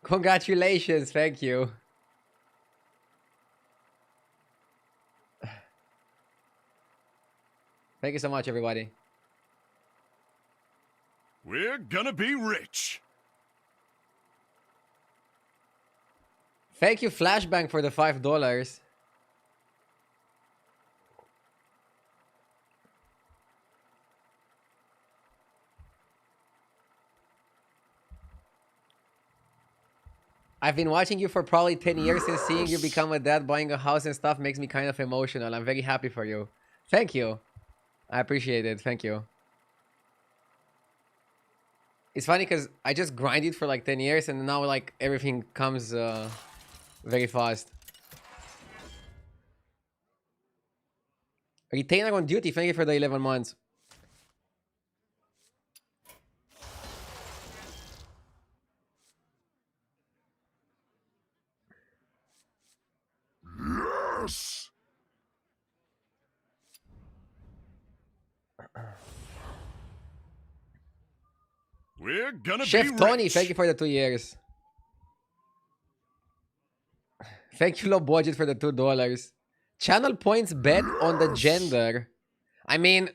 Congratulations, thank you. Thank you so much, everybody. We're gonna be rich. Thank you, Flashbang, for the $5. I've been watching you for probably 10 years, and seeing you become a dad, buying a house and stuff makes me kind of emotional. I'm very happy for you. Thank you. I appreciate it. Thank you. It's funny because I just grinded for like 10 years and now like everything comes very fast. Retainer on duty. Thank you for the 11 months. Yes. We're gonna Chef be Tony, rich. thank you for the 2 years. Thank you, low budget, for the $2. Channel points bet on the gender. I mean,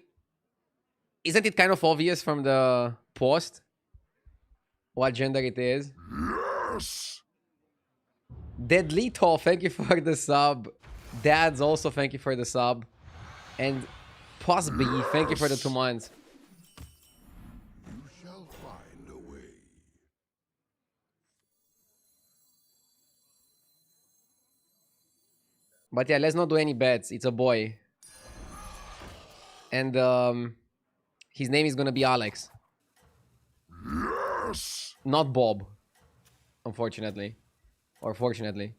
isn't it kind of obvious from the post what gender it is? Yes. Deadlito, thank you for the sub. Dads also, thank you for the sub. And Posby, thank you for the 2 months. You shall find a way. But yeah, let's not do any bets. It's a boy. And his name is gonna be Alex. Yes. Not Bob. Unfortunately. Or fortunately.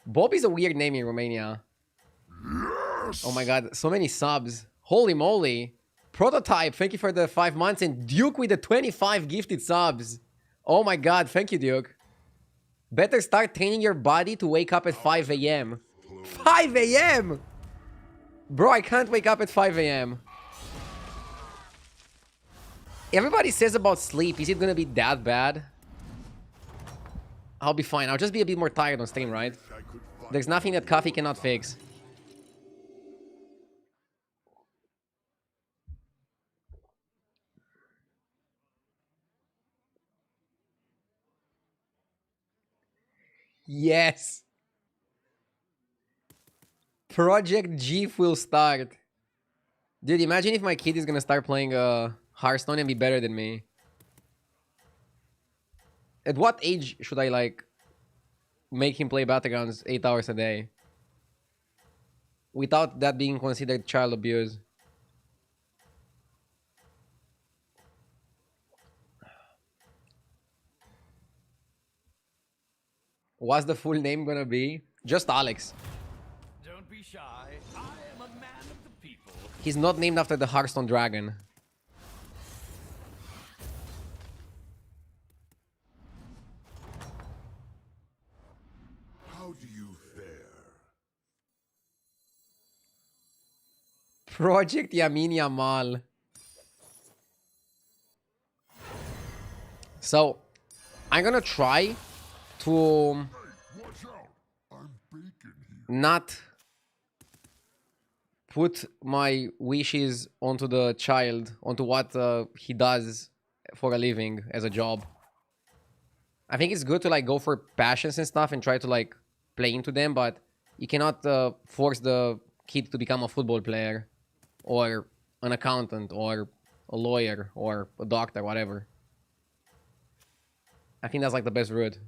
Bob is a weird name in Romania. Yes. Oh my god, so many subs. Holy moly. Prototype, thank you for the 5 months. And Duke with the 25 gifted subs. Oh my god, thank you, Duke. Better start training your body to wake up at 5 a.m. 5 a.m. Bro, I can't wake up at 5 a.m. Everybody says about sleep. Is it gonna be that bad? I'll be fine. I'll just be a bit more tired on stream, right? There's nothing that coffee cannot fix. Yes. Project Jeep will start. Dude, imagine if my kid is gonna start playing Hearthstone and be better than me. At what age should I like make him play battlegrounds 8 hours a day? Without that being considered child abuse. What's the full name gonna be? Just Alex. Don't be shy. I am a man of the people. He's not named after the Hearthstone dragon. How do you fare? Project Yamin Yamal. So, I'm gonna try to Watch out. I'm bacon here. not put my wishes onto the child, onto what he does for a living as a job. I think it's good to like go for passions and stuff and try to like play into them, but you cannot force the kid to become a football player or an accountant or a lawyer or a doctor, whatever. I think that's like the best route.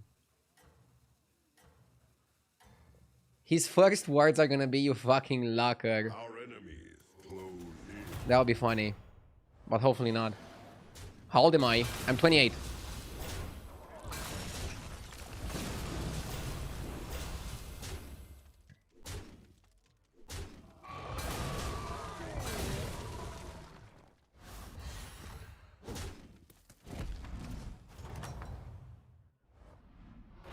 His first words are gonna be "you fucking locker." Our enemies close in. That would be funny, but hopefully not. How old am I? I'm 28.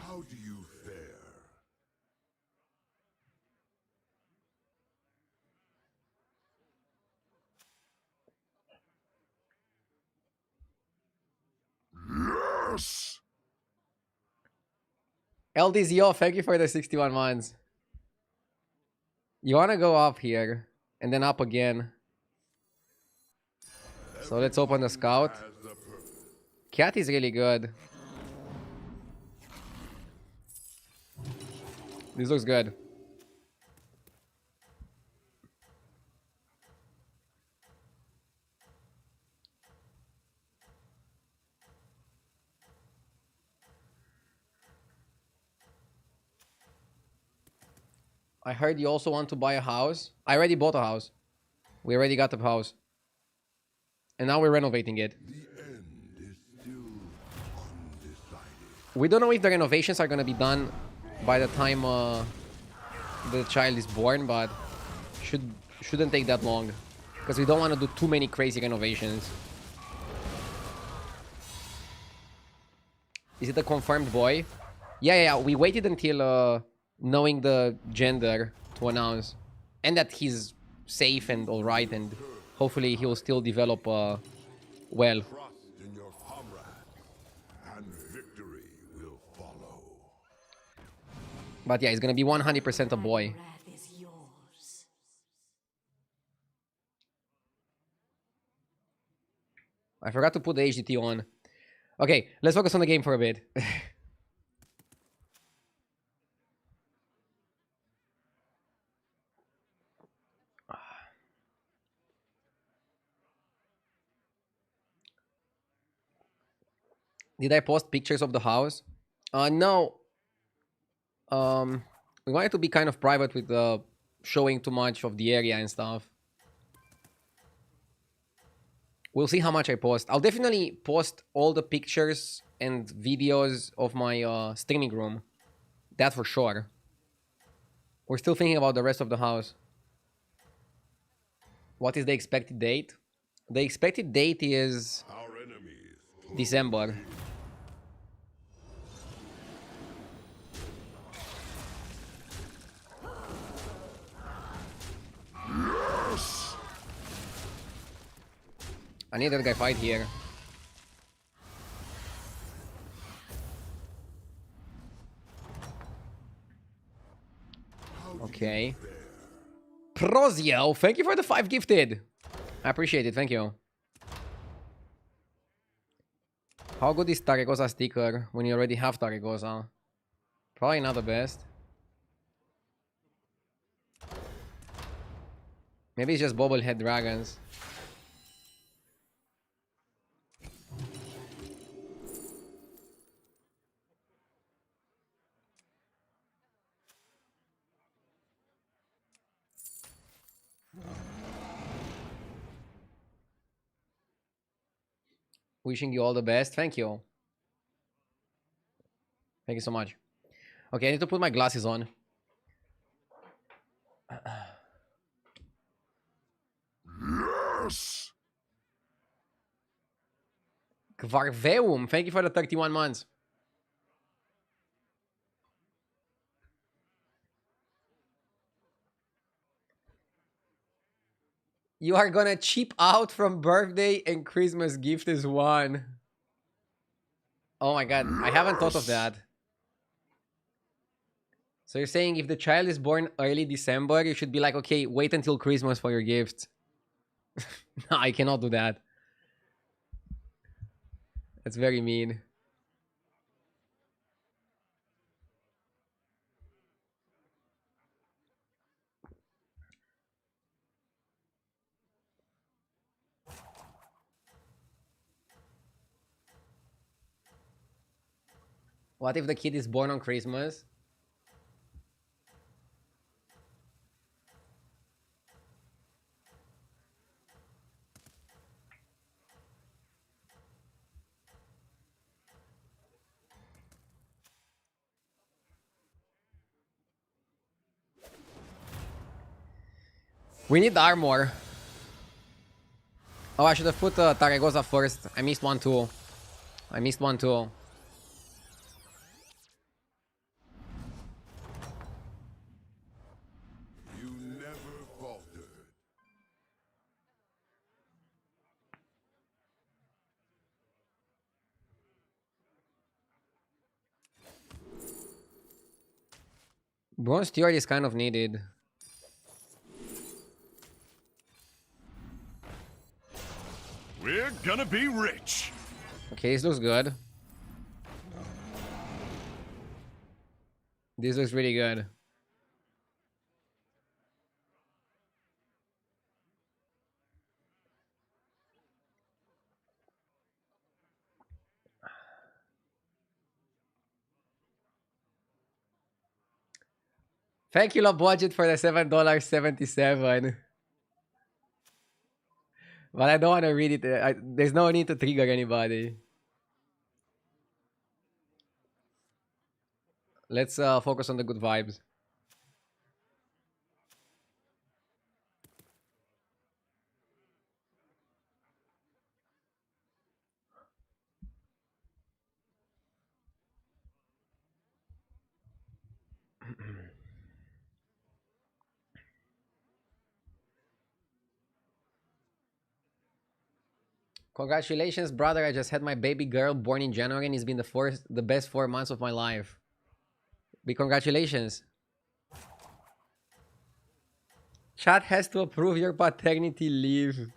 How do you fare? Yes. LDZO, thank you for the 61 months. You want to go up here and then up again. So let's open the scout. Cat is really good. This looks good. I heard you also want to buy a house. I already bought a house. We already got the house. And now we're renovating it. We don't know if the renovations are going to be done by the time the child is born, but shouldn't take that long. Because we don't want to do too many crazy renovations. Is it a confirmed boy? Yeah. We waited until knowing the gender to announce. And that he's safe and alright, and hopefully he'll still develop well. But yeah, he's gonna be 100% a boy. I forgot to put the HDT on. Okay, let's focus on the game for a bit. Did I post pictures of the house? No. We wanted to be kind of private with showing too much of the area and stuff. We'll see how much I post. I'll definitely post all the pictures and videos of my streaming room. That for sure. We're still thinking about the rest of the house. What is the expected date? The expected date is December. Yes! I need that guy fight here. Okay. Prozio, thank you for the 5 gifted. I appreciate it, thank you. How good is Taregosa sticker when you already have Taregosa? Probably not the best. Maybe it's just bobblehead dragons. Wishing you all the best. Thank you. Thank you so much. Okay, I need to put my glasses on. Yes! Gvarveum, thank you for the 31 months. You are gonna cheap out from birthday and Christmas gift as one. Oh my god, I haven't thought of that. So you're saying if the child is born early December, you should be like, okay, wait until Christmas for your gift. No, I cannot do that. That's very mean. What if the kid is born on Christmas? We need armor. Oh, I should have put Taregosa first. I missed one too. I missed one too. You never faltered. Bronze tier is kind of needed. We're gonna be rich. Okay, this looks good. This looks really good. Thank you, Love Budget, for the $7.77. But I don't want to read it. There's no need to trigger anybody. Let's focus on the good vibes. Congratulations, brother. I just had my baby girl born in January and it's been the best 4 months of my life. Big congratulations. Chat has to approve your paternity leave.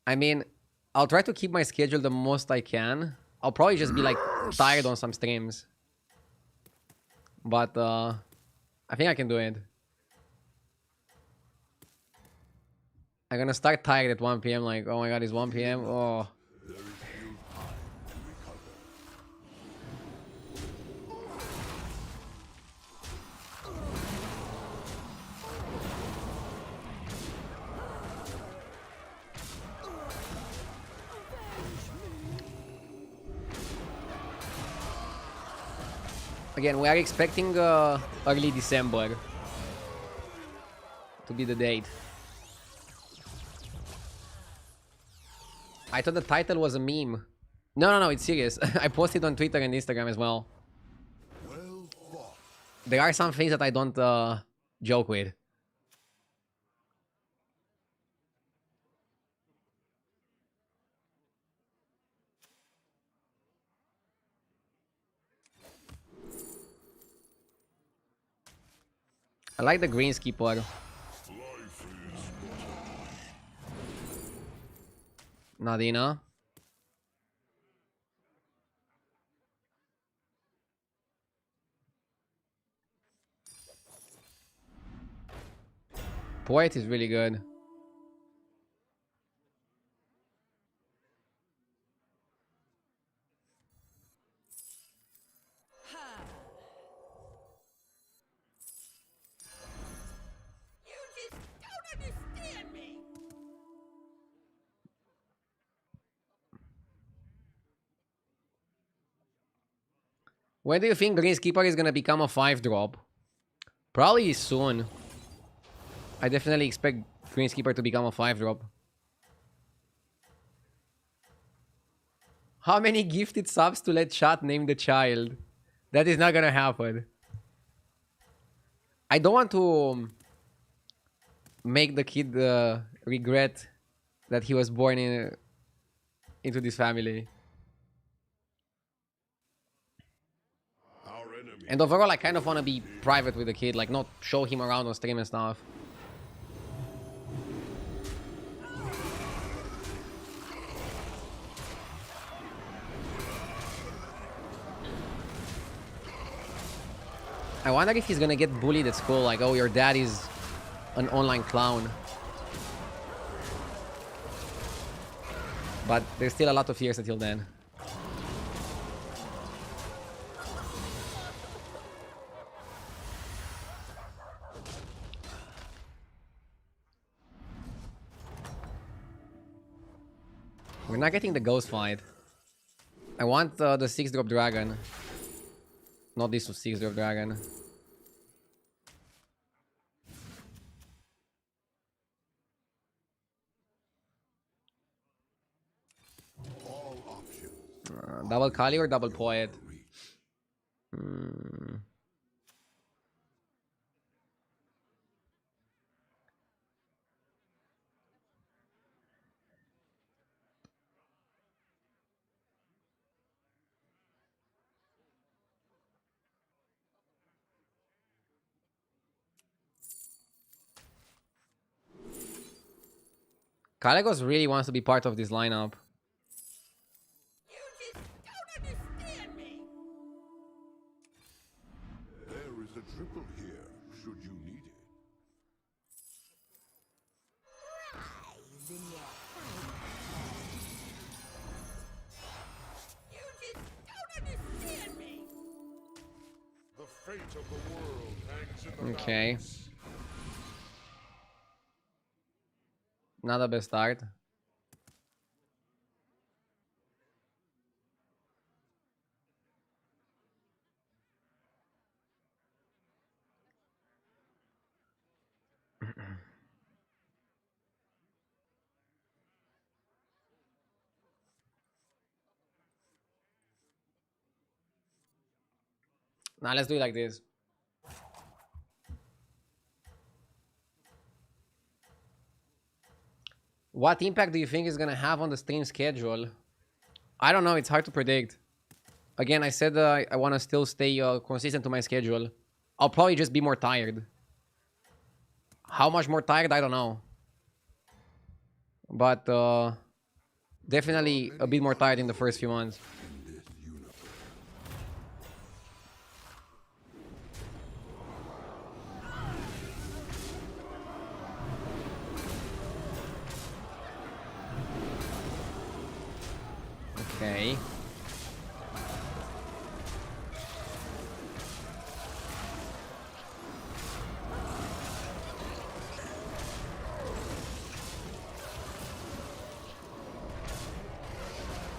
I mean, I'll try to keep my schedule the most I can. I'll probably just be like tired on some streams. But I think I can do it. I'm gonna start tired at 1 p.m. Like, oh my god, it's 1 p.m. Oh. Again, we are expecting early December to be the date. I thought the title was a meme. No, it's serious. I posted on Twitter and Instagram as well. Well fought. There are some things that I don't joke with. I like the greenskeeper. Nadina. Poet is really good. You just don't understand me. When do you think greenskeeper is gonna become a 5-drop? Probably soon. I definitely expect greenskeeper to become a 5-drop. How many gifted subs to let chat name the child? That is not gonna happen. I don't want to make the kid regret that he was born into this family. Our enemy. And overall, I kind of want to be private with the kid, like not show him around on stream and stuff. I wonder if he's gonna get bullied at school, like, oh, your dad is an online clown. But there's still a lot of years until then. We're not getting the ghost fight. I want the 6-drop dragon. Not this 6-drop dragon. All options. Double Kali or double Poet? Caligos really wants to be part of this lineup. You just don't understand me. There is a triple here, should you need it. You just don't understand me. The fate of the world hangs in the Okay. balance. Not a best start. Now let's do it like this. What impact do you think is gonna have on the stream schedule? I don't know. It's hard to predict. Again, I said I want to still stay consistent to my schedule. I'll probably just be more tired. How much more tired? I don't know. But definitely a bit more tired in the first few months. Okay.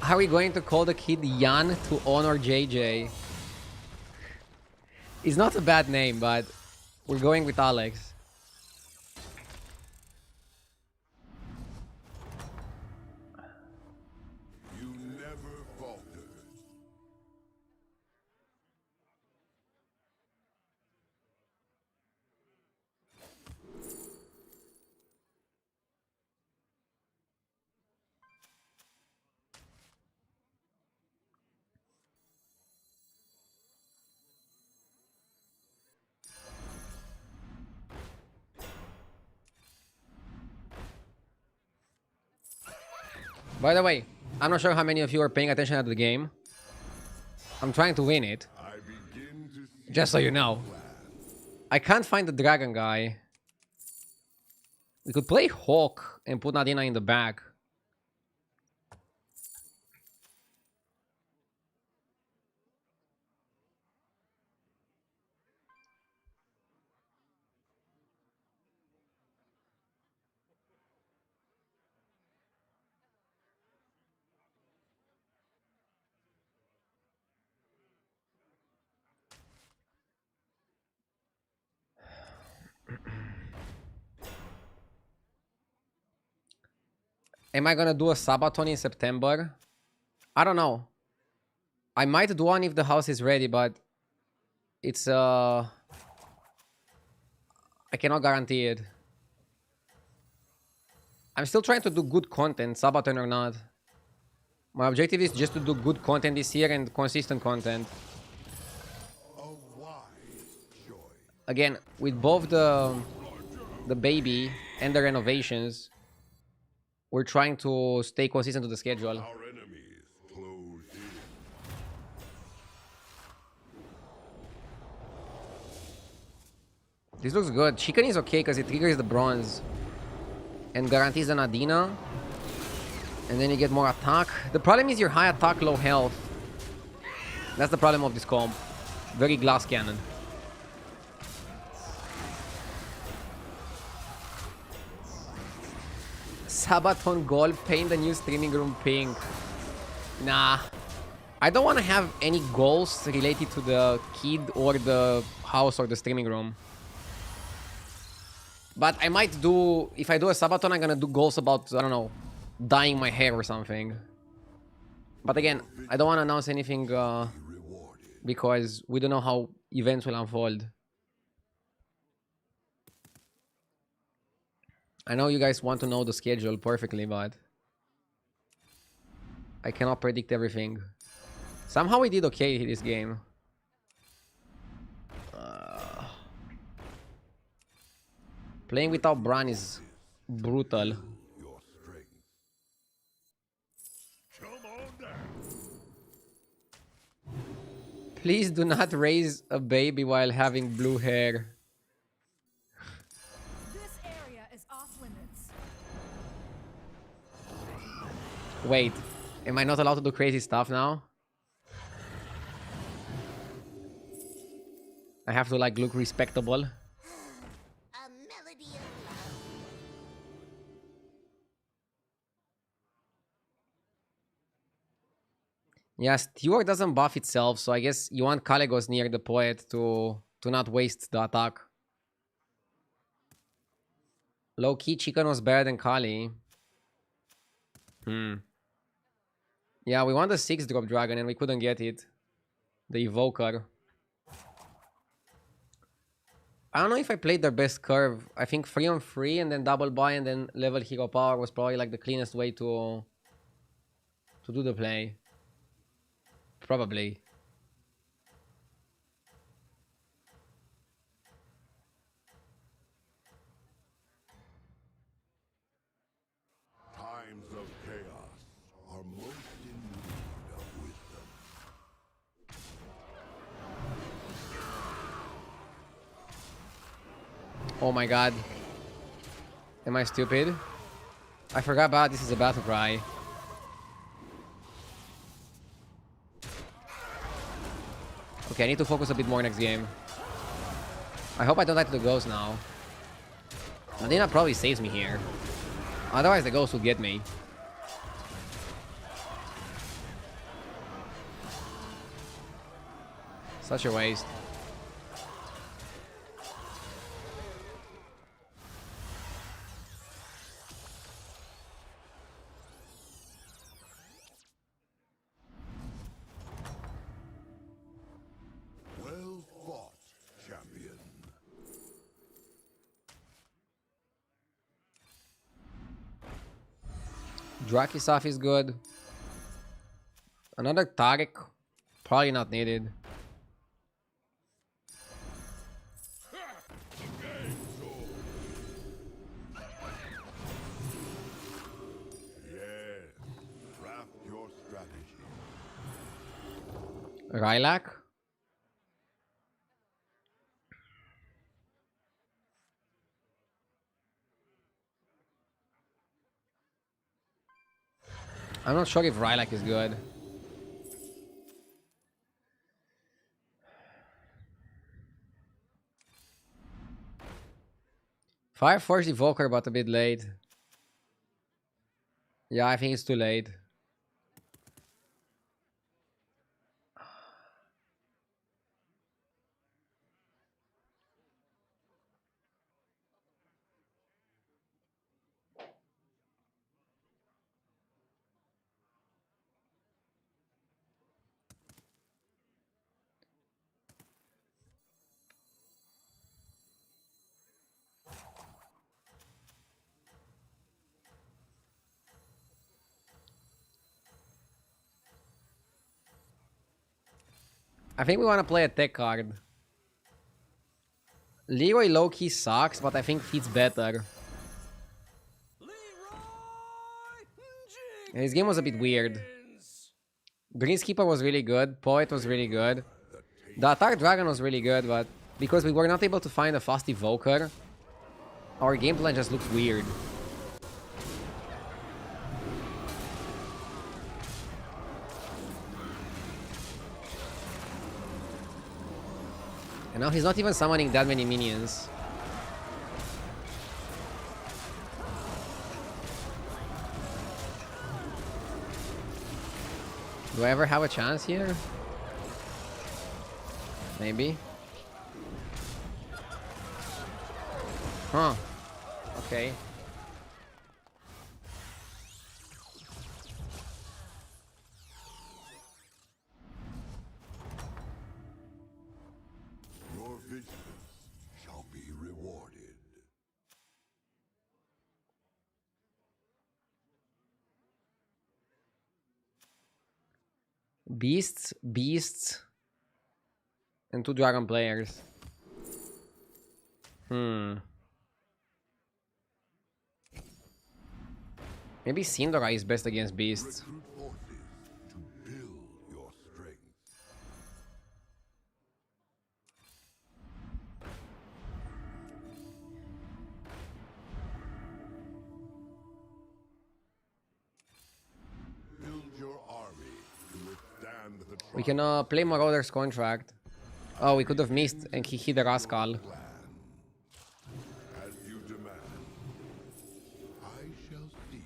Are we going to call the kid Jan to honor JJ? It's not a bad name, but we're going with Alex. You never faltered. By the way, I'm not sure how many of you are paying attention to the game. I'm trying to win it, I begin to see just so you know. I can't find the dragon guy. We could play Hawk and put Nadina in the back. Am I gonna do a Sabaton in September? I don't know. I might do one if the house is ready, but it's I cannot guarantee it. I'm still trying to do good content, Sabaton or not. My objective is just to do good content this year and consistent content. a wise choice. Again, with both the baby and the renovations, we're trying to stay consistent to the schedule. Our enemies close in. This looks good. Chicken is okay because it triggers the bronze and guarantees an Adina. And then you get more attack. The problem is your high attack, low health. That's the problem of this comp. Very glass cannon. Sabaton gold, paint the new streaming room pink. Nah. I don't want to have any goals related to the kid or the house or the streaming room. But I might do, if I do a Sabaton, I'm gonna do goals about, I don't know, dyeing my hair or something. But again, I don't want to announce anything because we don't know how events will unfold. I know you guys want to know the schedule perfectly, but I cannot predict everything. Somehow we did okay this game. Playing without Bran is brutal. Your strength. Please do not raise a baby while having blue hair. This area is off limits. Wait, am I not allowed to do crazy stuff now? I have to like look respectable. A melody of love. Yeah, Steward doesn't buff itself, so I guess you want Caligos near the poet to not waste the attack. Low-key, Chicken was better than Kali. Yeah, we want the 6-drop dragon and we couldn't get it. The Evoker. I don't know if I played their best curve. I think 3 on 3 and then double buy and then level hero power was probably like the cleanest way to do the play. Probably. Times of chaos are most in need of wisdom. Oh my god. Am I stupid? I forgot about this is a battle cry. Okay, I need to focus a bit more next game. I hope I don't die to the ghost now. Medina probably saves me here. Otherwise the ghost will get me. Such a waste. Well fought, champion. Drakisaf is good. Another Taric. Probably not needed. Yes, craft your strategy. Rylak. I'm not sure if Rylak is good. Fire Force Evoker, but a bit late. Yeah, I think it's too late. I think we want to play a tech card. Leroy low-key sucks, but I think fits better. His game was a bit weird. Greenskeeper was really good. Poet was really good. The Attack Dragon was really good, but because we were not able to find a fast Evoker, our game plan just looked weird. And now he's not even summoning that many minions. Do I ever have a chance here? Maybe. Huh. Okay. Your vigilance shall be rewarded. Beasts, beasts, and 2 dragon players. Maybe Syndra is best against beasts. Recruit forces to build your strength. We can play Marauder's contract. Oh, we could have missed and he hit the Rascal. As you demand, I shall see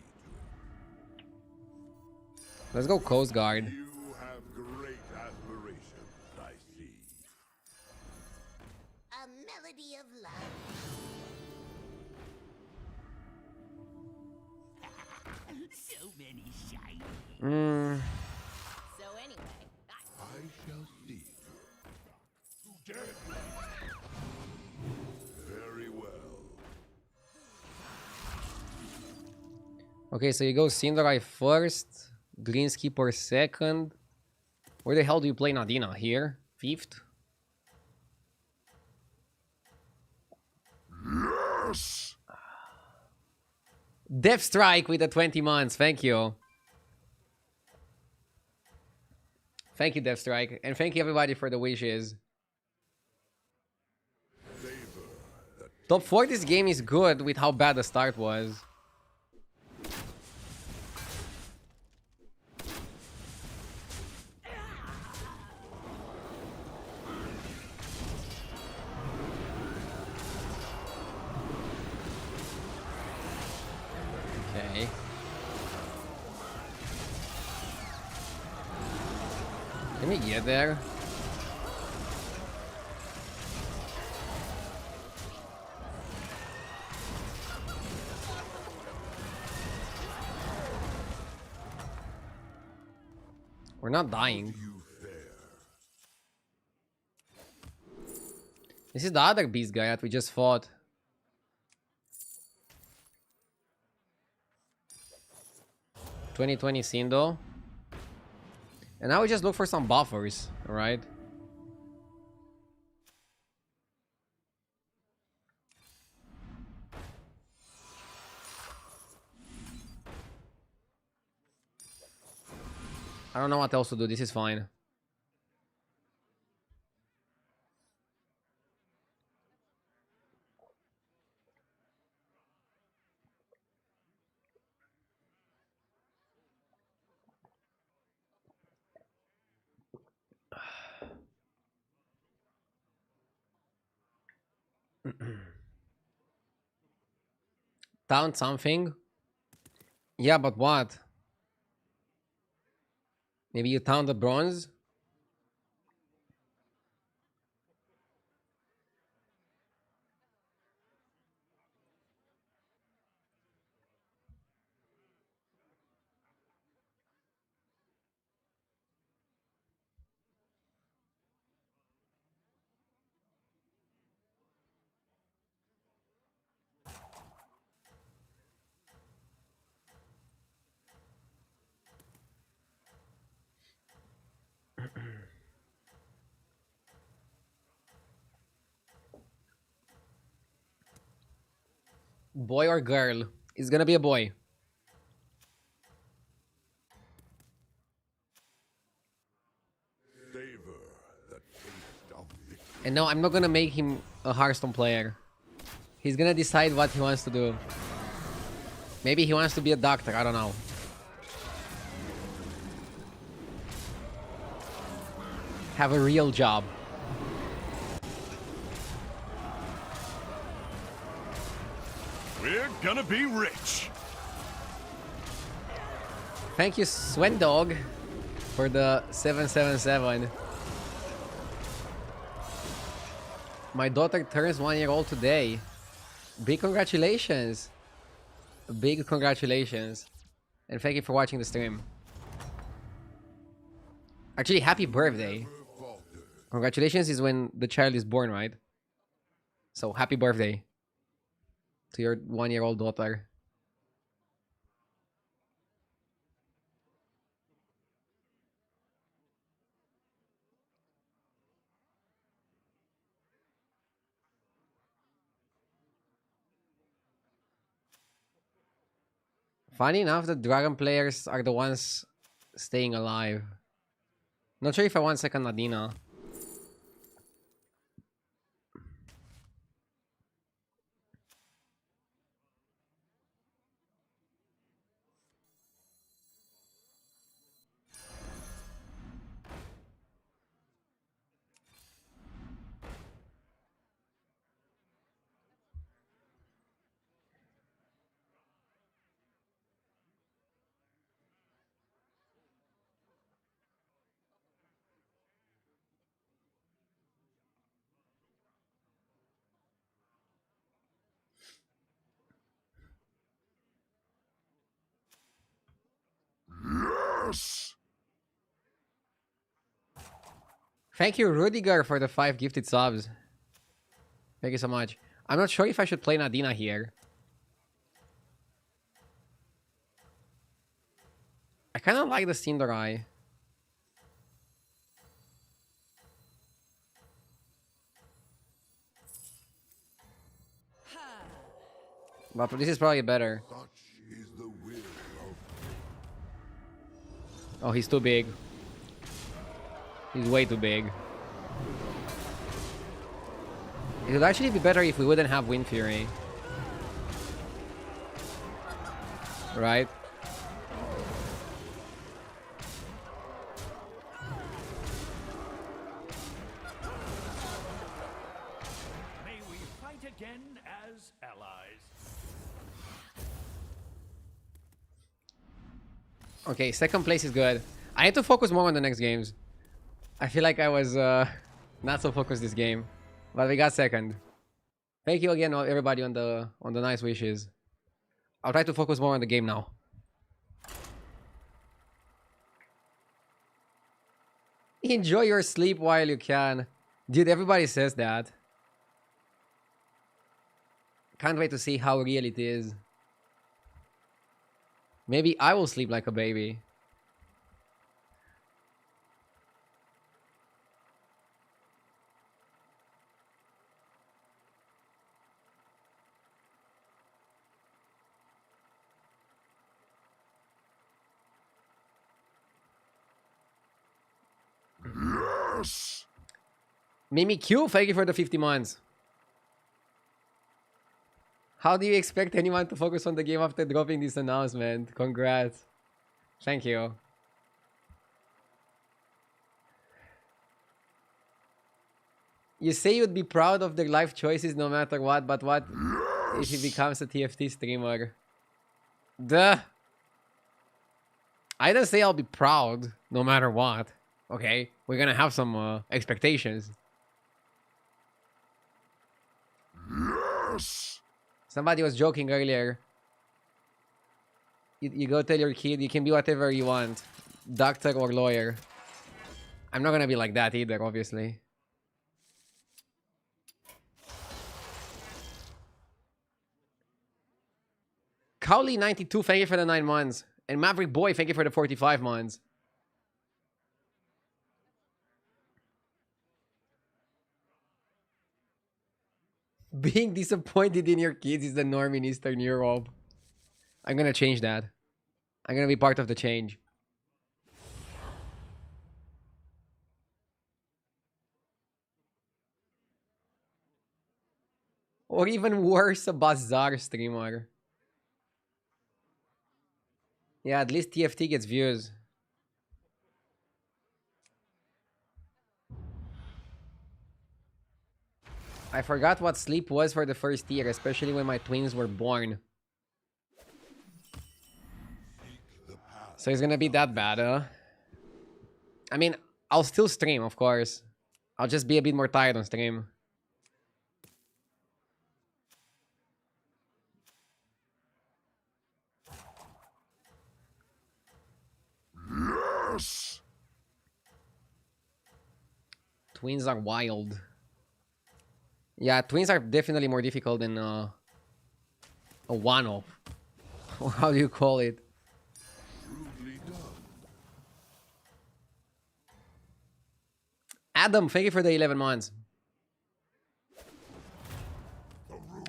to Let's go Coast Guard. it. You have great aspirations, I see. A melody of love. So many shiny. Mm, So anyway, I shall see to it. Very well. okay, so you go Cinderai first, Greenskeeper second. Where the hell do you play Nadina? Here? Fifth? Yes! Death Strike with the 20 months. Thank you. Thank you, Death Strike. And thank you, everybody, for the wishes. Top 4 this game is good with how bad the start was. Okay. Can we get there? We're not dying. You fare. This is the other beast guy that we just fought. $2020 Sindo. And now we just look for some buffers, alright? I don't know what else to do. This is fine. Taunt something? Yeah, but what? Maybe you taunt the bronze? Boy or girl? It's gonna be a boy. Savor the taste of victory. And no, I'm not gonna make him a Hearthstone player. He's gonna decide what he wants to do. Maybe he wants to be a doctor, I don't know. Have a real job. We're gonna be rich. Thank you, Swendog, for the 777. My daughter turns 1 year old today. Big congratulations. Big congratulations. And thank you for watching the stream. Actually, happy birthday. Congratulations is when the child is born, right? So happy birthday to your 1 year old daughter. Funny enough, the dragon players are the ones staying alive. Not sure if I want second Nadina. Yes! Thank you, Rudiger, for the 5 gifted subs. Thank you so much. I'm not sure if I should play Nadina here. I kind of like the Cinderai. But this is probably better. Such is the will of... Oh, he's too big. He's way too big. It would actually be better if we wouldn't have Wind Fury. Right? May we fight again as allies. Okay, second place is good. I need to focus more on the next games. I feel like I was not so focused this game. But we got second. Thank you again, everybody, on the nice wishes. I'll try to focus more on the game now. Enjoy your sleep while you can. Dude, everybody says that. Can't wait to see how real it is. Maybe I will sleep like a baby. Yes! Mimi Q, thank you for the 50 months. How do you expect anyone to focus on the game after dropping this announcement? Congrats. Thank you. You say you'd be proud of their life choices no matter what, but what if he becomes a TFT streamer? Duh. I don't say I'll be proud no matter what. Okay, we're gonna have some expectations. Yes! Somebody was joking earlier. You go tell your kid you can be whatever you want, doctor or lawyer. I'm not gonna be like that either, obviously. Cowley92, thank you for the 9 months. And Maverick Boy, thank you for the 45 months. Being disappointed in your kids is the norm in Eastern Europe. I'm gonna change that. I'm gonna be part of the change. Or even worse, a Bazaar streamer. Yeah, at least TFT gets views. I forgot what sleep was for the first year, especially when my twins were born. So it's gonna be that bad, huh? I mean, I'll still stream, of course. I'll just be a bit more tired on stream. Yes! Twins are wild. Yeah, twins are definitely more difficult than a one-off. Or how do you call it? Rudely done. Adam, thank you for the 11 months.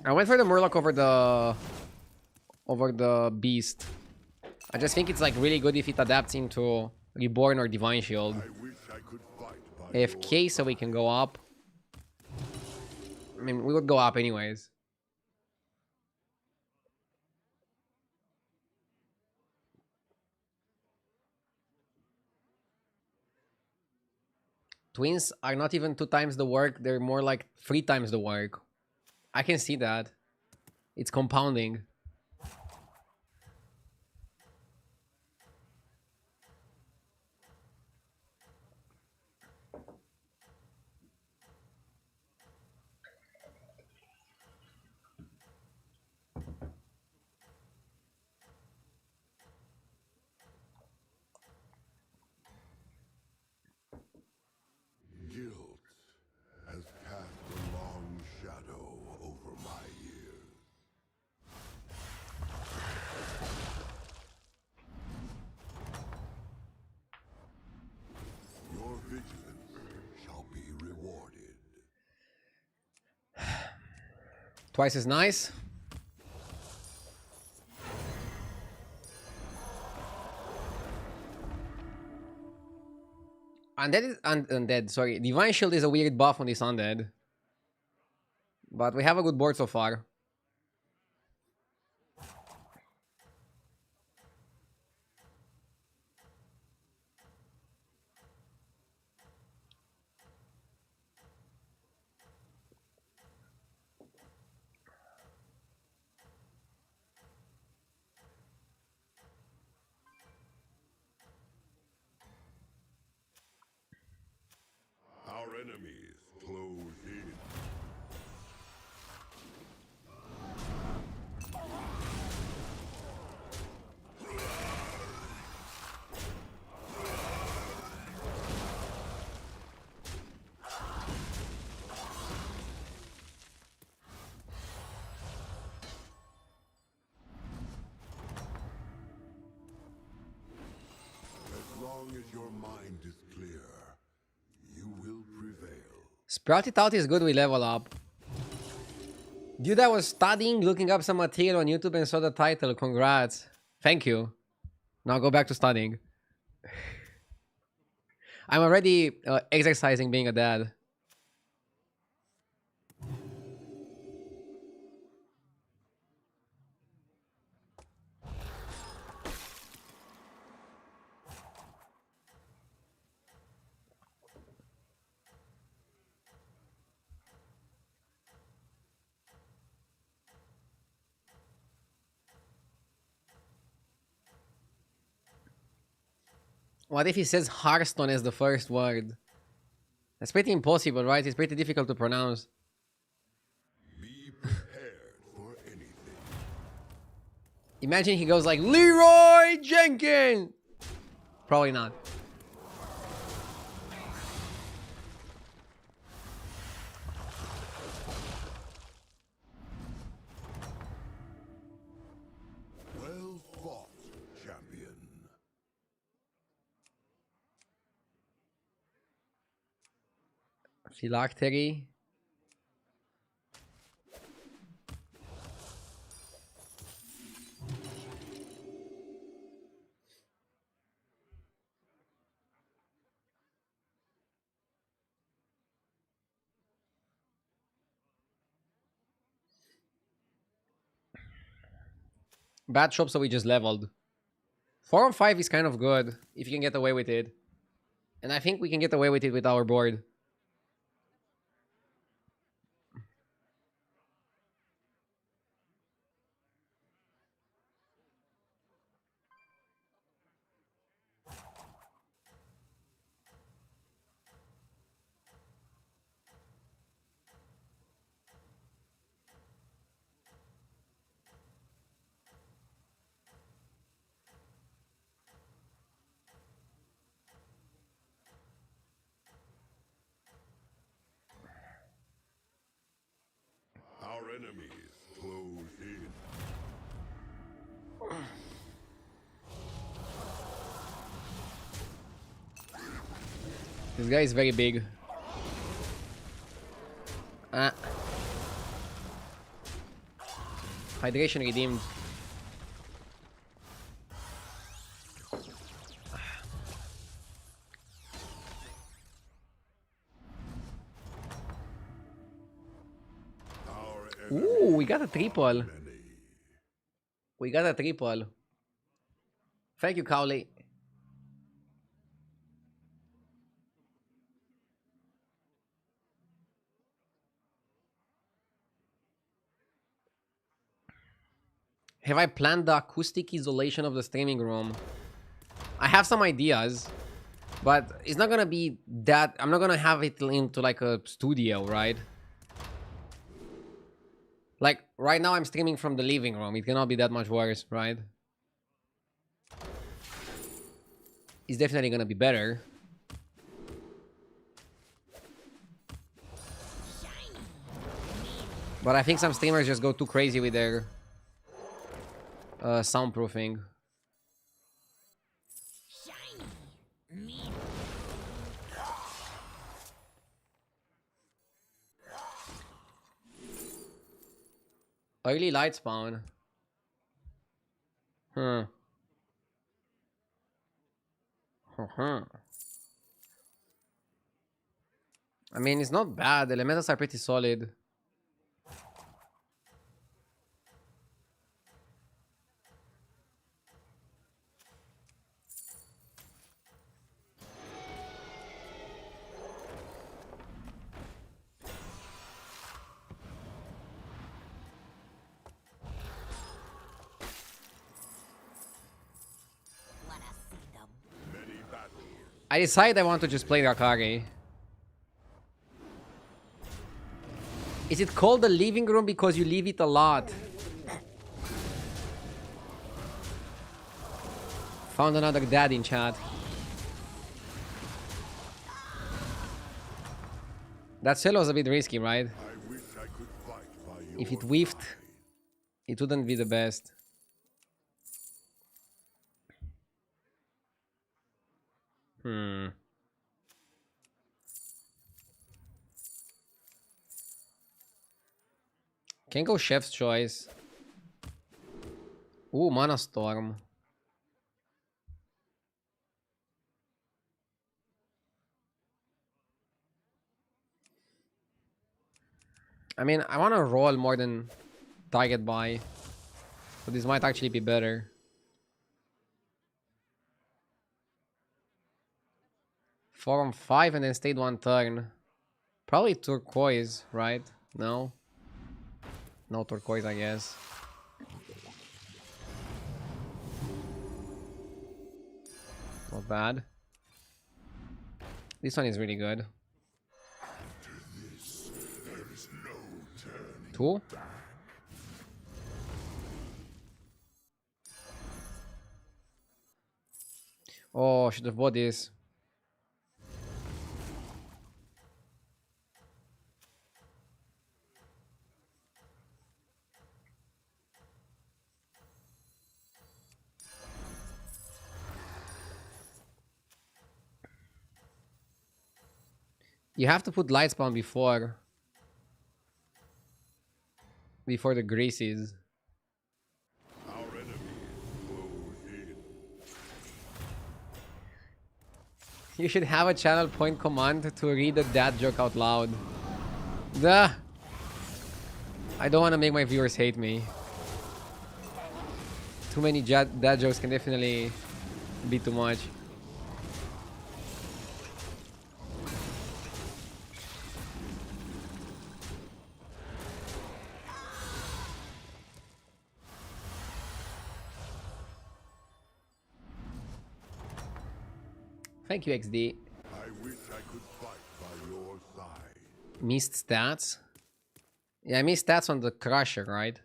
I went for the Murloc over the Beast. I just think it's like really good if it adapts into Reborn or Divine Shield. I wish I could fight by AFK so we can go up. I mean, we would go up anyways. Twins are not even 2 times the work, they're more like 3 times the work. I can see that. It's compounding. Twice as nice. Undead is undead. Sorry, Divine Shield is a weird buff on this undead, but we have a good board so far. Our enemies close in. As long as your mind is clear, you will prevail. Sprout it out is good, we level up. Dude, I was studying, looking up some material on YouTube and saw the title. Congrats. Thank you. Now go back to studying. I'm already exercising being a dad. What if he says Hearthstone as the first word? That's pretty impossible, right? It's pretty difficult to pronounce. Be prepared for anything. Imagine he goes like, Leroy Jenkins! Probably not. Well fought, champion. Phylactery. Bad shop, so we just leveled. 4 on 5 is kind of good if you can get away with it. And I think we can get away with it with our board. Our enemies close in. This guy is very big. Hydration redeemed. Our Ooh, we got a triple. many. We got a triple. Thank you, Cowley. Have I planned the acoustic isolation of the streaming room? I have some ideas, but it's not gonna be that. I'm not gonna have it into like a studio, right? Like right now I'm streaming from the living room. It cannot be that much worse, right? It's definitely gonna be better. But I think some streamers just go too crazy with their soundproofing. Early light spawn. Huh. Uh-huh. I mean, it's not bad. The elementals are pretty solid. Wanna see them? Many battles. I decide I want to just play Rakari. Is it called the living room because you leave it a lot? Found another dad in chat. That cell was a bit risky, right? I wish I could fight by your If it whiffed, side. it wouldn't be the best. Can go Chef's Choice. Ooh, Mana Storm. I mean, I want to roll more than target buy. So this might actually be better. 4 on 5 and then stayed 1 turn. Probably turquoise, right? No? No turquoise, I guess. Not bad. This one is really good. 2? Oh, should have bought this. You have to put light spawn before the greases. Our enemy close in. You should have a channel point command to read the dad joke out loud. Duh. I don't want to make my viewers hate me. Too many dad jokes can definitely be too much. Thank you, XD. I wish I could fight by your side. Missed stats? Yeah, I missed stats on the Crusher, right?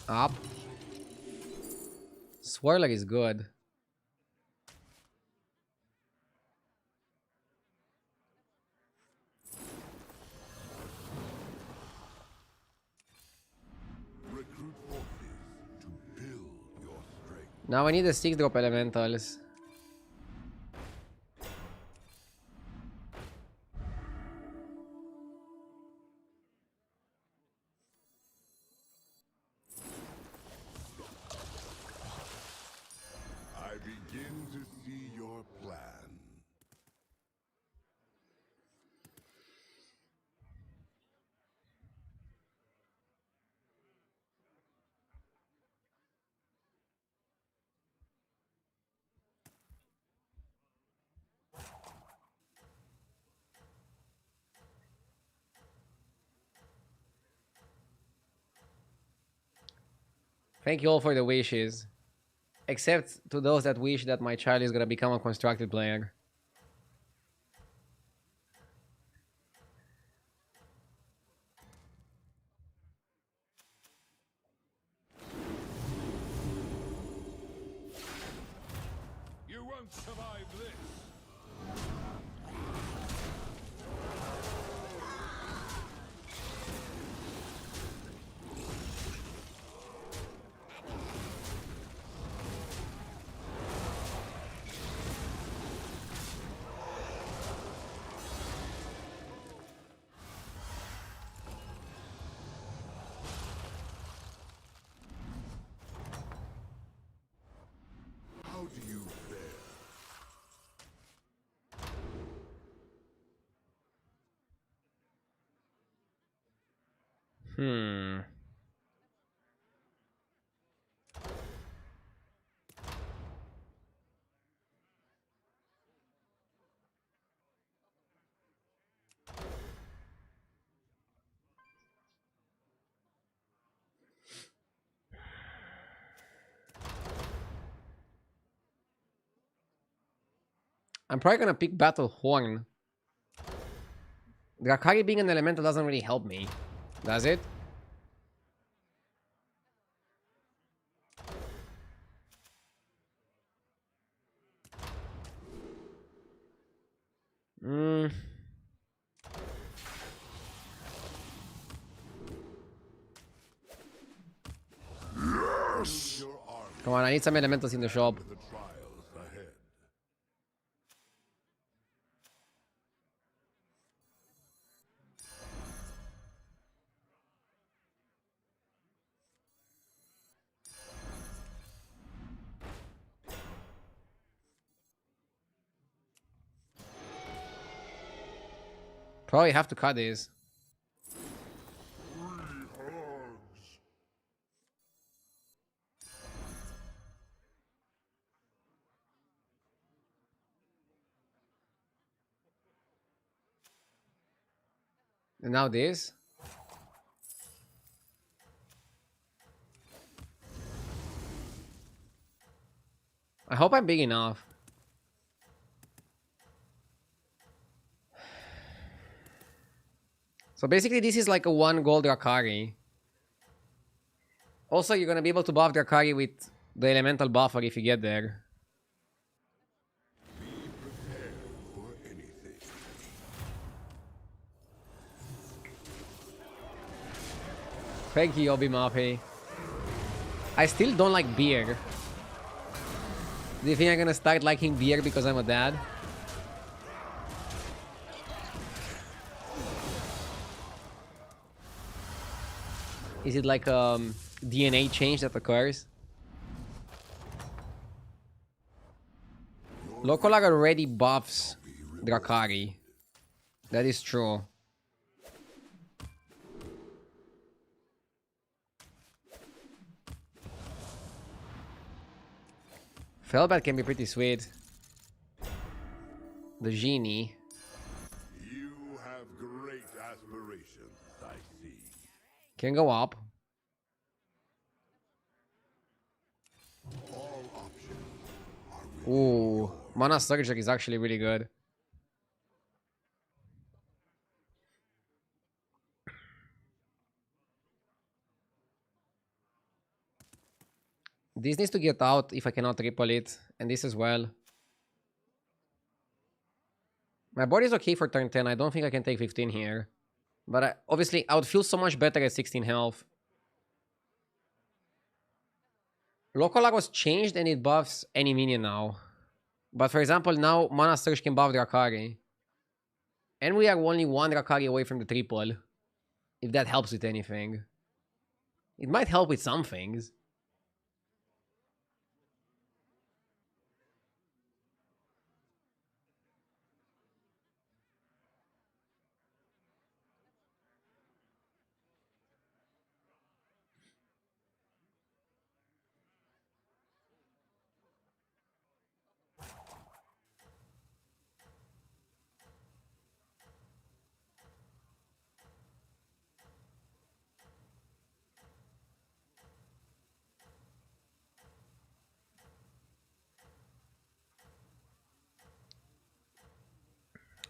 Up. Swirler is good. Recruit forces to build your strength. Now I need the 6-drop elementals. I begin to see your plan. Thank you all for the wishes. Except to those that wish that my child is gonna become a constructed player. You won't survive this. Hmm. I'm probably gonna pick Battle Horn. Drakari being an elemental doesn't really help me, does it? Hmm. Use your army Come on, I need some elementals in the shop. for the trials ahead. Probably have to cut these. And now this. I hope I'm big enough. So basically this is like a 1 gold Drakari. Also, you're gonna be able to buff Drakari with the elemental buffer if you get there. For anything. Thank you, Obi Mape. I still don't like beer. Do you think I'm gonna start liking beer because I'm a dad? Is it like DNA change that occurs? Locolag already buffs Drakari. That is true. Felbat can be pretty sweet. The genie. You have great aspirations, I see. Can go up. All options are Ooh, Mana Surgery is actually really good. This needs to get out if I cannot triple it, and this as well. My board is okay for turn 10. I don't think I can take 15 here. But obviously, I would feel so much better at 16 health. Locolag was changed and it buffs any minion now. But for example, now Mana Surge can buff Drakari. And we are only 1 Drakari away from the triple. If that helps with anything. It might help with some things.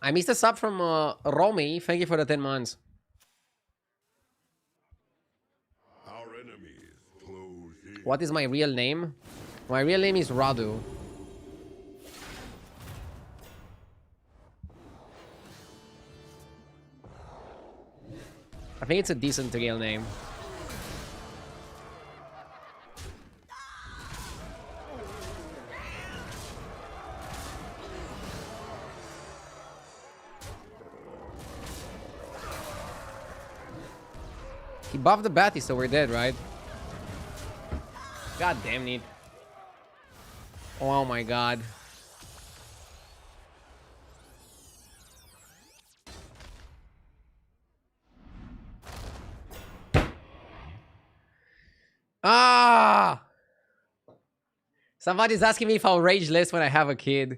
I missed a sub from Romy. Thank you for the 10 months. our enemies close in. What is my real name? My real name is Radu. I think it's a decent real name. He buffed the Batty, so we're dead, right? God damn it. Oh my god. Somebody's asking me if I'll rage less when I have a kid.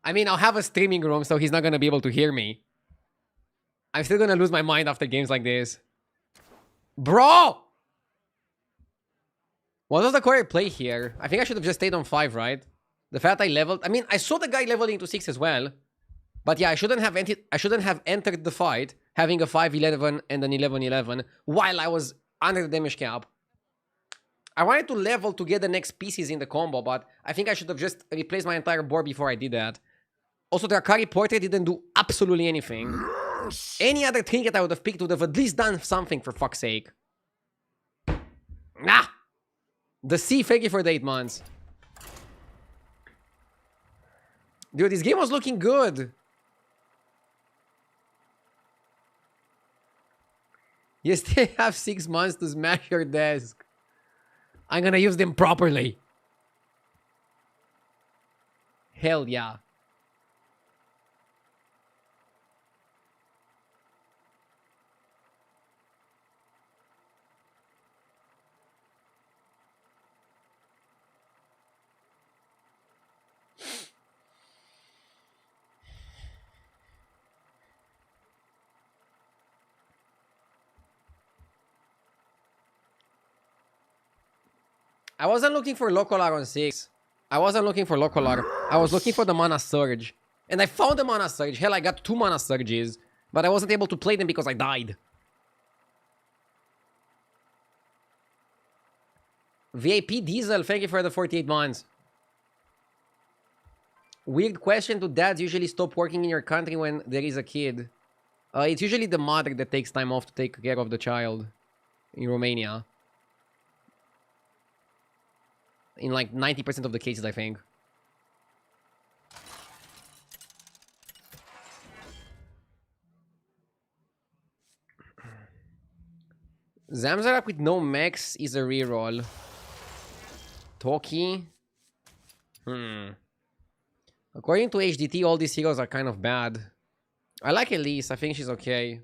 I mean, I'll have a streaming room, so he's not gonna be able to hear me. I'm still gonna lose my mind after games like this. Bro! What was the correct play here? I think I should have just stayed on 5, right? The fact I leveled... I mean, I saw the guy leveling to 6 as well. But yeah, I shouldn't have entered the fight having a 5-11 and an 11-11 while I was under the damage cap. I wanted to level to get the next pieces in the combo, but I think I should have just replaced my entire board before I did that. Also, the Akari Portrait didn't do absolutely anything. Any other trinket I would have picked would have at least done something, for fuck's sake. Nah! The C, thank you for the 8 months. Dude, this game was looking good. You still have 6 months to smash your desk. I'm gonna use them properly. Hell yeah. I wasn't looking for Locolar on 6. I wasn't looking for Locolar. I was looking for the Mana Surge. And I found the Mana Surge. Hell, I got 2 Mana Surges. But I wasn't able to play them because I died. VIP Diesel, thank you for the 48 months. Weird question, do dads usually stop working in your country when there is a kid? It's usually the mother that takes time off to take care of the child in Romania. In like 90% of the cases, I think. Zamzarak with no mechs is a reroll. Toki. According to HDT, all these heroes are kind of bad. I like Elise. I think she's okay.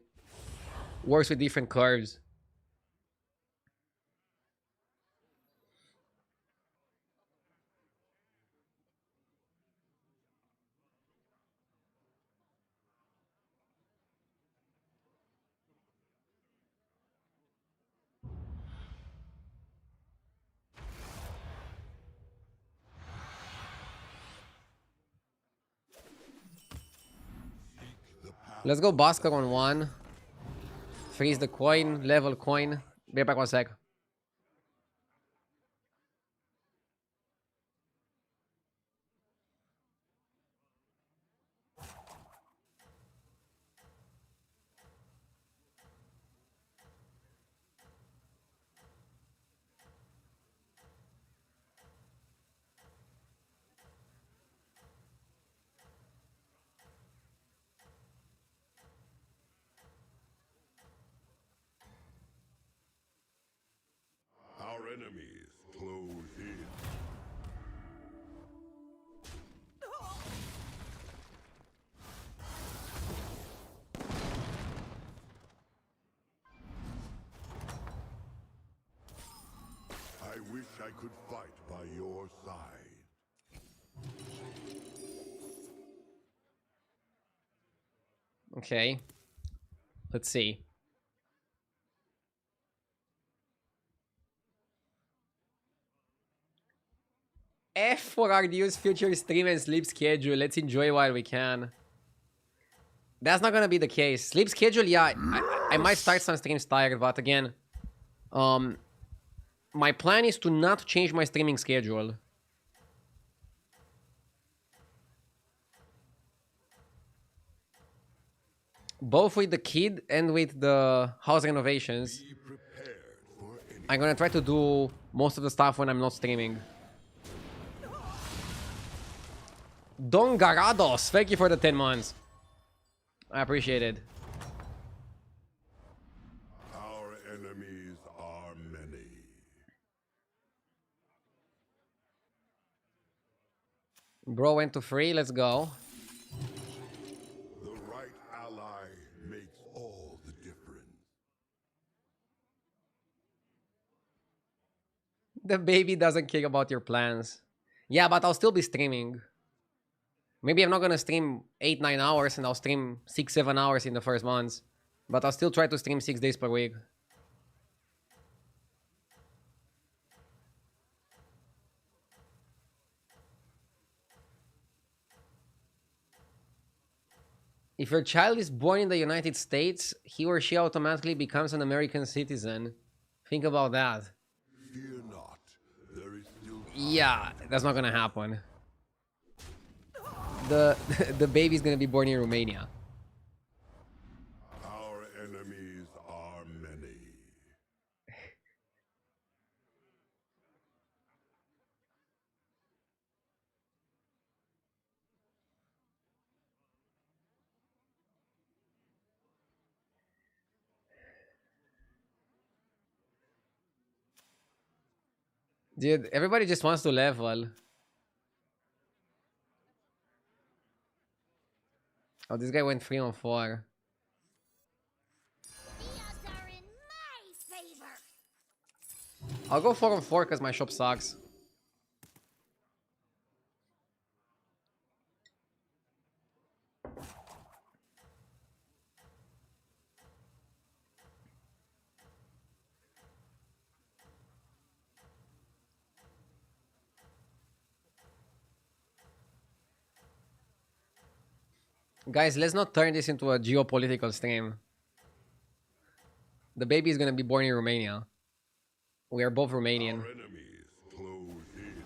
Works with different curves. Let's go Basker on 1. Freeze the coin, level coin. Be back 1 sec. Our enemies close in. I wish I could fight by your side. Okay. Let's see. F for RDU's future stream and sleep schedule. Let's enjoy while we can. That's not gonna be the case. Sleep schedule, yeah, I might start some streams tired, but again, my plan is to not change my streaming schedule. Both with the kid and with the house renovations. I'm gonna try to do most of the stuff when I'm not streaming. Don Garados, thank you for the 10 months. I appreciate it. Our enemies are many. Bro went to free, let's go. The right ally makes all the difference. The baby doesn't care about your plans. Yeah, but I'll still be streaming. Maybe I'm not gonna stream 8-9 hours and I'll stream 6-7 hours in the first months. But I'll still try to stream 6 days per week. If your child is born in the United States, he or she automatically becomes an American citizen. Think about that. Fear not. There is still Yeah, that's not gonna happen. The the baby's gonna be born in Romania. our enemies are many. Dude, everybody just wants to level. Oh, this guy went 3-on-4. The odds are in my favor. I'll go 4-on-4 because my shop sucks. Guys, let's not turn this into a geopolitical stream. The baby is gonna be born in Romania. We are both Romanian. Our enemies close in.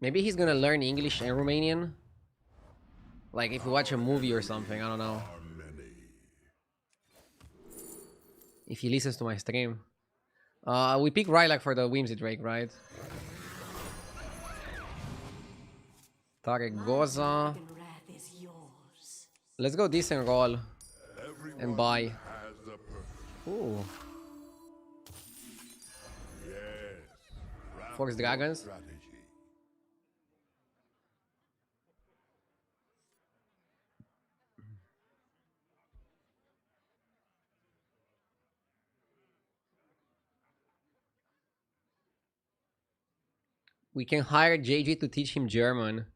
Maybe he's gonna learn English and Romanian. Like if we watch a movie or something, I don't know. Are many. If he listens to my stream. We pick Rylak for the Whimsy Drake, right? Tarek Goza. wrath is yours. Let's go decent roll Everyone and buy. has a purpose. Ooh, Yes. Fox Dragons. Strategy. We can hire JJ to teach him German.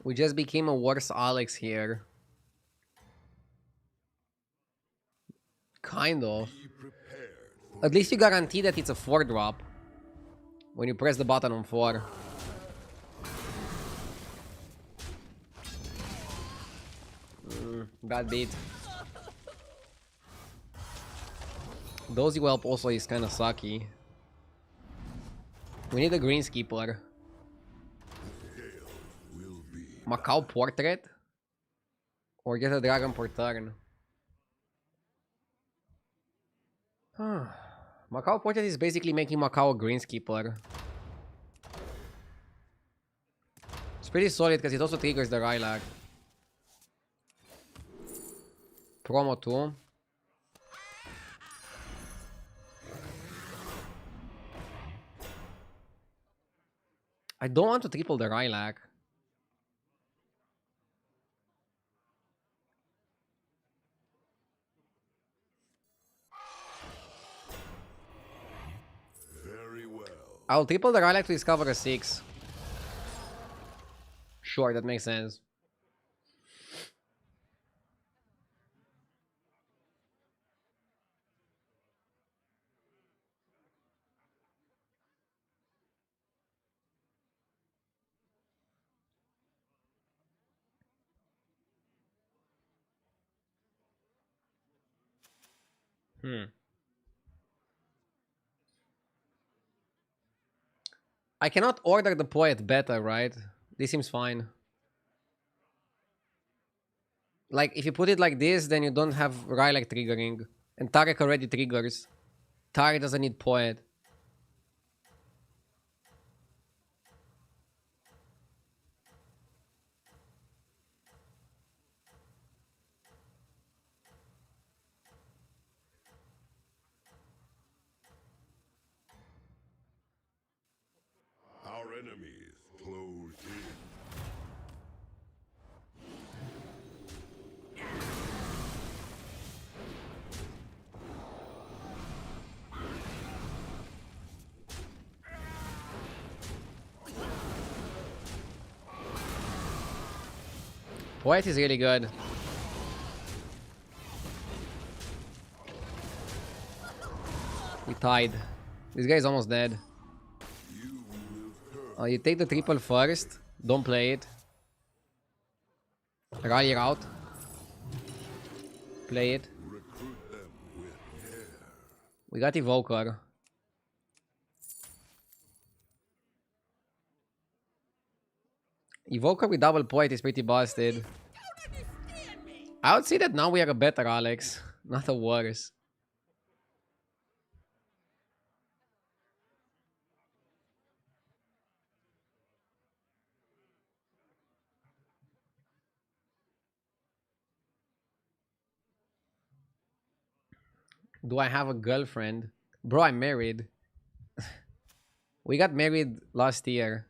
We just became a worse Alex here. Kind of. Be prepared for At least you guarantee that it's a 4-drop. When you press the button on 4. Bad beat. Dozy Whelp also is kinda sucky. We need a greenskeeper. will be. Macau Portrait? Or get a dragon per turn. Macau Portrait is basically making Macau a greenskeeper. It's pretty solid because it also triggers the Rylak. Promo 2. I don't want to triple the Rylak. Very well. I'll triple the Rylak to discover a 6. Sure, that makes sense. I cannot order the poet better, right? This seems fine. Like, if you put it like this, then you don't have Rylak triggering. And Tarek already triggers. Tarek doesn't need poet. 。enemies close in. Poet is really good. We tied. This guy is almost dead. You take the triple first. Don't play it. Rally out. Play it. We got Evoker. Evoker with double poet is pretty busted. I would say that now we are a better Alex, not a worse. Do I have a girlfriend? Bro, I'm married. We got married last year.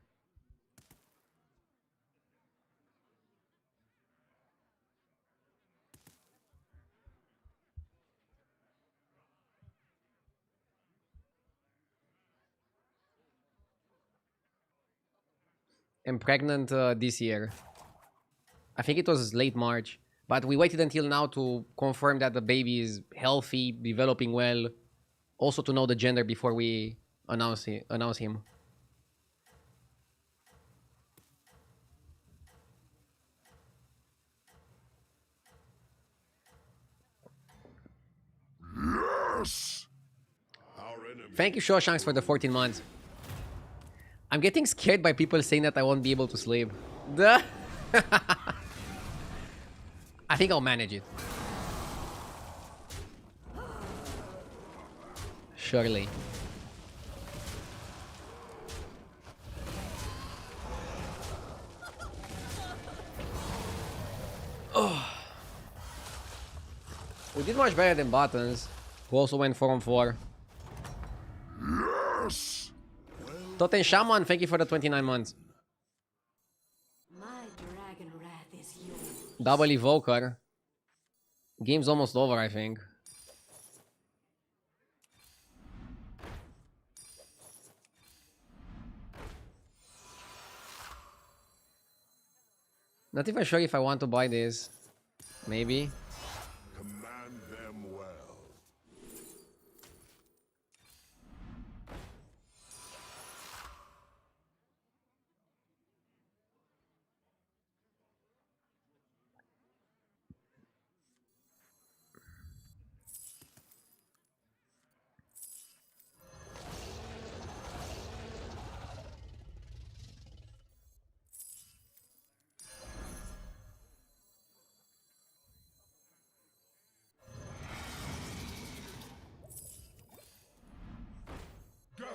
I'm pregnant this year. I think it was late March. But we waited until now to confirm that the baby is healthy, developing well. Also to know the gender before we announce him. Yes! Thank you, Shawshanks, for the 14 months. I'm getting scared by people saying that I won't be able to sleep. Duh. I think I'll manage it. Surely. Oh. We did much better than Buttons, who also went 4-on-4. Yes! Toten Shaman, thank you for the 29 months. My dragon wrath is yours. Double Evoker. Game's almost over, I think. Not even sure if I want to buy this. Maybe. Command them well. Go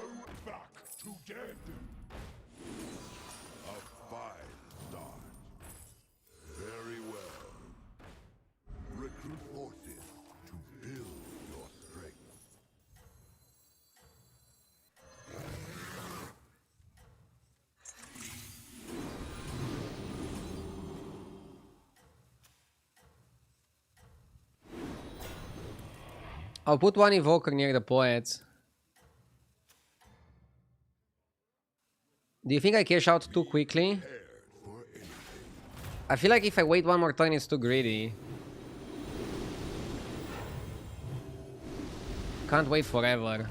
back to dead. A fine start. Very well. Recruit forces to build your strength. I'll put one Evoker near the poets. Do you think I cash out too quickly? I feel like if I wait one more turn, it's too greedy. Can't wait forever.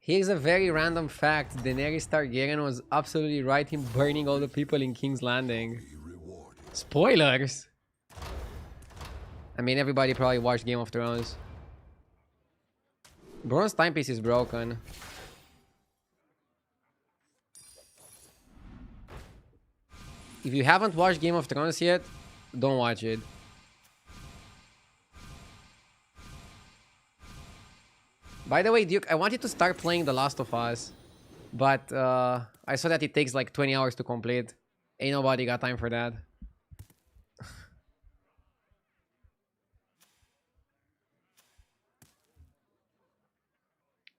Here's a very random fact. Daenerys Targaryen was absolutely right in burning all the people in King's Landing. Spoilers! I mean, everybody probably watched Game of Thrones. Bronze timepiece is broken. If you haven't watched Game of Thrones yet, don't watch it. By the way, Duke, I wanted to start playing The Last of Us, but I I saw that it takes like 20 hours to complete. Ain't nobody got time for that.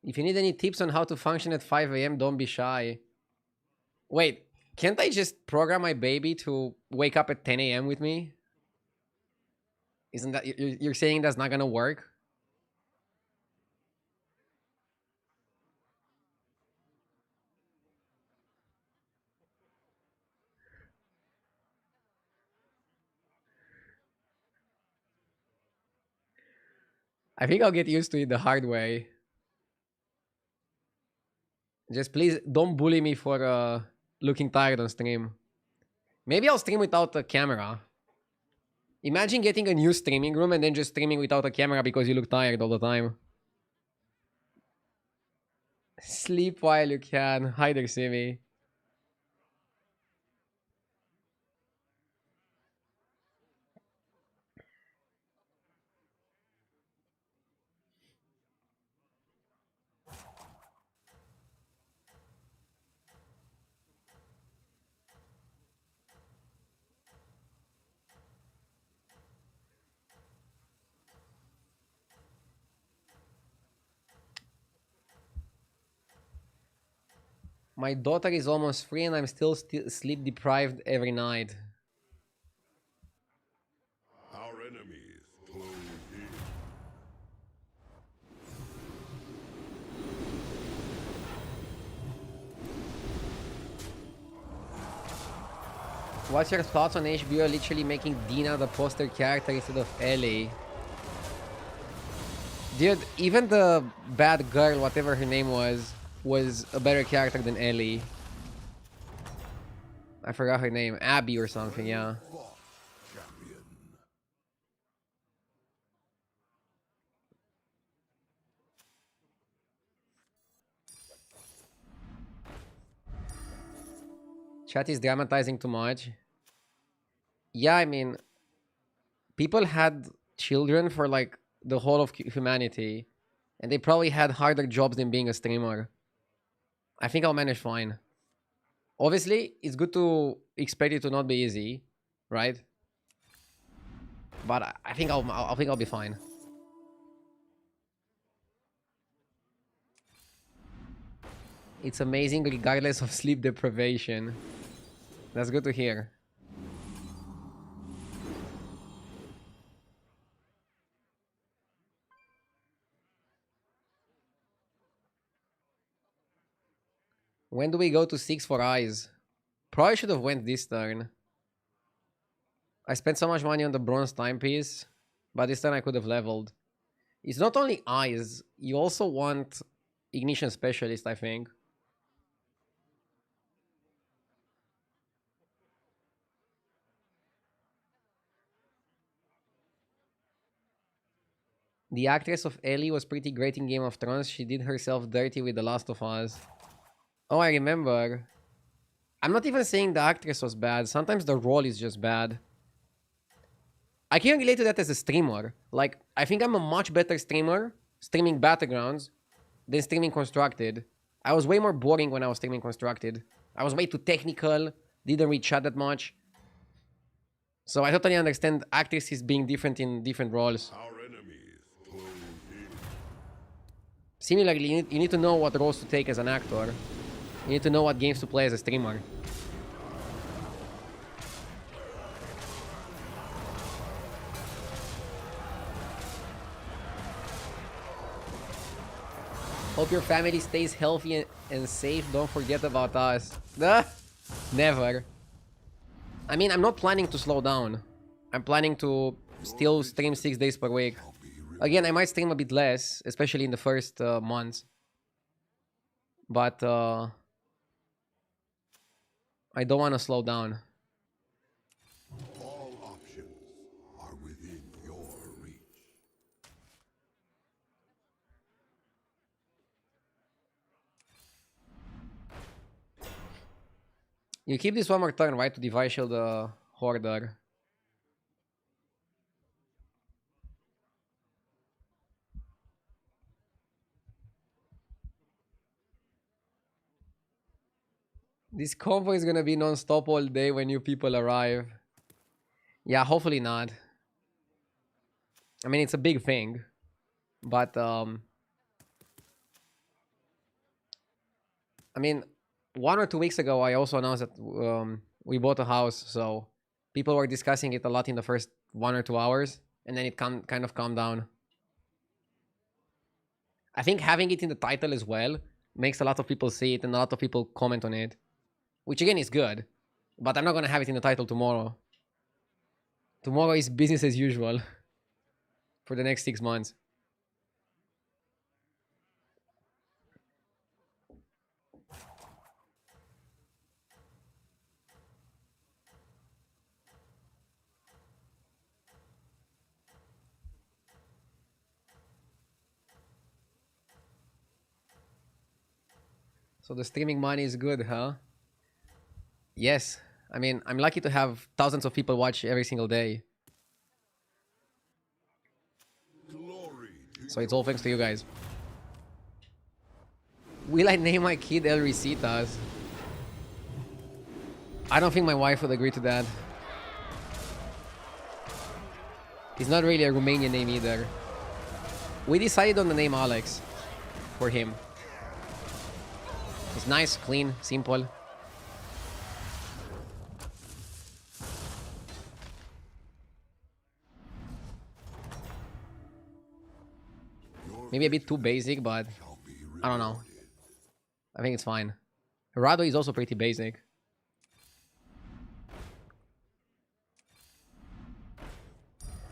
If you need any tips on how to function at 5 a.m., don't be shy. Wait, can't I just program my baby to wake up at 10 a.m. with me? Isn't that you're saying that's not gonna work? I think I'll get used to it the hard way. Just please don't bully me for looking tired on stream. Maybe I'll stream without a camera. Imagine getting a new streaming room and then just streaming without a camera because you look tired all the time. Sleep while you can. Hi there, Simi. My daughter is almost free and I'm still sleep deprived every night. Our enemies close in. What's your thoughts on HBO literally making Dina the poster character instead of Ellie? Dude, even the bad girl, whatever her name was a better character than Ellie. I forgot her name. Abby or something, yeah. Fought, champion. Chat is dramatizing too much. Yeah, I mean, people had children for like the whole of humanity, and they probably had harder jobs than being a streamer. I think I'll manage fine. Obviously, it's good to expect it to not be easy, right? But I think I think I'll be fine. It's amazing regardless of sleep deprivation. That's good to hear. When do we go to 6 for eyes? Probably should have went this turn. I spent so much money on the bronze timepiece, but this turn I could have leveled. It's not only eyes, you also want ignition specialist, I think. The actress of Ellie was pretty great in Game of Thrones. She did herself dirty with The Last of Us. Oh, I remember. I'm not even saying the actress was bad. Sometimes the role is just bad. I can relate to that as a streamer. Like, I think I'm a much better streamer streaming Battlegrounds than streaming Constructed. I was way more boring when I was streaming Constructed. I was way too technical, didn't read chat that much. So I totally understand actresses being different in different roles. Our enemies close in. Similarly, you need to know what roles to take as an actor. You need to know what games to play as a streamer. Hope your family stays healthy and safe. Don't forget about us. Never. I mean, I'm not planning to slow down. I'm planning to still stream 6 days per week. Again, I might stream a bit less, especially in the first months. But I don't want to slow down. All options are within your reach. You keep this one more turn, right? To device shield the Hoarder. This convo is gonna be non-stop all day when new people arrive. Yeah, hopefully not. I mean, it's a big thing, but I mean, 1 or 2 weeks ago, I also announced that we bought a house, so people were discussing it a lot in the first 1 or 2 hours, and then it kind of calmed down. I think having it in the title as well makes a lot of people see it and a lot of people comment on it, which again is good, but I'm not gonna have it in the title tomorrow. Tomorrow is business as usual for the next 6 months. So the streaming money is good, huh? Yes. I mean, I'm lucky to have thousands of people watch every single day. So it's all thanks to you guys. Will I name my kid El Risitas? I don't think my wife would agree to that. It's not really a Romanian name either. We decided on the name Alex for him. It's nice, clean, simple. Maybe a bit too basic, but I don't know. I think it's fine. Rado is also pretty basic.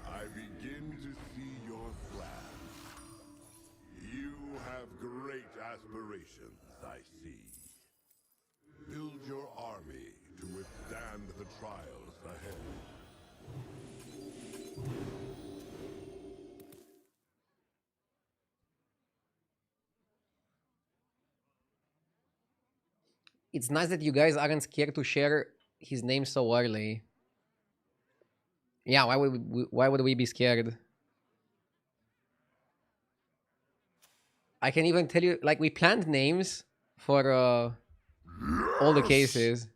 I begin to see your plan. You have great aspirations, I see. Build your army to withstand the trials ahead. It's nice that you guys aren't scared to share his name so early. Yeah, why would we be scared? I can even tell you, like, we planned names for all the cases.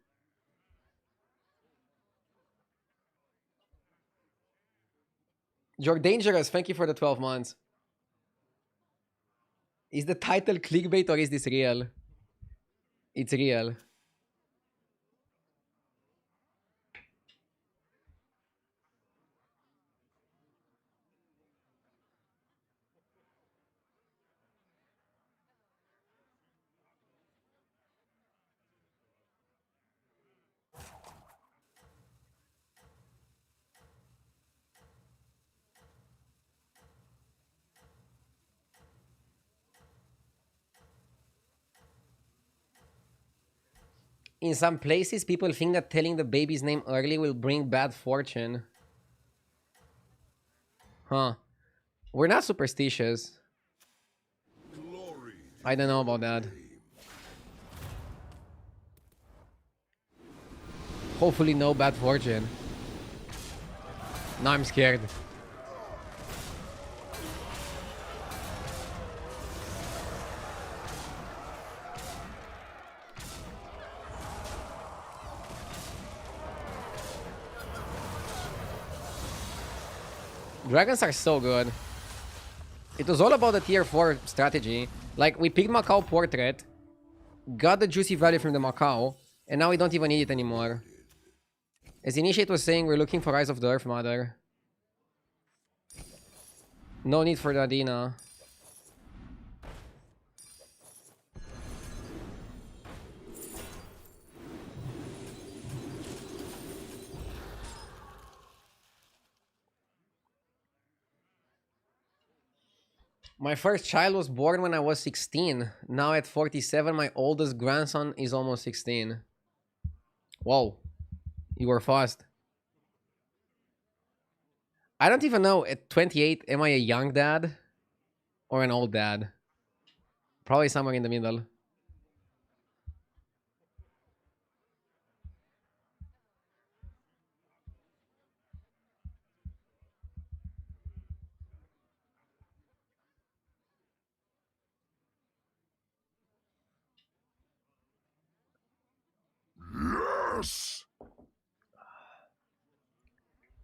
You're dangerous. Thank you for the 12 months. Is the title clickbait or is this real? It's real. In some places, people think that telling the baby's name early will bring bad fortune. Huh. We're not superstitious. I don't know about that. Hopefully no bad fortune. Now I'm scared. Dragons are so good. It was all about the tier 4 strategy. Like, we picked Macau Portrait, got the juicy value from the Macau, and now we don't even need it anymore. As Initiate was saying, we're looking for Eyes of the Earth Mother. No need for the Adina. My first child was born when I was 16. Now at 47, my oldest grandson is almost 16. Whoa. You were fast. I don't even know, at 28, am I a young dad? Or an old dad? Probably somewhere in the middle. Yes!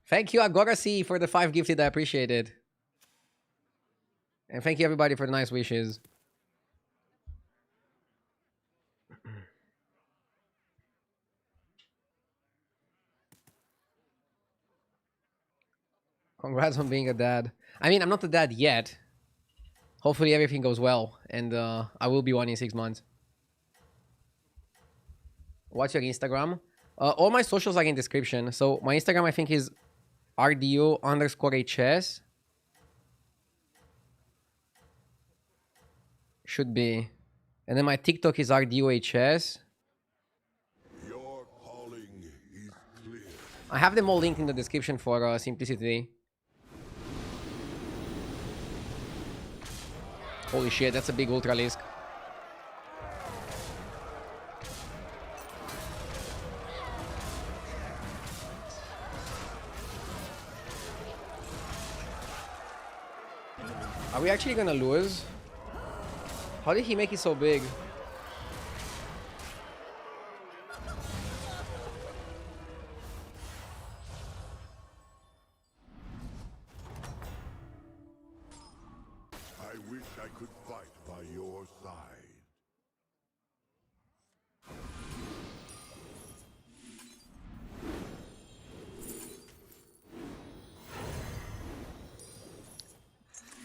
Thank you, Agorasi, for the 5 gifted. I appreciate it. And thank you, everybody, for the nice wishes. Congrats on being a dad. I mean, I'm not a dad yet. Hopefully everything goes well, and I will be one in 6 months. What's your Instagram? All my socials are in description. So my Instagram, I think, is RDO_HS. Should be. And then my TikTok is RDOHS. Your calling is clear. I have them all linked in the description for simplicity. Holy shit, that's a big Ultralisk. Are we actually gonna lose? How did he make it so big? I wish I could fight by your side.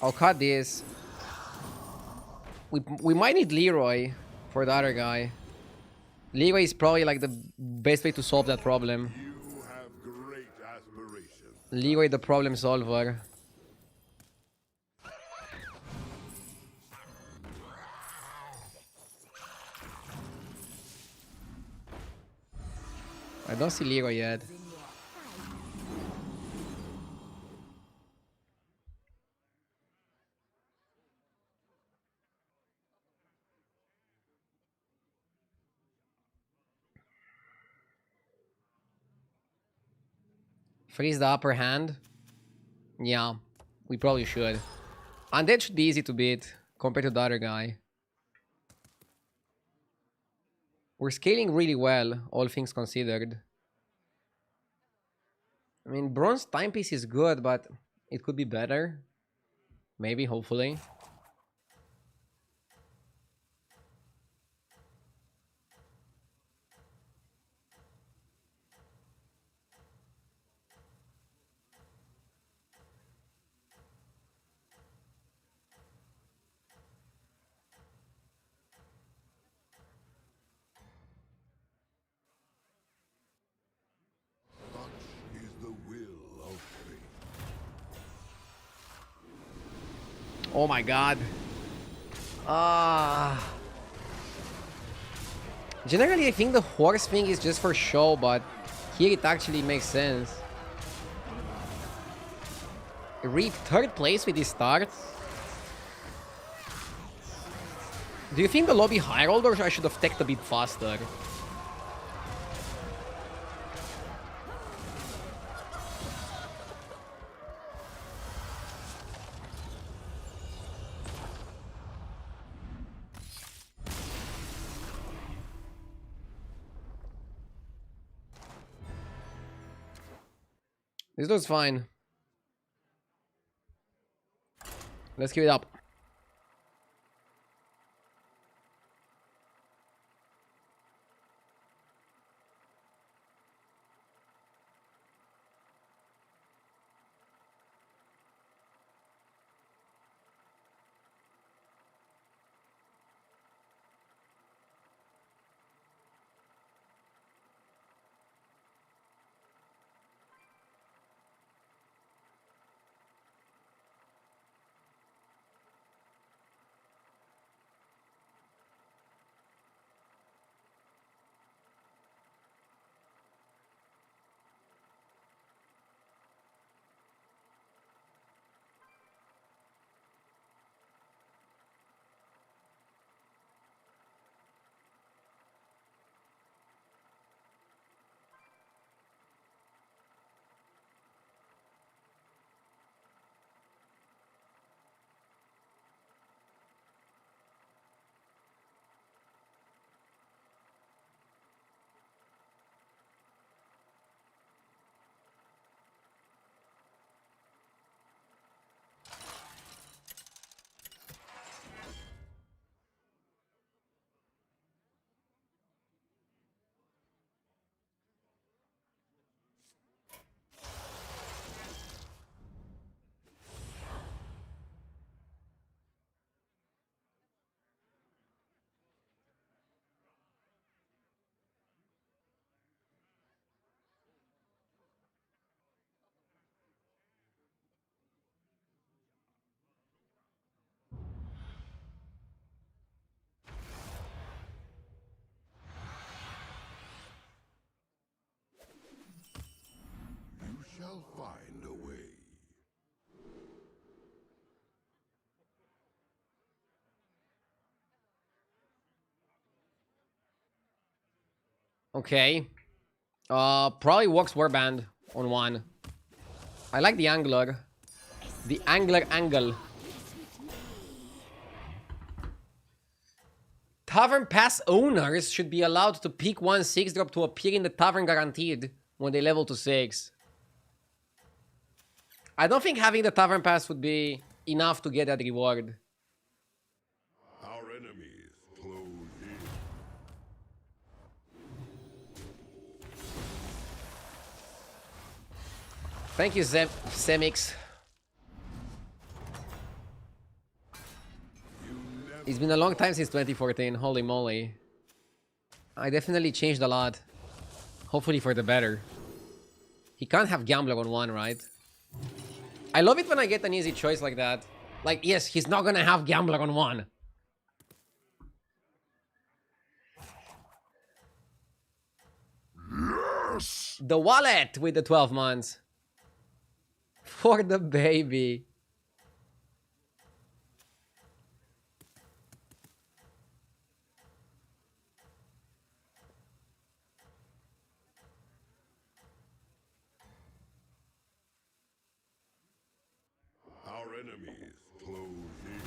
I'll cut this. We might need Leroy for the other guy. Leroy is probably like the best way to solve that problem. You have great aspirations. Leroy the problem solver. I don't see Leroy yet. Freeze the upper hand. Yeah, we probably should. Undead should be easy to beat compared to the other guy. We're scaling really well, all things considered. I mean, bronze timepiece is good, but it could be better. Maybe, hopefully. Such is the will of fate. Oh my god. Ah. Generally, I think the horse thing is just for show, but here it actually makes sense. Read 3rd place with this start. Do you think the lobby high rolled, or I should have teched a bit faster? This looks fine. Let's keep it up. I'll find a way. Okay. Probably works warband on one. I like the angler. The angler angle. Tavern pass owners should be allowed to pick one 6-drop to appear in the tavern guaranteed when they level to 6. I don't think having the tavern pass would be enough to get that reward. Our enemies close in. Thank you, Semix. It's been a long time since 2014, holy moly. I definitely changed a lot. Hopefully for the better. He can't have Gambler on one, right? I love it when I get an easy choice like that. Like, yes, he's not gonna have Gambler on one. Yes! The wallet with the 12 months. For the baby. Our enemies close in.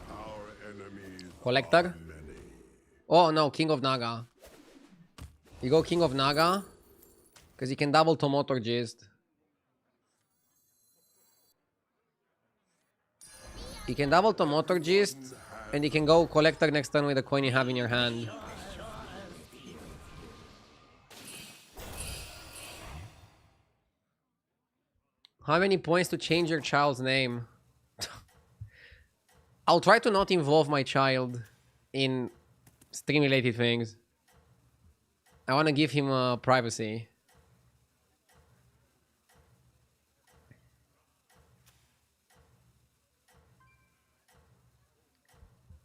Our enemies Collector? are many. Oh no, King of Naga. You go King of Naga. Because you can double to Motor Gist. You can double to Motor Gist. And you can go Collector next turn with the coin you have in your hand. How many points to change your child's name? I'll try to not involve my child in stream-related things. I want to give him privacy.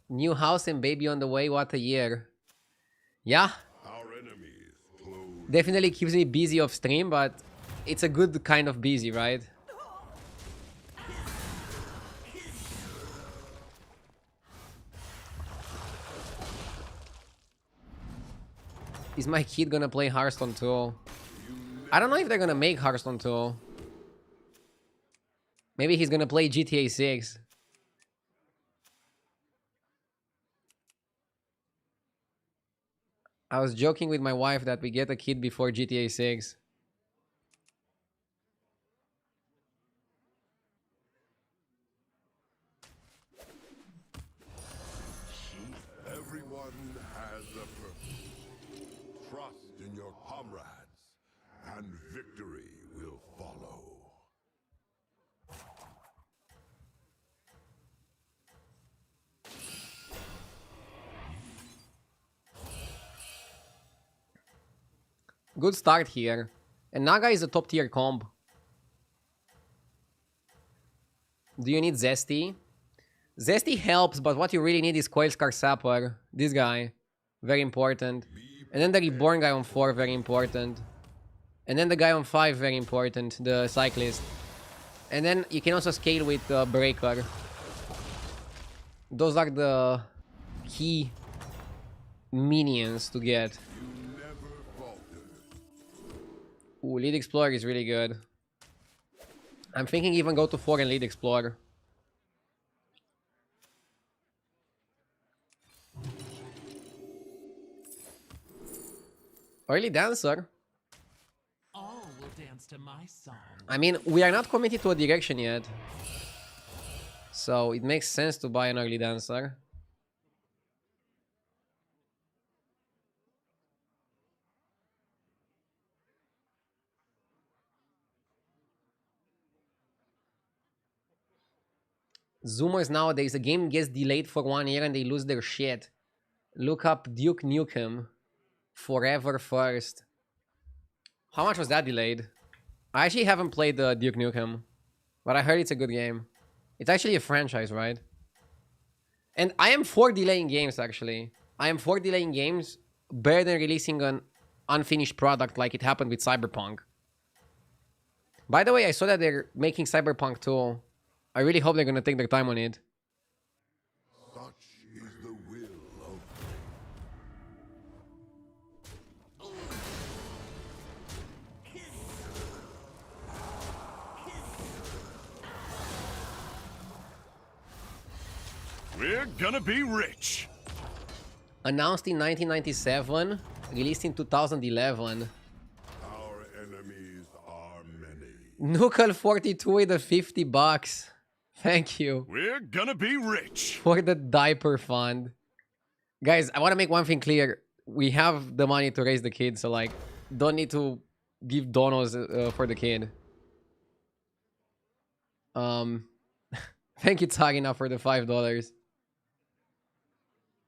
New house and baby on the way, what a year. Yeah, Our enemies close. definitely keeps me busy off stream, but it's a good kind of busy, right? Is my kid gonna play Hearthstone 2? I don't know if they're gonna make Hearthstone 2. Maybe he's gonna play GTA 6. I was joking with my wife that we get a kid before GTA 6. Everyone has a purpose. Trust in your comrades, and victory will follow. Good start here. And Naga is a top tier comp. Do you need Zesty? Zesty helps, but what you really need is Coilscar Sapper. This guy. Very important. And then the Reborn guy on 4, very important. And then the guy on 5, very important. The Cyclist. And then you can also scale with Breaker. Those are the key minions to get. You never falter. Ooh, Lead Explorer is really good. I'm thinking even go to 4 and Lead Explorer. Early Dancer. All will dance to my song. I mean, we are not committed to a direction yet. So it makes sense to buy an Early Dancer. Zoomers nowadays, the game gets delayed for 1 year and they lose their shit. Look up Duke Nukem. Forever First. How much was that delayed? I actually haven't played the Duke Nukem, but I heard it's a good game. It's actually a franchise, right? And I am for delaying games, actually. I am for delaying games better than releasing an unfinished product like it happened with Cyberpunk. By the way, I saw that they're making Cyberpunk 2. I really hope they're gonna take their time on it. Such is the will of We're gonna be rich. Announced in 1997, released in 2011. our enemies are many. Nukel 42 with the $50. Thank you We're gonna be rich. for the diaper fund. Guys, I want to make one thing clear. We have the money to raise the kid, so like, don't need to give donos for the kid. Thank you, Tagina, for the $5.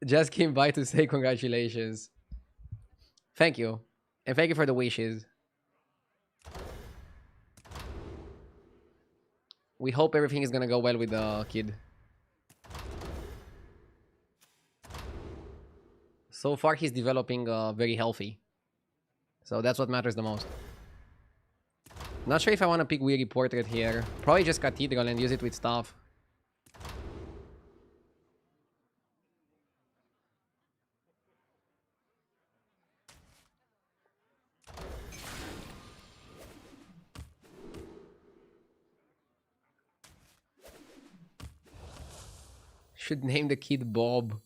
Just came by to say congratulations. Thank you. And thank you for the wishes. We hope everything is gonna go well with the kid. So far, he's developing very healthy. So that's what matters the most. Not sure if I want to pick Weary Portrait here. Probably just Cathedral and use it with stuff. Should name the kid Bob.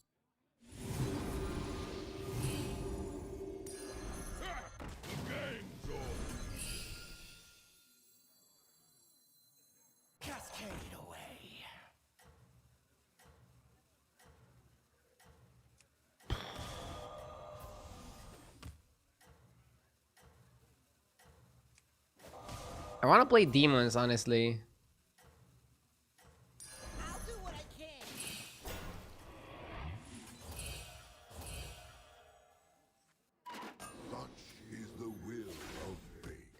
Cascade away. I want to play Demons, honestly. I'll do what I can. Such is the will of fate.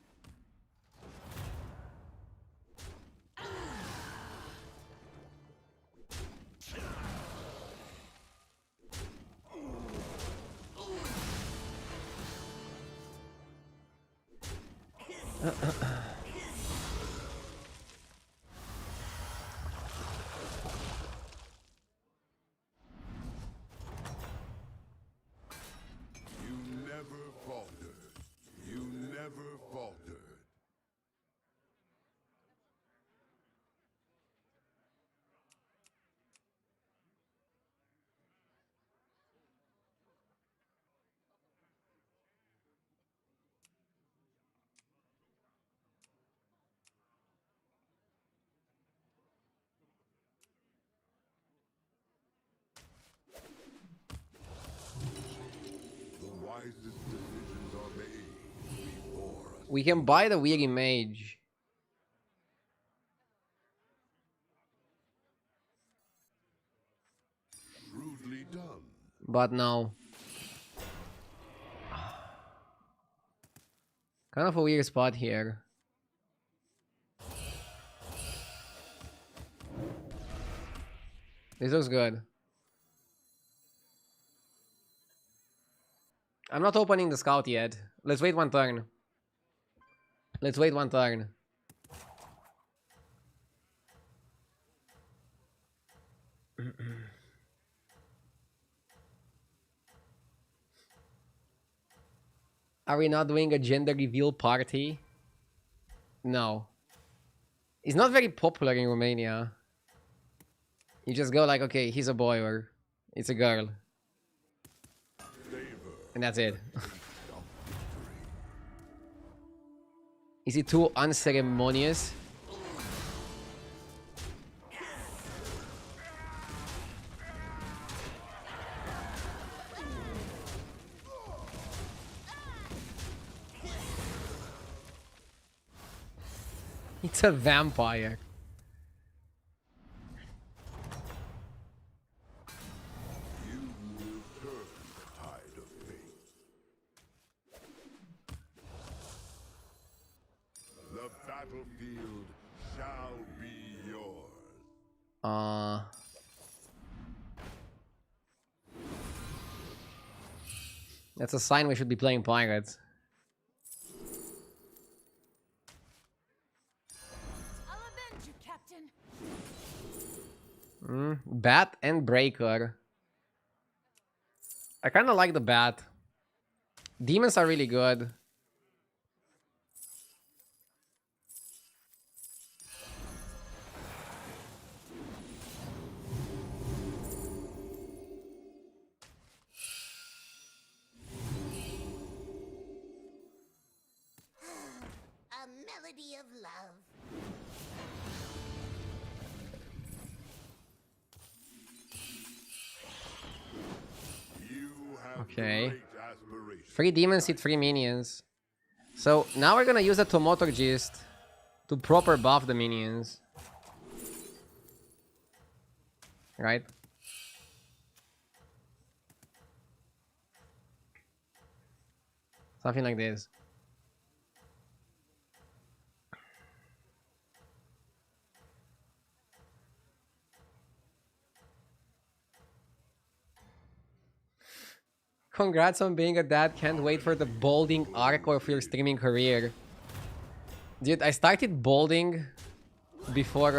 You never faltered. You never faltered. The wisest decisions are made before us. We can buy the Weary Mage. Shrewdly done. But no. Kind of a weird spot here. This looks good. I'm not opening the scout yet. Let's wait one turn. Let's wait one turn. Are we not doing a gender reveal party? No. It's not very popular in Romania. You just go like, okay, he's a boy or it's a girl. And that's it. Is it too unceremonious? It's a vampire. You will turn the tide of fate. The battlefield shall be yours. That's a sign we should be playing pirates. I'll avenge you, Captain. Bat and breaker. I kind of like the bat. Demons are really good. A melody of love. You have Okay. great aspirations. 3 demons hit 3 minions. So now we're gonna use the Tomotorgist to proper buff the minions. Right? Something like this. Congrats on being a dad. Can't wait for the balding arc of your streaming career. Dude, I started balding before,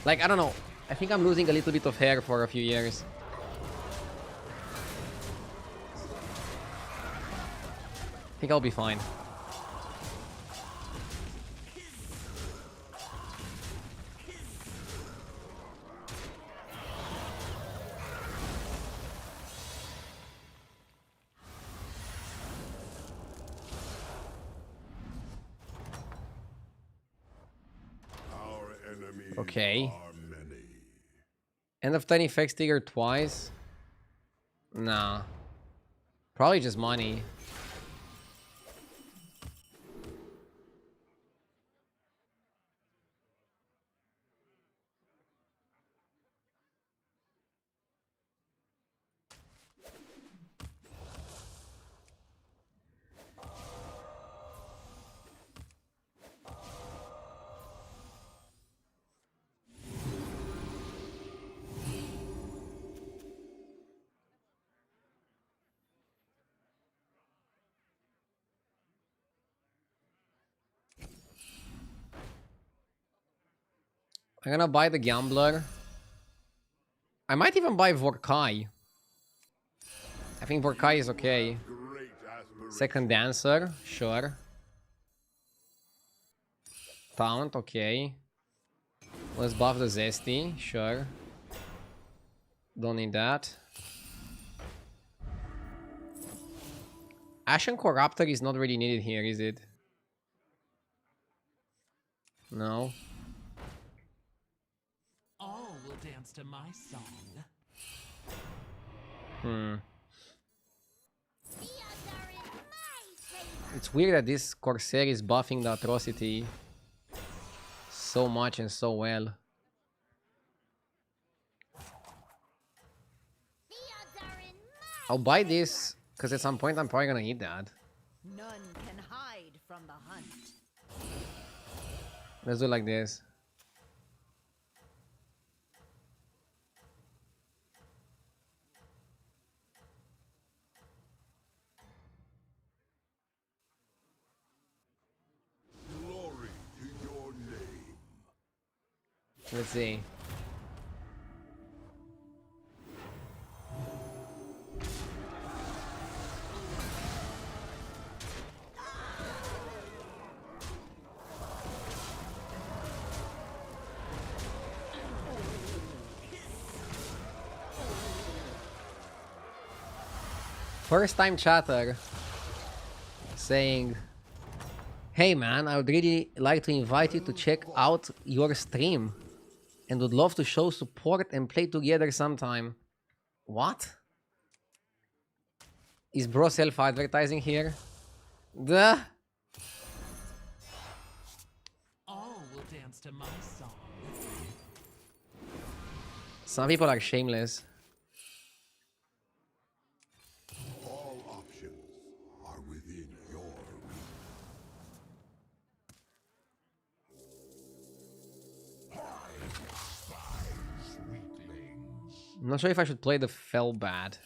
like, I don't know. I think I'm losing a little bit of hair for a few years. I think I'll be fine. Our enemies Okay. are many. End of turn effects trigger twice? Nah. Probably just money. I'm gonna buy the Gambler. I might even buy Vorkai. I think Vorkai is okay. Great aspirations. Second Dancer, sure. Taunt, okay. Let's buff the Zesty, sure. Don't need that. Ashen Corruptor is not really needed here, is it? No. All will dance to my song. The odds are in my favor. It's weird that this Corsair is buffing the Atrocity so much and so well. The odds are in my I'll buy this, because at some point I'm probably gonna need that. None can hide from the hunt. Let's do it like this. Glory to your name. Let's see. First time chatter saying, "Hey man, I would really like to invite you to check out your stream and would love to show support and play together sometime." What? Is bro self-advertising here? Duh. All will dance to my song. Some people are shameless. All options are within your reach. I'm not sure if I should play the Fell Bad.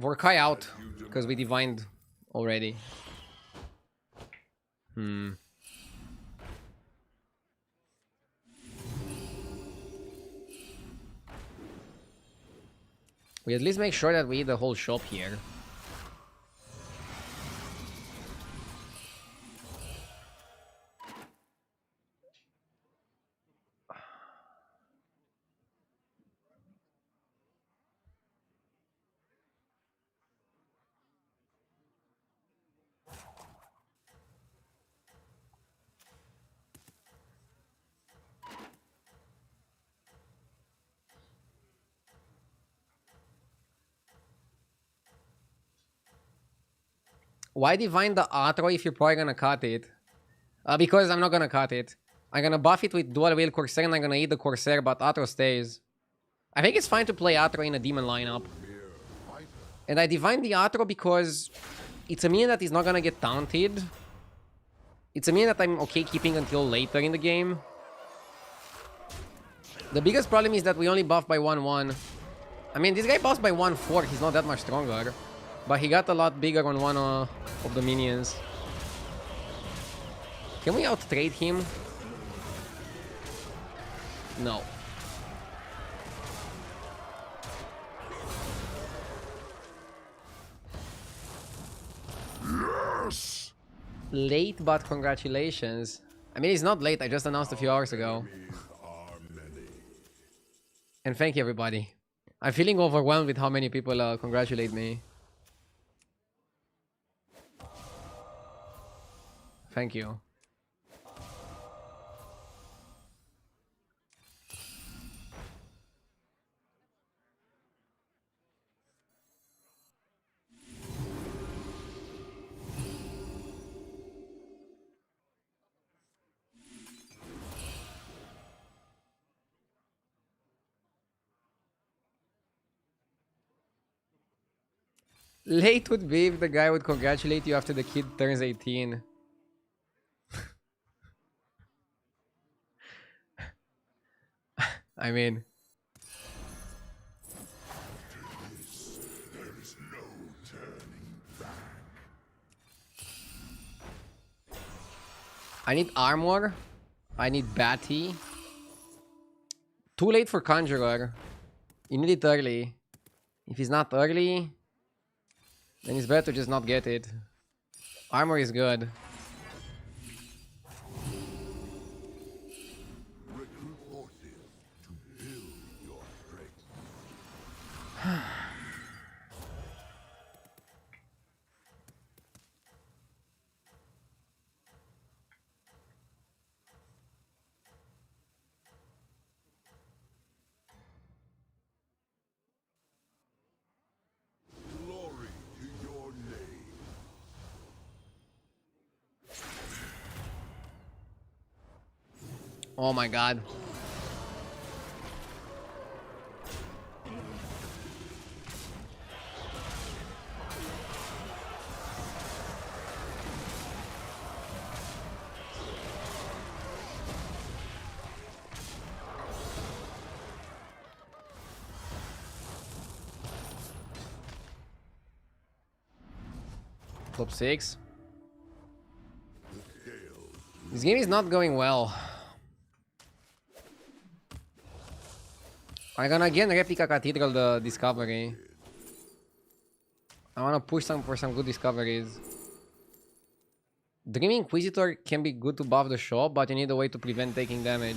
Vorkai out, because we divined already. We at least make sure that we eat the whole shop here. Why divine the Atro if you're probably gonna cut it? Because I'm not gonna cut it. I'm gonna buff it with dual wheel Corsair and I'm gonna eat the Corsair, but Atro stays. I think it's fine to play Atro in a demon lineup. And I divine the Atro because it's a minion that is not gonna get taunted. It's a minion that I'm okay keeping until later in the game. The biggest problem is that we only buff by 1-1. I mean, this guy buffs by 1-4, he's not that much stronger. But he got a lot bigger on one of the minions. Can we out-trade him? No. Yes! Late, but congratulations. I mean, it's not late, I just announced a few hours ago. Are many. And thank you, everybody. I'm feeling overwhelmed with how many people congratulate me. Thank you. Late would be if the guy would congratulate you after the kid turns 18. I mean... There is no turning back. I need armor. I need Batty. Too late for Conjurer. You need it early. If he's not early, then it's better to just not get it. Armor is good. Recruit forces to build your strength. Glory to your name. Oh my god. Top 6. This game is not going well. I'm gonna again replica Cathedral the discovery. I wanna push for some good discoveries. Dream Inquisitor can be good to buff the shop, but you need a way to prevent taking damage.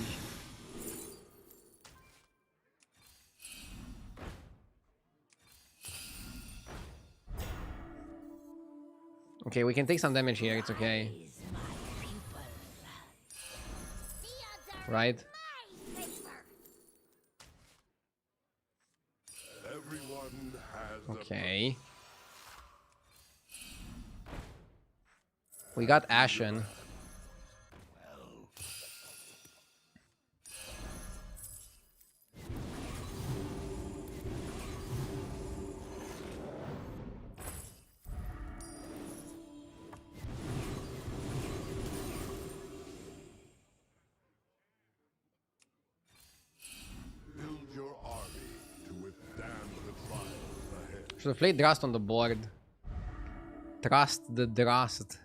Okay, we can take some damage here, it's okay. The odds are Right? in my favor. Everyone has Okay. We got Ashen. build your army to withstand the trials ahead. Should have played Drast on the board. Trust the Drast.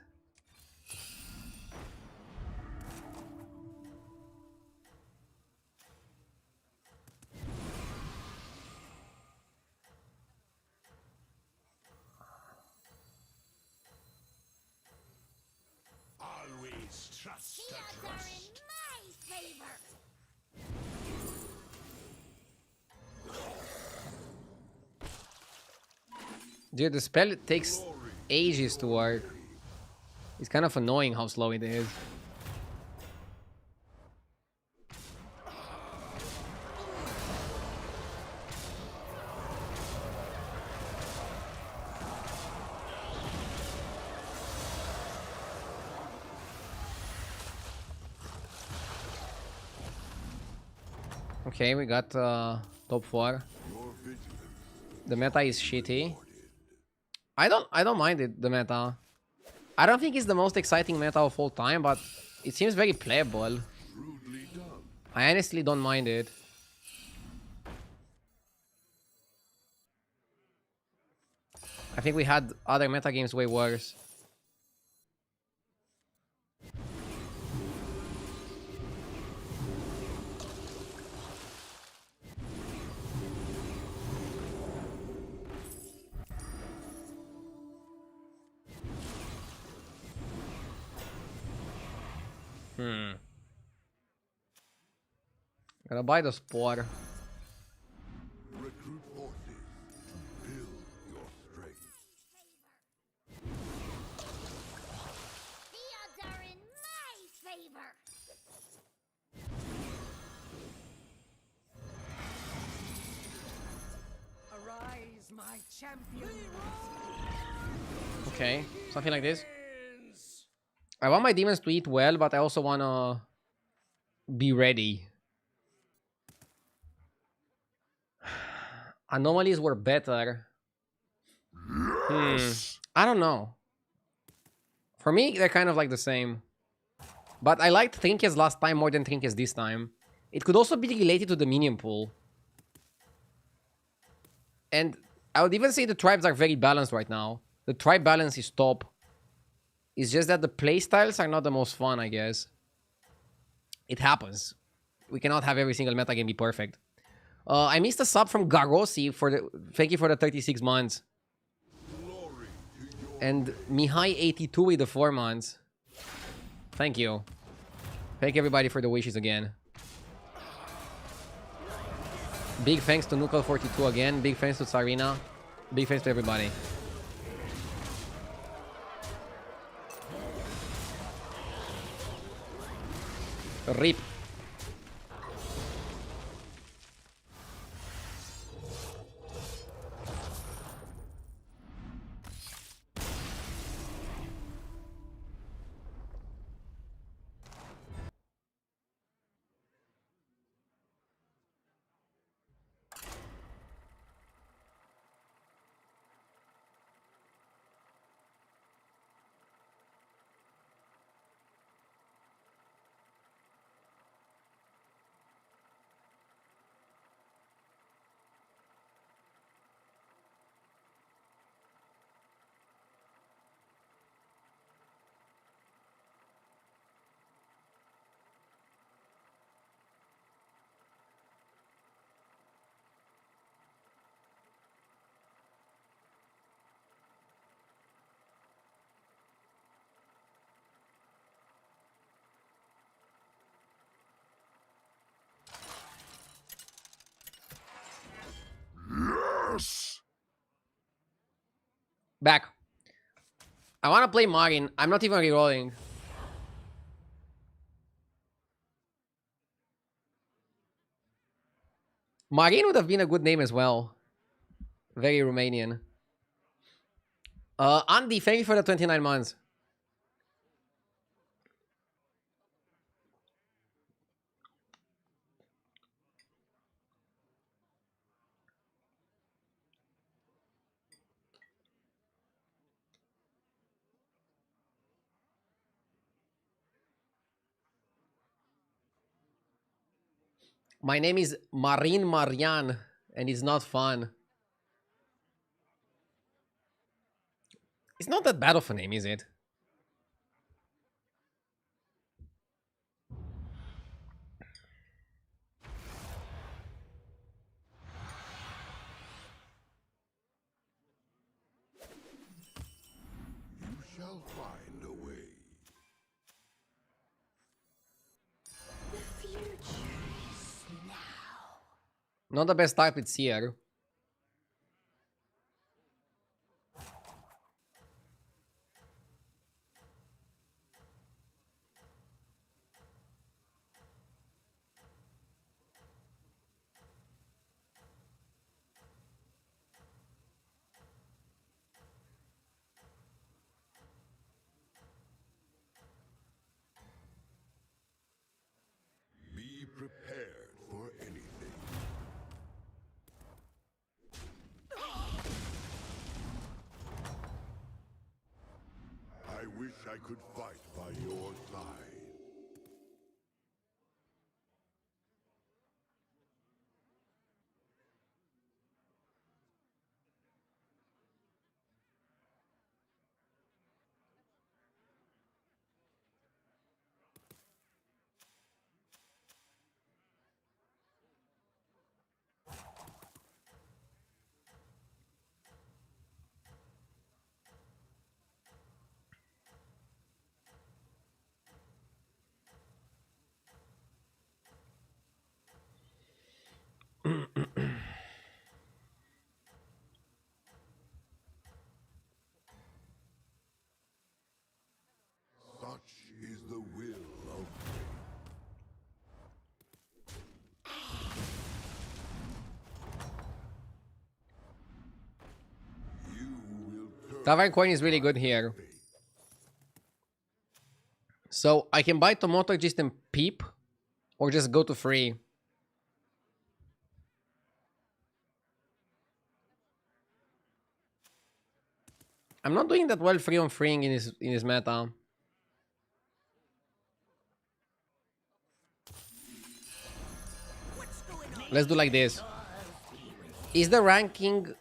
Always trust The the odds are in trust. my favor. Dude, the spell takes ages to work. It's kind of annoying how slow it is. Okay, we got top 4. Your vigilance The meta is shitty. I don't mind it, the meta. I don't think it's the most exciting meta of all time, but it seems very playable. shrewdly done. I honestly don't mind it. I think we had other meta games way worse. Gotta buy the spore. Recruit forces to build your strength. The odds are in my favor. Arise, my champion. Okay, something like this. I want my demons to eat well, but I also wanna be ready. Anomalies were better. I don't know. For me, they're kind of like the same. But I liked Trinkets last time more than Trinkets this time. It could also be related to the minion pool. And I would even say the tribes are very balanced right now. The tribe balance is top. It's just that the playstyles are not the most fun, I guess. It happens. We cannot have every single metagame be perfect. I missed a sub from Garossi for the... Thank you for the 36 months. Glory to your And Mihai82 with the 4 months. Thank you. Thank everybody for the wishes again. Big thanks to Nukel42 again. Big thanks to Sarina. Big thanks to everybody. RIP. Back. I want to play Marin. I'm not even rerolling. Marin would have been a good name as well. Very Romanian. Andy, thank you for the 29 months. My name is Marin Marian, and it's not fun. It's not that bad of a name, is it? You shall find a way. The future is now. Not the best type with Seer. Be prepared for anything. I wish I could fight by your side. Such is the will of fate. You will turn Tavern coin is really good here. fate. So I can buy Tomoto just and peep, or just go to free. I'm not doing that well free on freeing in his meta. Let's do like this. Is the ranking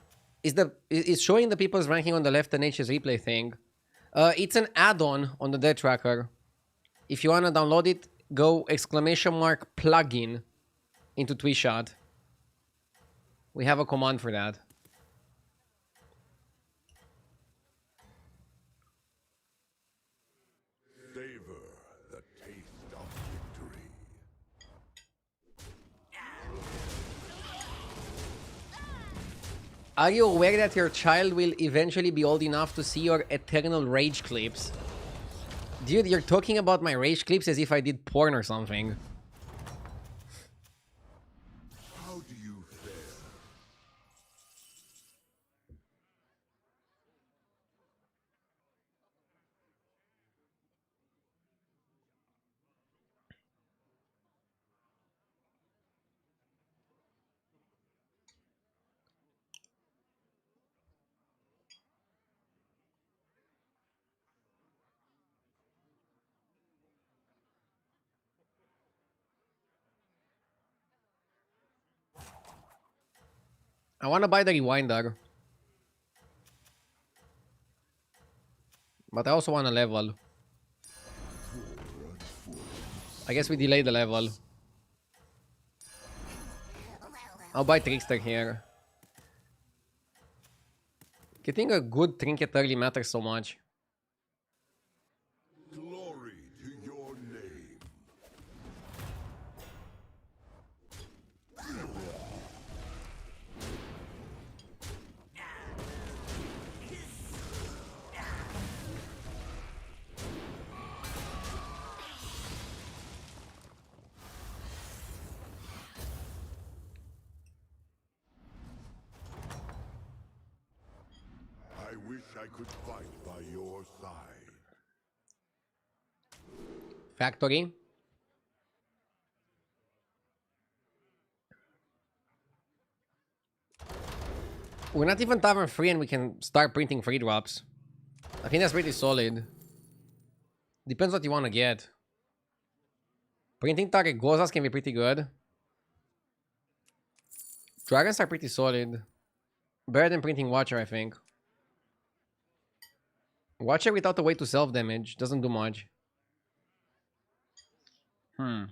is showing the people's ranking on the left an HS replay thing? It's an add-on on the dead tracker. If you wanna download it, go !plugin into Twishot. We have a command for that. Savor the taste of victory. Are you aware that your child will eventually be old enough to see your eternal rage clips? Dude, you're talking about my rage clips as if I did porn or something. How do you fare? I want to buy the rewinder. But I also want a level. I guess we delay the level. I'll buy Trickster here. Getting a good trinket early matters so much. Glory to your name. I wish I could fight by your side. Factory. We're not even tavern free and we can start printing free drops. I think that's pretty solid. Depends what you want to get. Printing Targozas can be pretty good. Dragons are pretty solid. Better than printing Watcher, I think. Watcher without a way to self-damage. Doesn't do much. My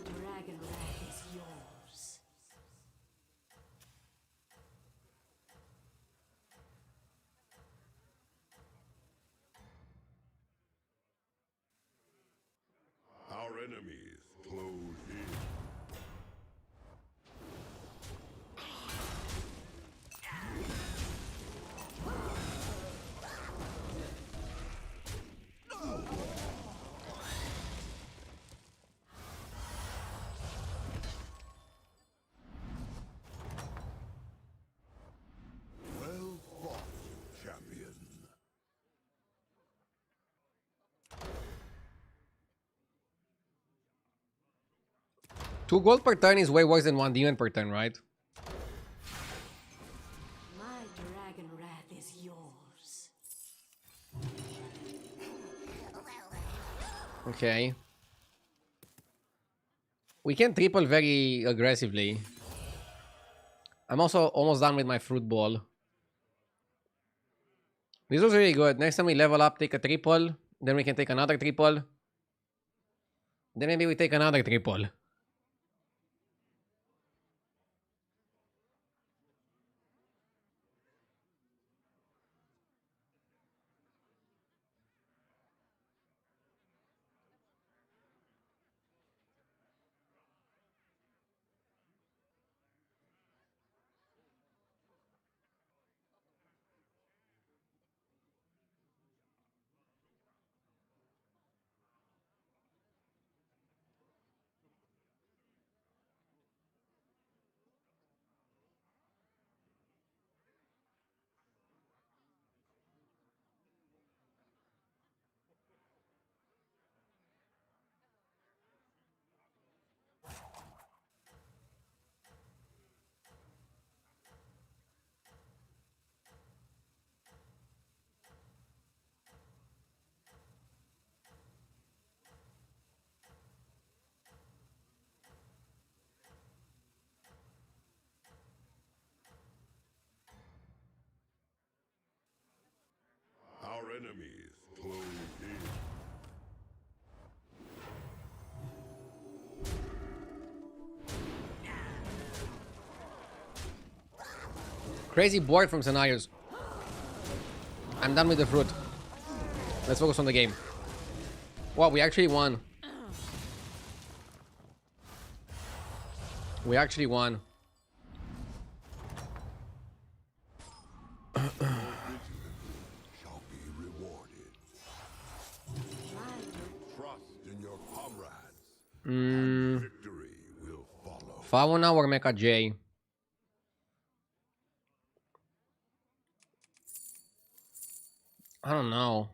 dragon wrath is yours. Our enemies close in. Well fought, champion. 2 gold per turn is way worse than 1 demon per turn, right? My dragon wrath is yours. Okay. We can triple very aggressively. I'm also almost done with my fruit ball. This was really good. Next time we level up, take a triple. Then we can take another triple. Then maybe we take another triple. Our enemies close in. Crazy board from scenarios. I'm done with the fruit. Let's focus on the game. Wow, we actually won. We actually won. Shall be rewarded. Trust in your comrades. Victory will follow. Fauna or Mecha J? I don't know.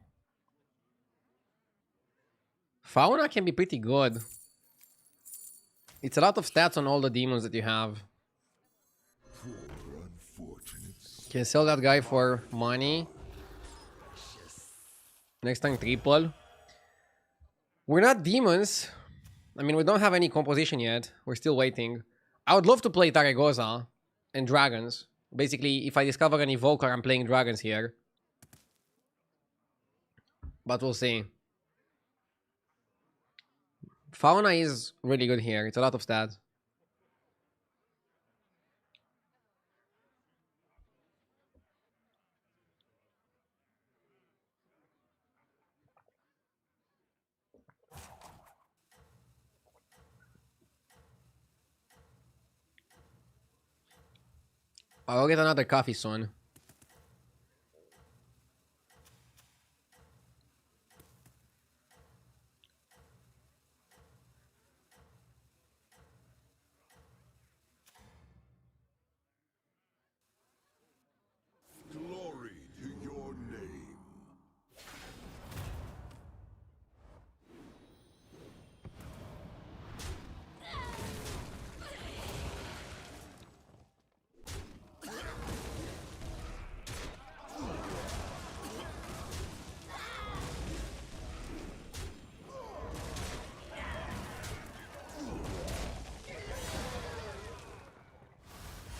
Fauna can be pretty good. It's a lot of stats on all the demons that you have. Can sell that guy for money. Next time triple. We're not demons. I mean, we don't have any composition yet. We're still waiting. I would love to play Taragosa and dragons. Basically, if I discover an evoker, I'm playing dragons here. But we'll see. Fauna is really good here. It's a lot of stats. I'll get another coffee soon. Glory to your name.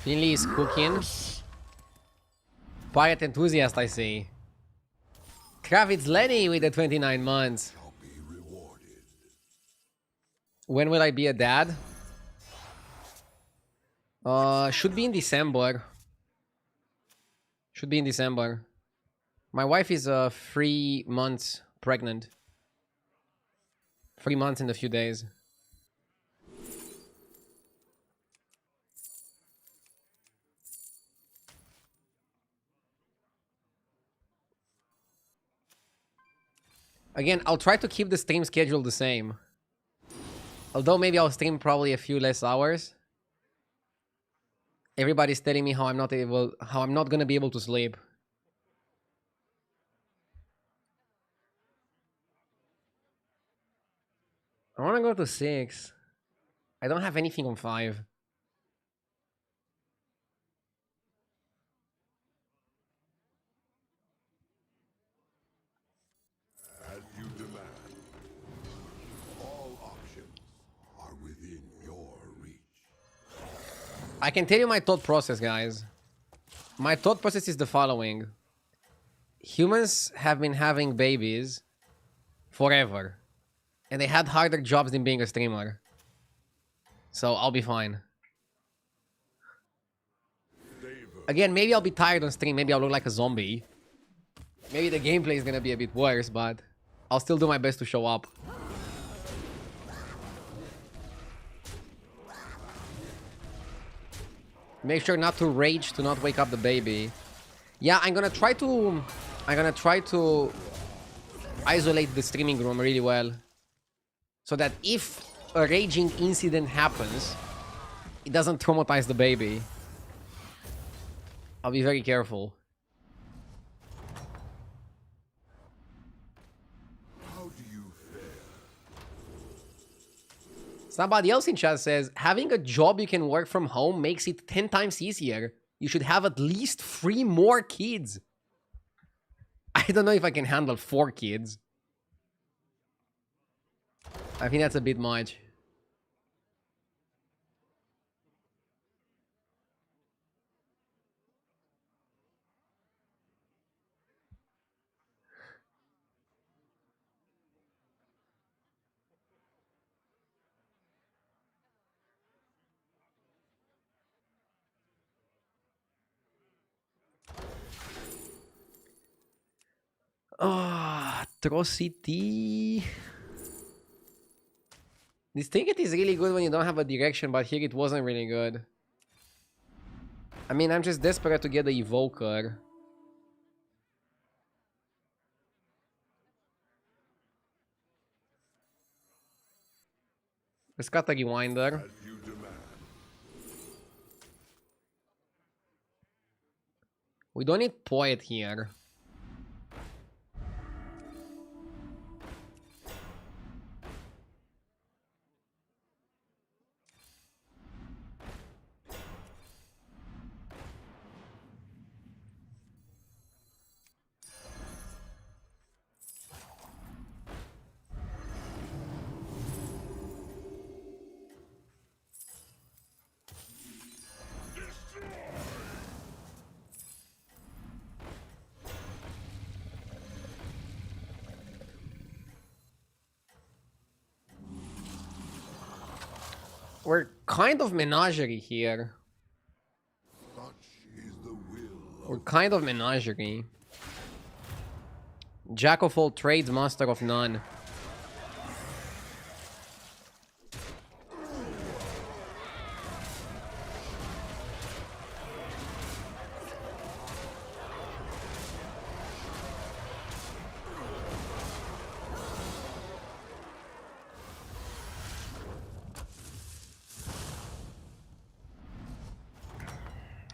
Finley is cooking. Pirate enthusiast, I see. Kravitz Lenny with the 29 months. Shall be rewarded. When will I be a dad? Should be in December. Should be in December. My wife is 3 months pregnant. 3 months in a few days. Again, I'll try to keep the stream schedule the same. Although maybe I'll stream probably a few less hours. Everybody's telling me how I'm not gonna be able to sleep. I wanna go to 6. I don't have anything on 5. As you demand, all options are within your reach. I can tell you my thought process, guys. My thought process is the following. Humans have been having babies forever. And they had harder jobs than being a streamer. So I'll be fine. Again, maybe I'll be tired on stream. Maybe I'll look like a zombie. Maybe the gameplay is gonna be a bit worse, but I'll still do my best to show up. Make sure not to rage, to not wake up the baby. Yeah, I'm gonna try to isolate the streaming room really well. So that if a raging incident happens, it doesn't traumatize the baby. I'll be very careful. How do you fare? Somebody else in chat says, having a job you can work from home makes it 10 times easier. You should have at least 3 more kids. I don't know if I can handle 4 kids. I think that's a bit much. Atrocity. This trinket is really good when you don't have a direction, but here it wasn't really good. I mean, I'm just desperate to get the evoker. Let's cut the rewinder. As you demand. We don't need poet here. We're kind of menagerie here. Such is the will We're of kind of menagerie. Jack of all trades, master of none.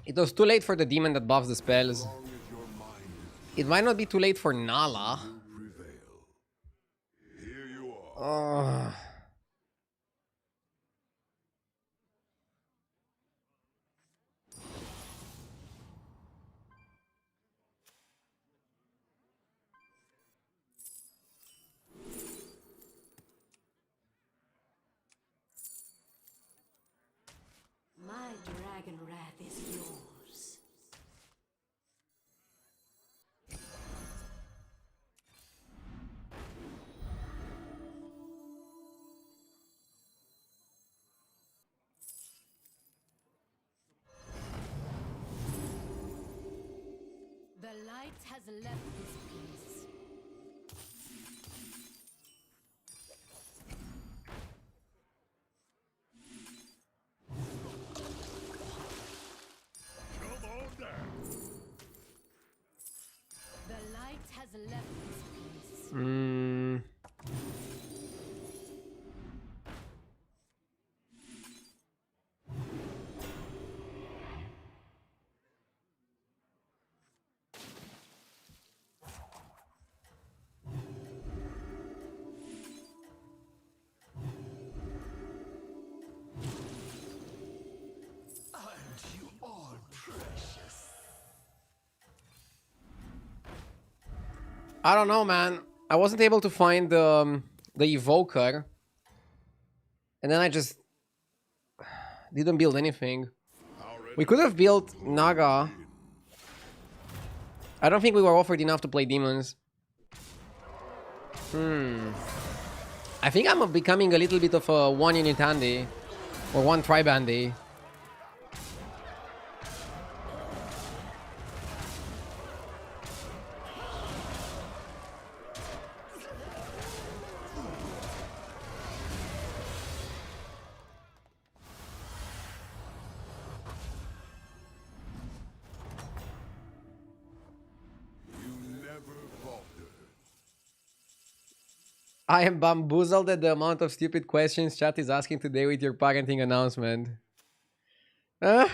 It was too late for the demon that buffs the spells. as long as your mind It might not be too late for Nala. is prevail. Here you are. My dragon dragon wrath is yours. The light has left this place. Come on down. The light has left this place. Hmm. I don't know, man. I wasn't able to find the evoker, and then I just didn't build anything. We could have built Naga. I don't think we were offered enough to play demons. I think I'm becoming a little bit of a one unit handy or one tribe handy. You never falter. I am bamboozled at the amount of stupid questions chat is asking today with your parenting announcement. I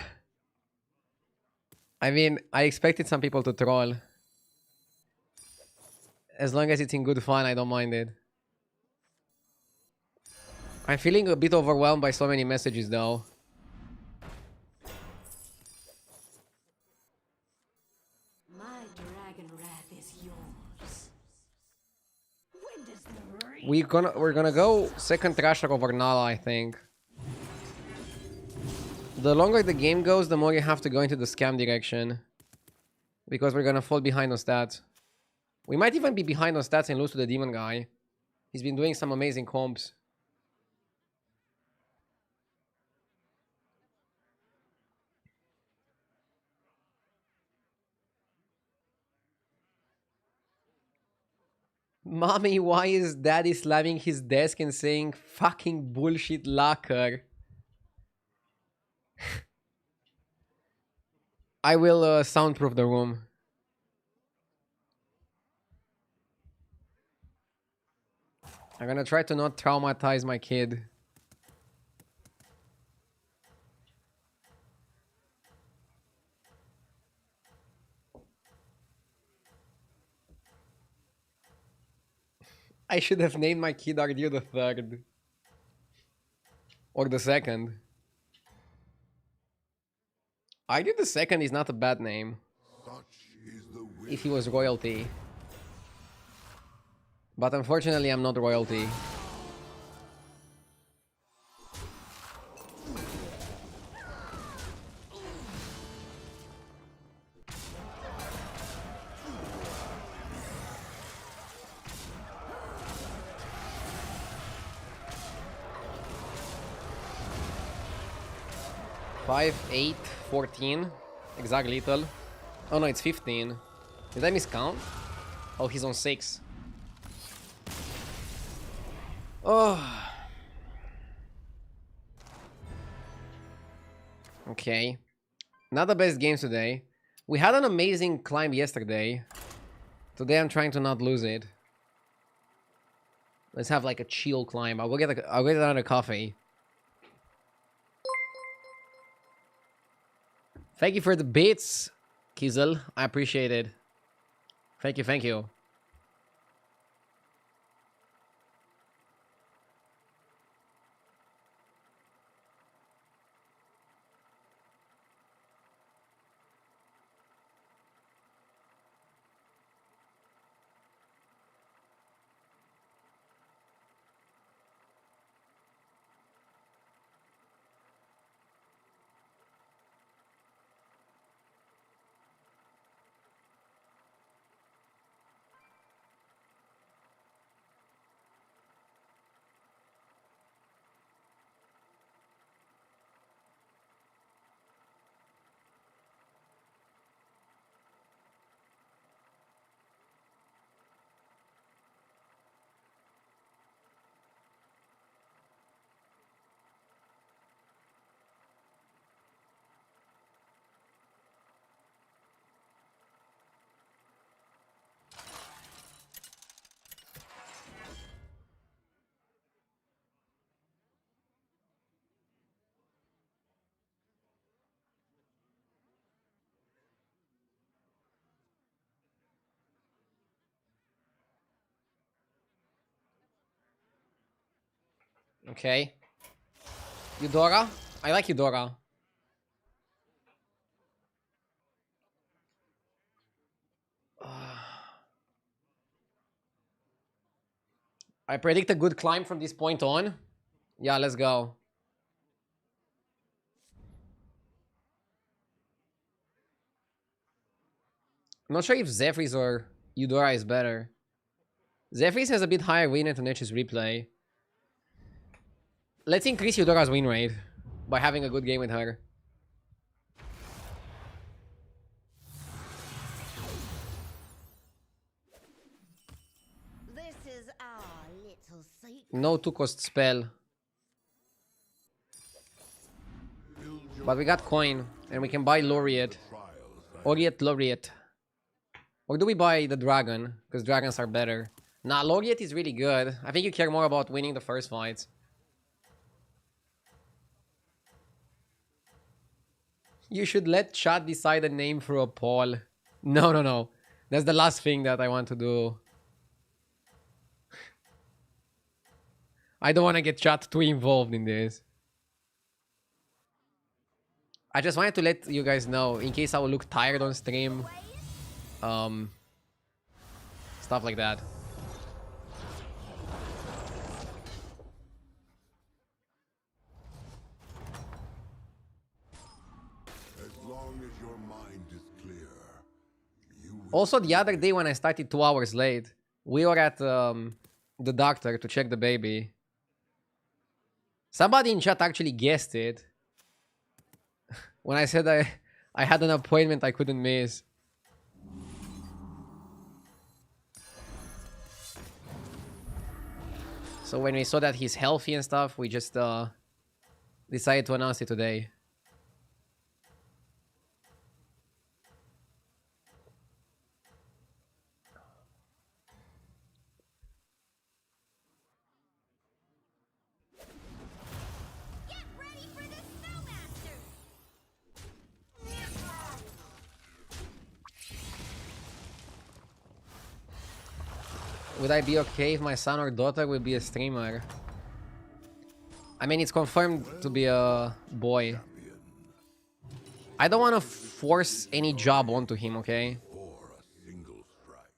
mean, I expected some people to troll. As long as it's in good fun, I don't mind it. I'm feeling a bit overwhelmed by so many messages though. My dragon wrath is yours. When does the rain? We're gonna go second Thrasher over Nala, I think. The longer the game goes, the more you have to go into the scam direction. Because we're gonna fall behind on stats. We might even be behind on stats and lose to the demon guy. He's been doing some amazing comps. Mommy, why is daddy slamming his desk and saying fucking bullshit locker? I will soundproof the room. I'm gonna try to not traumatize my kid. I should have named my kid Ardio the third. Or the second. Ardio the second is not a bad name. Such is the will. If he was royalty. But unfortunately, I'm not royalty. Five, 8, 14. Exact lethal. Oh no, it's 15. Did I miscount? Oh, he's on 6. Oh. Okay. Not the best games today. We had an amazing climb yesterday. Today I'm trying to not lose it. Let's have like a chill climb. I'll get another coffee. Thank you for the bits, Kizel. I appreciate it. Thank you, thank you. Okay. Eudora? I like Eudora. I predict a good climb from this point on. Yeah, let's go. I'm not sure if Zephyrs or Eudora is better. Zephyrs has a bit higher win rate on Edge's replay. Let's increase Eudora's win rate by having a good game with her. This is our little secret. No 2-cost spell. But we got coin, and we can buy Laureate. Laureate. Or do we buy the dragon? Because dragons are better. Nah, Laureate is really good. I think you care more about winning the first fight. You should let chat decide a name for a poll. No, no, no. That's the last thing that I want to do. I don't want to get chat too involved in this. I just wanted to let you guys know, in case I will look tired on stream. Stuff like that. As long as your mind is clear, you will. Also, the other day when I started 2 hours late, we were at the doctor to check the baby. Somebody in chat actually guessed it. When I said I had an appointment I couldn't miss. So when we saw that he's healthy and stuff, we just decided to announce it today. Get ready for the Snowmaster! Would I be okay if my son or daughter will be a streamer? I mean, it's confirmed to be a boy. I don't want to force any job onto him, okay? For a single strike.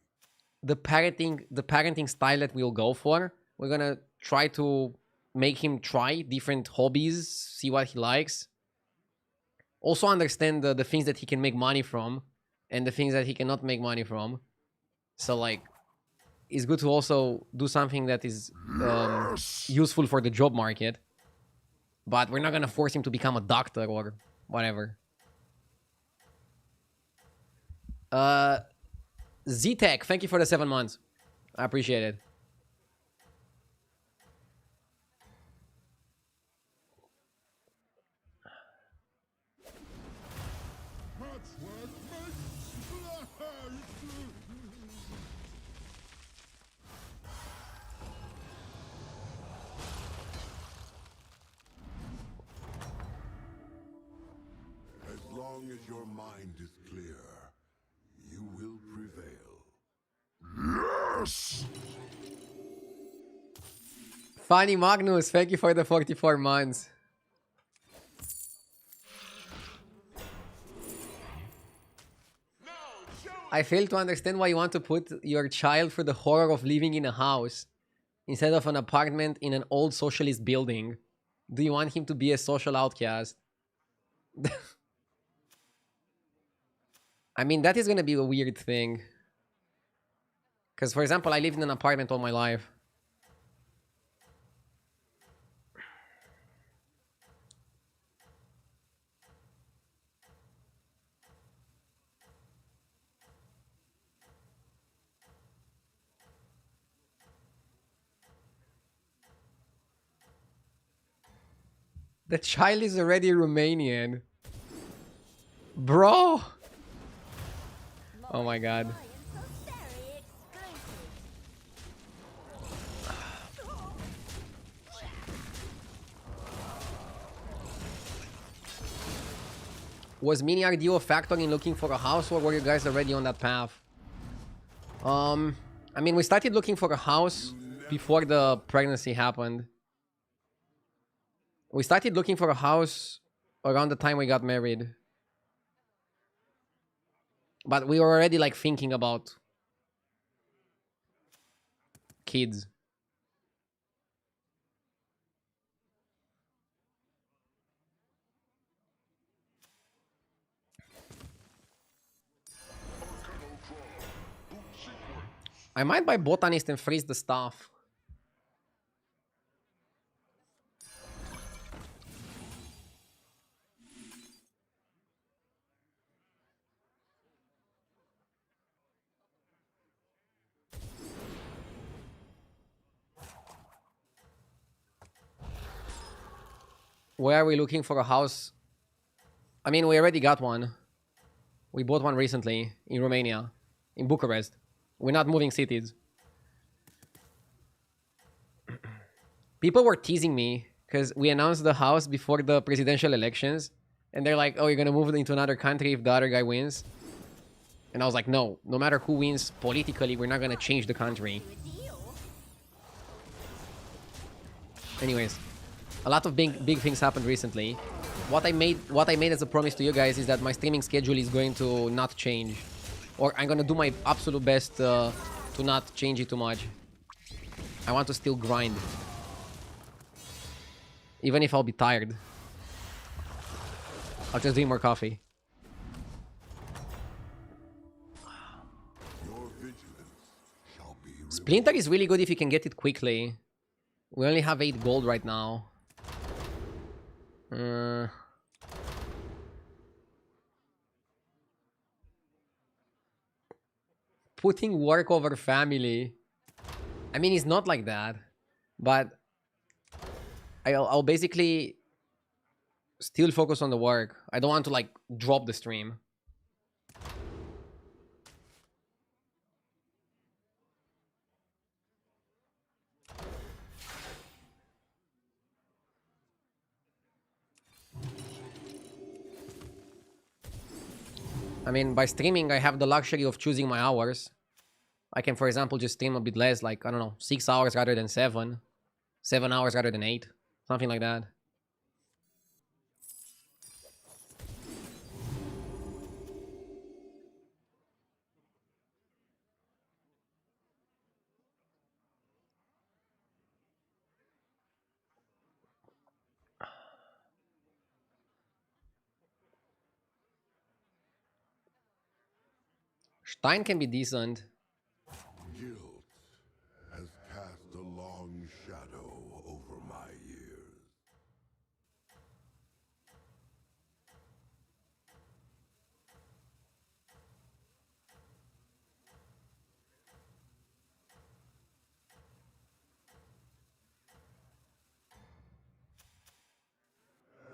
The parenting style that we'll go for, we're gonna try to make him try different hobbies, see what he likes. Also understand the things that he can make money from and the things that he cannot make money from. So like, it's good to also do something that is useful for the job market. But we're not gonna force him to become a doctor or whatever. Z-Tech, thank you for the 7 months. I appreciate it. As long as your mind is clear, you will prevail. Yes! Fanny Magnus, thank you for the 44 months. I fail to understand why you want to put your child through the horror of living in a house instead of an apartment in an old socialist building. Do you want him to be a social outcast? I mean, that is gonna be a weird thing. Because, for example, I lived in an apartment all my life. The child is already Romanian. Bro! Oh my god. Was mini RDO a factor in looking for a house, or were you guys already on that path? I mean, we started looking for a house before the pregnancy happened. We started looking for a house around the time we got married. But we were already like thinking about kids. I might buy Botanist and freeze the staff. Where are we looking for a house? I mean, we already got one. We bought one recently in Romania, in Bucharest. We're not moving cities. People were teasing me because we announced the house before the presidential elections. And they're like, oh, you're going to move into another country if the other guy wins. And I was like, no matter who wins politically, we're not going to change the country. Anyways, a lot of big things happened recently. What I made as a promise to you guys is that my streaming schedule is going to not change. Or I'm going to do my absolute best to not change it too much. I want to still grind. Even if I'll be tired. I'll just drink more coffee. Your vigilance shall be Splinter is really good if you can get it quickly. We only have 8 gold right now. Putting work over family. I mean, it's not like that. But I'll basically still focus on the work. I don't want to like drop the stream. I mean, by streaming, I have the luxury of choosing my hours. I can, for example, just stream a bit less, like, I don't know, 6 hours rather than 7. 7 hours rather than 8. Something like that. Stein can be decent. guilt has cast a long shadow over my years.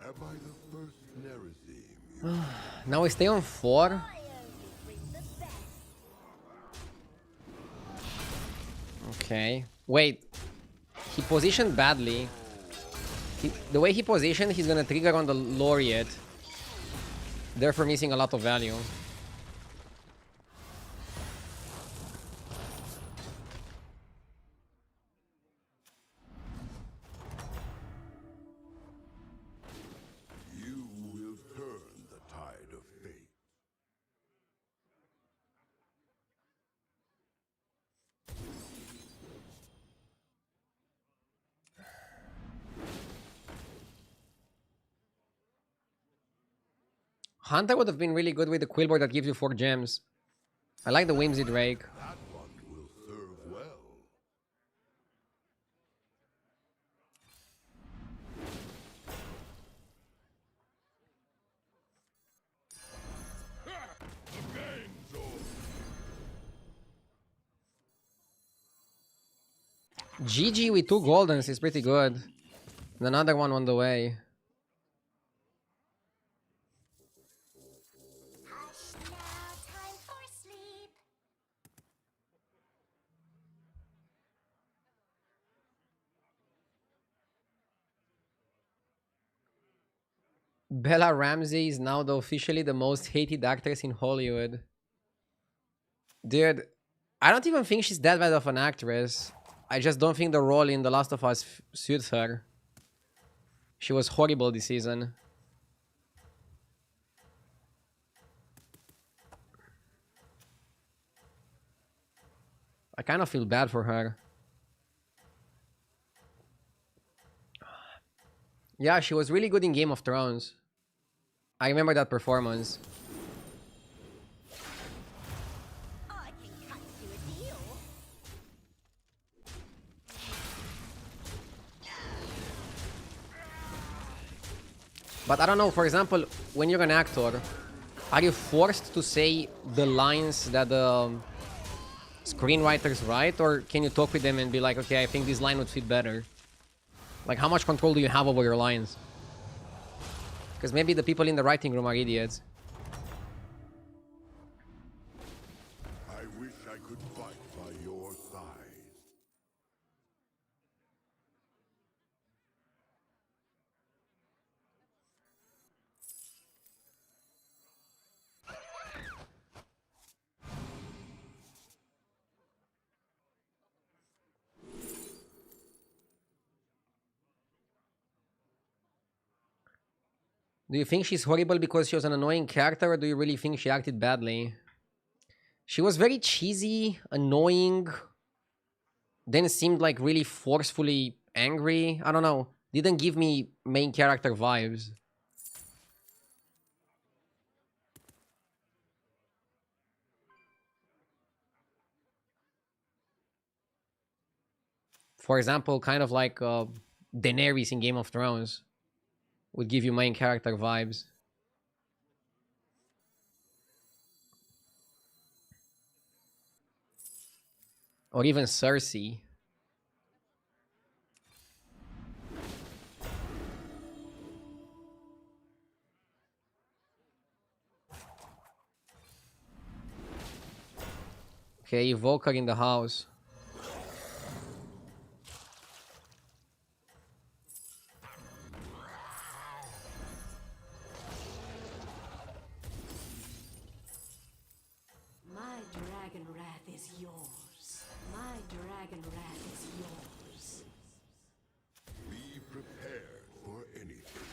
Am I the first Nerazim? Now we stay on 4. Okay. Wait. He positioned badly. The way he positioned, he's gonna trigger on the Laureate. Therefore missing a lot of value. You will turn the tide of fate. Hunter would have been really good with the Quillboard that gives you 4 gems. I like the Whimsy Drake. That one will serve well. GG with 2 Goldens is pretty good. And another one on the way. Hush now, time for sleep. Bella Ramsey is now officially the most hated actress in Hollywood. Dude, I don't even think she's that bad of an actress. I just don't think the role in The Last of Us suits her. She was horrible this season. I kind of feel bad for her. Yeah, she was really good in Game of Thrones. I remember that performance. I can cut you a deal. But I don't know, for example, when you're an actor, are you forced to say the lines that the screenwriters write? Or can you talk with them and be like, okay, I think this line would fit better? Like, how much control do you have over your lines? Because maybe the people in the writing room are idiots. I wish I could fight by your side. Do you think she's horrible because she was an annoying character, or do you really think she acted badly? She was very cheesy, annoying, then seemed like really forcefully angry. I don't know. Didn't give me main character vibes. For example, kind of like Daenerys in Game of Thrones would give you main character vibes. Or even Cersei. Okay, Evoker in the house. My dragon wrath is yours. My dragon wrath is yours. Be prepared for anything.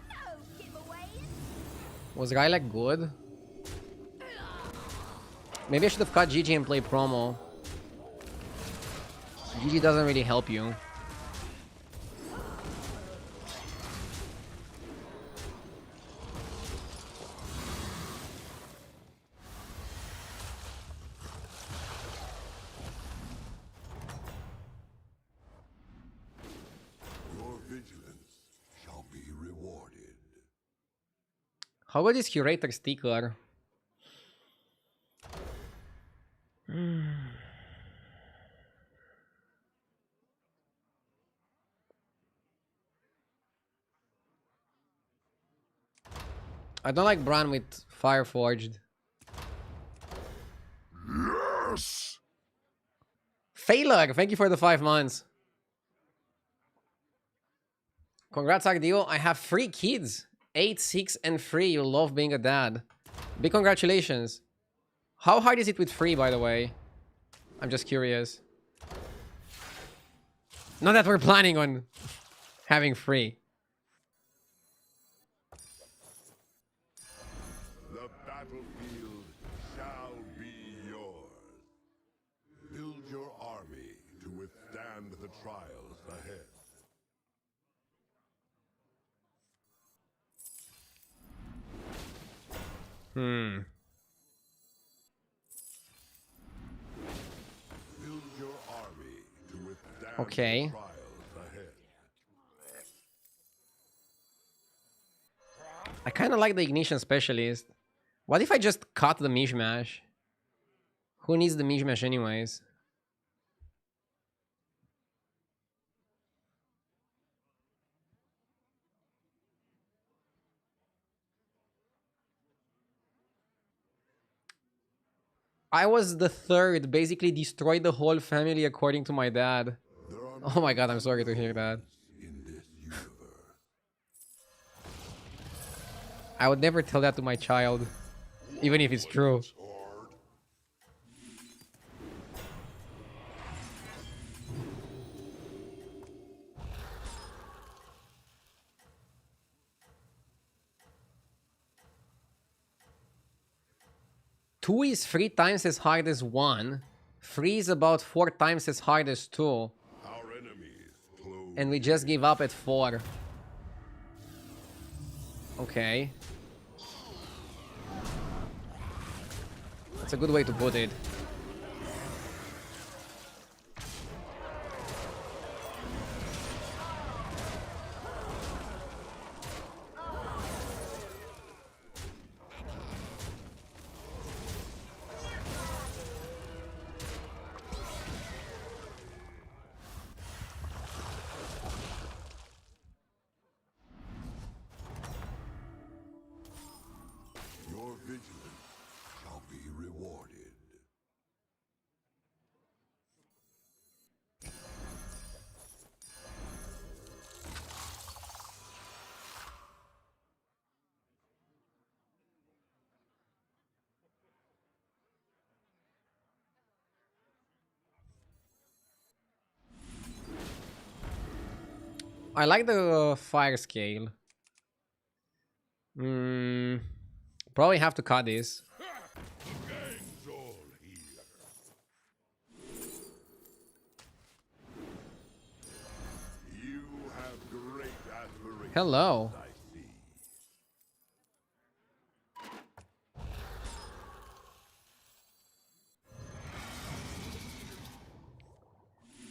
No giveaways. Was Rylak good? Maybe I should have cut Gigi and play promo. Gigi doesn't really help you. Your vigilance shall be rewarded. How good is Curator Sticker? I don't like Bran with Fireforged. Yes! Phalar, thank you for the 5 months. Congrats, Agdio. I have 3 kids. 8, 6, and 3. You love being a dad. Big congratulations. How hard is it with 3, by the way? I'm just curious. Not that we're planning on having 3. The battlefield shall be yours. Build your army to withstand the trials ahead. Build your army to withstand Okay. the trials ahead. I kind of like the Ignition Specialist. What if I just cut the Mishmash? Who needs the Mishmash anyways? I was the third, basically destroyed the whole family according to my dad. There are Oh my god, I'm sorry to hear that. in this universe. I would never tell that to my child, even if it's true. 2 is 3 times as hard as 1. 3 is about 4 times as hard as 2. Our enemies close. And we just give up at 4. Okay. That's a good way to put it. Your vigilance shall be rewarded. I like the fire scale. Probably have to cut this. Gang's all here. You have great aspirations. Hello. I see.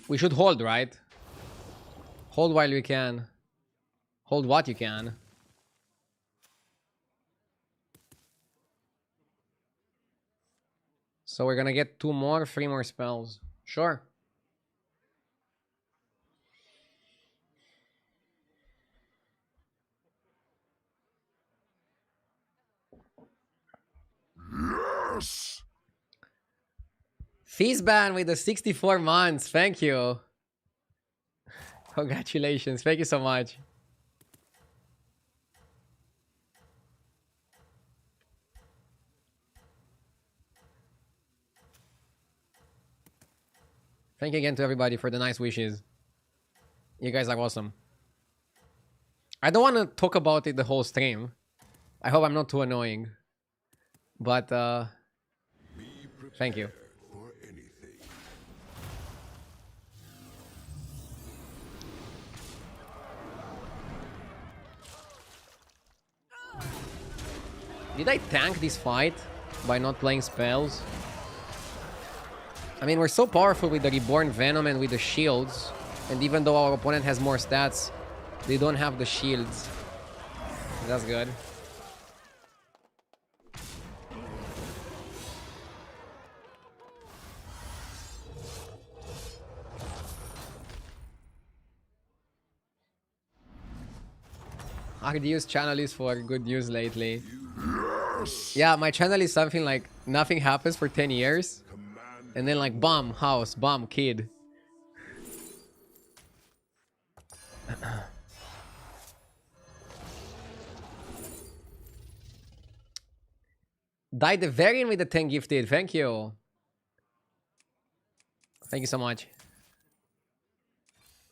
We should hold, right? Hold while we can. Hold what you can. So we're gonna get 2 more, 3 more spells. Sure. Yes! Feastban with the 64 months. Thank you. Congratulations. Thank you so much. Thank you again to everybody for the nice wishes. You guys are awesome. I don't want to talk about it the whole stream. I hope I'm not too annoying. But, thank you. For anything. Did I tank this fight by not playing spells? I mean, we're so powerful with the Reborn Venom and with the shields. And even though our opponent has more stats, they don't have the shields. That's good. Ardius channel is for good news lately. Yeah, my channel is something like nothing happens for 10 years. And then like bomb, house, bomb, kid. Died the variant with the 10 gifted. Thank you. Thank you so much.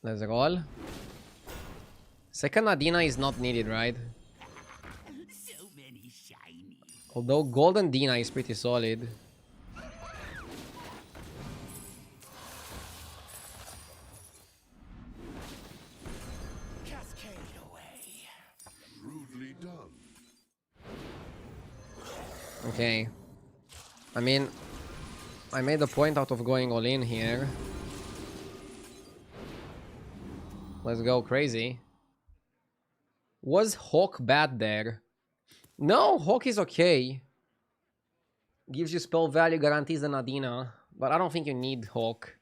Let's roll. Second Adina is not needed, right? So many shiny. Although Golden Dina is pretty solid. Cascade away. Rudely done. Okay. I mean, I made a point out of going all in here. Let's go crazy. Was Hawk bad there? No, Hawk is okay. Gives you spell value, guarantees the Nadina. But I don't think you need Hawk.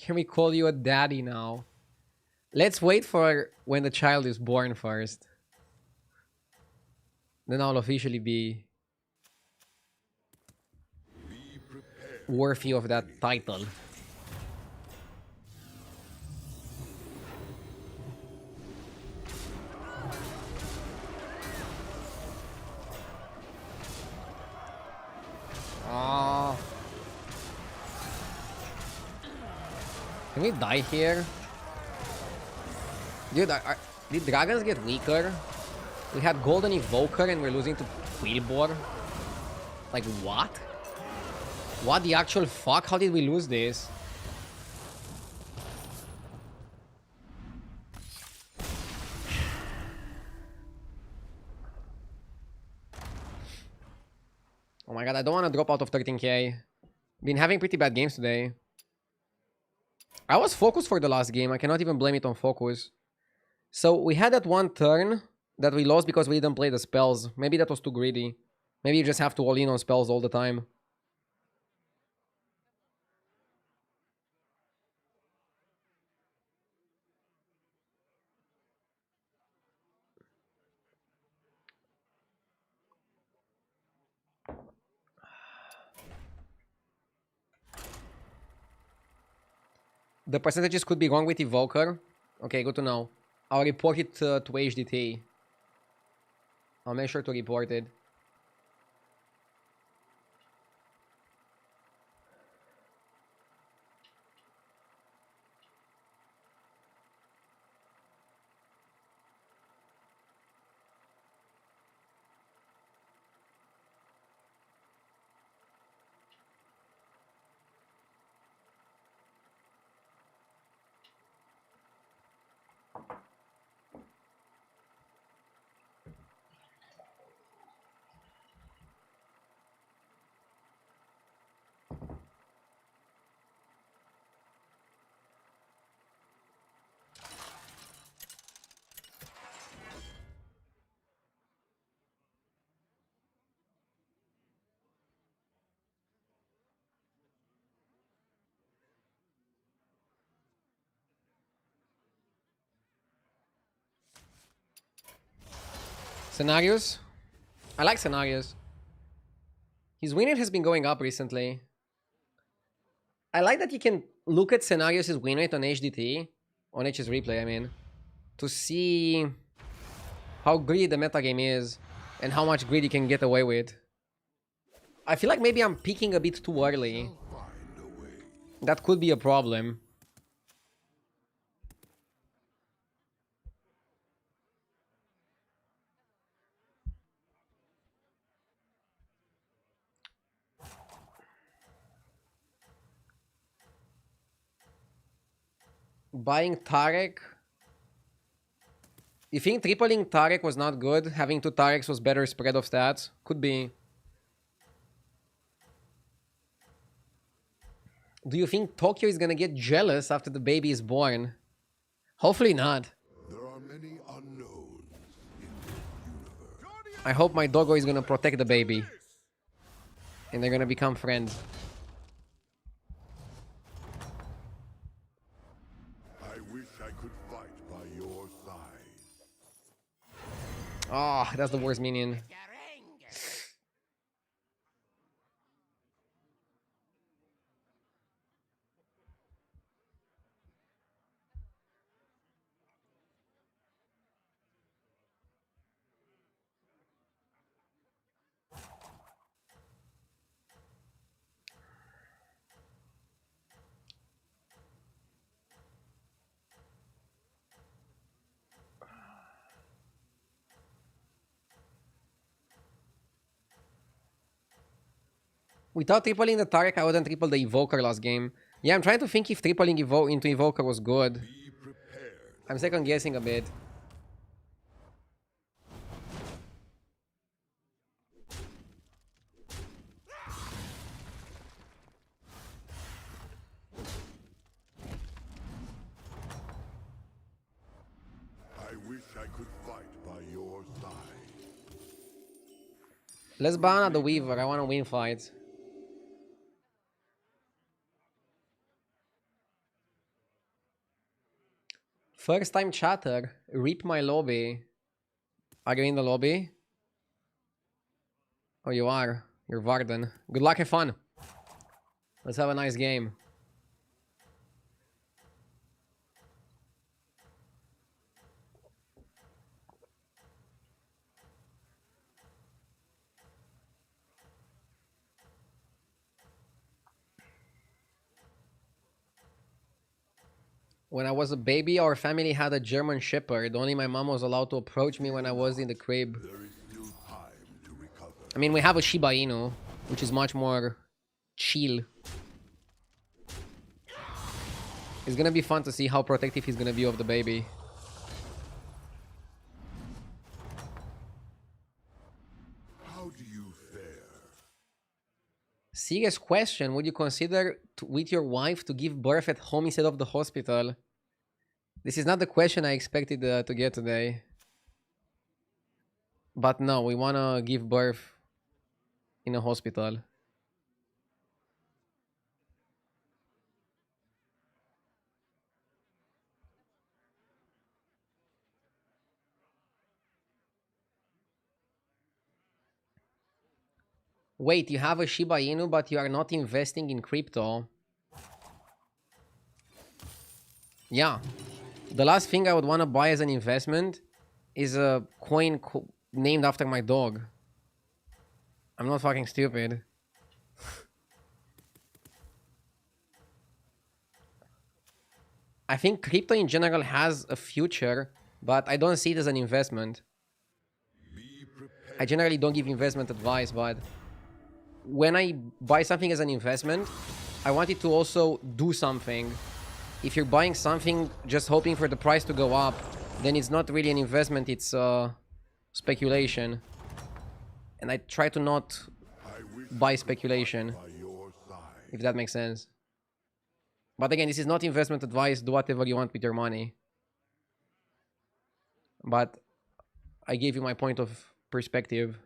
Can we call you a daddy now? Let's wait for when the child is born first. Then I'll officially be... Be worthy of that title. Ah. Can we die here? Dude, did dragons get weaker? We had Golden Evoker and we're losing to Quillbor. Like, what? What the actual fuck? How did we lose this? Oh my god, I don't want to drop out of 13k. Been having pretty bad games today. I was focused for the last game. I cannot even blame it on focus. So we had that one turn that we lost because we didn't play the spells. Maybe that was too greedy. Maybe you just have to all in on spells all the time. The percentages could be wrong with Evoker. Okay, good to know. I'll report it to HDT. I'll make sure to report it. Scenarios? I like scenarios. His win rate has been going up recently. I like that you can look at scenarios' win rate on HDT, on HS Replay, I mean, to see how greedy the metagame is and how much greed you can get away with. I feel like maybe I'm peaking a bit too early. That could be a problem. Buying Tarek. You think tripling Tarek was not good? Having two Tareks was better spread of stats? Could be. Do you think Tokyo is gonna get jealous after the baby is born? Hopefully not. There are many unknowns in the universe. I hope my doggo is gonna protect the baby. And they're gonna become friends. I wish I could fight by your side. Oh, that's the worst minion. Without tripling the Tarek, I wouldn't triple the Evoker last game. Yeah, I'm trying to think if tripling into Evoker was good. Be prepared. I'm second guessing a bit. I wish I could fight by your side. Let's ban at the Weaver. I want to win fights. First time chatter. Rip my lobby. Are you in the lobby? Oh, you are. You're Varden. Good luck, have fun. Let's have a nice game. When I was a baby, our family had a German Shepherd. Only my mom was allowed to approach me when I was in the crib. There is still time to recover. I mean, we have a Shiba Inu, which is much more chill. It's gonna be fun to see how protective he's gonna be of the baby. How do you fare? Serious question. Would you consider with your wife to give birth at home instead of the hospital? This is not the question I expected to get today. But no, we want to give birth in a hospital. Wait, you have a Shiba Inu, but you are not investing in crypto. Yeah. The last thing I would want to buy as an investment is a coin named after my dog. I'm not fucking stupid. I think crypto in general has a future, but I don't see it as an investment. I generally don't give investment advice, but when I buy something as an investment, I want it to also do something. If you're buying something just hoping for the price to go up, then it's not really an investment, it's speculation. And I try to not buy speculation, if that makes sense. But again, this is not investment advice. Do whatever you want with your money. But I gave you my point of perspective,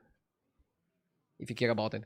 if you care about it.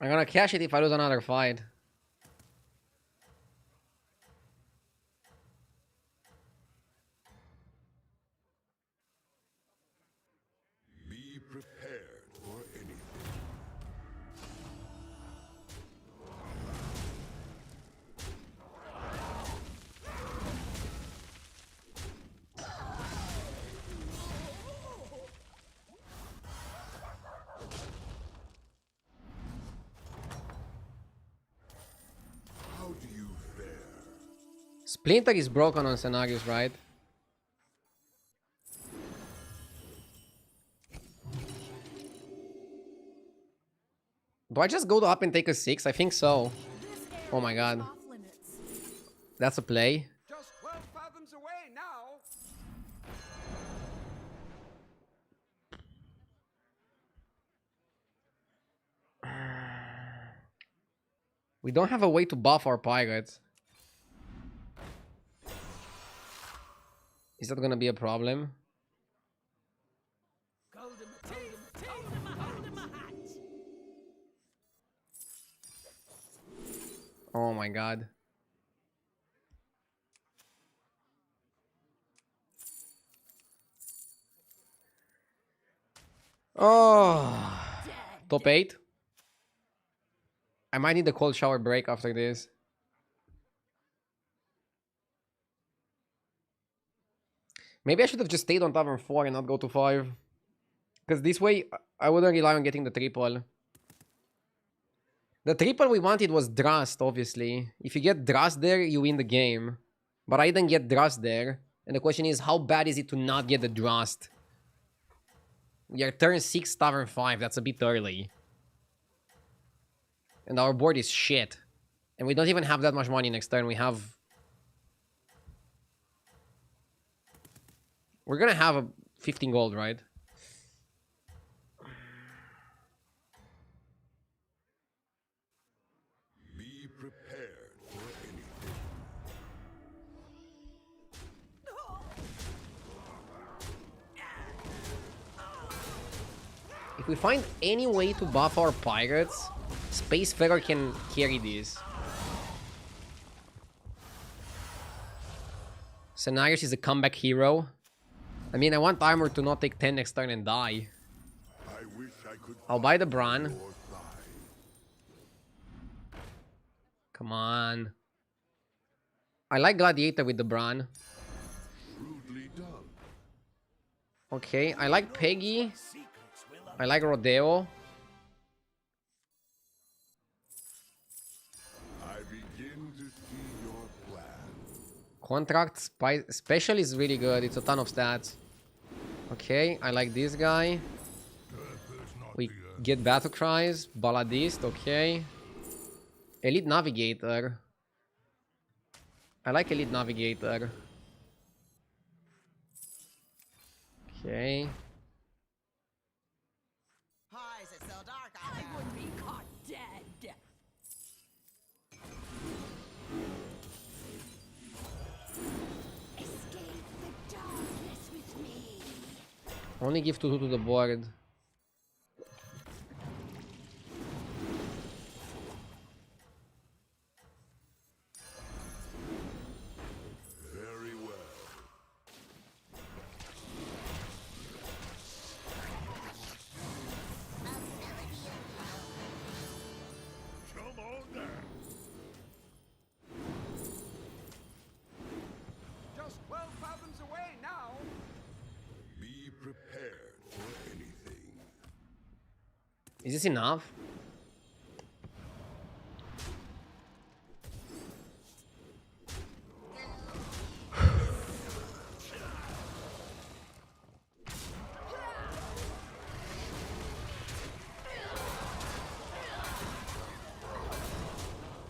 I'm gonna cash it if I lose another fight. Be prepared for anything. How do you fare? Splinter is broken on scenarios, right? Do I just go up and take a 6? I think so. Oh my god. That's a play. Just 12 fathoms away now. We don't have a way to buff our pirates. Is that gonna be a problem? Oh my god. Oh. Top 8. I might need a cold shower break after this. Maybe I should have just stayed on Tavern 4 and not go to 5. Because this way, I wouldn't rely on getting the triple. The triple we wanted was Drast, obviously. If you get Drast there, you win the game. But I didn't get Drast there. And the question is, how bad is it to not get the Drast? We are turn 6, Tavern 5. That's a bit early. And our board is shit. And we don't even have that much money next turn. We have We're gonna have a 15 gold, right? Be prepared for anything. If we find any way to buff our pirates, Spacefarer can carry this. Cenarius is a comeback hero. I mean, I want armor to not take 10 next turn and die. I wish I could I'll buy the fight Bran. your side. Come on. I like Gladiator with the Bran. Shrewdly done. Okay, I like Peggy. I like Rodeo. I begin to see your plan. Contract Special is really good. It's a ton of stats. Okay, I like this guy. We get Battle Cries. Balladist, okay. Elite Navigator. I like Elite Navigator. Okay. Why is it so dark out I there? would be caught dead. Escape the darkness with me. Only give 2 to the board. Very well. Come on down. Just 12 fathoms away now. Be prepared for anything. Is this enough?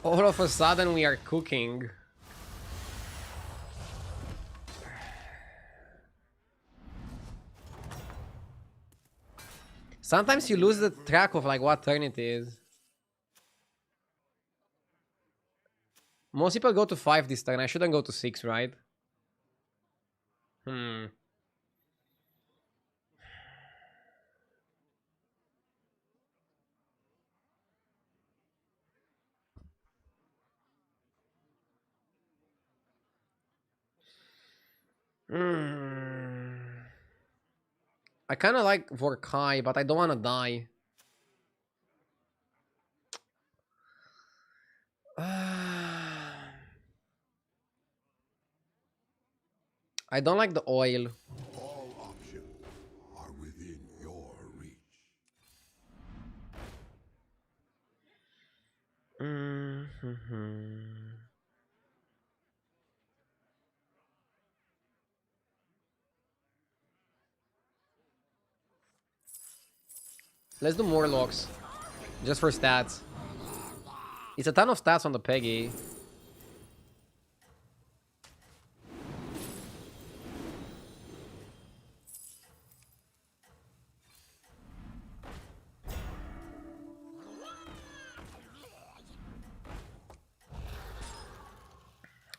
All of a sudden we are cooking. Sometimes you lose the track of like what turn it is. Most people go to 5 this turn. I shouldn't go to 6, right? Hmm. Hmm. I kind of like Vorkai, but I don't want to die. I don't like the oil. All options are within your reach. Let's do more locks. Just for stats. It's a ton of stats on the Peggy.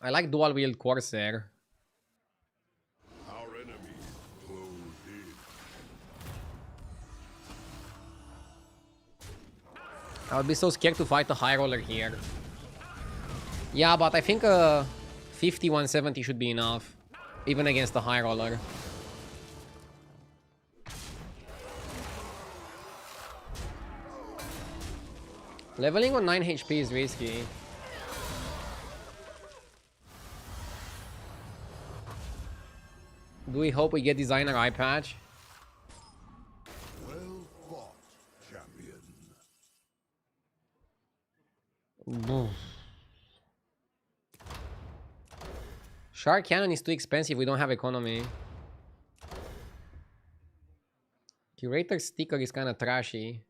I like dual wield Corsair. Our enemies close in. I would be so scared to fight the high roller here. Yeah, but I think 50, 170 should be enough. Even against the high roller. Leveling on 9 HP is risky. Do we hope we get designer eye patch? Well fought, champion. Shark Cannon is too expensive, we don't have economy. Curator sticker is kinda trashy.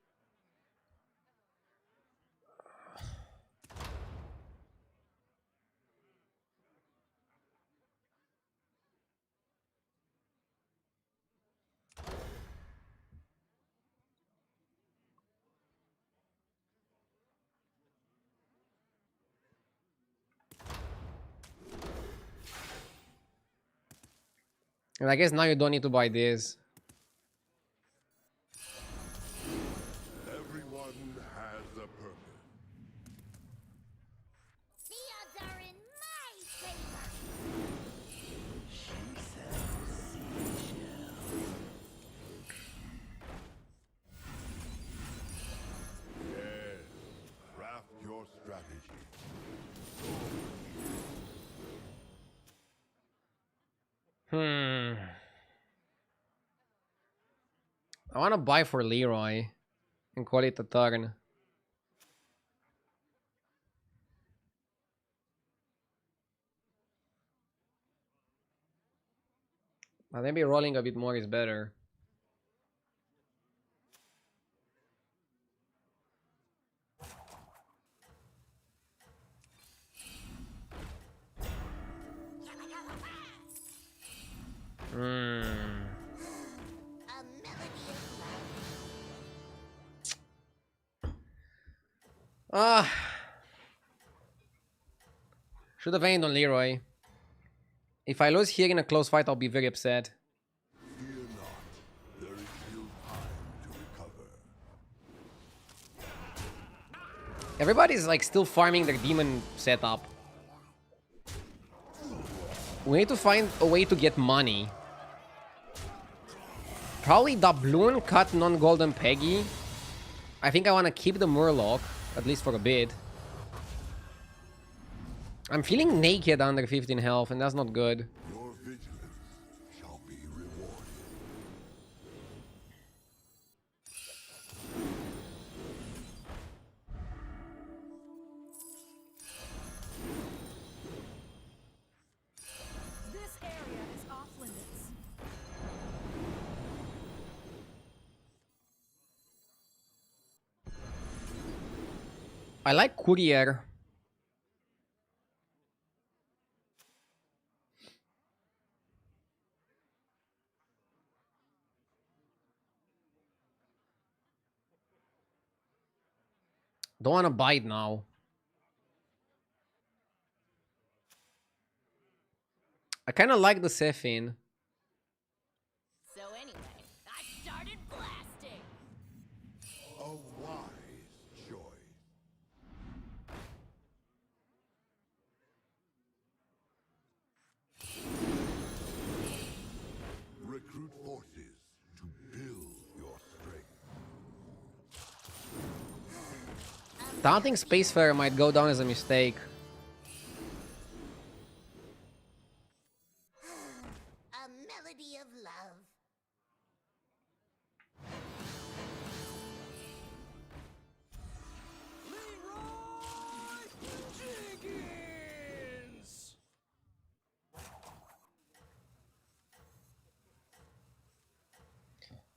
And I guess now you don't need to buy this. Everyone has a purpose. The odds are in my favor. Yes, craft your strategy. I want to buy for Leroy and call it a turn. But maybe rolling a bit more is better. A melody of love. Should have aimed on Leroy. If I lose here in a close fight, I'll be very upset. Fear not, there is still time to recover. Everybody's like still farming their demon setup. We need to find a way to get money. Probably doubloon, cut non-golden Peggy. I think I want to keep the Murloc, at least for a bit. I'm feeling naked under 15 health, and that's not good. Your vigilance shall be rewarded. This area is off limits. I like Courier. Don't want to bite now. I kind of like the Sephine. So anyway, I started blasting. A wise choice. Recruit forces to build your strength. Taunting Spacefarer might go down as a mistake. A melody of love. Jenkins!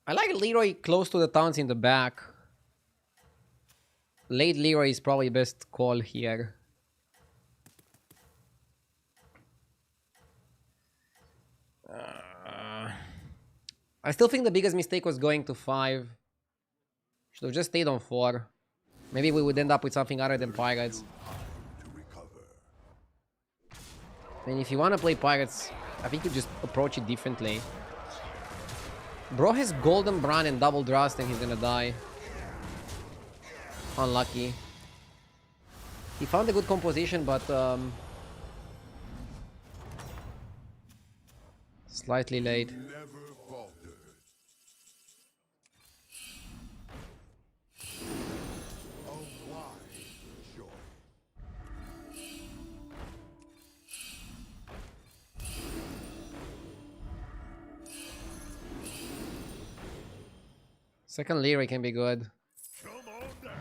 I like Leroy close to the towns in the back. Late Leroy is probably best call here. I still think the biggest mistake was going to 5. Should have just stayed on 4. Maybe we would end up with something other than Pirates. To recover. I mean, if you want to play Pirates, I think you just approach it differently. Bro has Golden Brand and Double Thrust and he's gonna die. Unlucky. He found a good composition, but slightly late. Never faltered. A wise choice. Second Leroy can be good. Come on down.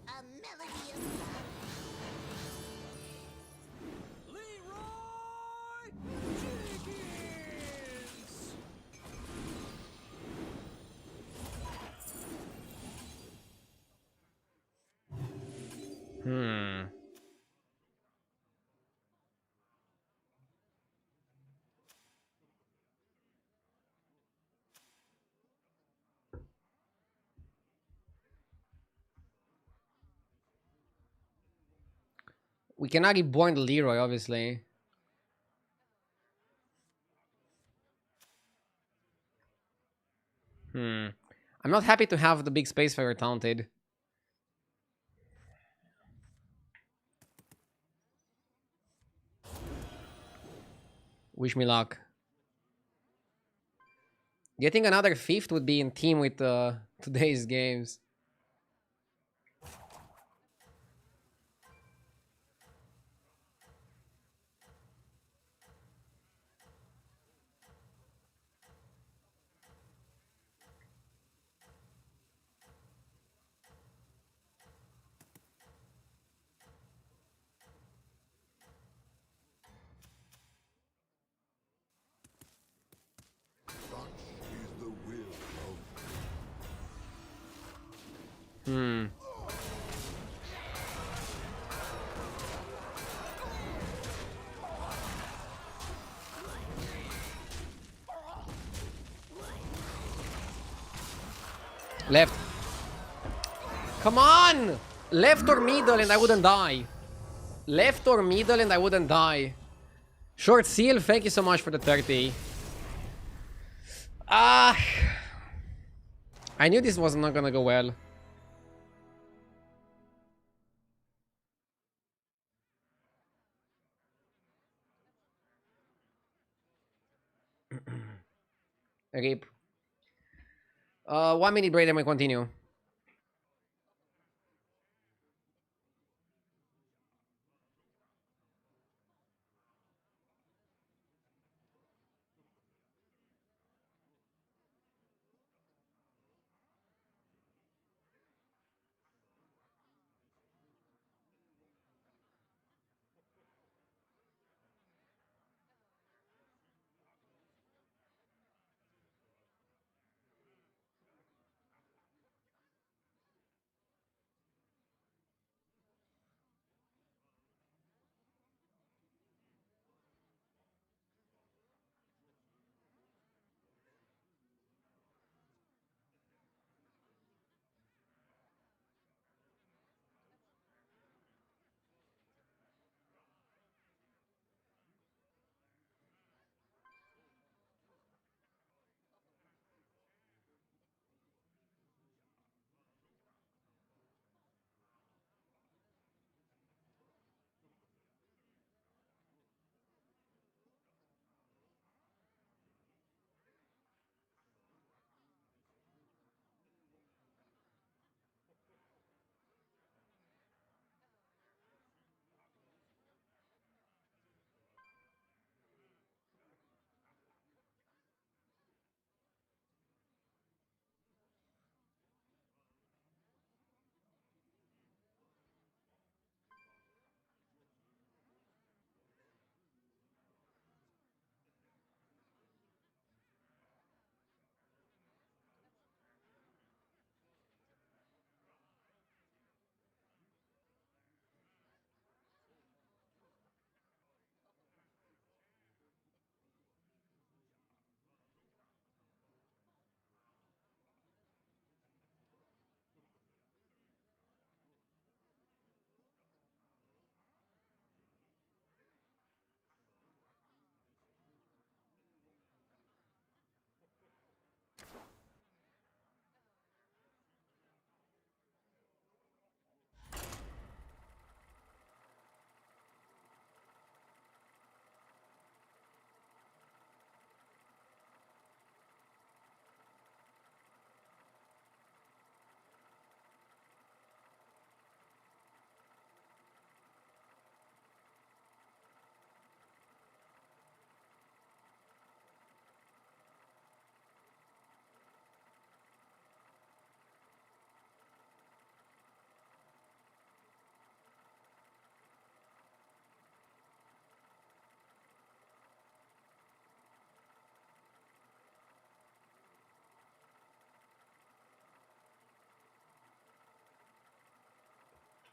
A melody of love. Leroy Jenkins! We cannot reborn the Leroy, obviously. I'm not happy to have the big Spacefarer taunted. Wish me luck. Getting another 5th would be in team with today's games. Such is the will of Left. Come on! Left or middle and I wouldn't die. Left or middle and I wouldn't die. Short seal, thank you so much for the 30. Ah! I knew this was not gonna go well. Rip. 1 minute break, then we continue.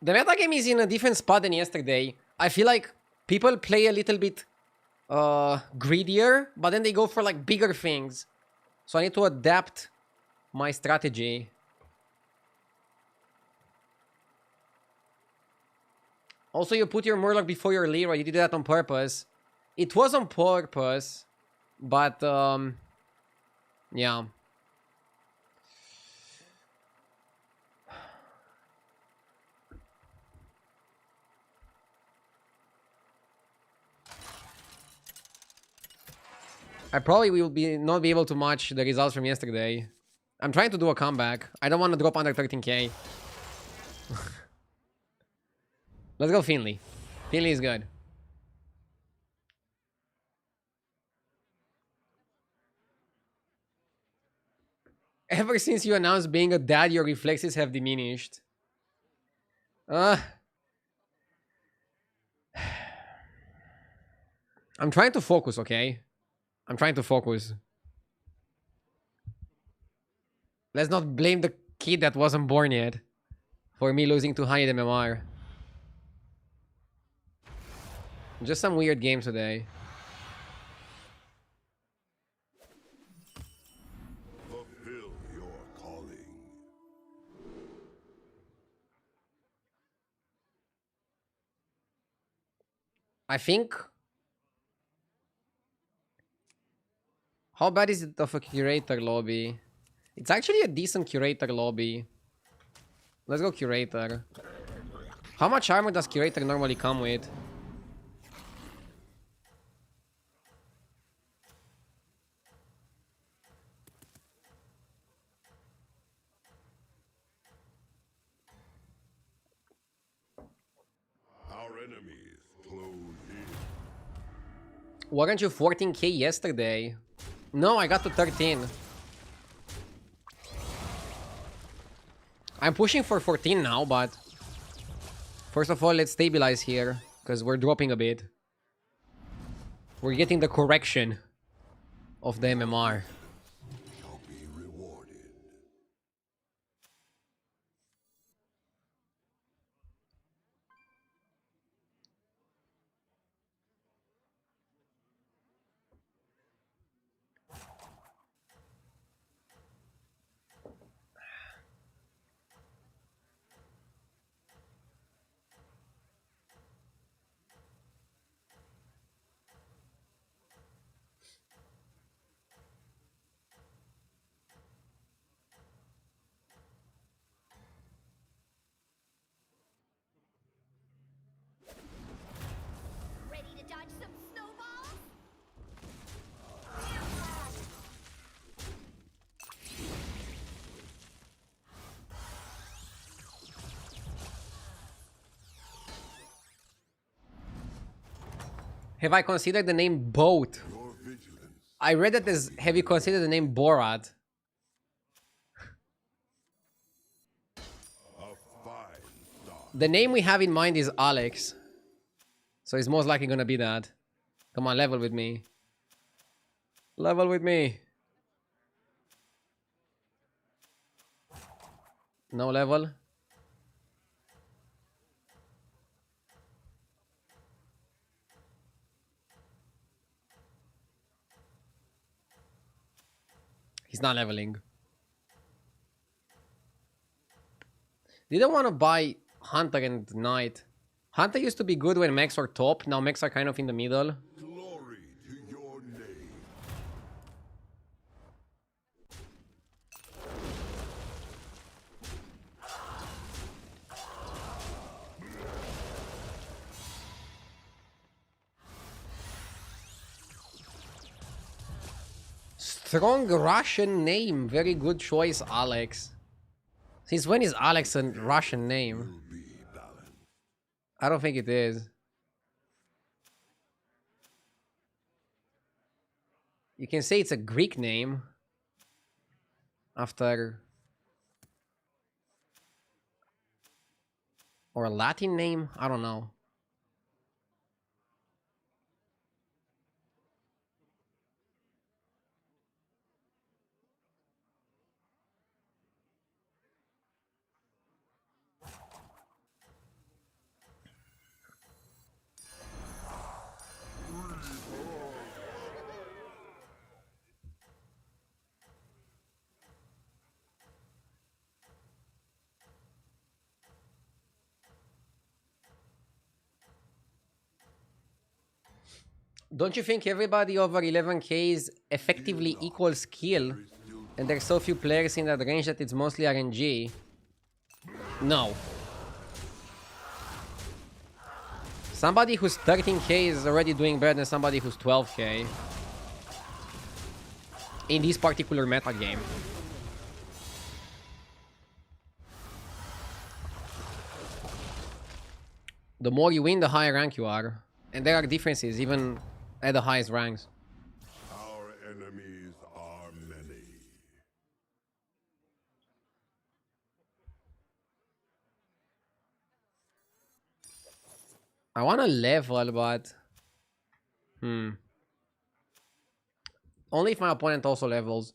The meta game is in a different spot than yesterday. I feel like people play a little bit greedier, but then they go for like bigger things. So I need to adapt my strategy. Also, you put your Murloc before your Leroy. You did that on purpose. It was on purpose, but yeah. I probably will not be able to match the results from yesterday. I'm trying to do a comeback. I don't want to drop under 13k. Let's go Finley. Finley is good. Ever since you announced being a dad, your reflexes have diminished. I'm trying to focus, okay? I'm trying to focus. Let's not blame the kid that wasn't born yet for me losing to high MMR. Just some weird games today. Fulfill your calling. I think... How bad is it of a curator lobby? It's actually a decent curator lobby. Let's go curator. How much armor does curator normally come with? Our enemies close in. Weren't you 14k yesterday? No, I got to 13. I'm pushing for 14 now, but... First of all, let's stabilize here, because we're dropping a bit. We're getting the correction of the MMR. Shall be rewarded. Ready to dodge some snowballs? Have I considered the name Boat? Your vigilance. I read it as, have you considered the name Borat? A fine start. The name we have in mind is Alex. So it's most likely gonna be that. Come on, level with me. Level with me. No level? He's not leveling. Didn't want to buy Hunter and Knight. Hunter used to be good when mechs were top. Now mechs are kind of in the middle. Glory to your name. Strong Russian name. Very good choice, Alex. Since when is Alex a Russian name? Will be balanced. I don't think it is. You can say it's a Greek name. After... Or a Latin name? I don't know. Don't you think everybody over 11k is effectively equal skill? And there's so few players in that range that it's mostly RNG? No. Somebody who's 13k is already doing better than somebody who's 12k. In this particular meta game. The more you win, the higher rank you are. And there are differences, even at the highest ranks. Our enemies are many. I want to level, but... Only if my opponent also levels.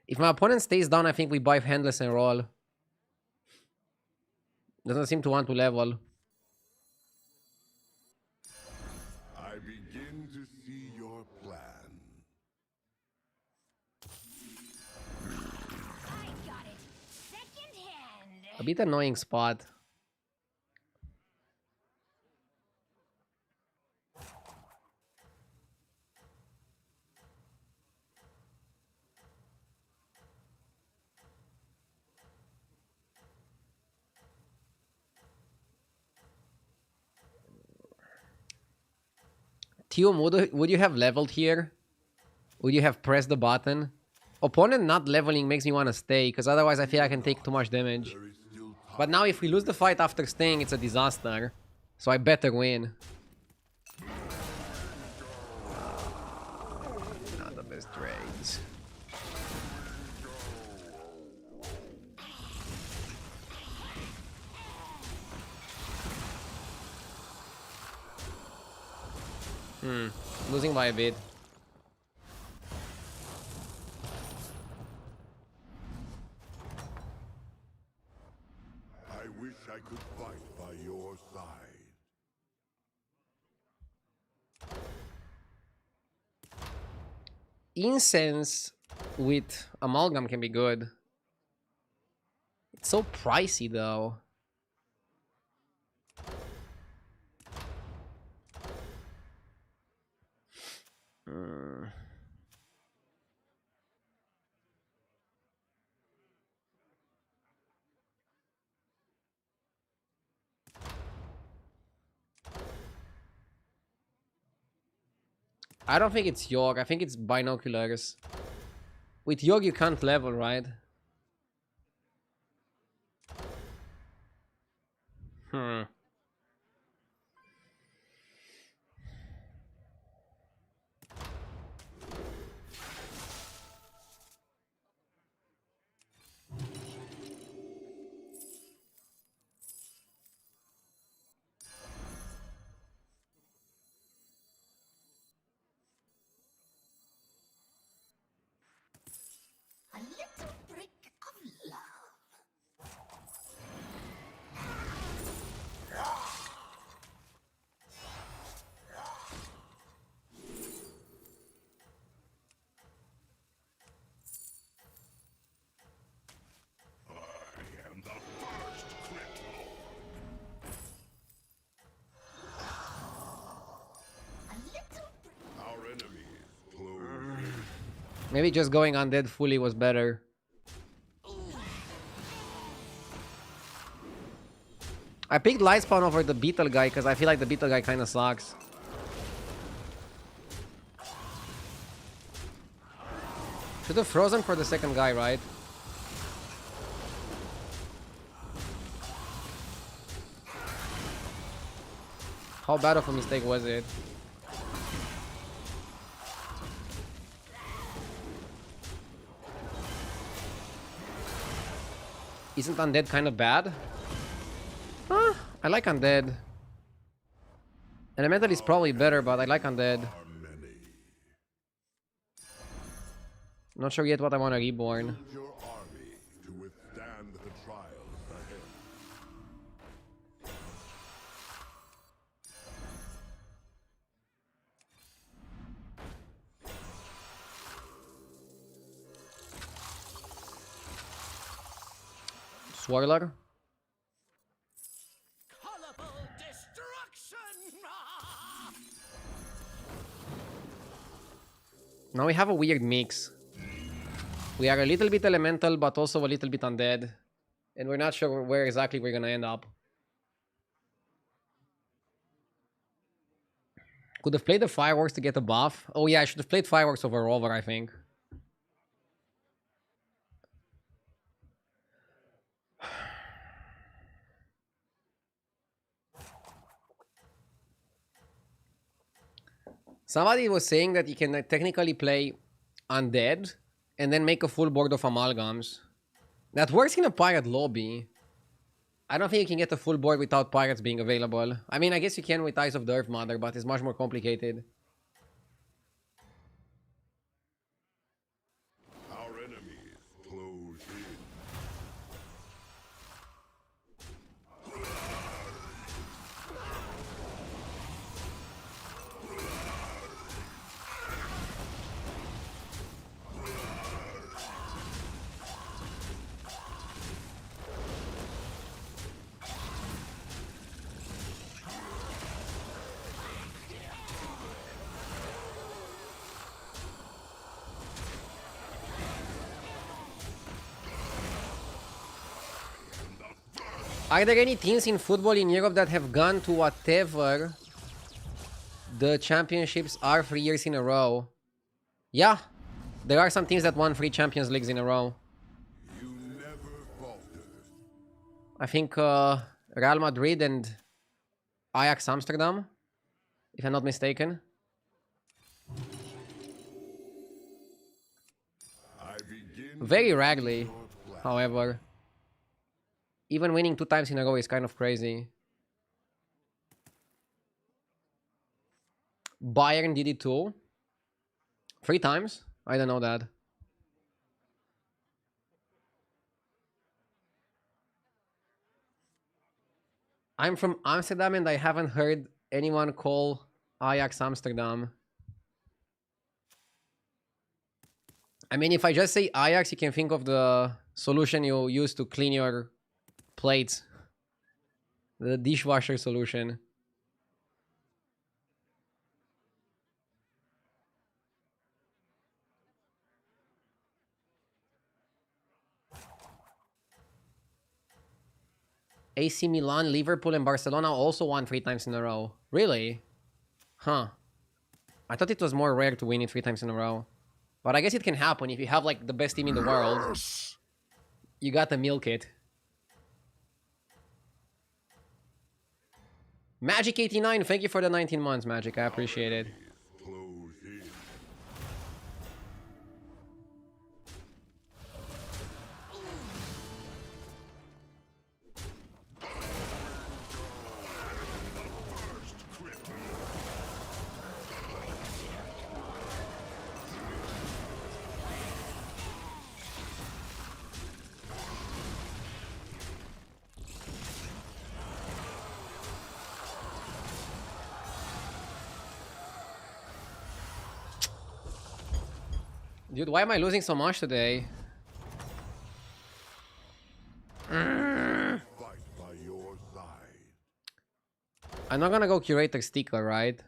If my opponent stays down, I think we buy Handless and roll. Doesn't seem to want to level. I begin to see your plan. I got it. Second hand. A bit annoying spot. Tium, would you have leveled here? Would you have pressed the button? Opponent not leveling makes me want to stay, because otherwise I feel I can take too much damage. But now if we lose the fight after staying, it's a disaster. So I better win. Not the best trades. Losing by a bit. I wish I could fight by your side. Incense with amalgam can be good. It's so pricey though. I don't think it's York. I think it's binoculars. With York, you can't level, right? A little brick of love. I am the first crit A little brick. Our enemy is close. Maybe just going undead fully was better. I picked Lightspawn over the Beetle guy because I feel like the Beetle guy kind of sucks. Should have frozen for the second guy, right? How bad of a mistake was it? Isn't undead kind of bad? Huh? I like undead. Elemental is probably better, but I like undead. Not sure yet what I want to reborn. Your army to withstand the trials ahead. Swirler. Colorful destruction! Now we have a weird mix. We are a little bit elemental, but also a little bit undead. And we're not sure where exactly we're gonna end up. Could have played the fireworks to get a buff. Oh yeah, I should have played fireworks over Rover, I think. Somebody was saying that you can technically play undead and then make a full board of amalgams. That works in a pirate lobby. I don't think you can get a full board without pirates being available. I mean, I guess you can with Eyes of the Earth Mother, but it's much more complicated. Our enemies close in. Are there any teams in football in Europe that have gone to whatever the championships are 3 years in a row? Yeah, there are some teams that won 3 Champions Leagues in a row. You never falter. I think Real Madrid and Ajax Amsterdam, if I'm not mistaken. I begin Very rarely, your plan. however. Even winning 2 times in a row is kind of crazy. Bayern did it too. 3 times? I don't know that. I'm from Amsterdam and I haven't heard anyone call Ajax Amsterdam. I mean, if I just say Ajax, you can think of the solution you use to clean your plates. The dishwasher solution. AC Milan, Liverpool, and Barcelona also won 3 times in a row. Really? Huh. I thought it was more rare to win it 3 times in a row. But I guess it can happen if you have like the best team in the world. You got to milk it. Magic 89, thank you for the 19 months, Magic. I appreciate it. Close in. Dude, why am I losing so much today? Fight by your side. I'm not gonna go Curator Sticker, right?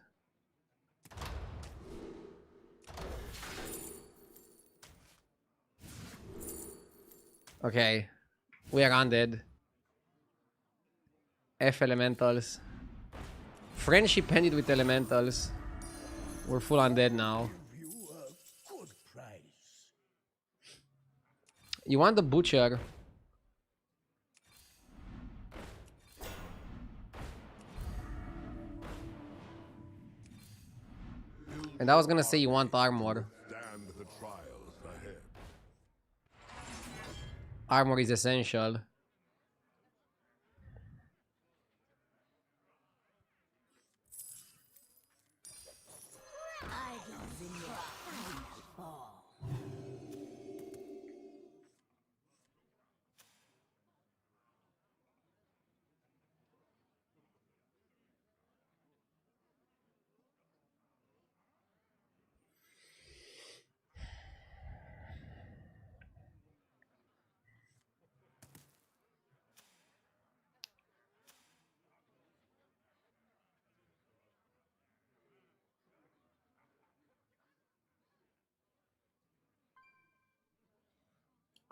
Okay. We are undead. F Elementals. Friendship ended with Elementals. We're full undead now. You want the Butcher. And I was gonna say you want armor. Stand the trials ahead. Armor is essential. Idols in your final fall.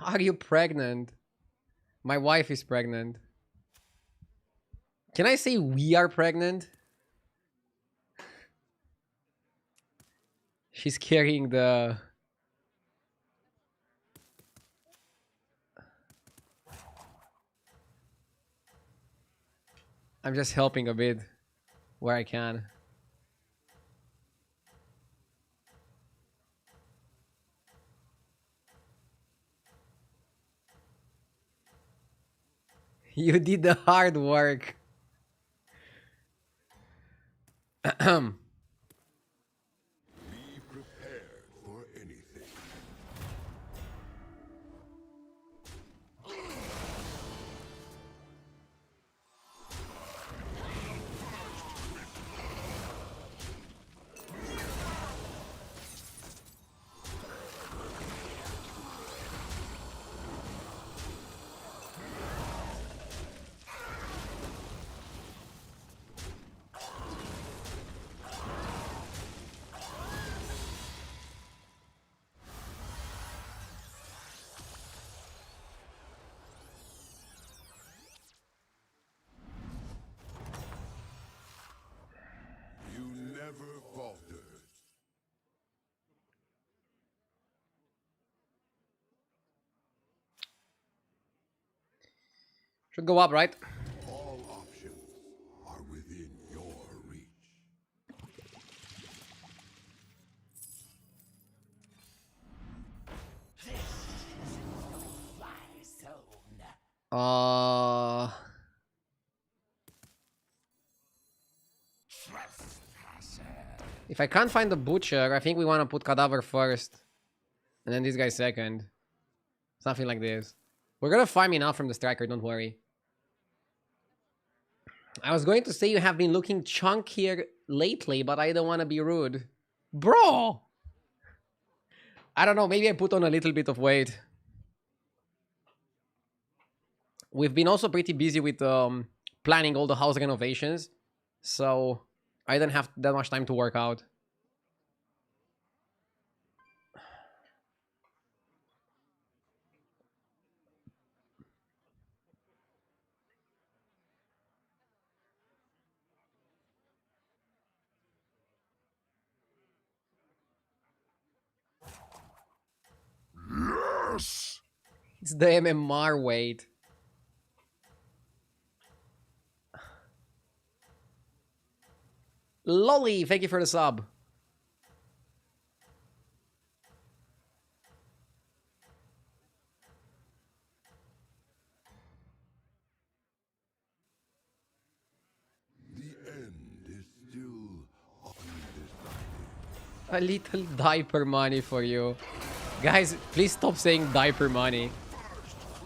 Are you pregnant? My wife is pregnant. Can I say we are pregnant? She's carrying the... I'm just helping a bit where I can. You did the hard work. Be prepared for anything. You never faltered. Should go up, right? All options are within your reach. Uh... If I can't find the butcher, I think we want to put cadaver first. And then this guy second. Something like this. We're gonna farm enough from the striker, don't worry. I was going to say you have been looking chunkier lately, but I don't want to be rude. Bro! I don't know, maybe I put on a little bit of weight. We've been also pretty busy with planning all the house renovations. So I don't have that much time to work out. Yes! It's the MMR weight. Lolly, thank you for the sub. The end is still undecided. A little diaper money for you. Guys, please stop saying diaper money.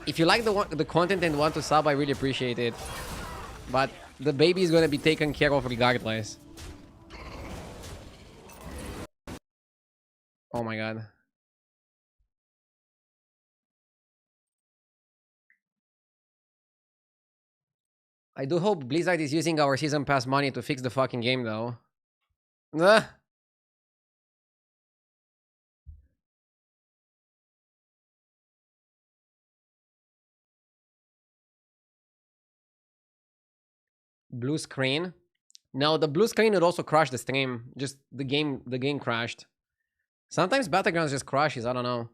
If you like the content and want to sub, I really appreciate it. But the baby is gonna be taken care of regardless. Oh my god. I do hope Blizzard is using our season pass money to fix the fucking game though. Ugh. Blue screen. No, the blue screen would also crash the stream. Just the game crashed. Sometimes battlegrounds just crashes, I don't know.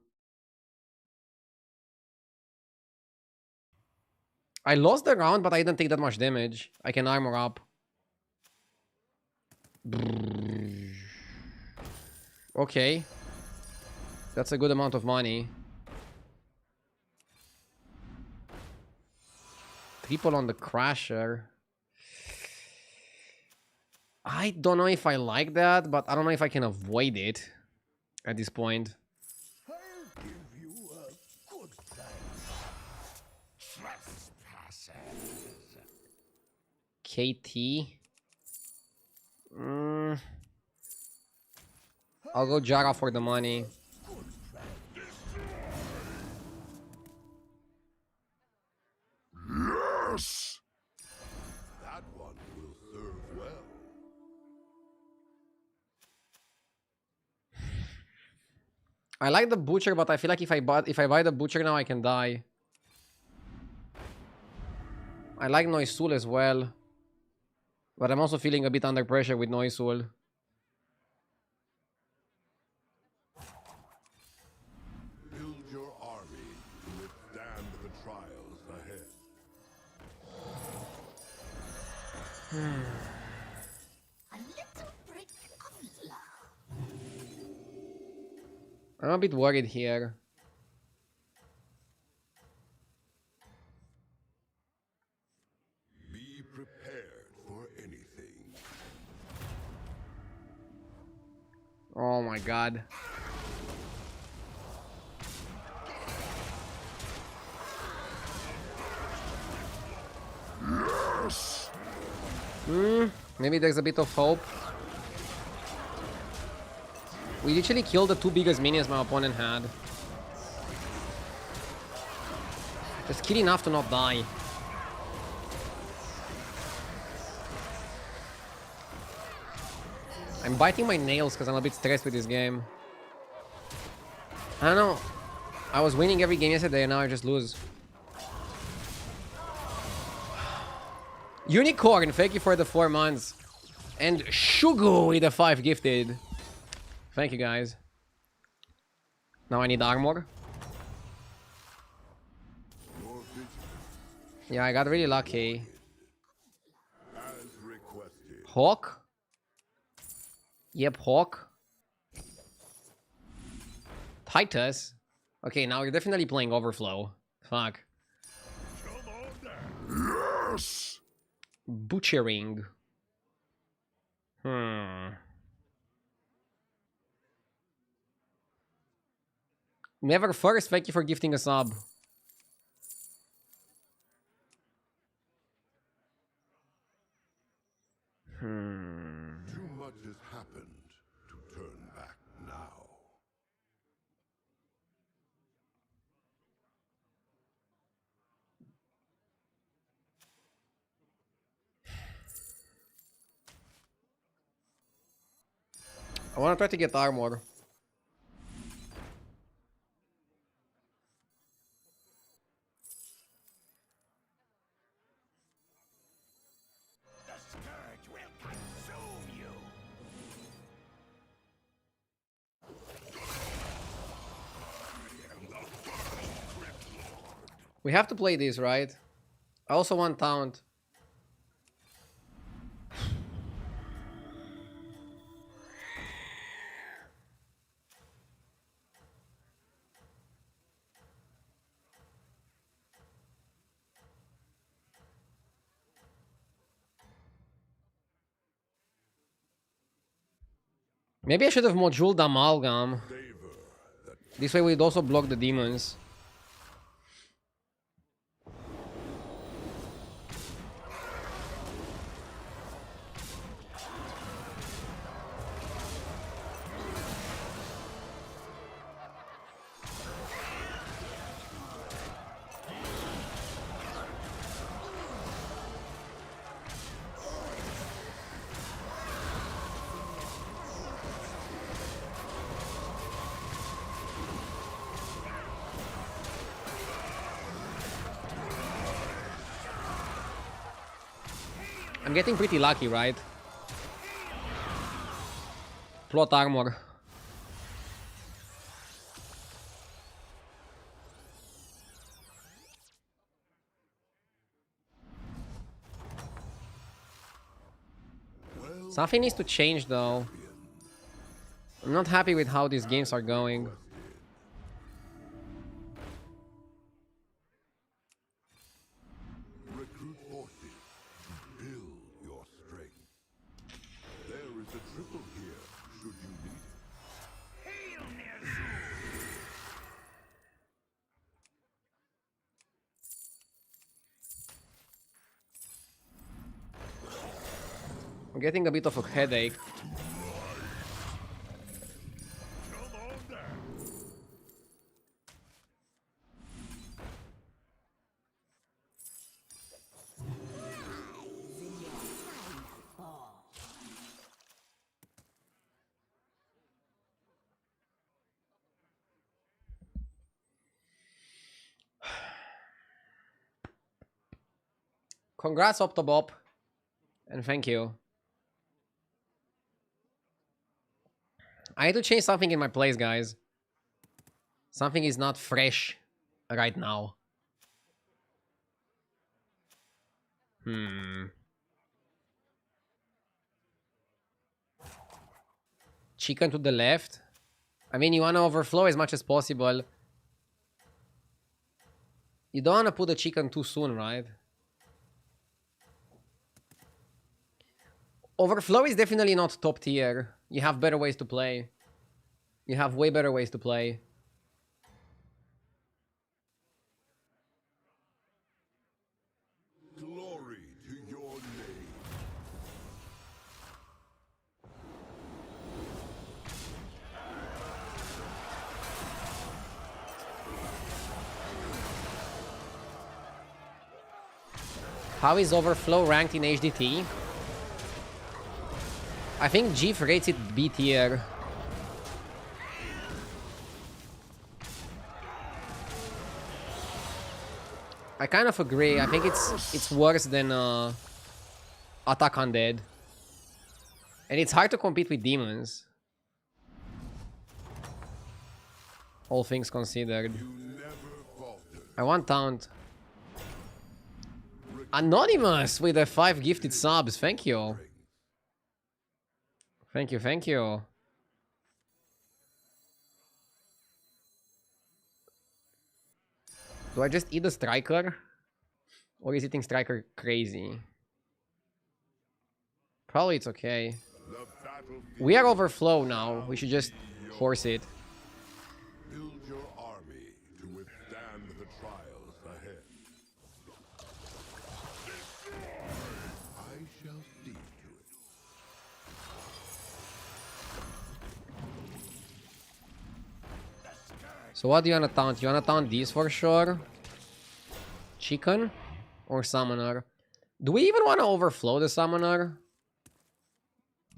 I lost the round, but I didn't take that much damage. I can armor up. Okay. That's a good amount of money. Triple on the crasher. I don't know if I like that, but I don't know if I can avoid it at this point. I'll give you a good time. Trespassers. KT. I'll go Jara for the money. Yes! That one will serve well. I like the butcher, but I feel like if I buy the butcher now, I can die. I like Noisul as well, but I'm also feeling a bit under pressure with Noisul. Build your army to withstand the trials ahead. A little brick of love. I'm a bit worried here. Be prepared for anything. Oh my god. Maybe there's a bit of hope. We literally killed the 2 biggest minions my opponent had. Just kill enough to not die. I'm biting my nails because I'm a bit stressed with this game. I don't know. I was winning every game yesterday and now I just lose. Unicorn, thank you for the 4 months. And Shugu with the 5 gifted. Thank you guys. Now I need armor. Yeah, I got really lucky. As requested. Hawk? Yep, Hawk. Titus? Okay, now you're definitely playing Overflow. Fuck. Yes! Butchering. Never first, thank you for gifting a sub. Too much has happened to turn back now. I wanna try to get armor. The scourge will consume you. We have to play this, right? I also want Taunt. Maybe I should have moduled Amalgam. This way we'd also block the demons. I'm getting pretty lucky, right? Plot armor. Something needs to change though. I'm not happy with how these games are going. Recruit forces to build your strength. There is a triple here, should you need it. Hail Ner'zhul! I'm getting a bit of a headache. Come on down. Congrats, Optobop. And thank you. I need to change something in my place, guys. Something is not fresh right now. Chicken to the left. I mean, you want to overflow as much as possible. You don't want to put the chicken too soon, right? Overflow is definitely not top tier. You have better ways to play. You have way better ways to play. Glory to your name. How is Overflow ranked in HDT? I think Jeef rates it B tier. I kind of agree. I think it's worse than Attack Undead. And it's hard to compete with demons. All things considered. You never falter. I want Taunt. Anonymous with the 5 gifted subs. Thank you. Thank you, thank you. Do I just eat the Striker? Or is eating Striker crazy? Probably it's okay. The battlefield. We are Overflow now. We should just horse it. Build your army to withstand the trials ahead. I shall see to it. So what do you wanna taunt? You wanna taunt these for sure? Chicken? Or Summoner? Do we even wanna overflow the Summoner?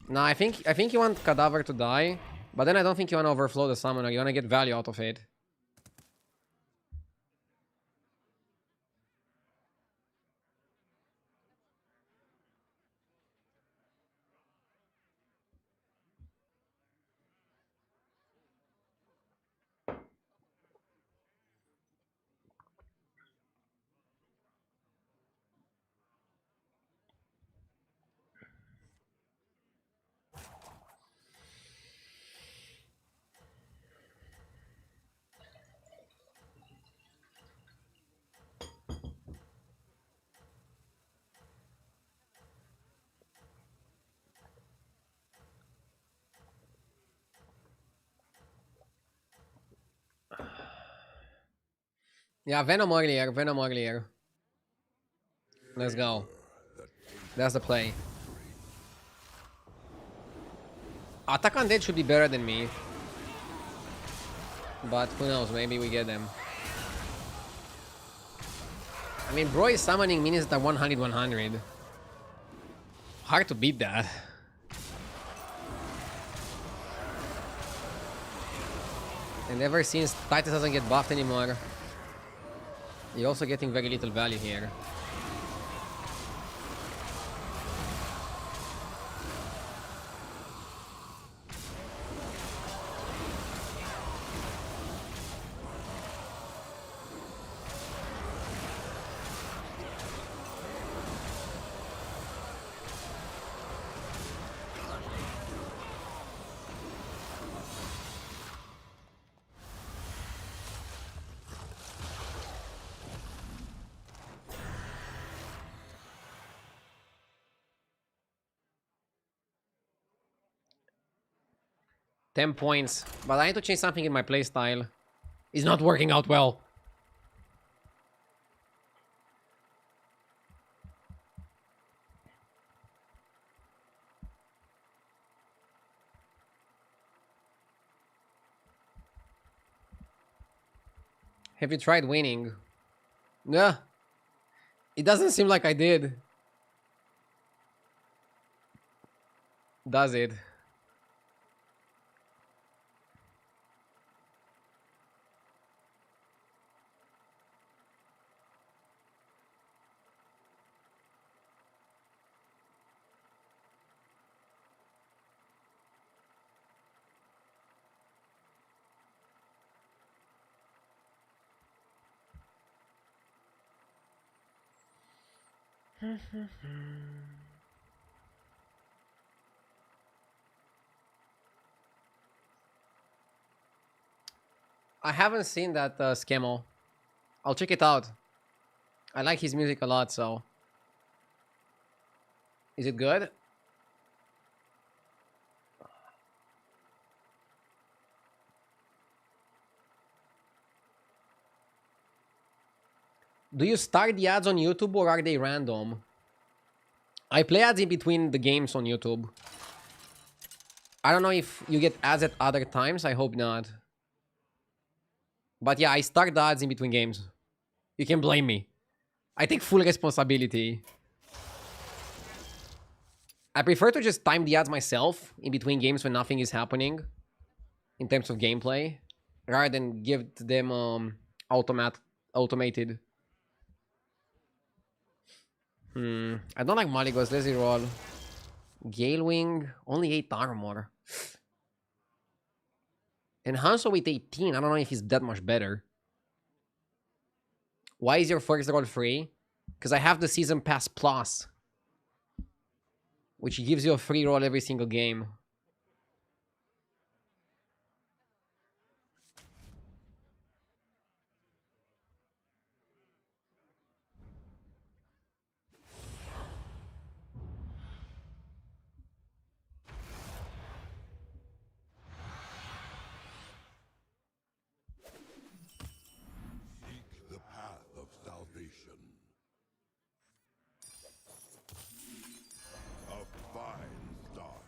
No, I think you want Cadaver to die. But then I don't think you wanna overflow the Summoner. You wanna get value out of it. Yeah, Venom earlier, Venom earlier. Let's go. That's the play. Attack Undead should be better than me. But who knows, maybe we get them. I mean, bro is summoning minions that are 100-100. Hard to beat that. And ever since Titus doesn't get buffed anymore, you're also getting very little value here. $10 points, but I need to change something in my playstyle. It's not working out well. Have you tried winning? Nah. It doesn't seem like I did. Does it? I haven't seen that Skemo. I'll check it out. I like his music a lot, so. Is it good? Do you start the ads on YouTube or are they random? I play ads in between the games on YouTube. I don't know if you get ads at other times. I hope not. But yeah, I start the ads in between games. You can blame me. I take full responsibility. I prefer to just time the ads myself in between games when nothing is happening in terms of gameplay, rather than give them automated. I don't like Maligos. Let's roll. Galewing, only 8 armor. And Hanzo with 18, I don't know if he's that much better. Why is your first roll free? Because I have the Season Pass Plus, which gives you a free roll every single game. Seek the path of salvation. A fine start.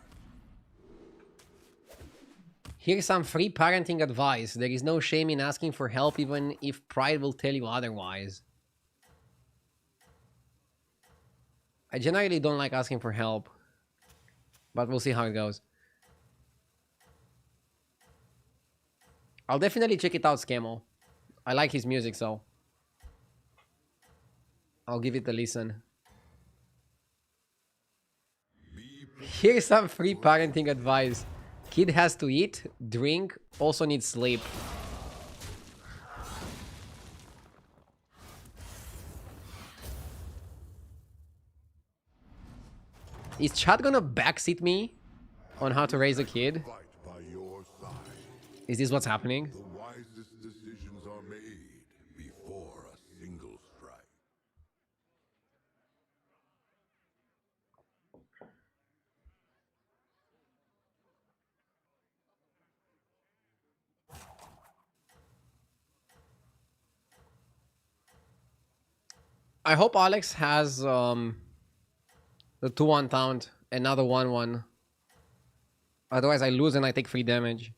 Here's some free parenting advice. There is no shame in asking for help, even if pride will tell you otherwise. I generally don't like asking for help, but we'll see how it goes. I'll definitely check it out, Scamo. I like his music, so I'll give it a listen. Here's some free parenting advice. Kid has to eat, drink, also needs sleep. Is chat gonna backseat me on how to raise a kid? Fight by your side. Is this what's happening? The wisest decisions are made before a single strike. I hope Alex has the 2-1 taunt, another 1-1. Otherwise I lose and I take free damage.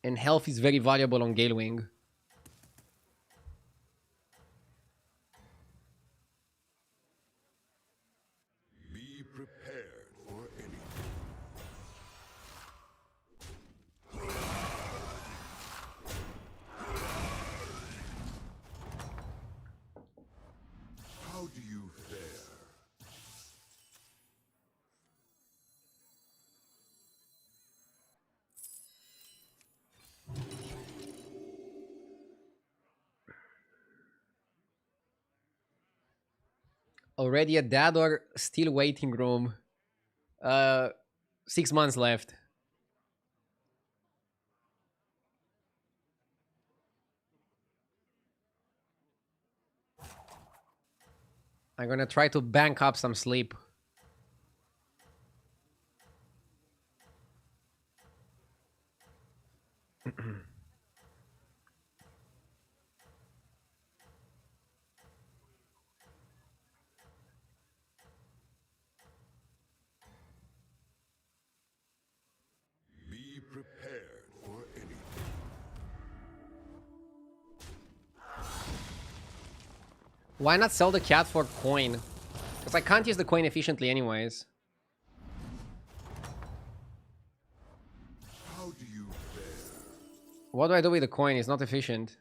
And health is very valuable on Galewing. Be prepared for anything. How do you fare? Already a dad or still waiting room? 6 months left. I'm gonna try to bank up some sleep. Be prepared for anything. Why not sell the cat for coin? Because I can't use the coin efficiently anyways. How do you fare? What do I do with the coin? It's not efficient.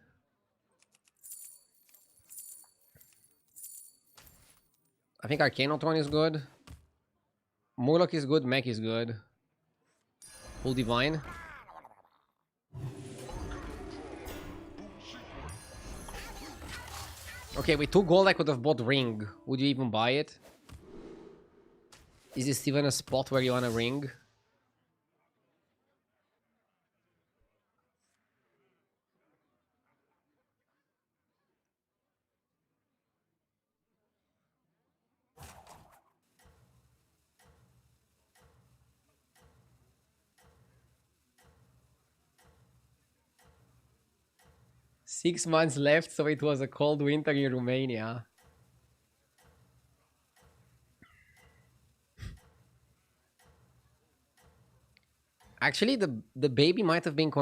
I think Arcanotron is good. Murloc is good. Mech is good. Full Divine. Okay, with 2 gold I could have bought ring. Would you even buy it? Is this even a spot where you want a ring? Six months left, so it was a cold winter in Romania. Actually, the baby might have been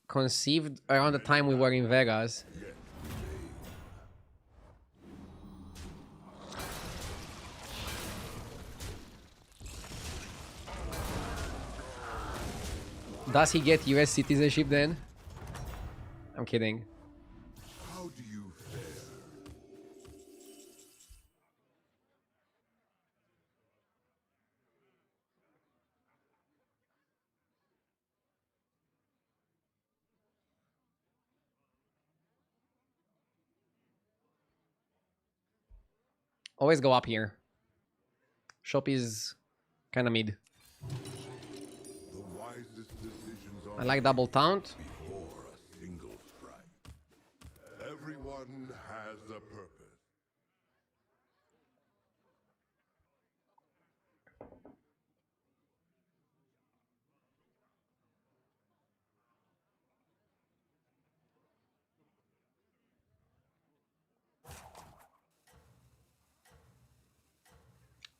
conceived around the time we were in Vegas. Does he get US citizenship then? I'm kidding. How do you fare? Always go up here. Shop is kind of mid. The wisest decisions are I like double taunt. before a single strike. Everyone has a purpose.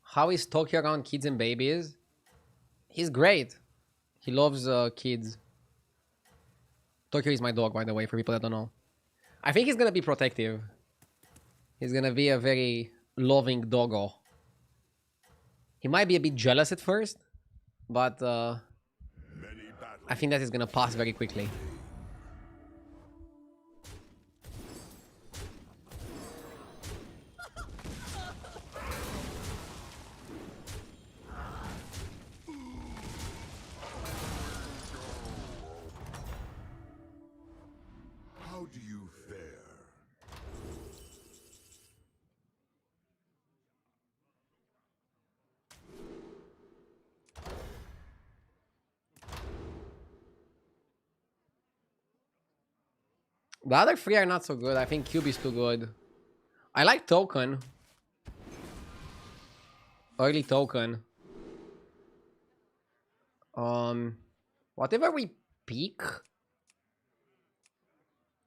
How is Tokyo around kids and babies? He's great. He loves kids. Tokyo is my dog, by the way, for people that don't know. I think he's gonna be protective. He's gonna be a very loving doggo. He might be a bit jealous at first, but Many battles I think that is gonna pass very quickly. How do you fare? The other three are not so good. I think Cube is too good. I like Token. Early Token. Whatever we pick,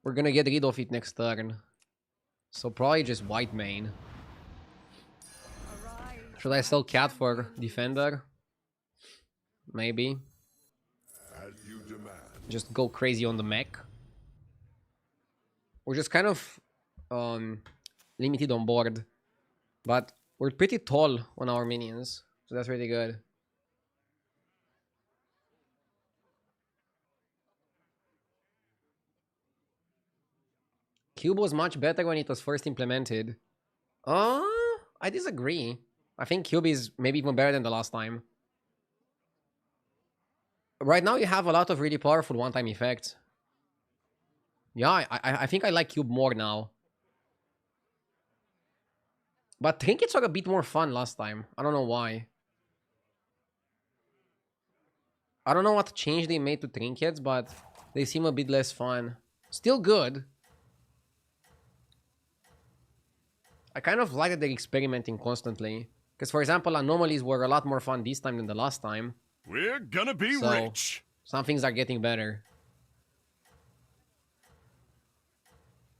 we're gonna get rid of it next turn. So probably just white main. Should I sell Cat for Defender? Maybe. As you demand. Just go crazy on the mech. We're just kind of limited on board. But we're pretty tall on our minions. So that's really good. Cube was much better when it was first implemented. I disagree. I think Cube is maybe even better than the last time. Right now you have a lot of really powerful one-time effects. Yeah, I think I like Cube more now. But trinkets are a bit more fun last time. I don't know why. I don't know what change they made to trinkets, but they seem a bit less fun. Still good. I kind of like that they're experimenting constantly. Because, for example, anomalies were a lot more fun this time than the last time. We're gonna be So, rich. some things are getting better.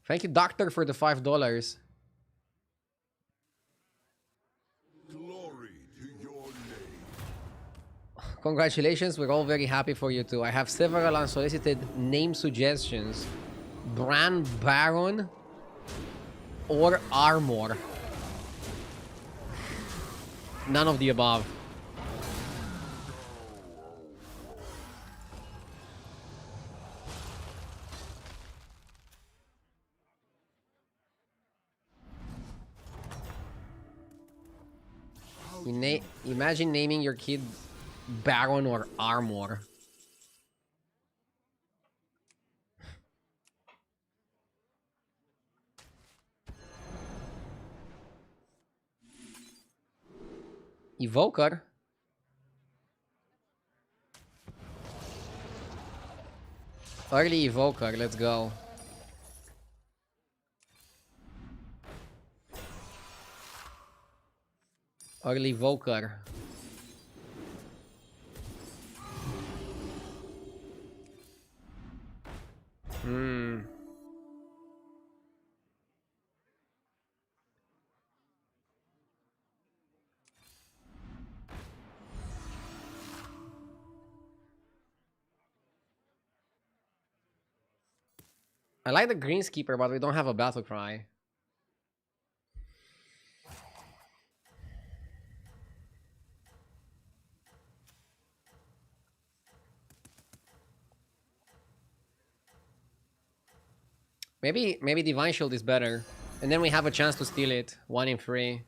Thank you, Doctor, for the $5. Glory to your name. Congratulations, we're all very happy for you too. I have several unsolicited name suggestions. Bran Baron or Armor. None of the above. Imagine naming your kid Baron or Armor. Evoker. Early Evoker, let's go. Early Evoker. I like the Greenskeeper, but we don't have a battle cry. Maybe Divine Shield is better. And then we have a chance to steal it. 1 in 3.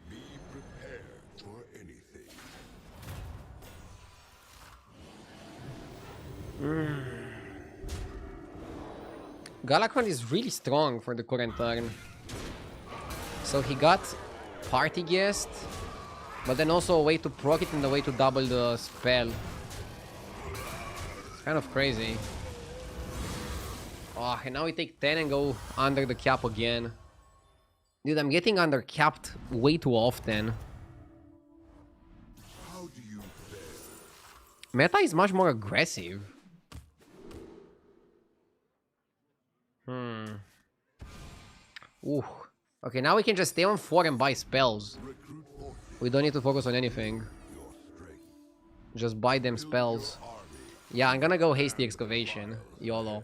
Be prepared for anything. Galakron is really strong for the current turn. So he got Party Guest, but then also a way to proc it and a way to double the spell. It's kind of crazy. Oh, and now we take 10 and go under the cap again. Dude, I'm getting under capped way too often. How do you fare? Meta is much more aggressive. Ooh. Okay, now we can just stay on 4 and buy spells. Recruit forces We don't need to focus on anything. your strength. Just buy them spells. Yeah, I'm gonna go Hasty Excavation. YOLO.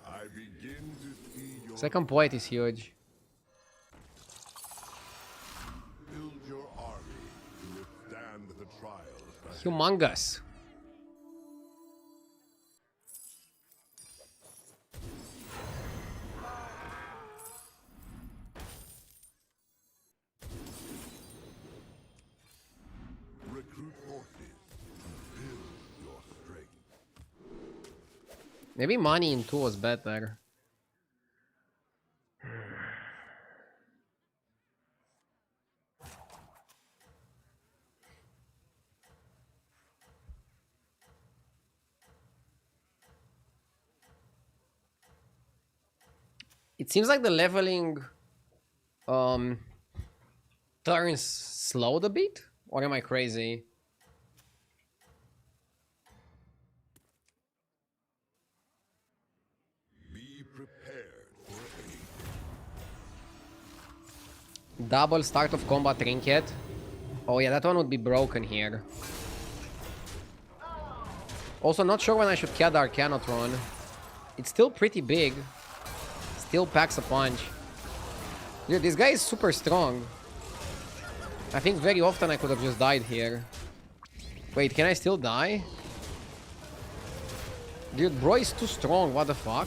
I begin to see your Second Poet is huge. build your army to withstand the trials ahead. Humongous. Recruit forces to build your strength. Maybe money in 2 was better. It seems like the leveling turns slowed a bit, or am I crazy? Be prepared for anything. Double start of combat trinket. Oh yeah, that one would be broken here. Also, not sure when I should Kiad Arcanotron. It's still pretty big. Still packs a punch. Dude, this guy is super strong. I think very often I could have just died here. Wait, can I still die? Dude, bro is too strong. What the fuck?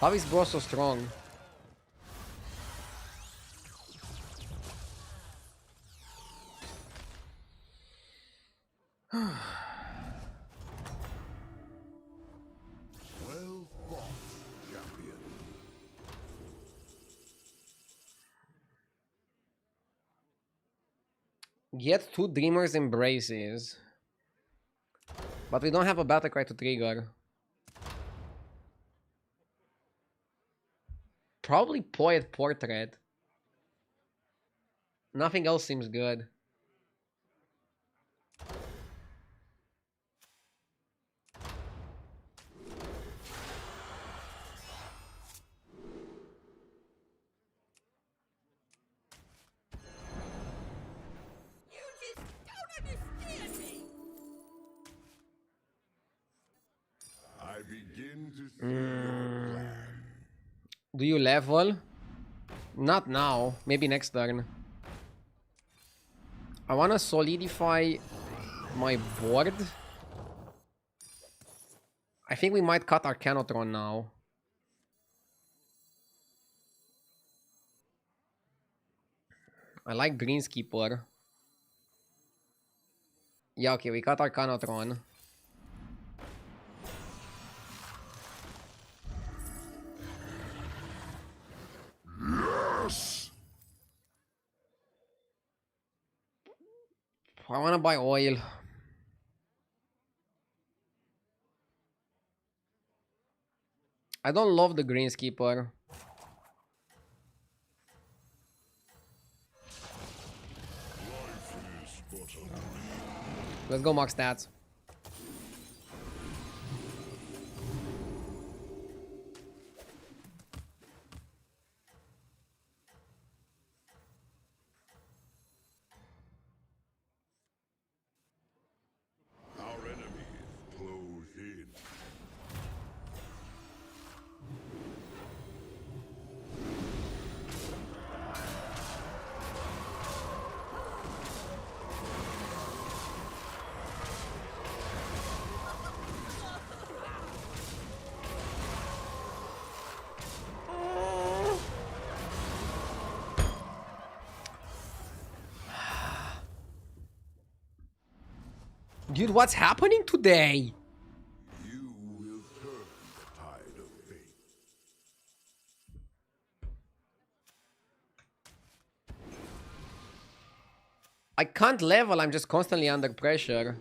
How is bro so strong? Well fought, champion. Get 2 Dreamer's Embraces. But we don't have a battle cry to trigger. Probably Poet Portrait. Nothing else seems good. You just don't understand me! I begin to see your plan. Do you level? Not now. Maybe next turn. I want to solidify my board. I think we might cut Arcanotron now. I like Greenskeeper. Yeah, okay, we got Arcanotron. Yes! I wanna buy oil. I don't love the Greenskeeper. Let's go max stats. Our enemies close in. Dude, what's happening today? You will turn the tide of fate. I can't level, I'm just constantly under pressure.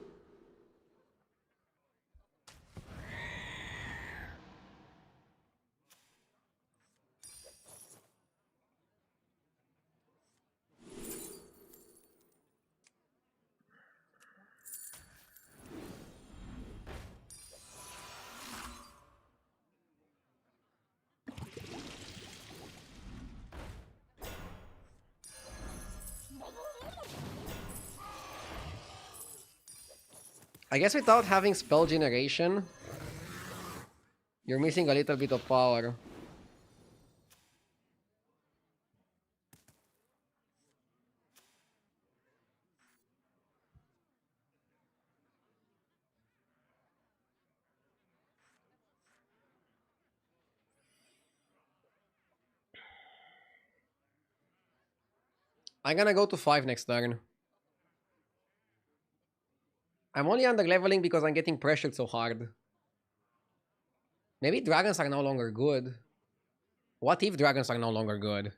I guess without having spell generation, you're missing a little bit of power. I'm gonna go to 5 next turn. I'm only under leveling because I'm getting pressured so hard. Maybe dragons are no longer good. What if dragons are no longer good?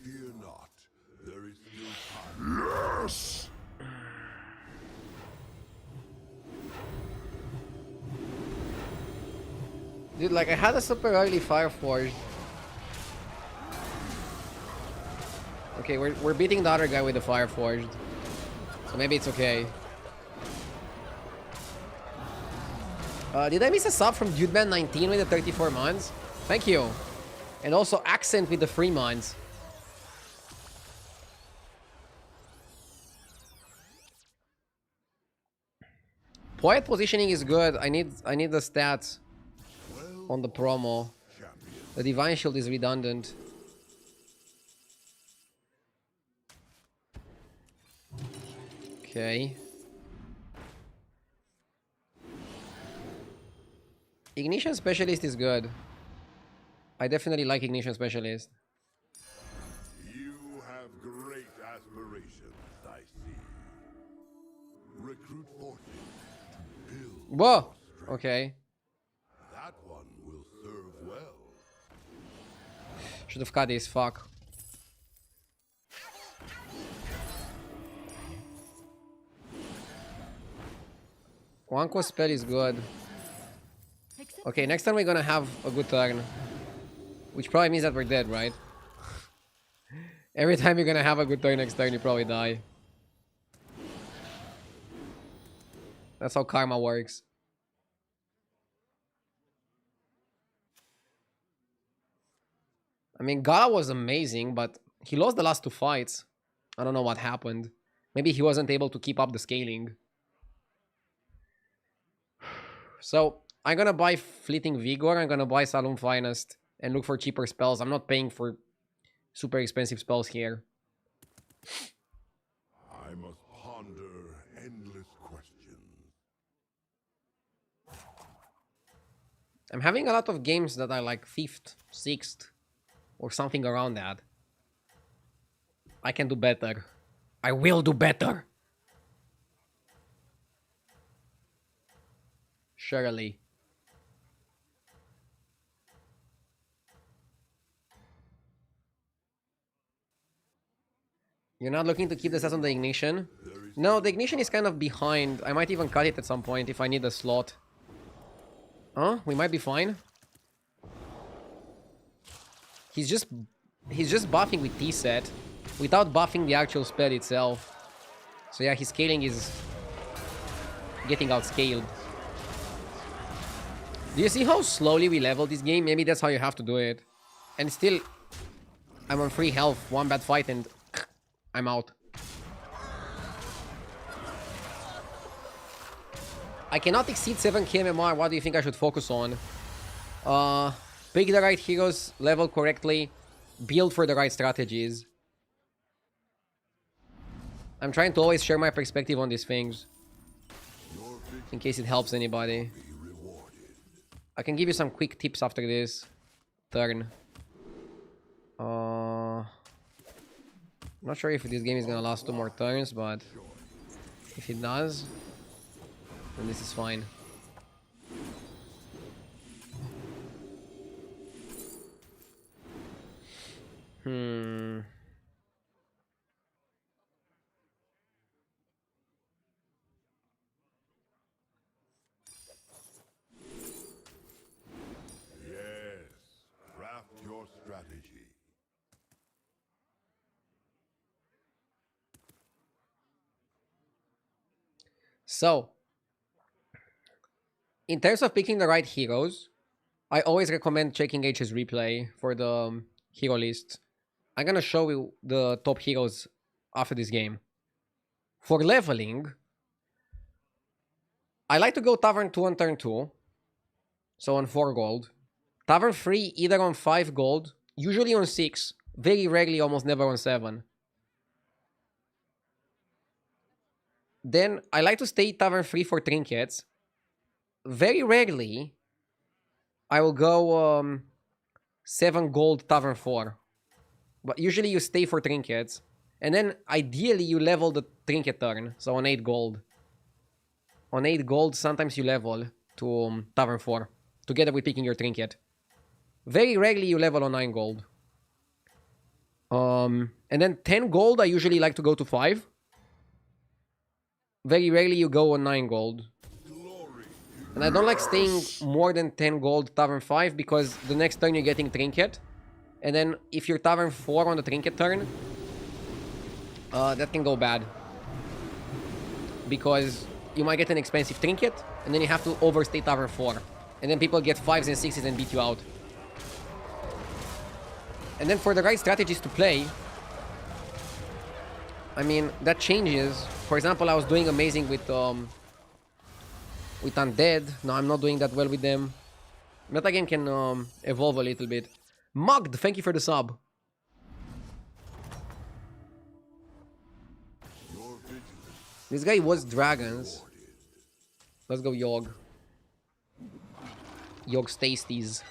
Fear not. There is still time. Yes! Dude, like I had a super early Fireforge. Okay, we're beating the other guy with the Fireforged. So maybe it's okay. Did I miss a sub from DudeMan19 with the 34 months? Thank you. And also Accent with the 3 months. Poet positioning is good. I need the stats on the promo. The Divine Shield is redundant. Okay. Ignition Specialist is good. I definitely like Ignition Specialist. You have great aspirations, I see. Recruit forces to build. Whoa! Okay. That one will serve well. Should have cut this, fuck. Wanko spell is good. Okay, next time we're gonna have a good turn. Which probably means that we're dead, right? Every time you're gonna have a good turn next turn, you probably die. That's how karma works. I mean, Gala was amazing, but he lost the last two fights. I don't know what happened. Maybe he wasn't able to keep up the scaling. So, I'm gonna buy Fleeting Vigor, I'm gonna buy Saloon Finest, and look for cheaper spells. I'm not paying for super expensive spells here. I must ponder endless questions. I'm having a lot of games that are like 5th, 6th, or something around that. I can do better. I will do better. Surely. You're not looking to keep the stats on the Ignition? No, the Ignition is kind of behind. I might even cut it at some point if I need a slot. Huh? We might be fine. He's just buffing with T-set without buffing the actual spell itself. So yeah, his scaling is getting outscaled. Do you see how slowly we level this game? Maybe that's how you have to do it. And still, I'm on free health, one bad fight and I'm out. I cannot exceed 7k MMR. What do you think I should focus on? Pick the right heroes, level correctly, build for the right strategies. I'm trying to always share my perspective on these things, in case it helps anybody. I can give you some quick tips after this turn. Not sure if this game is gonna last 2 more turns, but if it does, then this is fine. Yes, craft your strategy. So, in terms of picking the right heroes, I always recommend checking H's replay for the hero list. I'm gonna show you the top heroes after this game. For leveling, I like to go Tavern 2 on turn 2. So on 4 gold. Tavern 3 either on 5 gold, usually on 6, very rarely, almost never on 7. Then I like to stay Tavern 3 for trinkets. Very rarely, I will go 7 gold Tavern 4. But usually you stay for trinkets. And then ideally you level the trinket turn. So on 8 gold. On 8 gold, sometimes you level to Tavern 4. Together with picking your trinket. Very rarely you level on 9 gold. And then 10 gold, I usually like to go to 5. Very rarely you go on 9 gold. And I don't like staying more than 10 gold Tavern 5 because the next turn you're getting trinket. And then if you're Tavern 4 on the trinket turn, that can go bad. Because you might get an expensive trinket, and then you have to overstay Tavern 4. And then people get 5s and 6s and beat you out. And then for the right strategies to play, I mean, that changes. For example, I was doing amazing with Undead. No, I'm not doing that well with them. Metagame can evolve a little bit. Mugged, thank you for the sub. This guy was dragons. Let's go Yogg. Yogg's Tasties.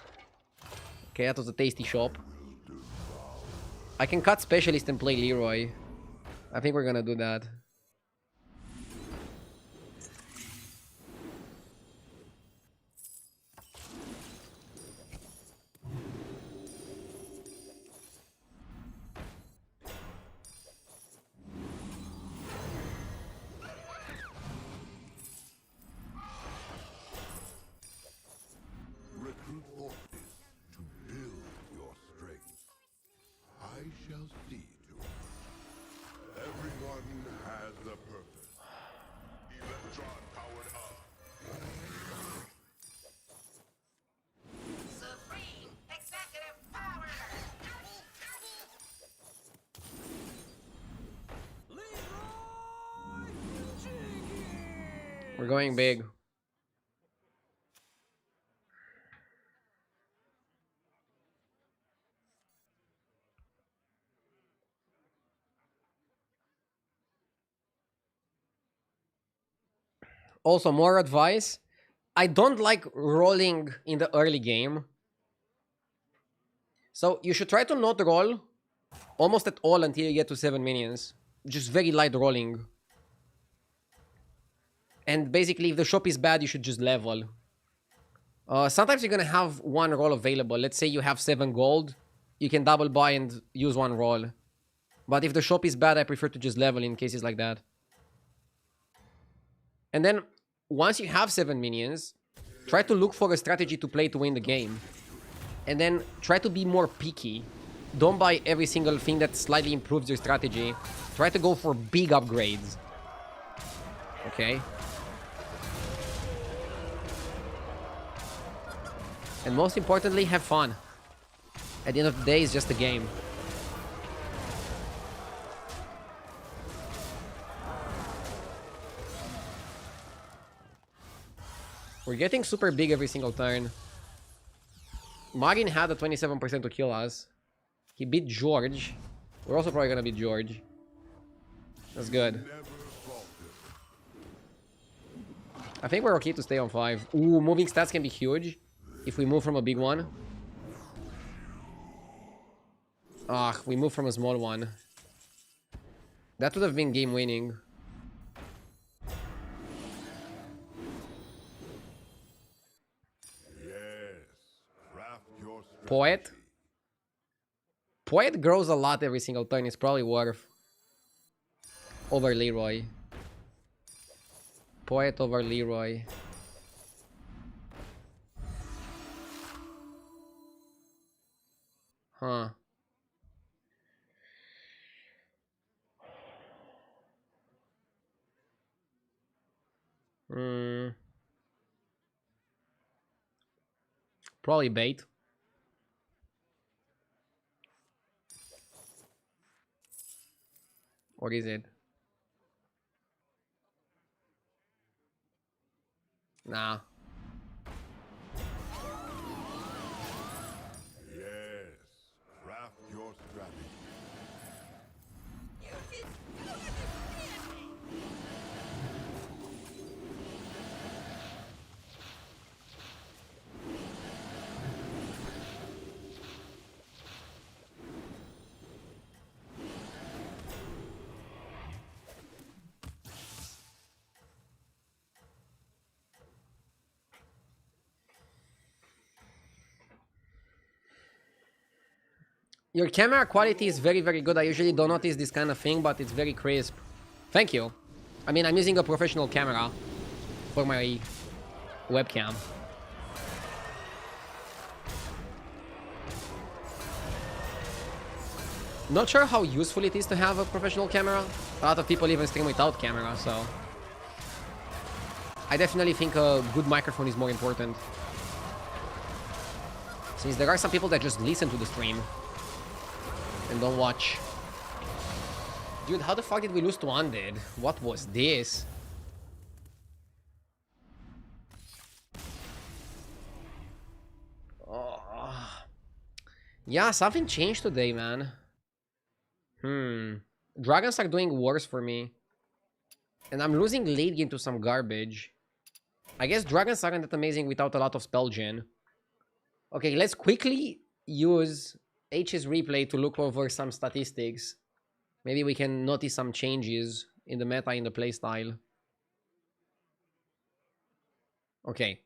Okay, that was a tasty shop. I can cut Specialist and play Leroy. I think we're gonna do that. Recruit forces to build your strength. I shall see to it. Everyone has We're going big. Also, more advice. I don't like rolling in the early game. So you should try to not roll almost at all until you get to 7 minions. Just very light rolling. And basically, if the shop is bad, you should just level. Sometimes you're gonna have one roll available. Let's say you have 7 gold. You can double buy and use one roll. But if the shop is bad, I prefer to just level in cases like that. And then, once you have 7 minions, try to look for a strategy to play to win the game. And then, try to be more picky. Don't buy every single thing that slightly improves your strategy. Try to go for big upgrades. Okay? And most importantly, have fun. At the end of the day, it's just a game. We're getting super big every single turn. Marin had a 27% to kill us. He beat George. We're also probably gonna beat George. That's good. I think we're okay to stay on 5. Ooh, moving stats can be huge if we move from a big one. Ah, we moved from a small one. That would have been game winning. Poet. Poet grows a lot every single turn. It's probably worth over Leroy. Poet over Leroy. Huh. Probably bait. What is it? Nah. Yes, craft your strategy. You just don't understand me. Your camera quality is very, very good. I usually don't notice this kind of thing, but it's very crisp. Thank you. I mean, I'm using a professional camera for my webcam. Not sure how useful it is to have a professional camera. A lot of people even stream without camera, so... I definitely think a good microphone is more important. Since there are some people that just listen to the stream and don't watch. Dude, how the fuck did we lose to Undead? What was this? Oh. Yeah, something changed today, man. Dragons are doing worse for me. And I'm losing late game to some garbage. I guess dragons aren't that amazing without a lot of spell gen. Okay, let's quickly use H's replay to look over some statistics. Maybe we can notice some changes in the meta, in the playstyle. Okay.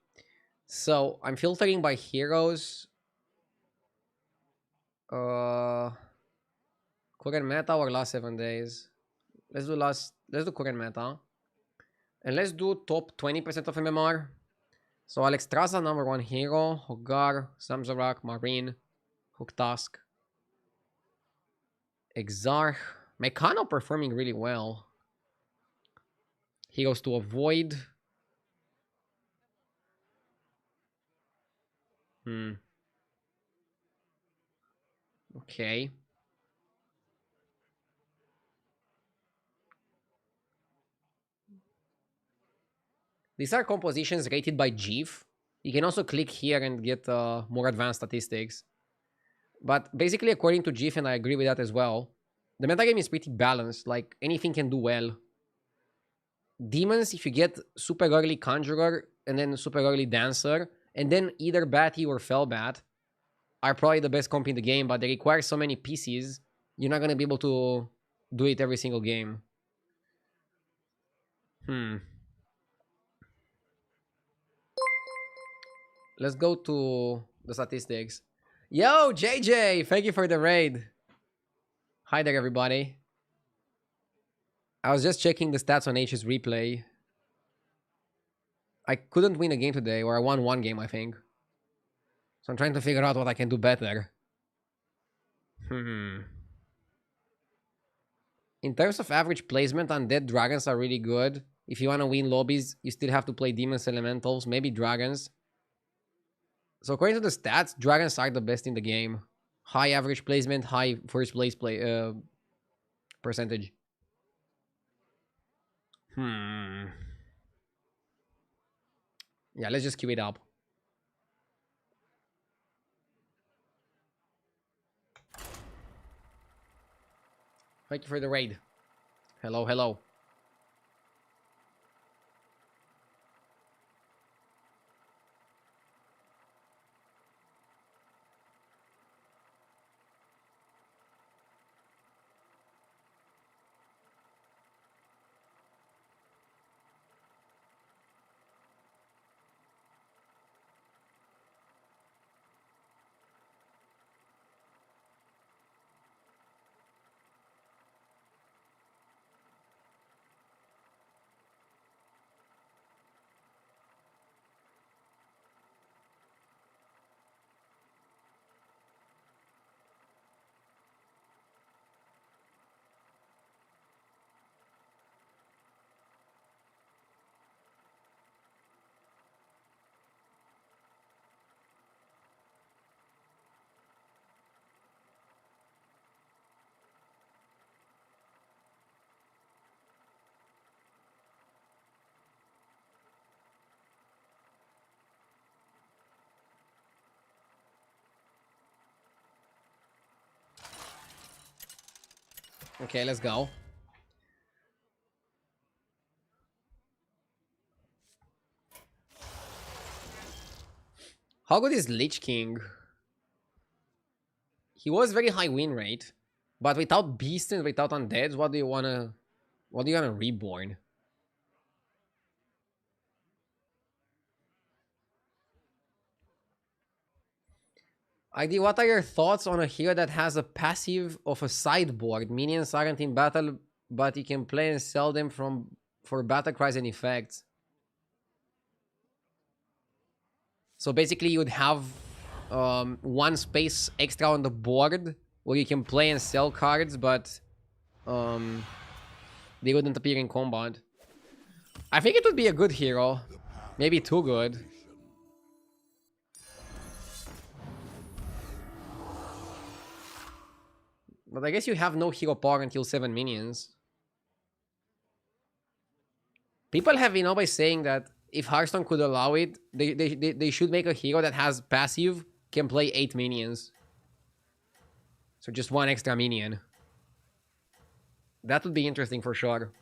So, I'm filtering by heroes. Current meta or last 7 days? Let's do current meta. And let's do top 20% of MMR. So Alexstrasza, number 1 hero. Hogar, Samzarak, Marine, Hooktask, Exarch. Meccano performing really well. Heroes to avoid. Okay. These are compositions rated by GIF. You can also click here and get more advanced statistics. But basically, according to GIF, and I agree with that as well, the metagame is pretty balanced. Like, anything can do well. Demons, if you get super early Conjurer and then super early Dancer, and then either Batty or Fellbat, are probably the best comp in the game, but they require so many pieces, you're not going to be able to do it every single game. Let's go to the statistics. Yo, JJ, thank you for the raid. Hi there, everybody. I was just checking the stats on H's replay. I couldn't win a game today, or I won one game, I think. So I'm trying to figure out what I can do better. In terms of average placement, Undead Dragons are really good. If you want to win lobbies, you still have to play Demons, Elementals, maybe Dragons. So according to the stats, Dragons are the best in the game. High average placement, high first place percentage. Yeah, let's just queue it up. Thank you for the raid. Hello, hello. Okay, let's go. How good is Lich King? He was very high win rate, but without beasts and without undeads, what do you wanna reborn? ID, what are your thoughts on a hero that has a passive of a sideboard? Minions aren't in battle, but you can play and sell them for battle cries and effects. So basically, you would have one space extra on the board where you can play and sell cards, but they wouldn't appear in combat. I think it would be a good hero. Maybe too good. But I guess you have no hero power until 7 minions. People have been always saying that if Hearthstone could allow it, they should make a hero that has passive, can play 8 minions. So just one extra minion. That would be interesting for sure.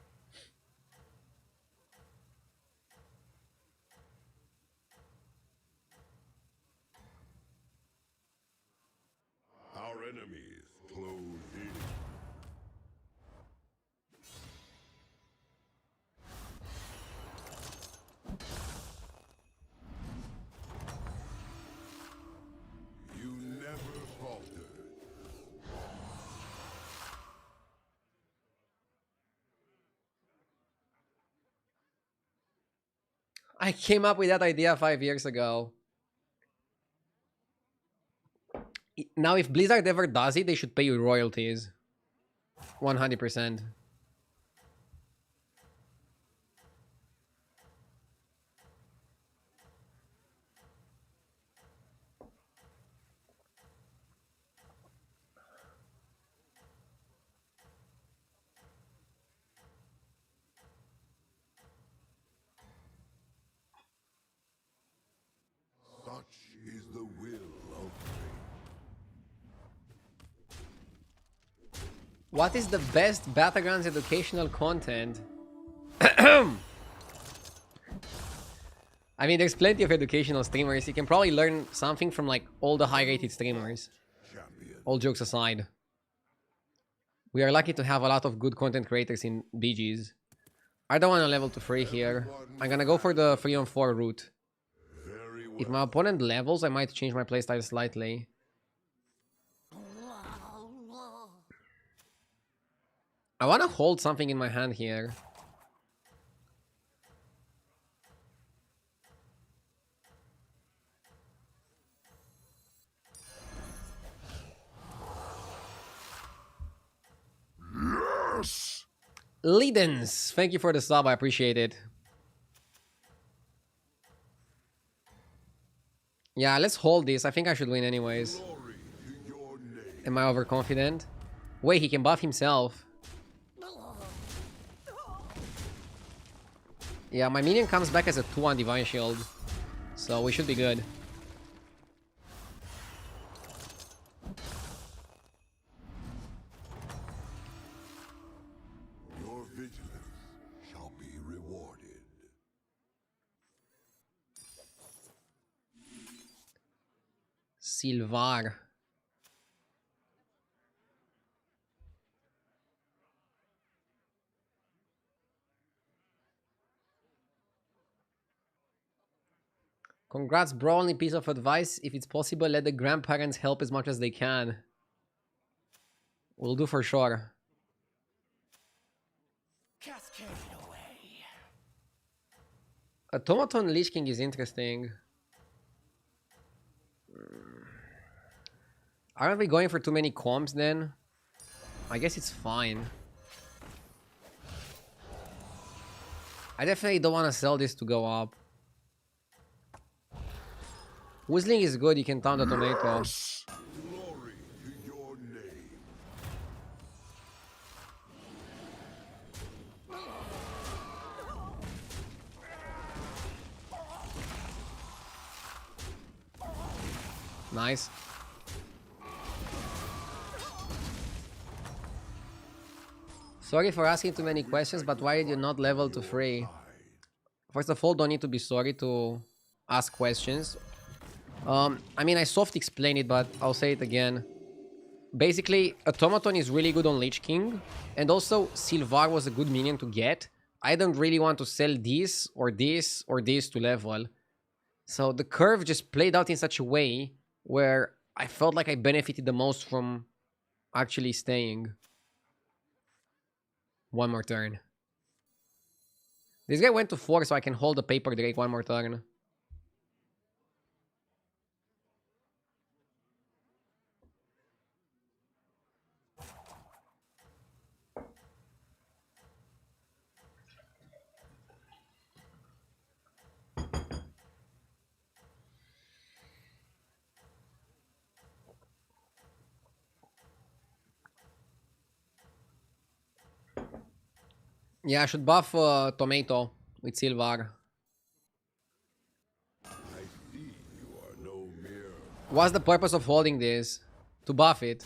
Our enemies close in. You never falter. I came up with that idea 5 years ago. Now, if Blizzard ever does it, they should pay you royalties. 100%. What is the best battlegrounds educational content? I mean, there's plenty of educational streamers. You can probably learn something from like all the high-rated streamers. All jokes aside. We are lucky to have a lot of good content creators in BGs. I don't want to level to 3 here. I'm gonna go for the 3-on-4 route. If my opponent levels, I might change my playstyle slightly. I want to hold something in my hand here. Yes! Lidens, thank you for the sub, I appreciate it. Yeah, let's hold this. I think I should win anyways. Glory to your name. Am I overconfident? Wait, he can buff himself. Yeah, my minion comes back as a 2 on Divine Shield. So we should be good. Your vigilance shall be rewarded. Silvar. Congrats, bro. Only piece of advice. If it's possible, let the grandparents help as much as they can. We'll do for sure. Cascade away. Automaton Lich King is interesting. Aren't we going for too many comps then? I guess it's fine. I definitely don't want to sell this to go up. Whistling is good, you can taunt the tomato. Glory to your name. Nice. Sorry for asking too many questions, but why did you not level to 3? First of all, don't need to be sorry to ask questions. I mean, I soft explained it, but I'll say it again. Basically, Automaton is really good on Lich King, and also Silvar was a good minion to get. I don't really want to sell this or this or this to level. So the curve just played out in such a way where I felt like I benefited the most from actually staying. One more turn. This guy went to 4, so I can hold the Paper Drake one more turn. Yeah, I should buff Tomato with Silvar. I see you are no mere. What's the purpose of holding this? To buff it.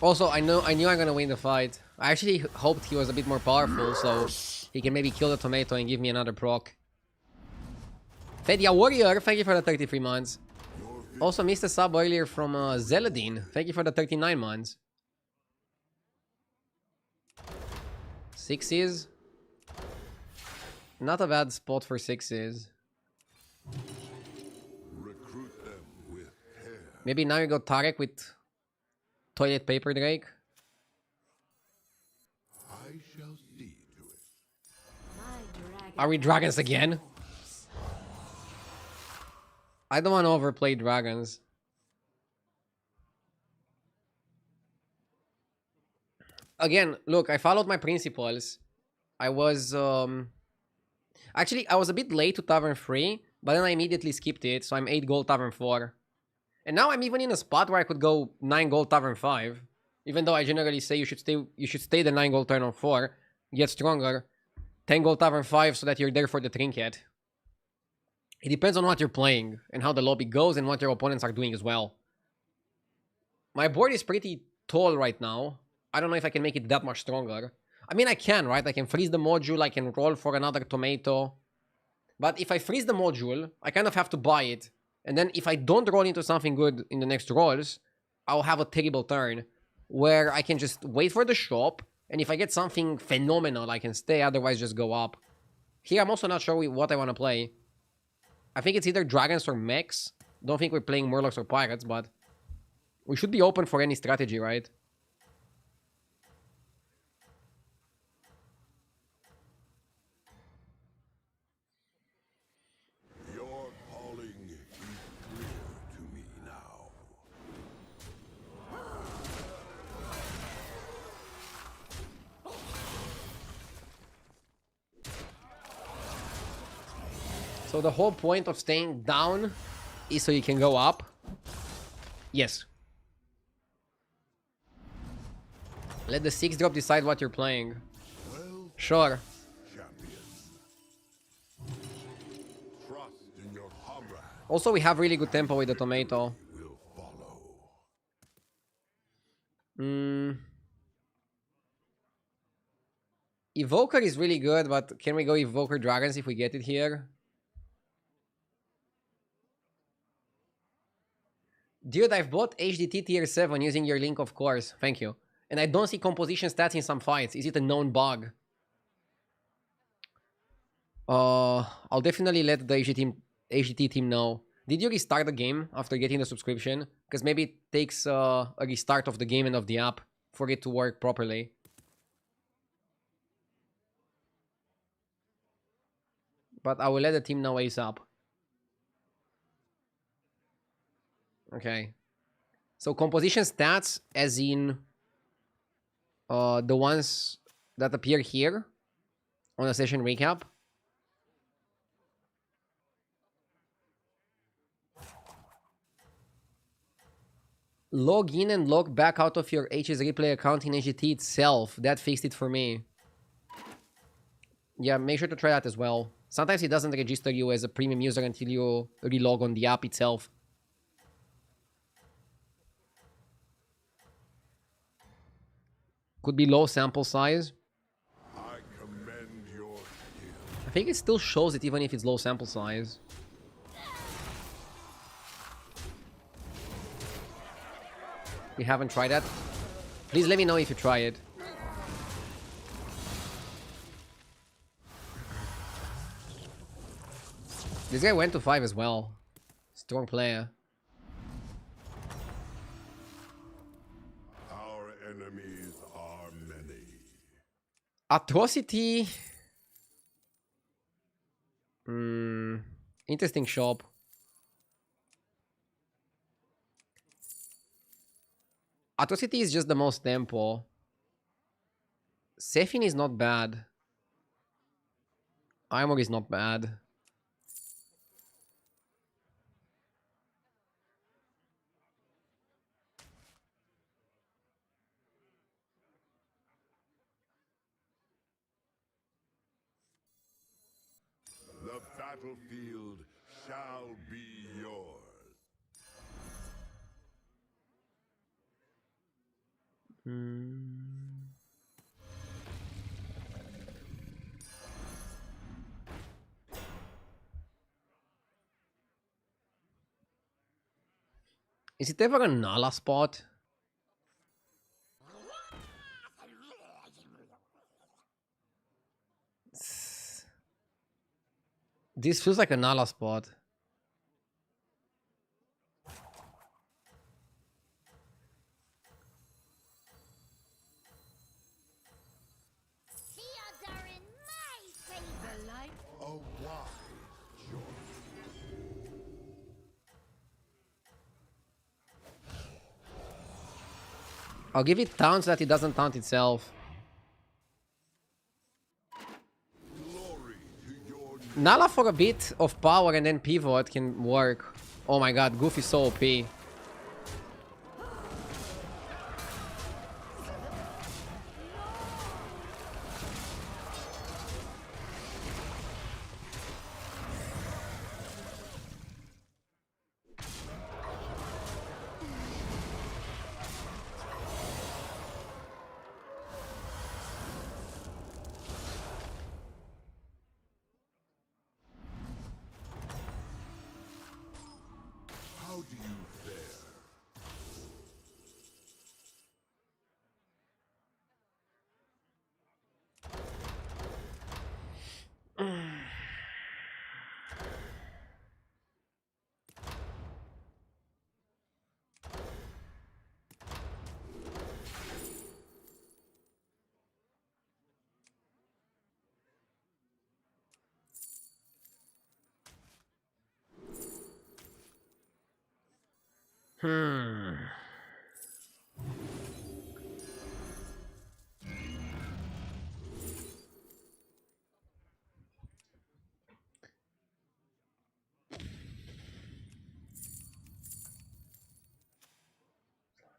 Also, I knew I'm gonna win the fight. I actually hoped he was a bit more powerful, so he can maybe kill the tomato and give me another proc. Fedia Warrior, thank you for the 33 months. Also missed a sub earlier from Zeladin. Thank you for the 39 months. 6s. Not a bad spot for 6s. Recruit them with hair. Maybe now you got Tarek with Toilet Paper Drake. I shall see to it. My dragon Are we dragons again? I don't want to overplay dragons. Again, look, I followed my principles. I was actually I was a bit late to Tavern 3, but then I immediately skipped it, so I'm 8 gold Tavern 4. And now I'm even in a spot where I could go 9 gold Tavern 5. Even though I generally say you should stay the 9 gold turn on 4, get stronger, 10 gold Tavern 5 so that you're there for the trinket. It depends on what you're playing and how the lobby goes and what your opponents are doing as well. My board is pretty tall right now. I don't know if I can make it that much stronger. I mean, I can, right? I can freeze the module, I can roll for another tomato. But if I freeze the module, I kind of have to buy it. And then if I don't roll into something good in the next rolls, I'll have a terrible turn where I can just wait for the shop. And if I get something phenomenal, I can stay, otherwise just go up. Here, I'm also not sure what I want to play. I think it's either dragons or mechs. Don't think we're playing murlocs or pirates, but we should be open for any strategy, right? Your calling is clear to me now. So the whole point of staying down is so you can go up. Yes. Let the 6-drop decide what you're playing. Well, Sure. champion. Trust in your comrade Also, we have really good tempo with the tomato. will follow. Evoker is really good, but can we go Evoker Dragons if we get it here? Dude, I've bought HDT tier 7 using your link, of course. Thank you. And I don't see composition stats in some fights. Is it a known bug? I'll definitely let the HDT team know. Did you restart the game after getting the subscription? Because maybe it takes a restart of the game and of the app for it to work properly. But I will let the team know ASAP. Okay. So composition stats as in the ones that appear here on the session recap. Log in and log back out of your HS Replay account in HGT itself. That fixed it for me. Yeah, make sure to try that as well. Sometimes it doesn't register you as a premium user until you relog on the app itself. Could be low sample size. I commend your skill. I think it still shows it even if it's low sample size. You haven't tried that? Please let me know if you try it. This guy went to 5 as well. Strong player. Our enemies are many. Atrocity. Interesting shop. Atrocity is just the most tempo. Sefin is not bad. Armor is not bad. The battlefield shall be yours. Is it ever a Nala spot? This feels like a Nala spot. The odds are in my favor. The light A wise choice. I'll give it taunt so that it doesn't taunt itself. Glory to your Nala for a bit of power and then pivot can work. Oh my god, Goof is so OP. do you fare?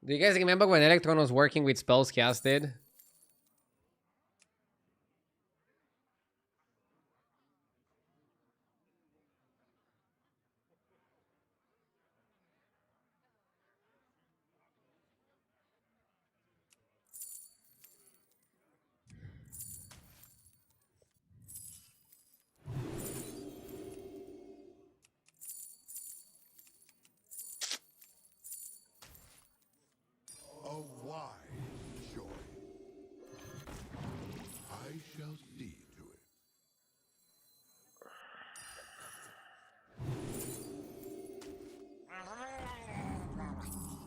Do you guys remember when Electron was working with spells casted? A wise choice. I shall see to it.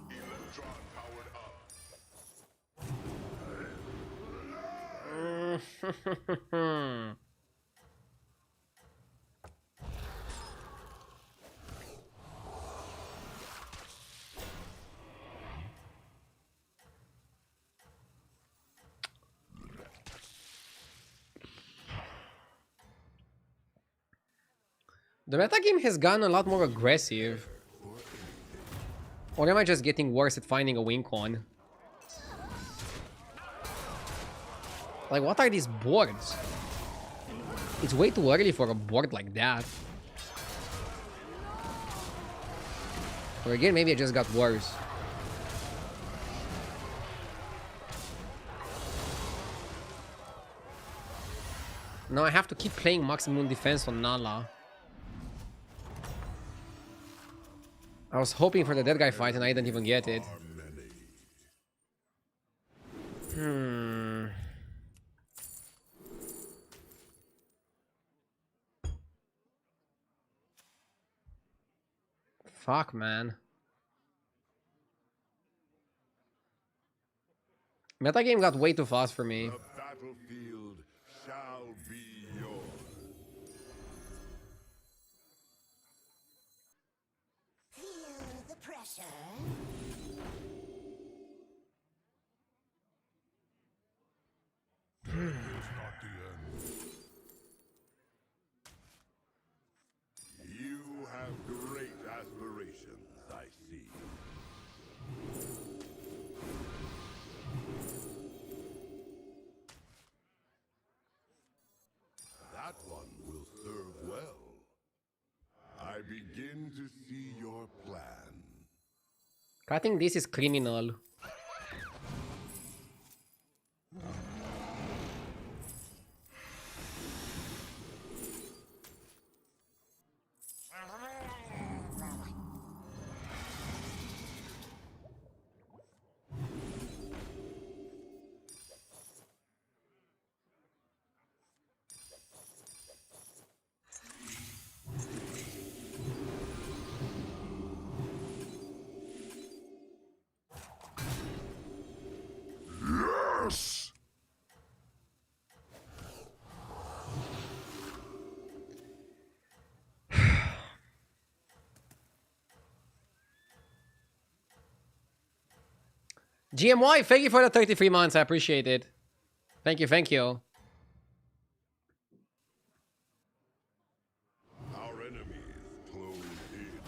Electron powered up. The metagame has gotten a lot more aggressive. Or am I just getting worse at finding a win con? Like, what are these boards? It's way too early for a board like that. Or again, maybe it just got worse. Now I have to keep playing maximum defense on Nala. I was hoping for the dead guy fight and I didn't even get it. Fuck, man. Metagame got way too fast for me. The battlefield shall be yours. Feel the pressure. Death is not the end. You have great aspirations, I see. That one will serve well. I begin to see your plan. Cutting this is criminal. GMY, thank you for the 33 months. I appreciate it. Thank you, thank you. Our enemies close in.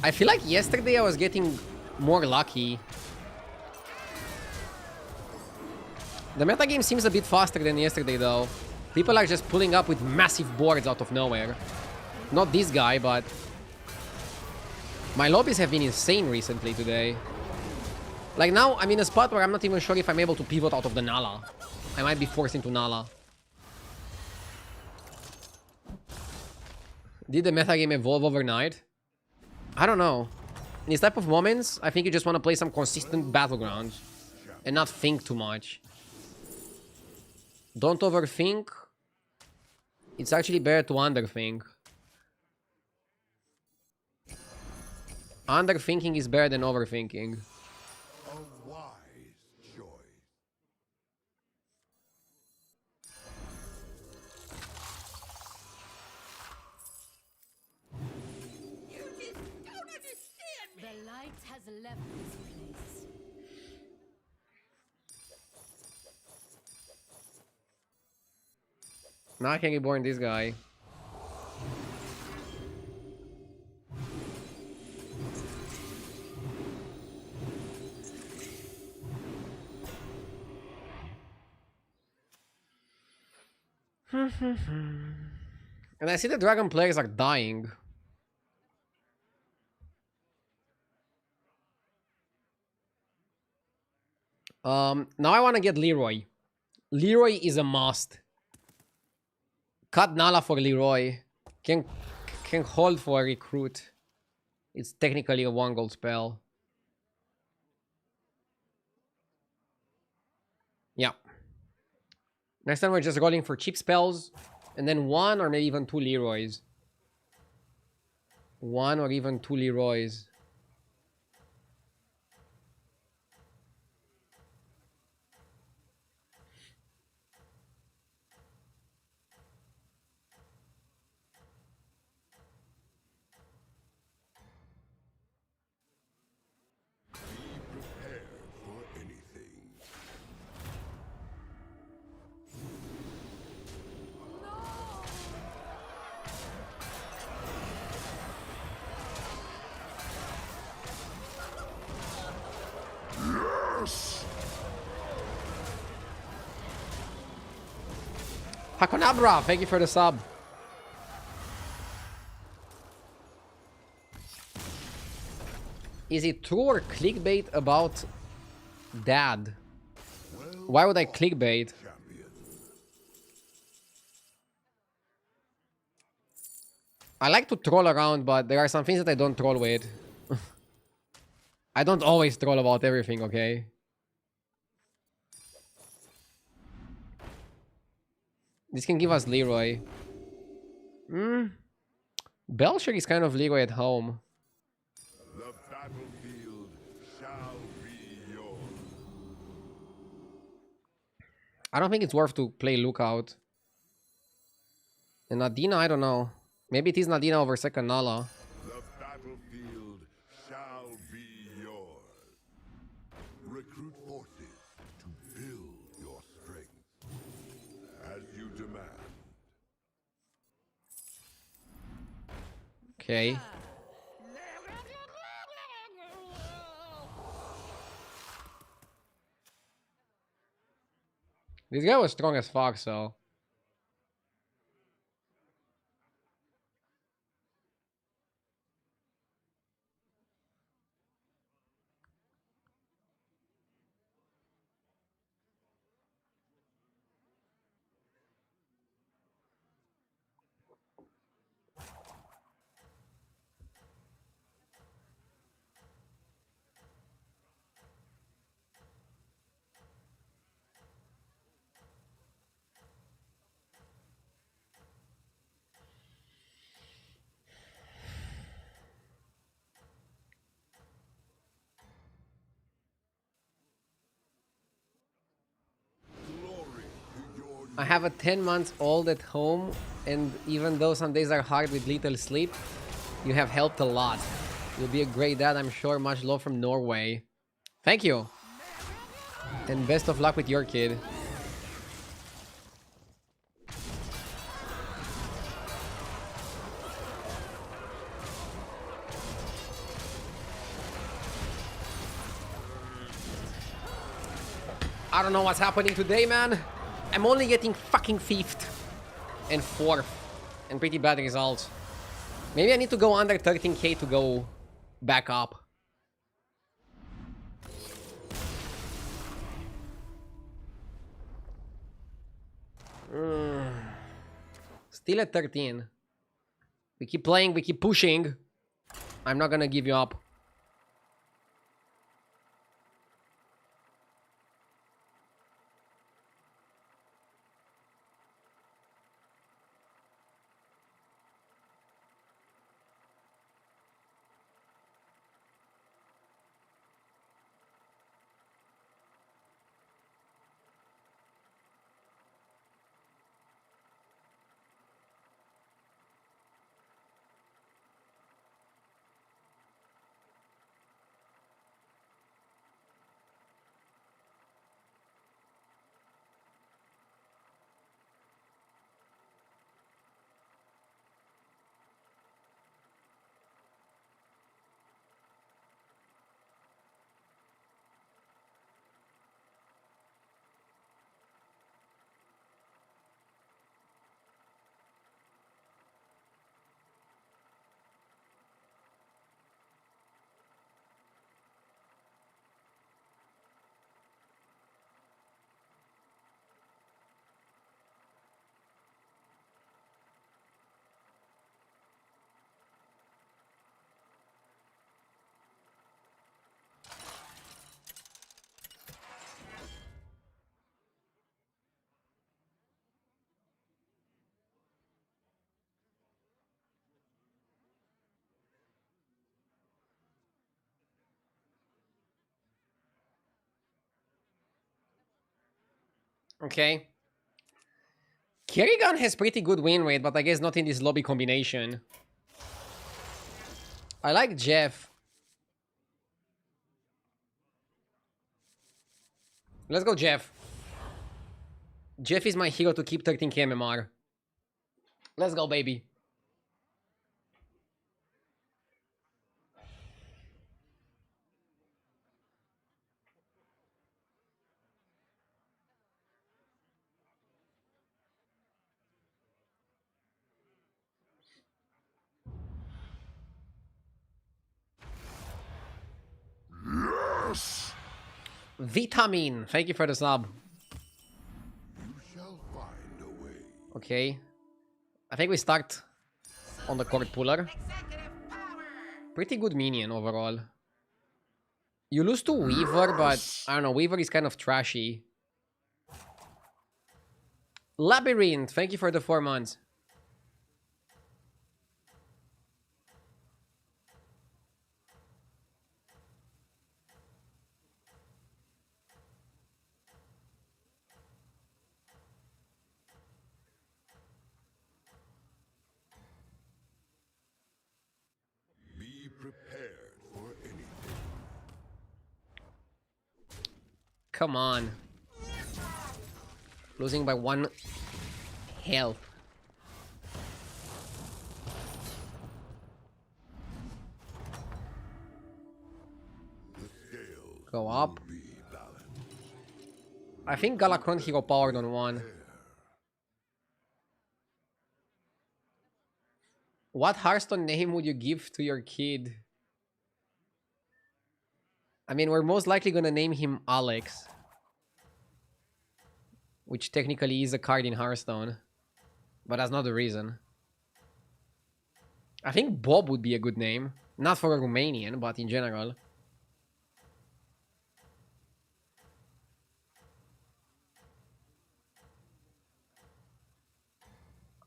I feel like yesterday I was getting more lucky. The metagame seems a bit faster than yesterday though. People are just pulling up with massive boards out of nowhere. Not this guy, but... my lobbies have been insane recently today. Like now, I'm in a spot where I'm not even sure if I'm able to pivot out of the Nala. I might be forced into Nala. Did the metagame evolve overnight? I don't know. In these type of moments, I think you just want to play some consistent battlegrounds and not think too much. Don't overthink. It's actually better to underthink. Underthinking is better than overthinking. A wise choice. You just don't understand me. The light has left this place. Now I can reborn this guy. And I see the dragon players are dying. Now I want to get Leroy. Leroy is a must. Cut Nala for Leroy. Can hold for a recruit. It's technically a 1 gold spell. Yeah. Next time we're just rolling for cheap spells. And then 1 or maybe even 2 Leroys. 1 or even 2 Leroys. Prepare for anything. Hakonabra, thank you for the sub. Is it true or clickbait about dad? Why would I clickbait? Champion. I like to troll around, but there are some things that I don't troll with. I don't always troll about everything, okay? This can give us Leroy. Belcher is kind of Leroy at home. The battlefield shall be yours. I don't think it's worth to play Lookout. And Nadina, I don't know. Maybe it is Nadina over second Nala. The battlefield shall be yours. Recruit forces to build your strength. As you demand. Okay. This guy was strong as fuck, so. I have a 10-month-old at home, and even though some days are hard with little sleep, you have helped a lot. You'll be a great dad, I'm sure. Much love from Norway. Thank you. And best of luck with your kid. I don't know what's happening today, man. I'm only getting fucking 5th and 4th and pretty bad results. Maybe I need to go under 13k to go back up. Still at 13. We keep playing, we keep pushing. I'm not gonna give you up. Okay. Kerrigan has pretty good win rate, but I guess not in this lobby combination. I like Jeff. Let's go, Jeff. Jeff is my hero to keep 13k MMR. Let's go, baby. Yes! Vitamin. Thank you for the sub. You shall find a way. Okay. I think we start on the court puller. Pretty good minion overall. You lose to Weaver, but I don't know. Weaver is kind of trashy. Labyrinth. Thank you for the 4 months. Be prepared for anything. Come on. Losing by 1 health. The scales Go up. be balanced. I think Galakron hero powered on 1. What Hearthstone name would you give to your kid? I mean, we're most likely gonna name him Alex. Which technically is a card in Hearthstone. But that's not the reason. I think Bob would be a good name. Not for a Romanian, but in general.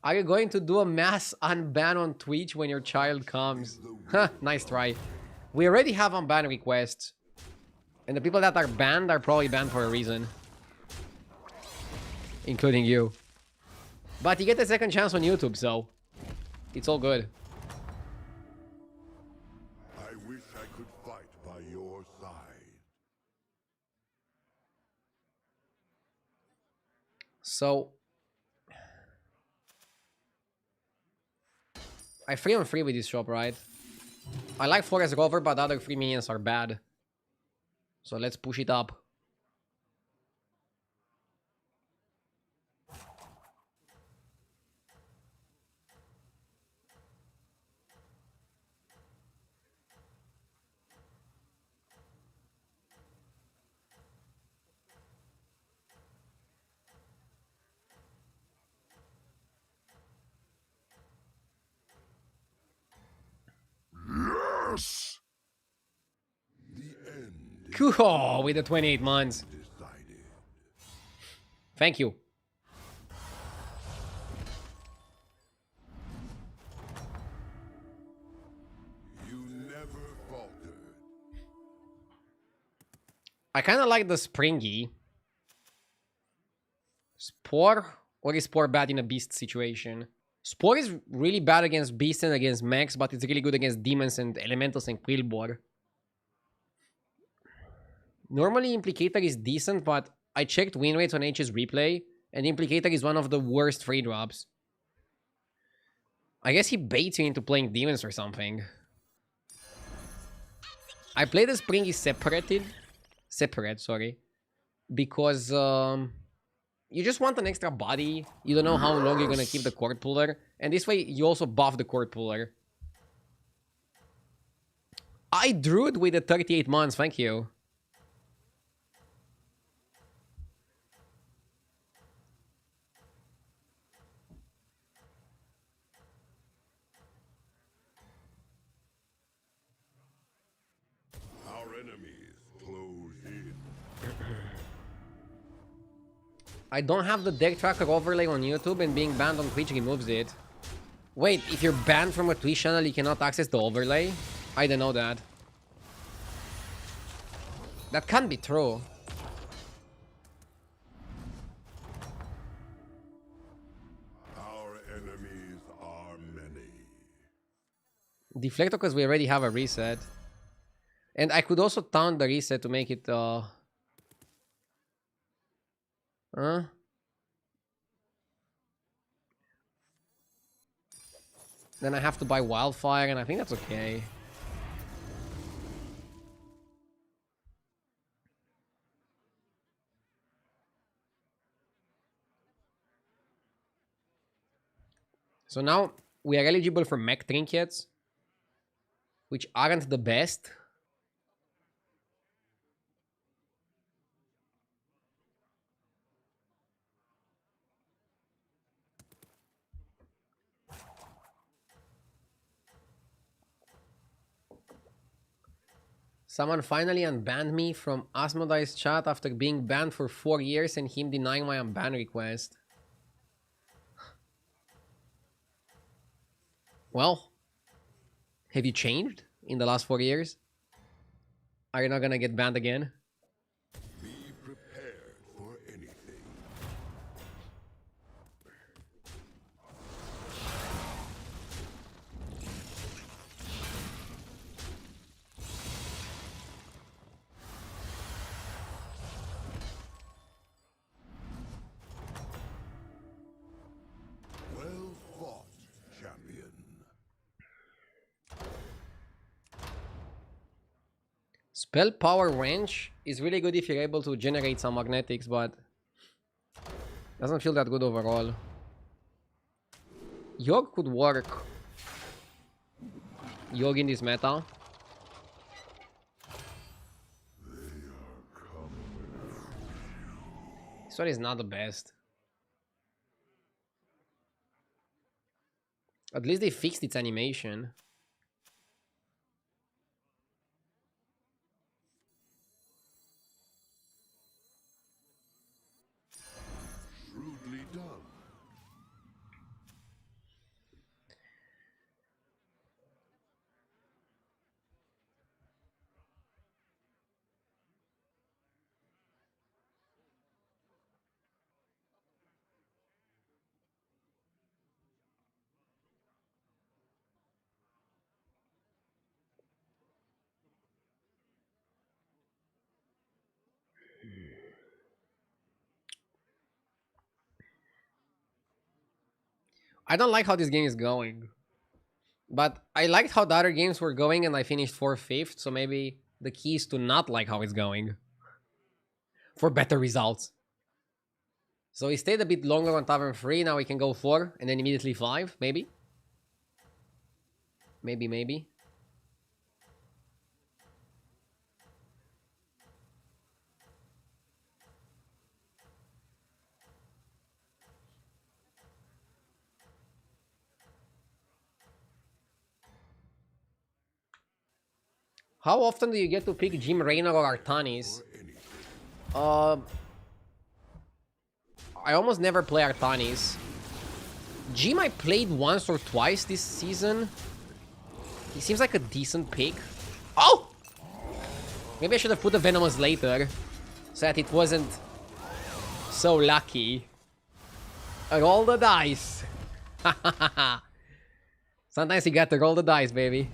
Are you going to do a mass unban on Twitch when your child comes? Huh, nice try. We already have unban requests. And the people that are banned are probably banned for a reason. Including you. But you get a second chance on YouTube, so it's all good. I wish I could fight by your side. So I 3-on-3 with this shop, right? I like Forest Rover, but the other 3 minions are bad. So let's push it up. Yes! The end Cool, with the 28 months. is decided. Thank you. You never faltered. I kind of like the Springy. Spore? Or is Spore bad in a beast situation? Spore is really bad against beasts and against mechs, but it's really good against demons and elementals and Quillbore. Normally, Implicator is decent, but I checked win rates on H's replay, and Implicator is one of the worst free drops. I guess he baits you into playing demons or something. I played the Springy separate, sorry, because you just want an extra body. You don't know how long you're gonna keep the Cord Puller, and this way you also buff the Cord Puller. I drew it with the 38 months, thank you. Our enemies close in. I don't have the deck tracker overlay on YouTube, and being banned on Twitch removes it. Wait, if you're banned from a Twitch channel, you cannot access the overlay? I didn't know that. That can't be true. Our enemies are many. Deflector because we already have a reset. And I could also taunt the reset to make it Then I have to buy Wildfire, and I think that's okay. So now we are eligible for mech trinkets, which aren't the best. Someone finally unbanned me from Asmodee's chat after being banned for 4 years and him denying my unban request. Well, have you changed in the last 4 years? Are you not gonna get banned again? Be prepared for anything. Well fought, champion. Spell Power Wrench is really good if you're able to generate some magnetics, but doesn't feel that good overall. Yogg could work. Yogg in this meta. This one is not the best. At least they fixed its animation. Shrewdly done. I don't like how this game is going. But I liked how the other games were going and I finished 4th, 5th. So maybe the key is to not like how it's going. For better results. So we stayed a bit longer on Tavern 3. Now we can go 4 and then immediately 5. Maybe. Maybe. How often do you get to pick Jim Raynor or Artanis? I almost never play Artanis. Jim I played once or twice this season. He seems like a decent pick. Oh! Maybe I should have put the Venomous later, so that it wasn't so lucky. Roll the dice. Sometimes you got to roll the dice, baby.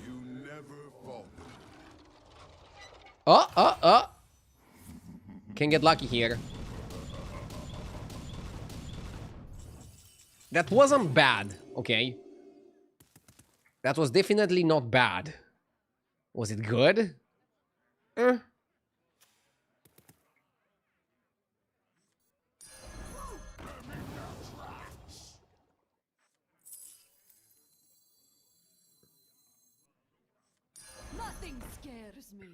You never falter. Oh. Can get lucky here. That wasn't bad, okay? That was definitely not bad. Was it good? Nothing scares me.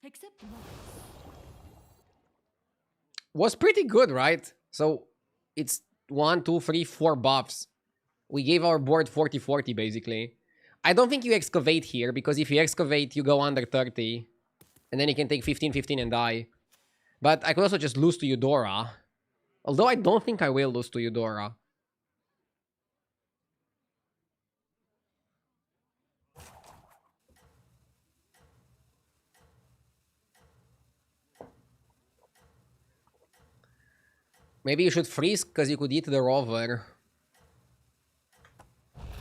Except noise. Was pretty good, right? So, it's 1, 2, 3, 4 buffs. We gave our board 40-40, basically. I don't think you excavate here, because if you excavate, you go under 30. And then you can take 15-15 and die. But I could also just lose to Eudora. Although I don't think I will lose to Eudora. Maybe you should freeze, because you could eat the rover.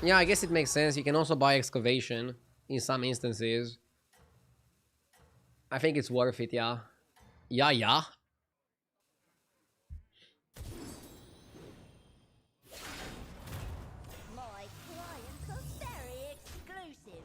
Yeah, I guess it makes sense. You can also buy excavation in some instances. I think it's worth it, yeah. Yeah. My clients are very exclusive.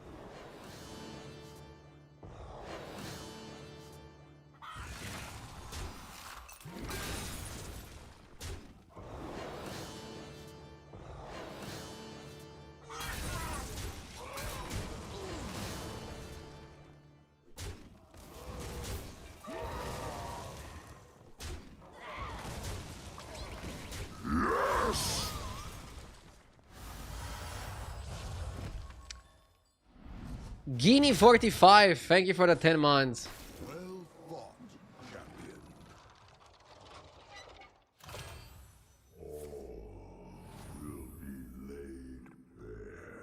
Guinea 45, thank you for the 10 months. Well fought, champion. All will be laid bare.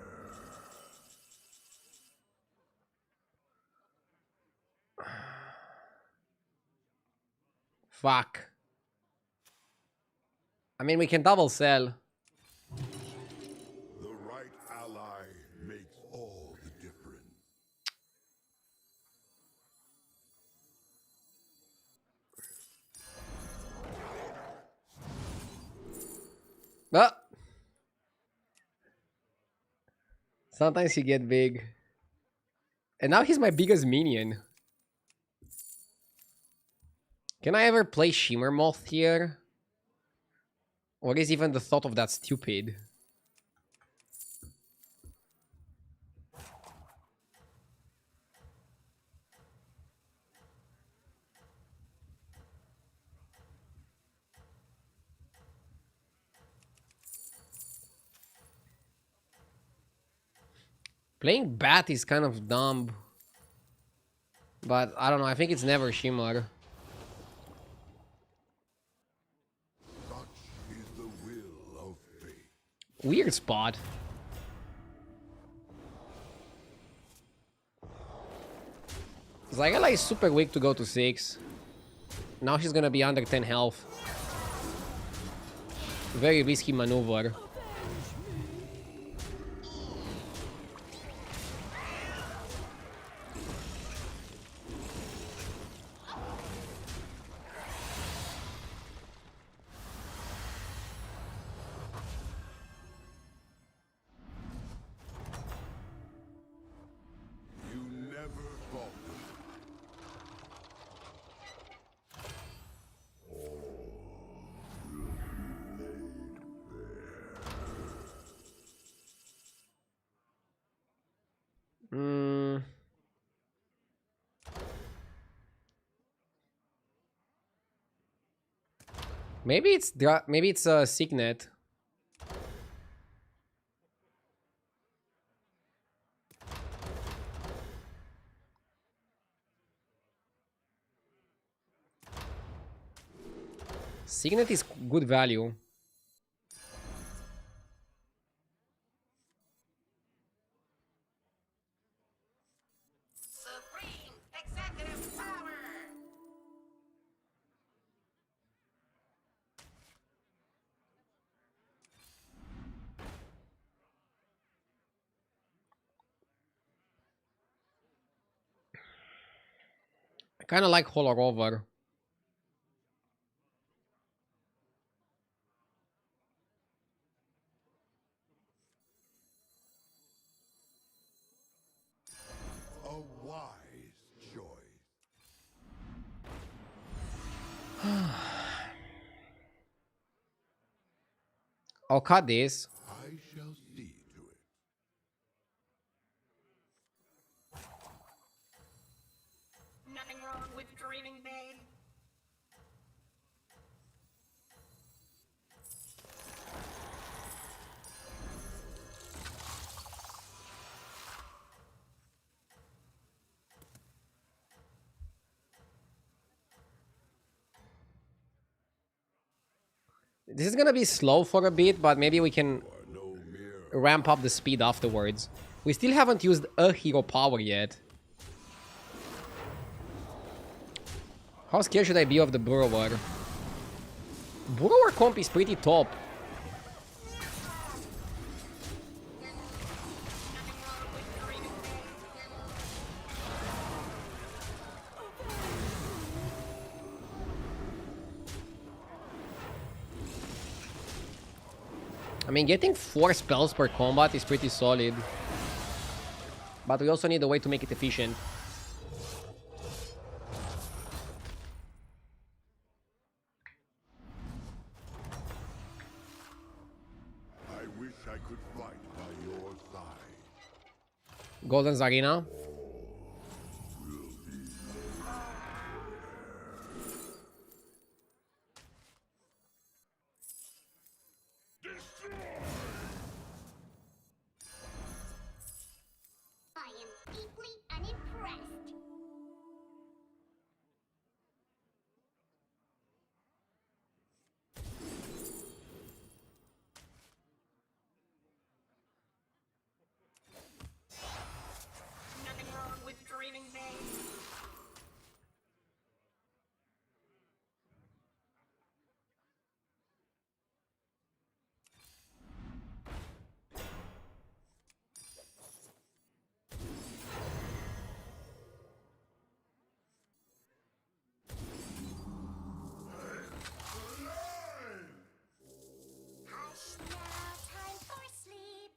Fuck. I mean, we can double sell. The right ally makes all the difference. But sometimes he get big. And now he's my biggest minion. Can I ever play Shimmer Moth here? Or is even the thought of that stupid? Playing Bat is kind of dumb. But I don't know, I think it's never Shimmer. Such is the will of fate. Weird spot. Zygala is super weak to go to 6. Now she's gonna be under 10 health. Very risky maneuver. You never falter. Maybe it's a Signet. Signet is good value. Supreme executive power. I kind of like Holorover. A wise choice. I'll cut this. I shall see to it. Nothing wrong with dreaming, babe. This is gonna be slow for a bit, but maybe we can No mere ramp up the speed afterwards. We still haven't used a hero power yet. How scared should I be of the Burrower? Burrower comp is pretty top. I mean, getting 4 spells per combat is pretty solid. But we also need a way to make it efficient. I wish I could fight by your side. Golden Zarina. I am deeply unimpressed. Nothing wrong with dreaming, babe. Hush now, time for sleep.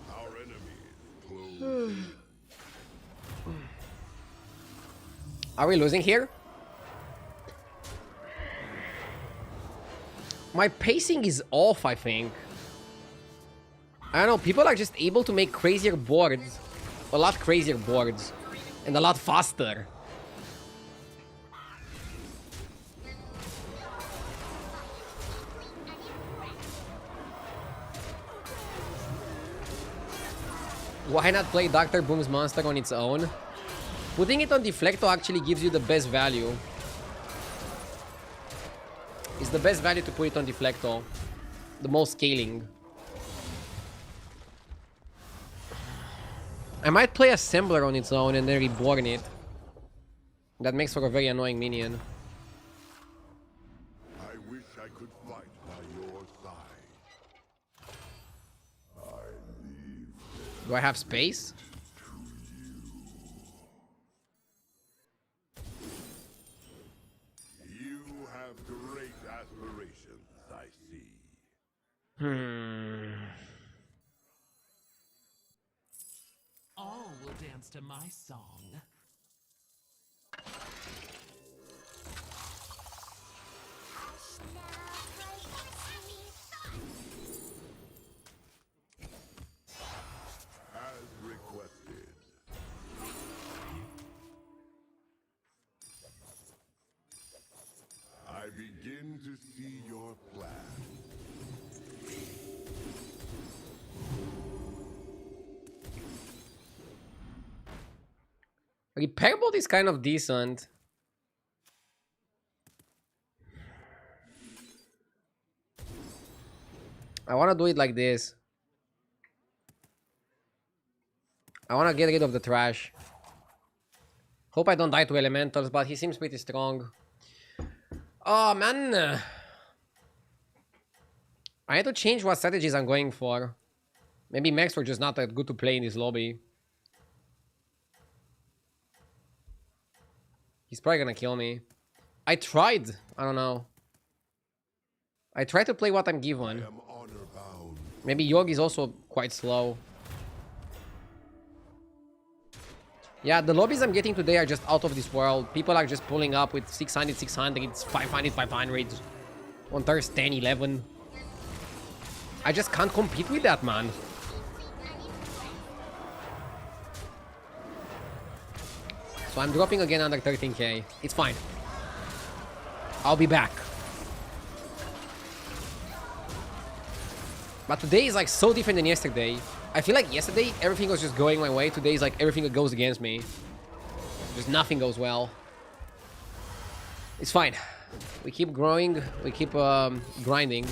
Our enemies close in. Are we losing here? My pacing is off, I think. I don't know, people are just able to make crazier boards. A lot crazier boards. And a lot faster. Why not play Dr. Boom's monster on its own? Putting it on Deflecto actually gives you the best value. It's the best value to put it on Deflecto. The most scaling. I might play Assembler on its own and then reborn it. That makes for a very annoying minion. I wish I could fight by your side. Do I have space? You have great aspirations, I see. All will dance dance to my song. As requested. I begin to see your plan. Repair bolt is kind of decent. I want to do it like this. I want to get rid of the trash. Hope I don't die to elementals, but he seems pretty strong. Oh, man. I need to change what strategies I'm going for. Maybe mechs were just not that good to play in this lobby. He's probably gonna kill me. I tried. I don't know. I try to play what I'm given. I am honor bound. Maybe Yog is also quite slow. Yeah, the lobbies I'm getting today are just out of this world. People are just pulling up with 600, 600, 500, 500. On Thirst 10, 11. I just can't compete with that, man. So I'm dropping again under 13k. It's fine. I'll be back. But today is like so different than yesterday. I feel like yesterday everything was just going my way. Today is like everything that goes against me. Just nothing goes well. It's fine. We keep growing. We keep grinding.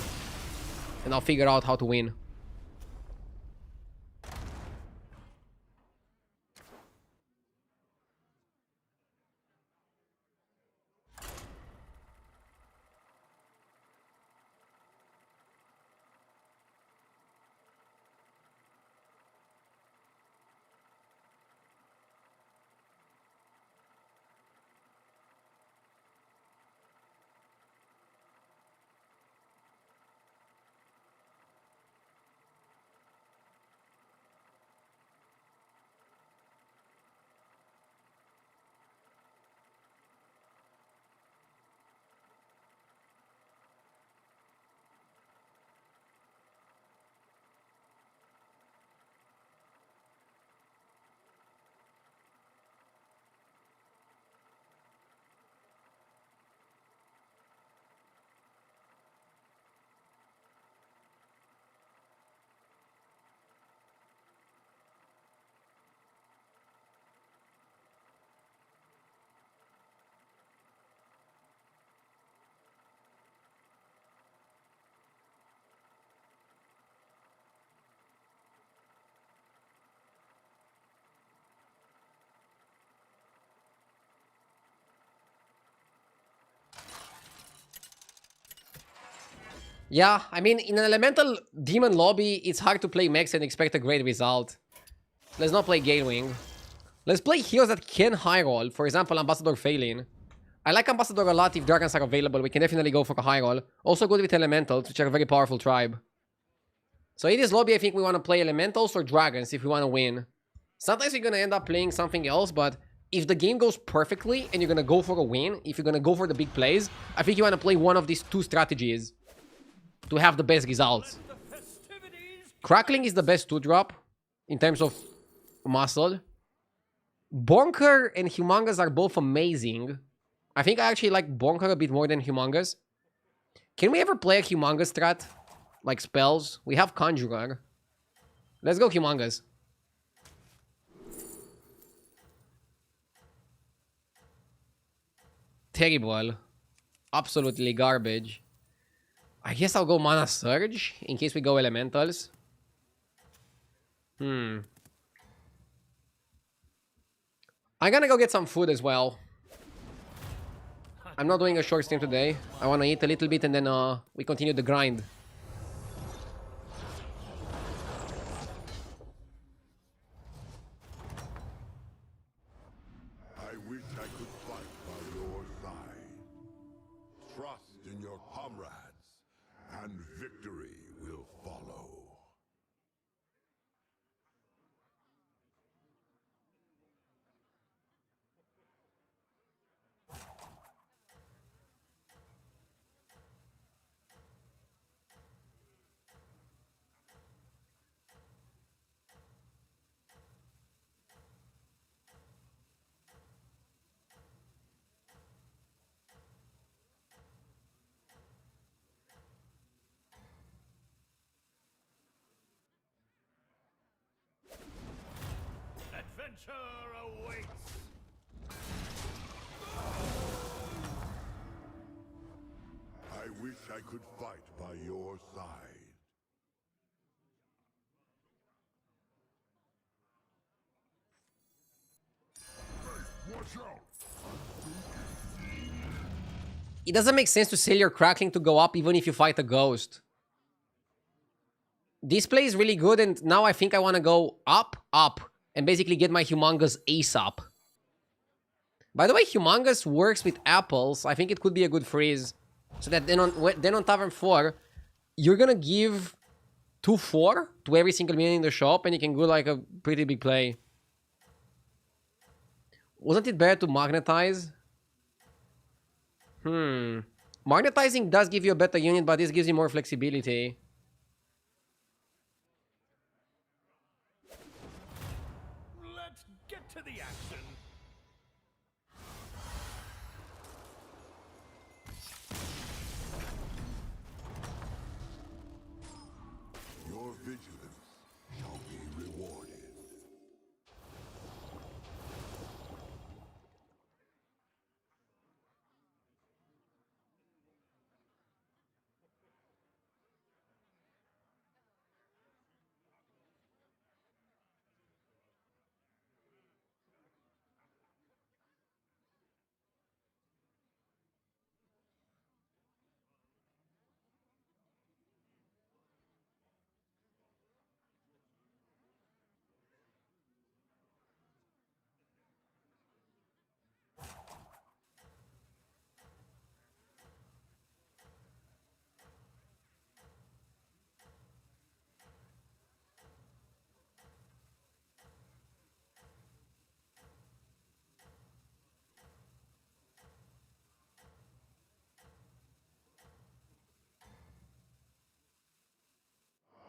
And I'll figure out how to win. Yeah, I mean, in an elemental demon lobby, it's hard to play mechs and expect a great result. Let's not play Galewing. Let's play heroes that can high roll. For example, Ambassador Phelan. I like Ambassador a lot. If dragons are available, we can definitely go for a high roll. Also good with elementals, which are a very powerful tribe. So in this lobby, I think we want to play elementals or dragons if we want to win. Sometimes you're going to end up playing something else, but if the game goes perfectly and you're going to go for a win, if you're going to go for the big plays, I think you want to play one of these two strategies to have the best results. Crackling is the best 2-drop in terms of muscle. Bonker and Humongous are both amazing. I think I actually like Bonker a bit more than Humongous. Can we ever play a Humongous strat? Like spells? We have Conjurer. Let's go Humongous. Terrible. Absolutely garbage. I guess I'll go Mana Surge in case we go Elementals. I'm gonna go get some food as well. I'm not doing a short stream today. I want to eat a little bit and then we continue the grind. I wish I could fight by your side. Trust in your comrades, and victory will follow. adventure awaits. I wish I could fight by your side. Hey, watch out! It doesn't make sense to sell your crackling to go up even if you fight a ghost. This play is really good, and now I think I want to go up, and basically get my humongous ace up. By the way, humongous works with apples. I think it could be a good freeze. So that then on Tavern 4, you're gonna give 2/4 to every single minion in the shop, and you can go like a pretty big play. Wasn't it better to magnetize? Magnetizing does give you a better unit, but this gives you more flexibility. Let's get to the action. Your vigilance shall be rewarded.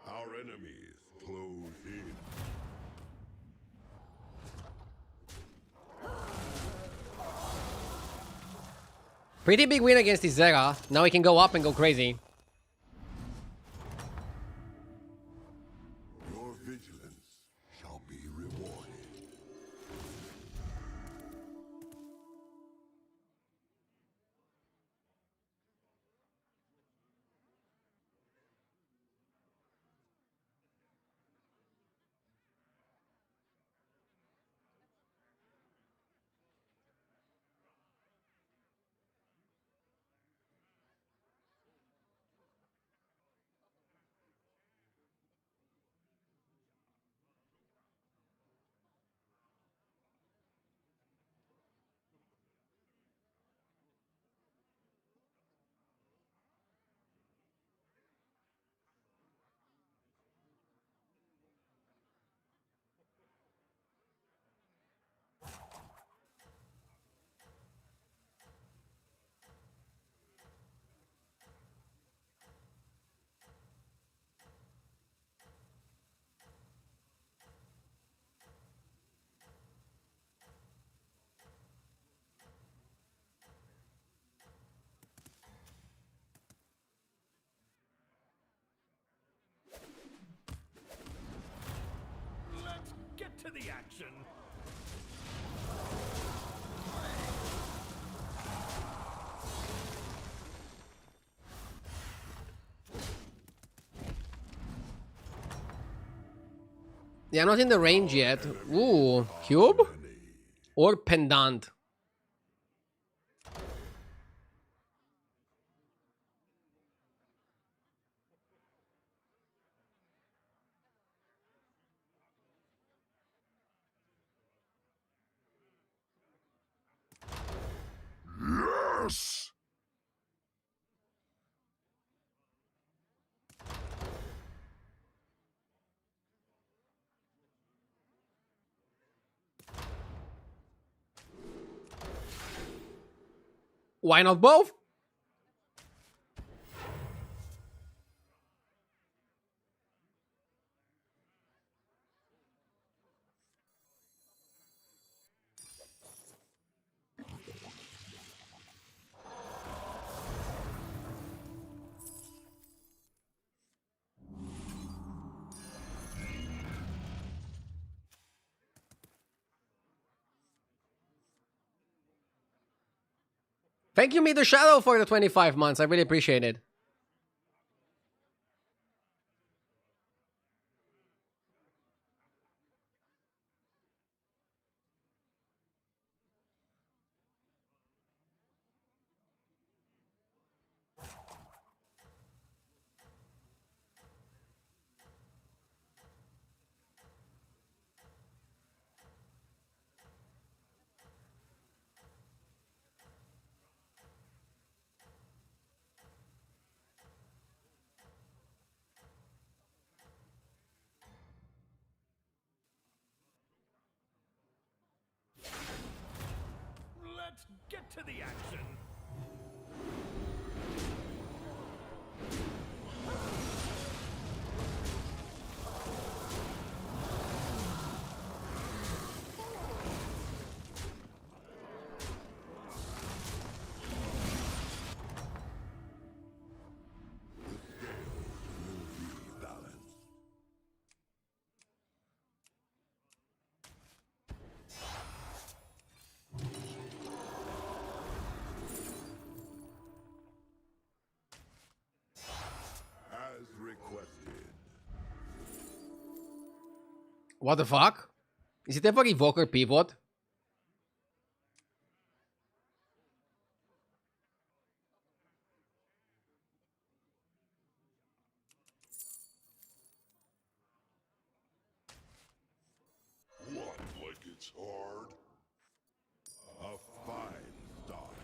Our enemies close in. Pretty big win against Izera. Now we can go up and go crazy. Your vigilance shall be rewarded. Let's get to the action. Yeah, not in the range yet. Ooh, cube? Or pendant? Yes! Why not both? Thank you, Meter Shadow, for the 25 months. I really appreciate it. Let's get to the action. Balance. As requested. What the fuck? Is it ever Evoker Pivot? What, like it's hard? A fine start.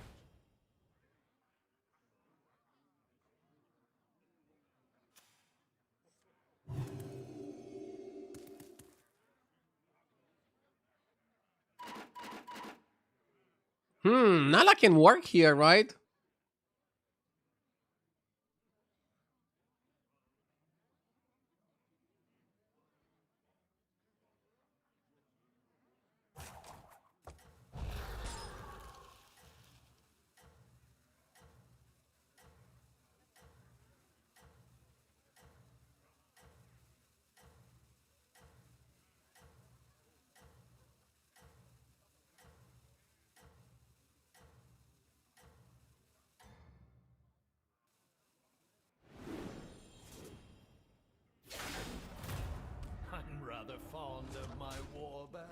Nala can work here, right? I'm rather fond of my warband.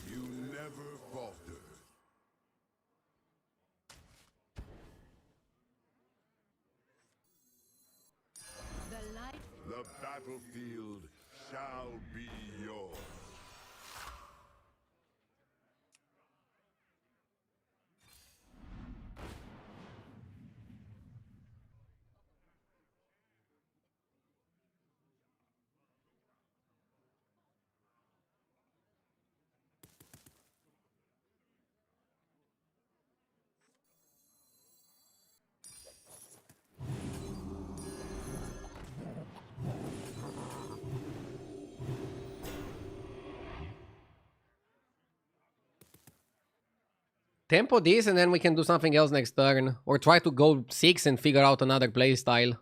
You never falter. The light The battlefield shall be yours. Tempo this and then we can do something else next turn. Or try to go 6 and figure out another playstyle.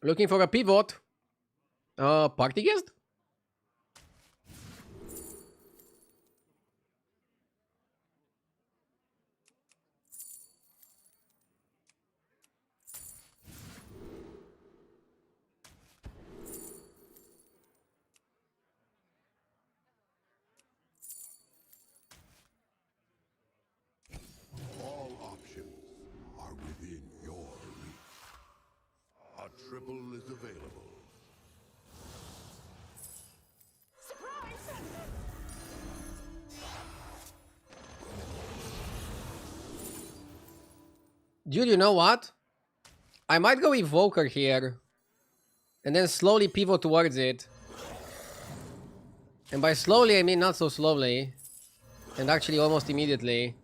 Looking for a pivot. Party guest? All options are within your reach. A triple is available. Dude, you know what? I might go Evoker here. And then slowly pivot towards it. And by slowly, I mean not so slowly. And actually almost immediately.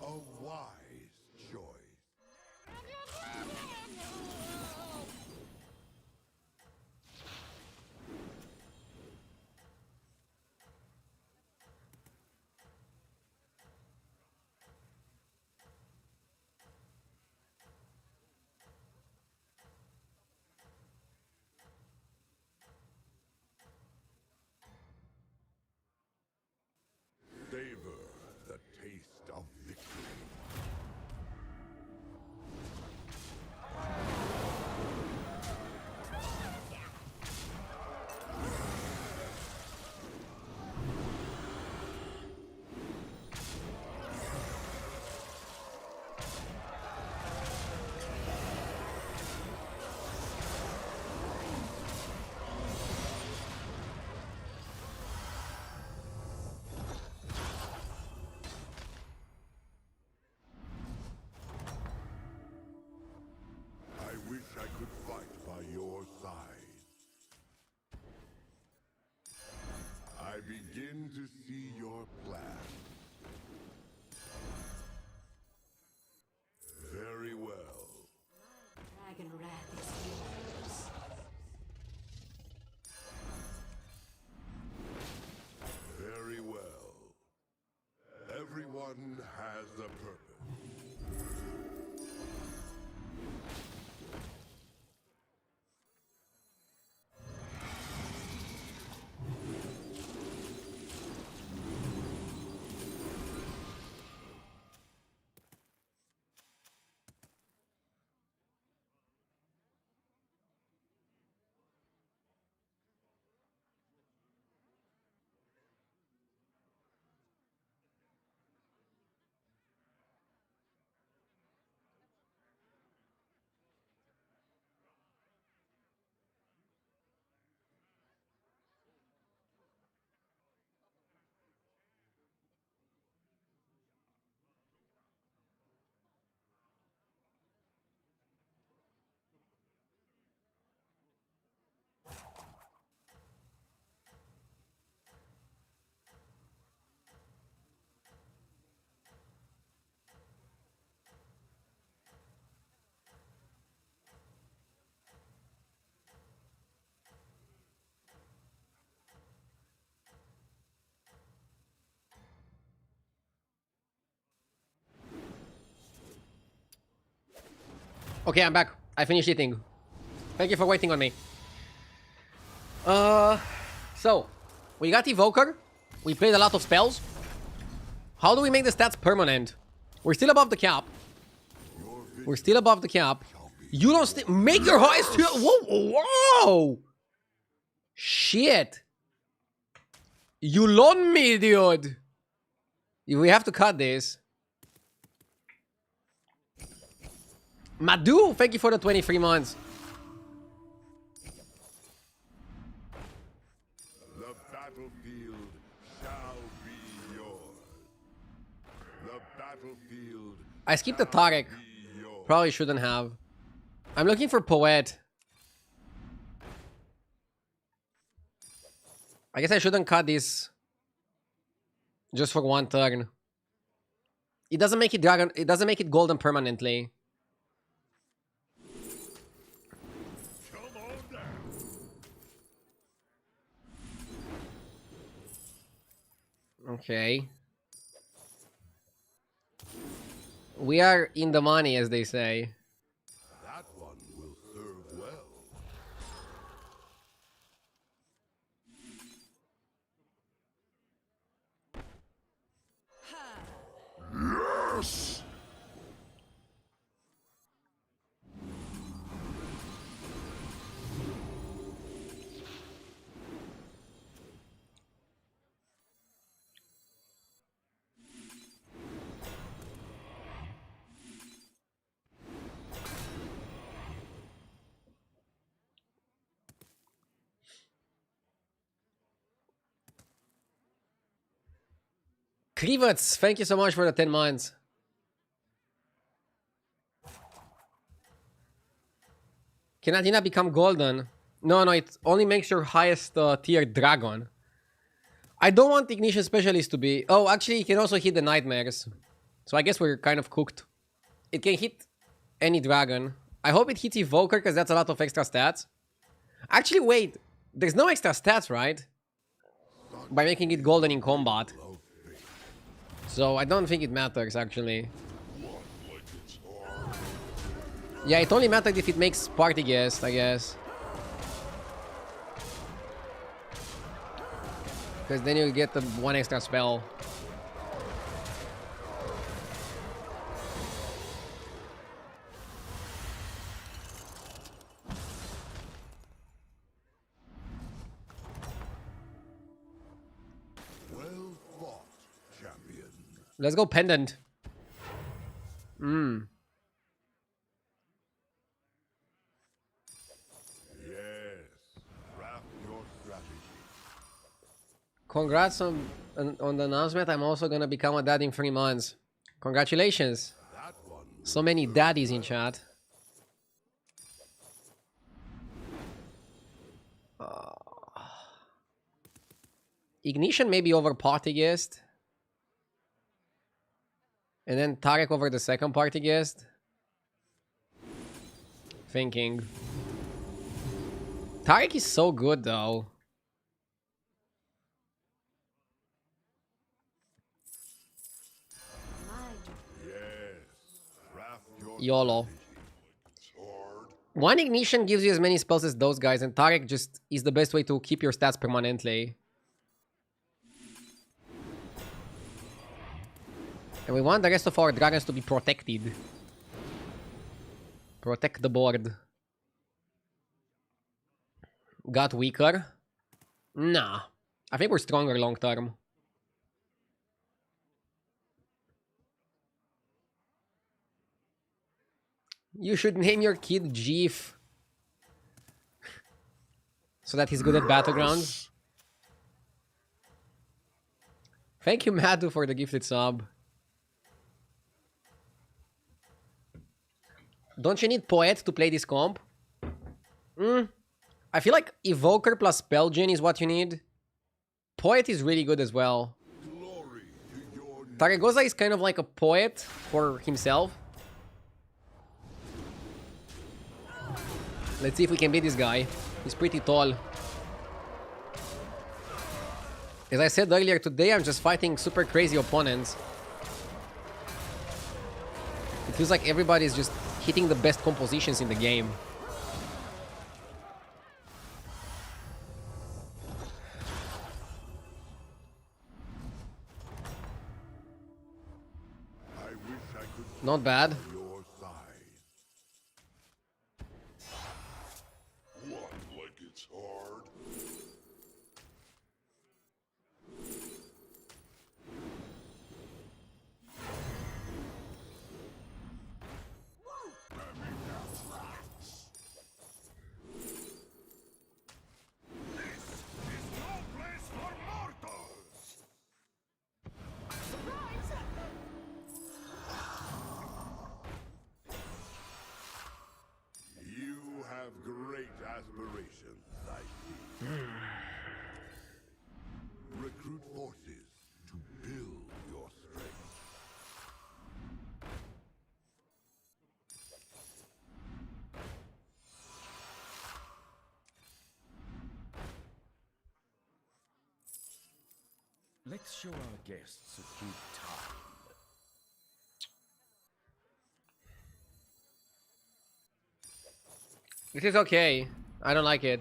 A wise choice. Savor the taste of victory. I wish I could fight by your side. I begin to see your plan. Very well. Dragon wrath is yours. Very well. Everyone has a purpose. Okay, I'm back. I finished eating. Thank you for waiting on me. So we got Evoker. We played a lot of spells. How do we make the stats permanent? We're still above the cap. We're still above the cap. You don't make your highest. Whoa, whoa! Shit! You loan me, dude. We have to cut this. Madhu, thank you for the 23 months. The battlefield shall be yours. The battlefield. I skipped the Tarek. Probably shouldn't have. I'm looking for Poet. I guess I shouldn't cut this just for one turn. It doesn't make it dragon. It doesn't make it golden permanently. Okay. We are in the money, as they say. That one will serve well. Yes! Krivets, thank you so much for the 10 months. Can Adina become golden? No, it only makes your highest tier dragon. I don't want Ignition Specialist to be... Oh, actually, it can also hit the Nightmares. So I guess we're kind of cooked. It can hit any dragon. I hope it hits Evoker, because that's a lot of extra stats. Actually, wait. There's no extra stats, right? By making it golden in combat. So I don't think it matters, actually. Yeah, it only matters if it makes party guest, I guess. Because then you get the one extra spell. Well fought, champion. Let's go pendant. Yes. Craft your strategy. Congrats on the announcement. I'm also gonna become a dad in 3 months. Congratulations. That one. So many daddies in chat. Ignition maybe over party guest. And then Tarek over the second party guest. Thinking. Tarek is so good though. Craft your YOLO. sword. One Ignition gives you as many spells as those guys, and Tarek just is the best way to keep your stats permanently. And we want the rest of our dragons to be protected. Protect the board. Got weaker? Nah. I think we're stronger long term. You should name your kid Jeef. So that he's good at battlegrounds. Thank you, Madu, for the gifted sub. Don't you need Poet to play this comp? I feel like Evoker plus Spellgen is what you need. Poet is really good as well. Glory to your Taragoza is kind of like a poet for himself. Let's see if we can beat this guy. He's pretty tall. As I said earlier, today I'm just fighting super crazy opponents. It feels like everybody's just hitting the best compositions in the game. I wish I could Not bad. your side. What, like it's hard? aspirations, I see. Recruit forces to build your strength. Let's show our guests a good time. This is okay. I don't like it.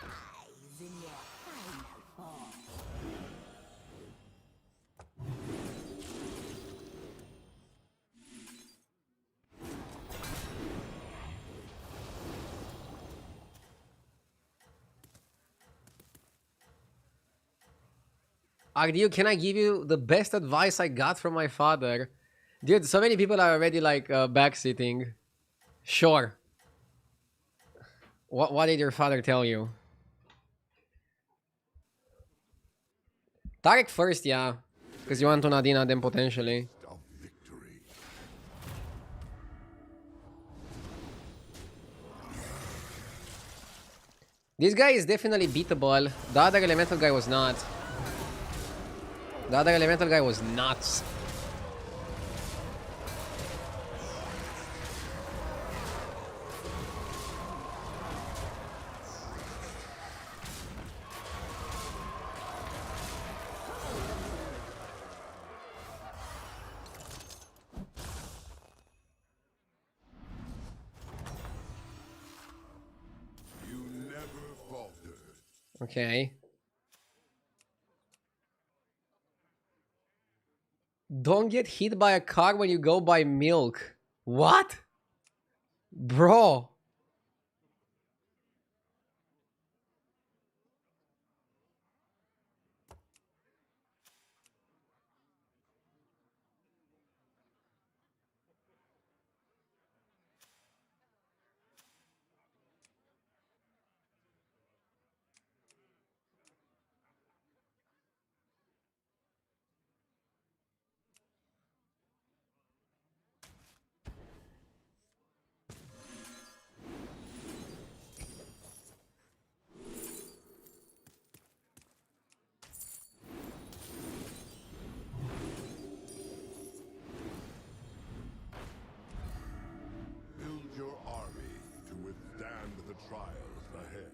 Rise in your final form. Agdio, can I give you the best advice I got from my father? Dude, so many people are already like backseating. Sure. What did your father tell you? Tarek first, yeah. Because you want to Nadina then potentially. Of victory. This guy is definitely beatable. The other elemental guy was not. The other elemental guy was nuts. You never faltered. Okay. Don't get hit by a car when you go buy milk. What? Bro. Build your army to withstand the trials ahead.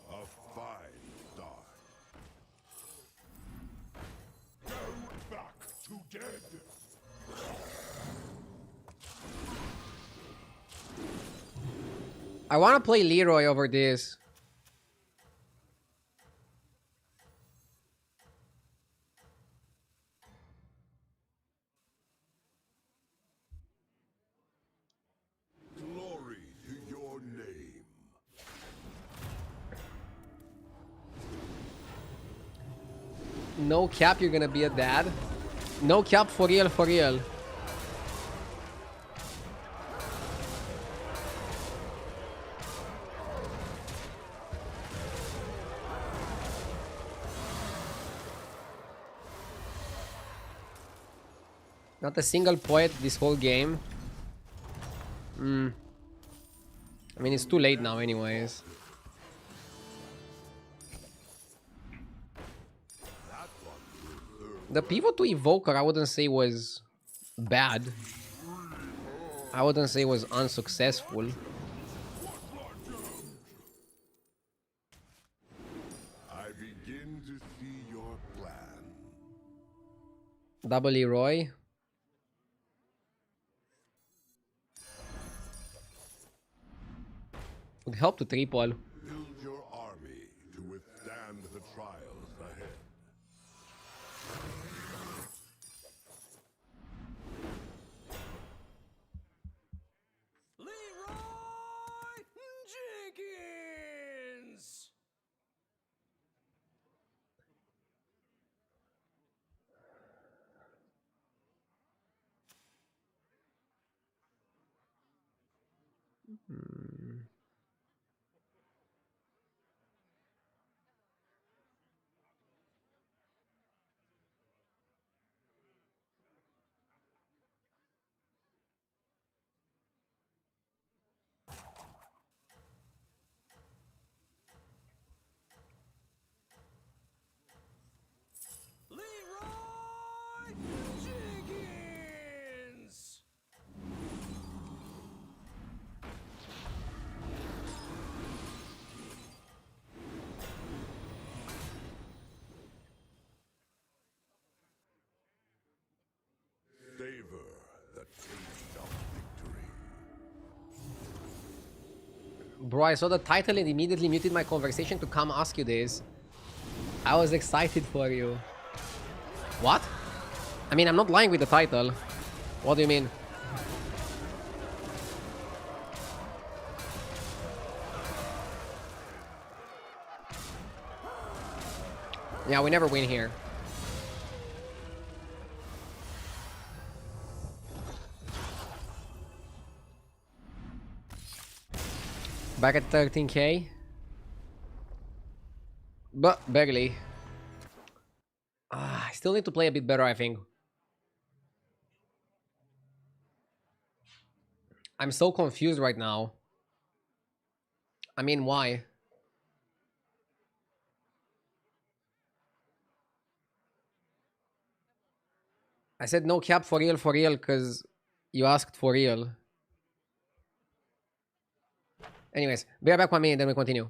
A fine start. Go back to dead. I want to play Leroy over this. Glory to your name. No cap, you're gonna be a dad. No cap, for real, for real. Not a single poet this whole game. I mean, it's too late now anyways. The pivot to Evoker, I wouldn't say was bad. I wouldn't say was unsuccessful. I begin to see your plan. Double Leroy. Would help to triple. Build your army to withstand the trials ahead. Leroy Jenkins! Savor the taste of victory. Bro, I saw the title and immediately muted my conversation to come ask you this. I was excited for you. What? I mean, I'm not lying with the title. What do you mean? Yeah, we never win here. Back at 13k. But barely. I still need to play a bit better, I think. I'm so confused right now. I mean, why? I said no cap for real, because you asked for real. Anyways, be right back 1 minute, then we continue.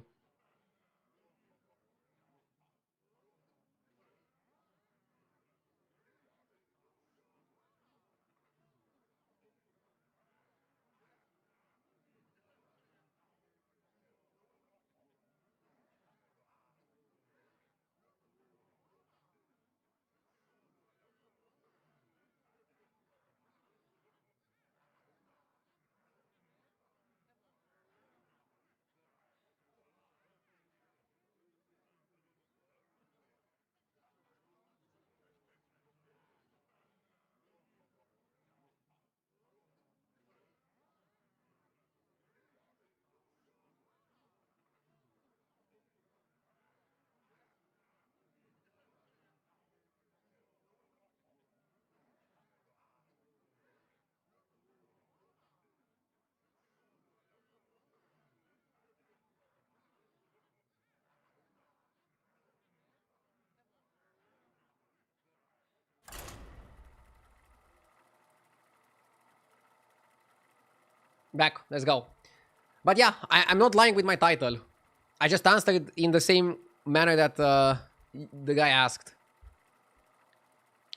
Back, let's go. But yeah, I'm not lying with my title. I just answered in the same manner that the guy asked.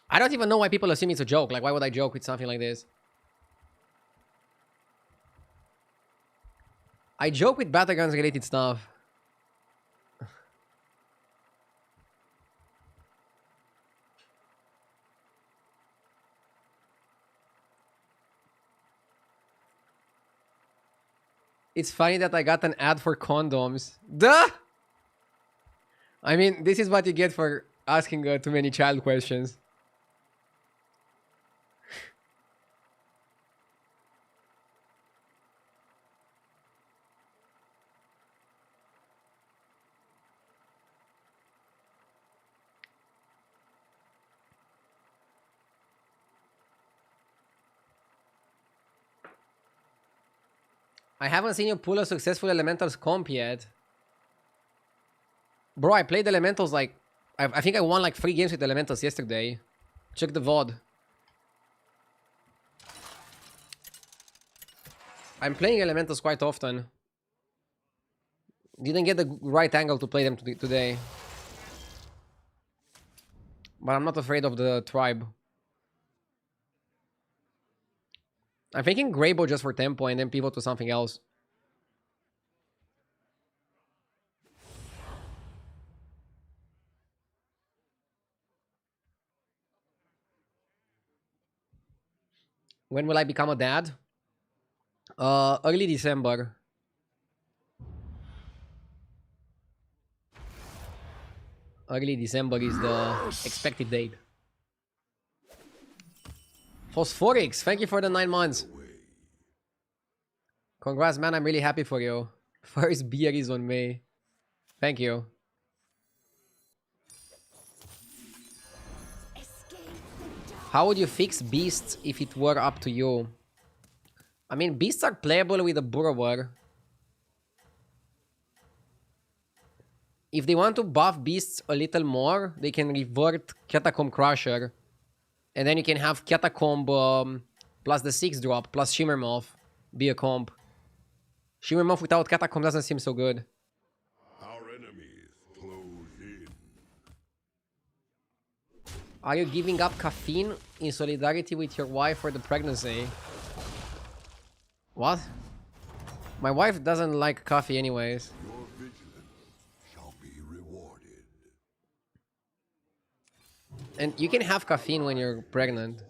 I don't even know why people assume it's a joke. Like, why would I joke with something like this? I joke with battlegrounds related stuff. It's funny that I got an ad for condoms. Duh! I mean, this is what you get for asking too many child questions. I haven't seen you pull a successful Elementals comp yet. Bro, I played Elementals like... I think I won like 3 games with Elementals yesterday. Check the VOD. I'm playing Elementals quite often. Didn't get the right angle to play them today. But I'm not afraid of the tribe. I'm thinking Greybow just for tempo and then pivot to something else. When will I become a dad? Early December. Early December is the expected date. Phosphorix, thank you for the 9 months. Congrats, man. I'm really happy for you. First beer is on May. Thank you. How would you fix beasts if it were up to you? I mean, beasts are playable with a burrower. If they want to buff beasts a little more, they can revert Catacomb Crusher. And then you can have Catacomb plus the 6-drop plus Shimmermoth be a comp. Shimmermoth without Catacomb doesn't seem so good. Our enemies close in. Are you giving up caffeine in solidarity with your wife for the pregnancy? What? My wife doesn't like coffee anyways. Your vigilance shall be rewarded. And you can have caffeine when you're pregnant.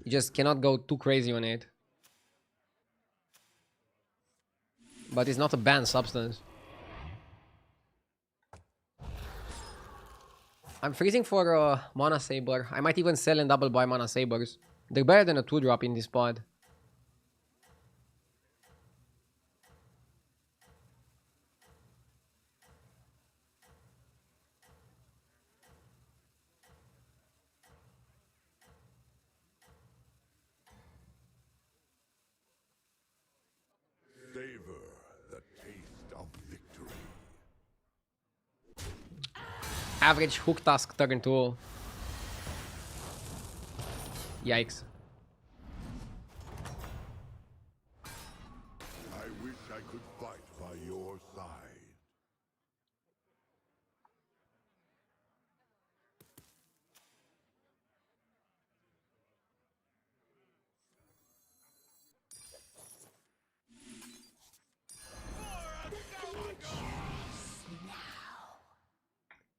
You just cannot go too crazy on it. But it's not a banned substance. I'm freezing for a Mana Saber. I might even sell and double buy Mana Sabers. They're better than a 2-drop in this pod. Savor the taste of victory. Average hook task turn 2. Yikes. I wish I could fight by your side.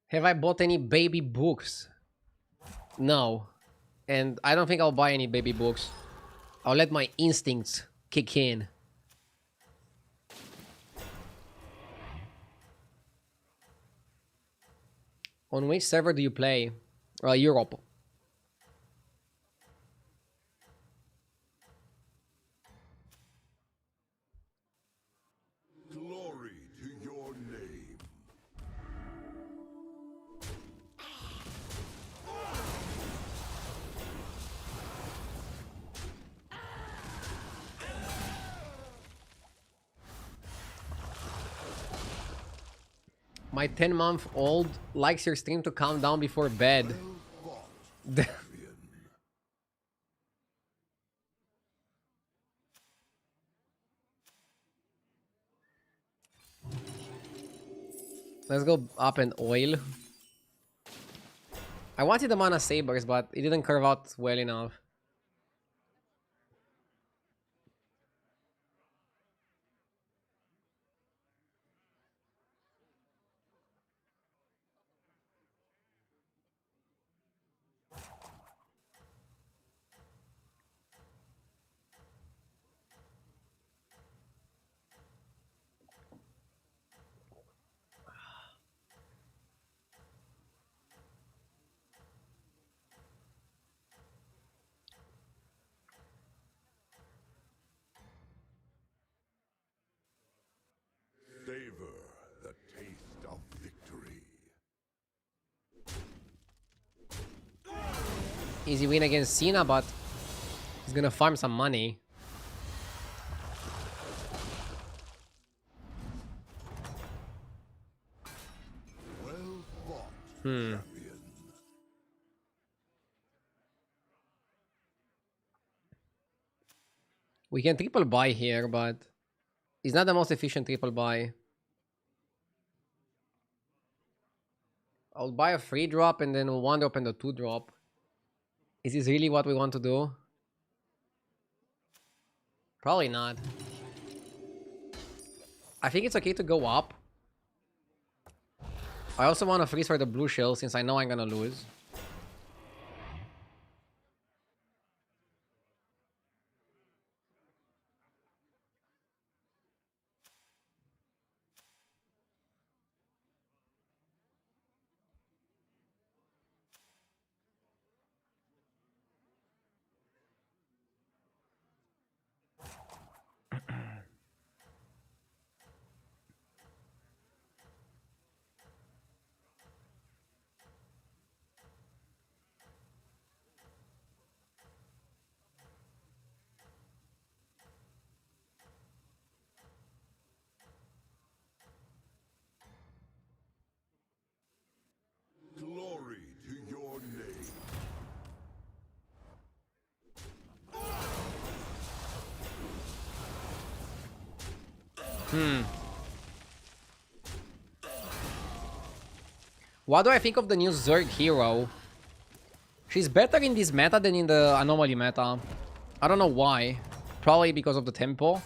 Have I bought any baby books? No. And I don't think I'll buy any baby books. I'll let my instincts kick in. On which server do you play? Europe. Glory to your name. My 10-month-old likes your stream to calm down before bed. Let's go up and oil. I wanted the Mana Sabers, but it didn't curve out well enough. Savor the taste of victory. Easy win against Cena, but he's gonna farm some money. Well fought, champion. We can triple buy here, but it's not the most efficient triple buy. I'll buy a 3-drop and then a 1-drop and a 2-drop. Is this really what we want to do? Probably not. I think it's okay to go up. I also want to freeze for the blue shell since I know I'm gonna lose. Glory to your name. What do I think of the new Zerg hero? She's better in this meta than in the anomaly meta. I don't know why. Probably because of the tempo.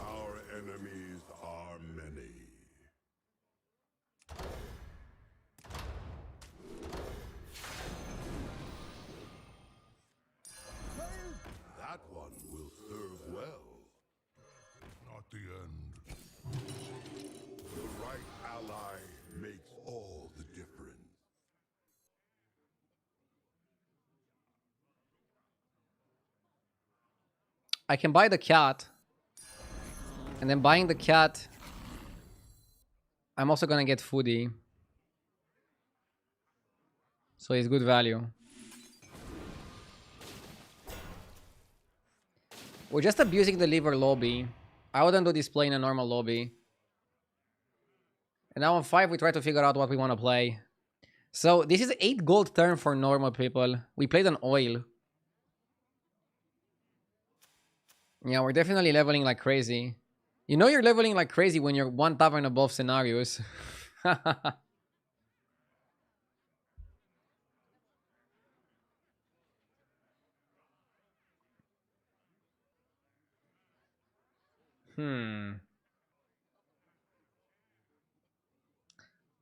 Our enemies are many. That one will serve well. Not the end. The right ally makes all the difference. I can buy the cat. And then buying the cat, I'm also gonna get foodie. So it's good value. We're just abusing the liver lobby. I wouldn't do this play in a normal lobby. And now on 5, we try to figure out what we want to play. So this is 8 gold turn for normal people. We played an oil. Yeah, we're definitely leveling like crazy. You know you're leveling like crazy when you're 1 tavern above scenarios.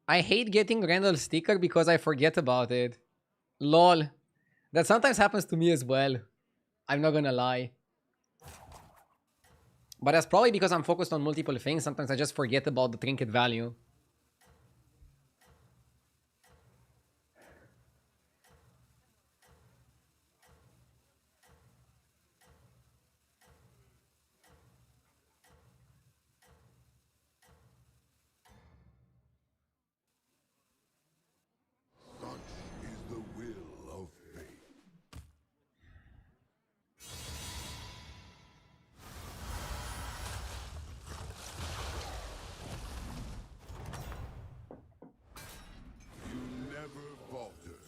I hate getting Randall sticker because I forget about it. Lol. That sometimes happens to me as well. I'm not gonna lie. But that's probably because I'm focused on multiple things. Sometimes I just forget about the trinket value. Such is the will of fate. You never falter.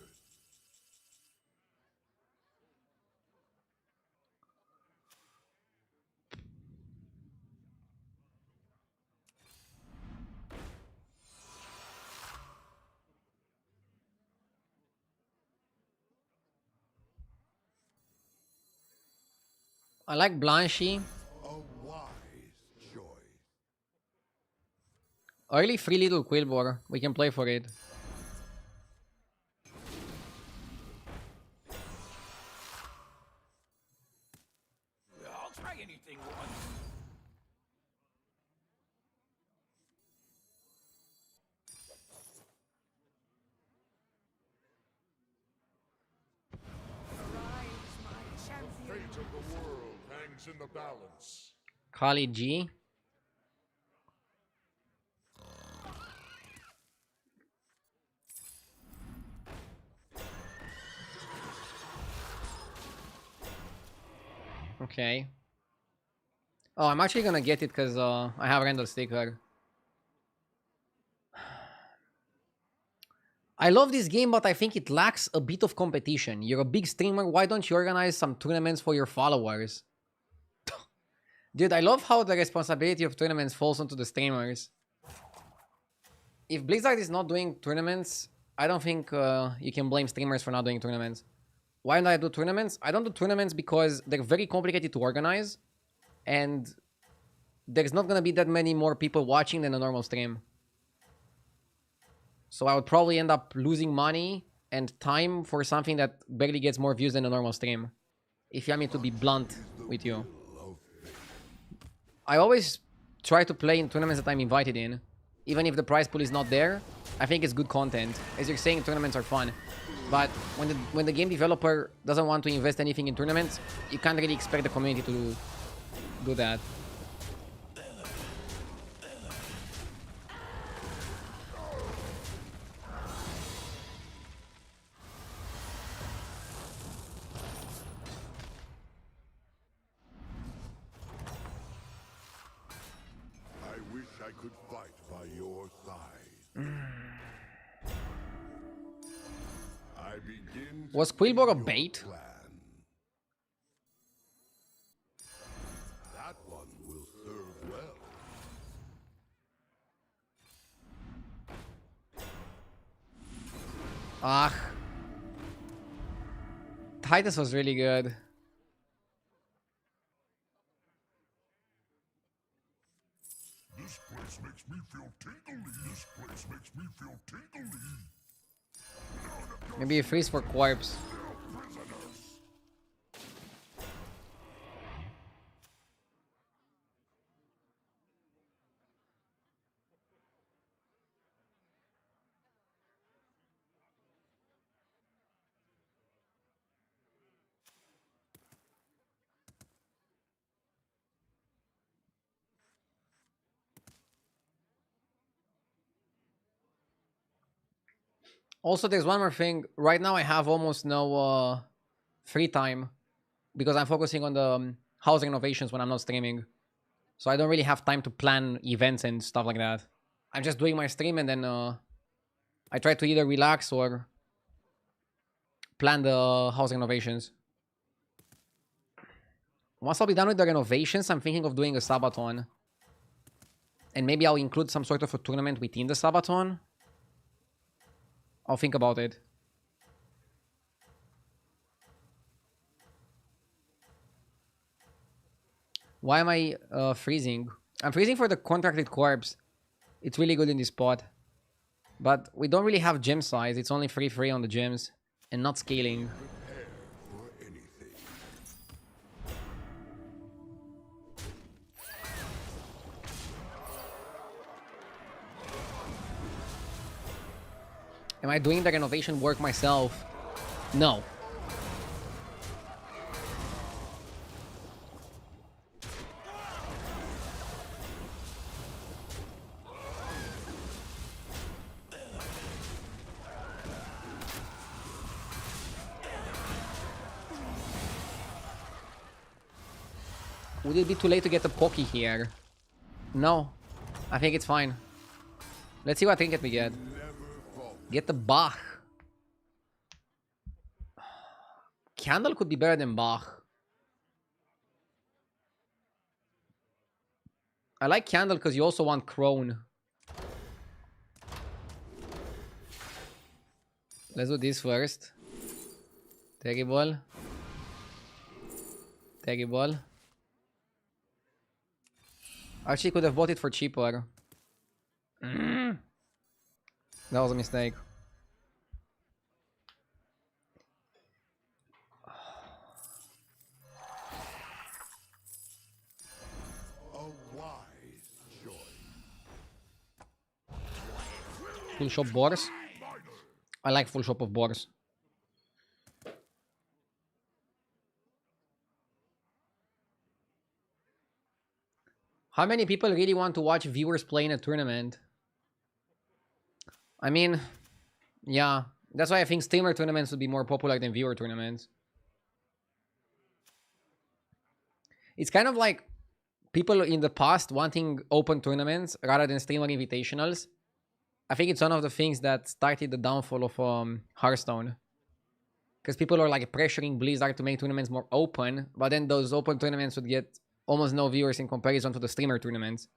I like Blanchy. A wise choice. Early free little Quillbor. We can play for it. I'll try anything once. Fate of the world hangs in the balance. Kali G. Okay. Oh, I'm actually gonna get it because I have Randall sticker. I love this game, but I think it lacks a bit of competition. You're a big streamer, why don't you organize some tournaments for your followers? Dude, I love how the responsibility of tournaments falls onto the streamers. If Blizzard is not doing tournaments, I don't think you can blame streamers for not doing tournaments. Why don't I do tournaments? I don't do tournaments because they're very complicated to organize. And there's not gonna be that many more people watching than a normal stream. So I would probably end up losing money and time for something that barely gets more views than a normal stream. If you want me to be blunt with you. I always try to play in tournaments that I'm invited in. Even if the prize pool is not there, I think it's good content. As you're saying, tournaments are fun. But when the game developer doesn't want to invest anything in tournaments, you can't really expect the community to do that. I wish I could fight by your side. I begin to Was Quillbor a see your bait? plan. That one will serve well. Ah. Titus was really good. This place makes me feel tingly. This place makes me feel tingly. Maybe a freeze for corpse. Also, there's one more thing. Right now, I have almost no free time because I'm focusing on the house renovations when I'm not streaming. So I don't really have time to plan events and stuff like that. I'm just doing my stream and then I try to either relax or plan the house renovations. Once I'll be done with the renovations, I'm thinking of doing a Sabaton. And maybe I'll include some sort of a tournament within the Sabaton. I'll think about it. Why am I freezing? I'm freezing for the contracted corpse. It's really good in this spot. But we don't really have gem size. It's only free on the gems. And not scaling. For anything. Am I doing the renovation work myself? No. Would it be too late to get a Pocky here? No. I think it's fine. Let's see what trinket we get. Get the Bach. Candle could be better than Bach. I like Candle because you also want Crone. Let's do this first. Terrible. Terrible. Actually, could have bought it for cheaper. That was a mistake. A wise choice. Full shop boars. I like full shop of boars. How many people really want to watch viewers play in a tournament? I mean, yeah. That's why I think streamer tournaments would be more popular than viewer tournaments. It's kind of like people in the past wanting open tournaments rather than streamer invitationals. I think it's one of the things that started the downfall of Hearthstone. Because people are like pressuring Blizzard to make tournaments more open, but then those open tournaments would get almost no viewers in comparison to the streamer tournaments.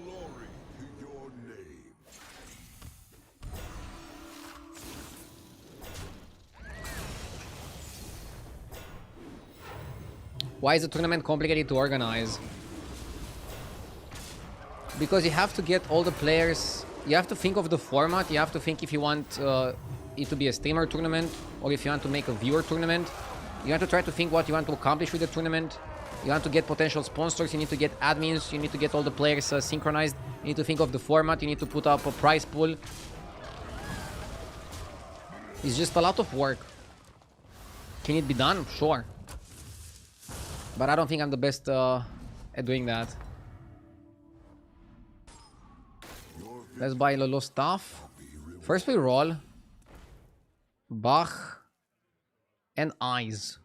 Glory to your name. Why is the tournament complicated to organize? Because you have to get all the players. You have to think of the format. You have to think if you want it to be a streamer tournament or if you want to make a viewer tournament. You have to try to think what you want to accomplish with the tournament. You want to get potential sponsors. You need to get admins. You need to get all the players synchronized. You need to think of the format. You need to put up a prize pool. It's just a lot of work. Can it be done? Sure. But I don't think I'm the best at doing that. Your Let's buy Lolo stuff. First we roll. Bach. And eyes.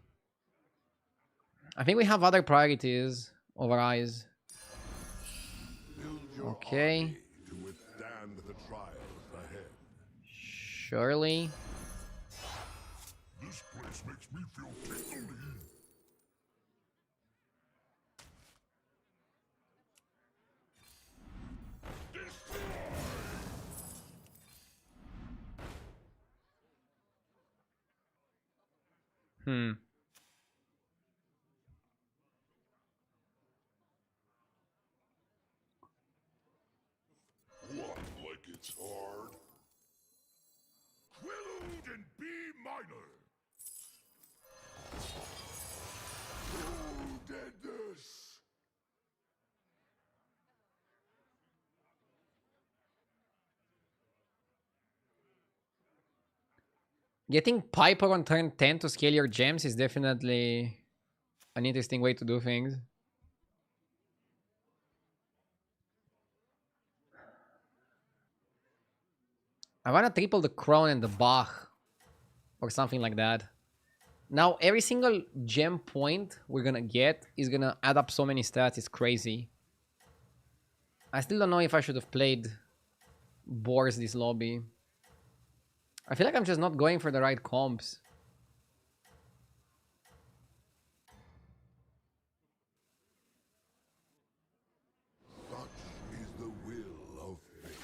I think we have other priorities over eyes. Okay. To withstand the trials ahead. Surely. This place makes me feel tingly. What, like it's hard? Quilled in B minor. Who did this? Getting Piper on turn 10 to scale your gems is definitely an interesting way to do things. I want to triple the Crown and the Bach. Or something like that. Now, every single gem point we're gonna get is gonna add up so many stats. It's crazy. I still don't know if I should have played Boars this lobby. I feel like I'm just not going for the right comps. Such is the will of fate.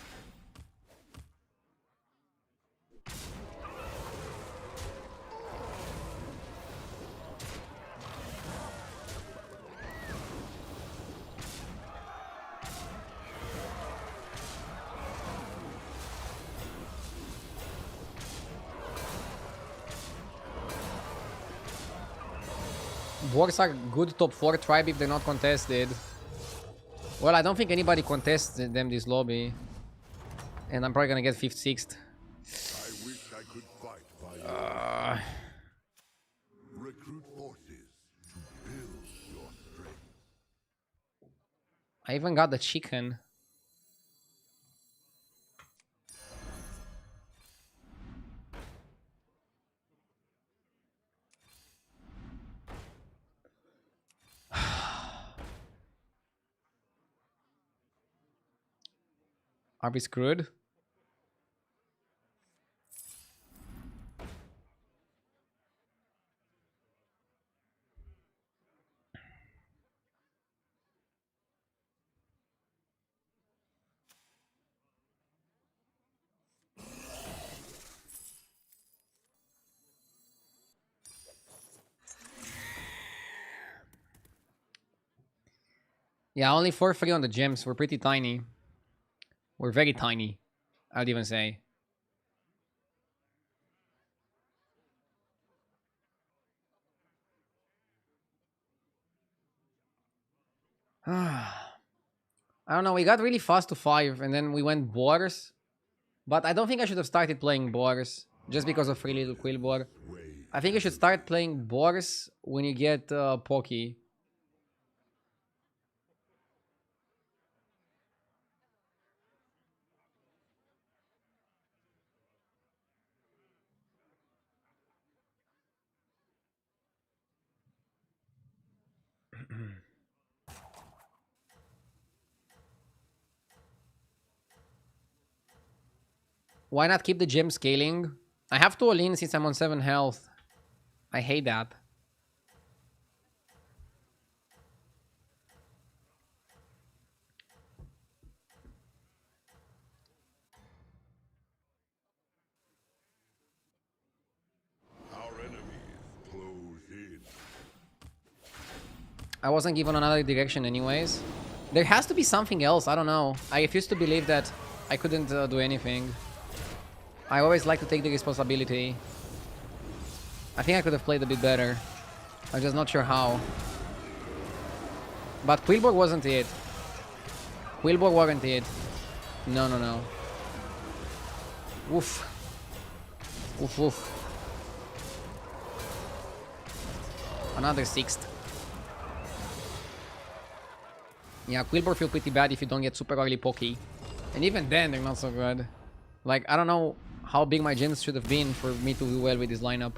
Boars are good top 4 tribe if they're not contested. Well, I don't think anybody contests them this lobby. And I'm probably gonna get 5th, 6th. I wish I could fight by your recruit forces to build your strength. I even got the chicken. Are we screwed? Yeah, only 4 free on the gems. We're pretty tiny. We're very tiny, I'd even say. I don't know, we got really fast to 5 and then we went Boars. But I don't think I should have started playing Boars just because of free little Quill Boar. I think you should start playing Boars when you get Pocky. Why not keep the gem scaling? I have to all in since I'm on 7 health. I hate that. Our enemies close in. I wasn't given another direction anyways. There has to be something else, I don't know. I refuse to believe that I couldn't do anything. I always like to take the responsibility. I think I could have played a bit better. I'm just not sure how. But Quillborg wasn't it. Quillborg wasn't it. No, no, no. Oof. Oof, oof. Another 6th. Yeah, Quillborg feel pretty bad if you don't get super early Pocky. And even then, they're not so good. Like, I don't know how big my gens should have been for me to do well with this lineup.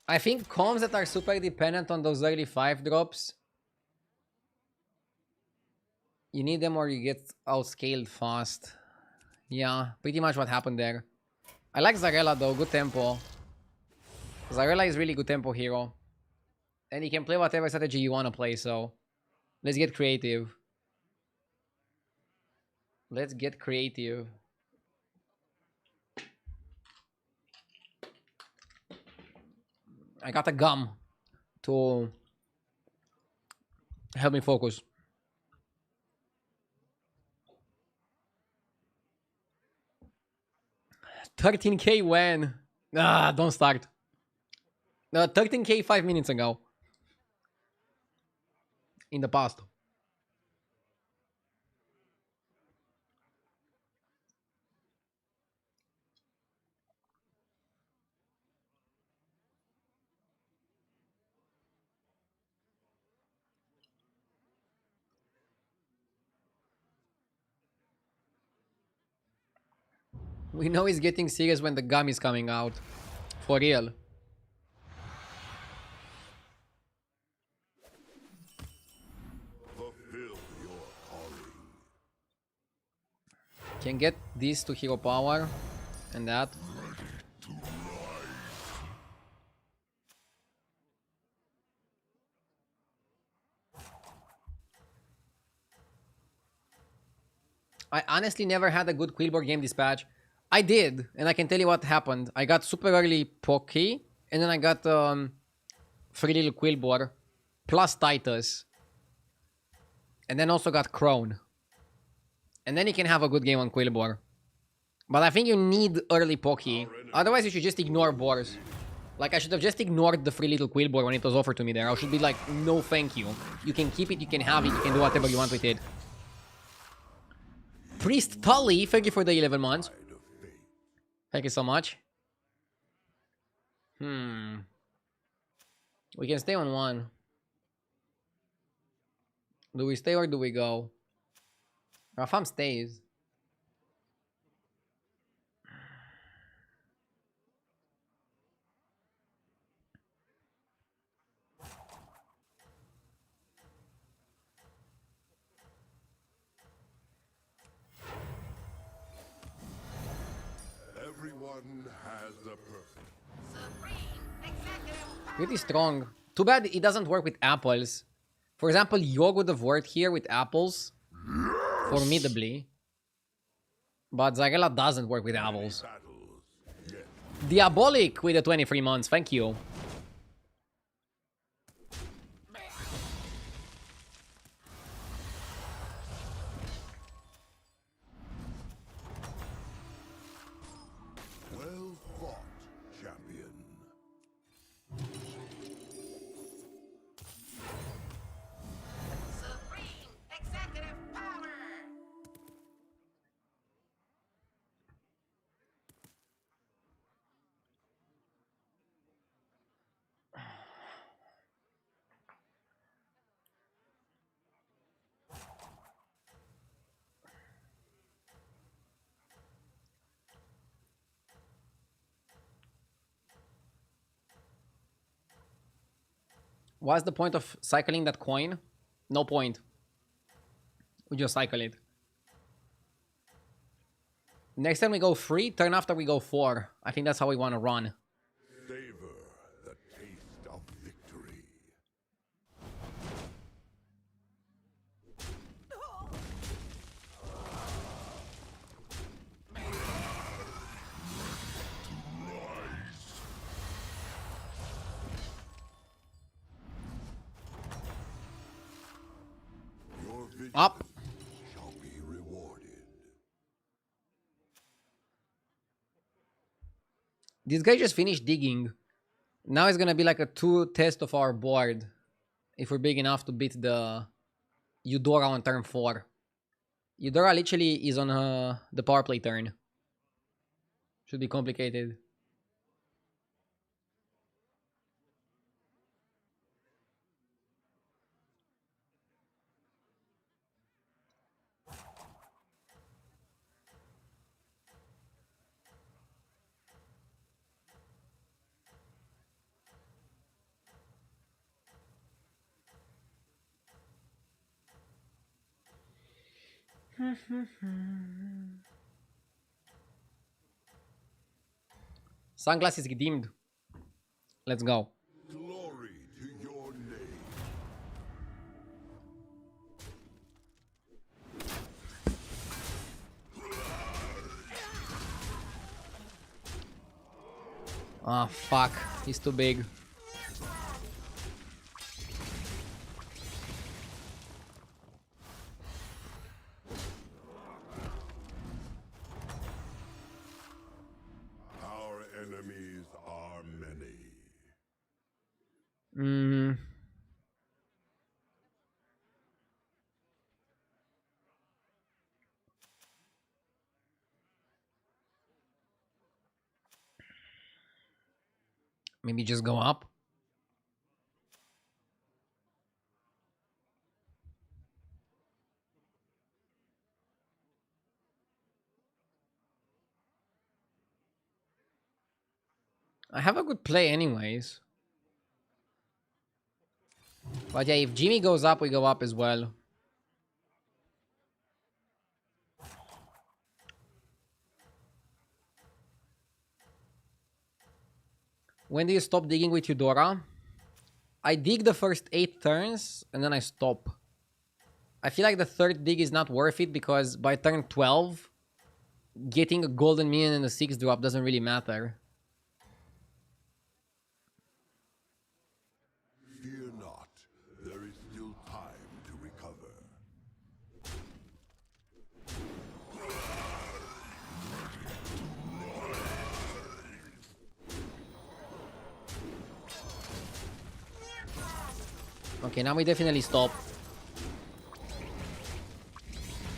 I think comms that are super dependent on those early 5 drops, you need them or you get outscaled fast. Yeah, pretty much what happened there. I like Zarella though, good tempo. Zarella is really good tempo hero. And he can play whatever strategy you want to play, so let's get creative. Let's get creative. I got a gum to help me focus. 13k when? Ah, don't start. 13k 5 minutes ago. In the past. We know he's getting serious when the gum is coming out. For real. Fulfill your calling. Can get this to hero power. And that. I honestly never had a good Quillboard game dispatch. I did, and I can tell you what happened. I got super early Pocky, and then I got free little Quillboard, plus Titus. And then also got Crone. And then you can have a good game on Quillboard. But I think you need early Pocky. Otherwise you should just ignore boars. Like, I should have just ignored the free little Quillboard when it was offered to me there. I should be like, no thank you. You can keep it, you can have it, you can do whatever you want with it. Priest Tully, thank you for the 11 months. Thank you so much. We can stay on 1. Do we stay or do we go? Rafam stays. Everyone has a purpose. Pretty strong. Too bad it doesn't work with apples. For example, Yogg would have worked here with apples. Formidably. But Zarella doesn't work with apples. Diabolic with the 23 months. Thank you. Well fought, champion. Supreme executive power. What's the point of cycling that coin? No point. We just cycle it. Next time we go 3, turn after we go 4. I think that's how we want to run. Savor the taste of victory. Your vigilance Up. shall be rewarded. This guy just finished digging. Now it's gonna be like a 2 test of our board. If we're big enough to beat the Eudora on turn 4. Eudora literally is on the power play turn. Should be complicated. Sunglasses redeemed. Let's go. Glory to your name. Ah, fuck. He's too big. Our enemies are many. Mm. Maybe just go up. I have a good play anyways. But yeah, if Jimmy goes up, we go up as well. When do you stop digging with Eudora? I dig the first 8 turns and then I stop. I feel like the third dig is not worth it because by turn 12, getting a golden minion and a 6 drop doesn't really matter. Fear not, there is still time to recover. Okay, now we definitely stop.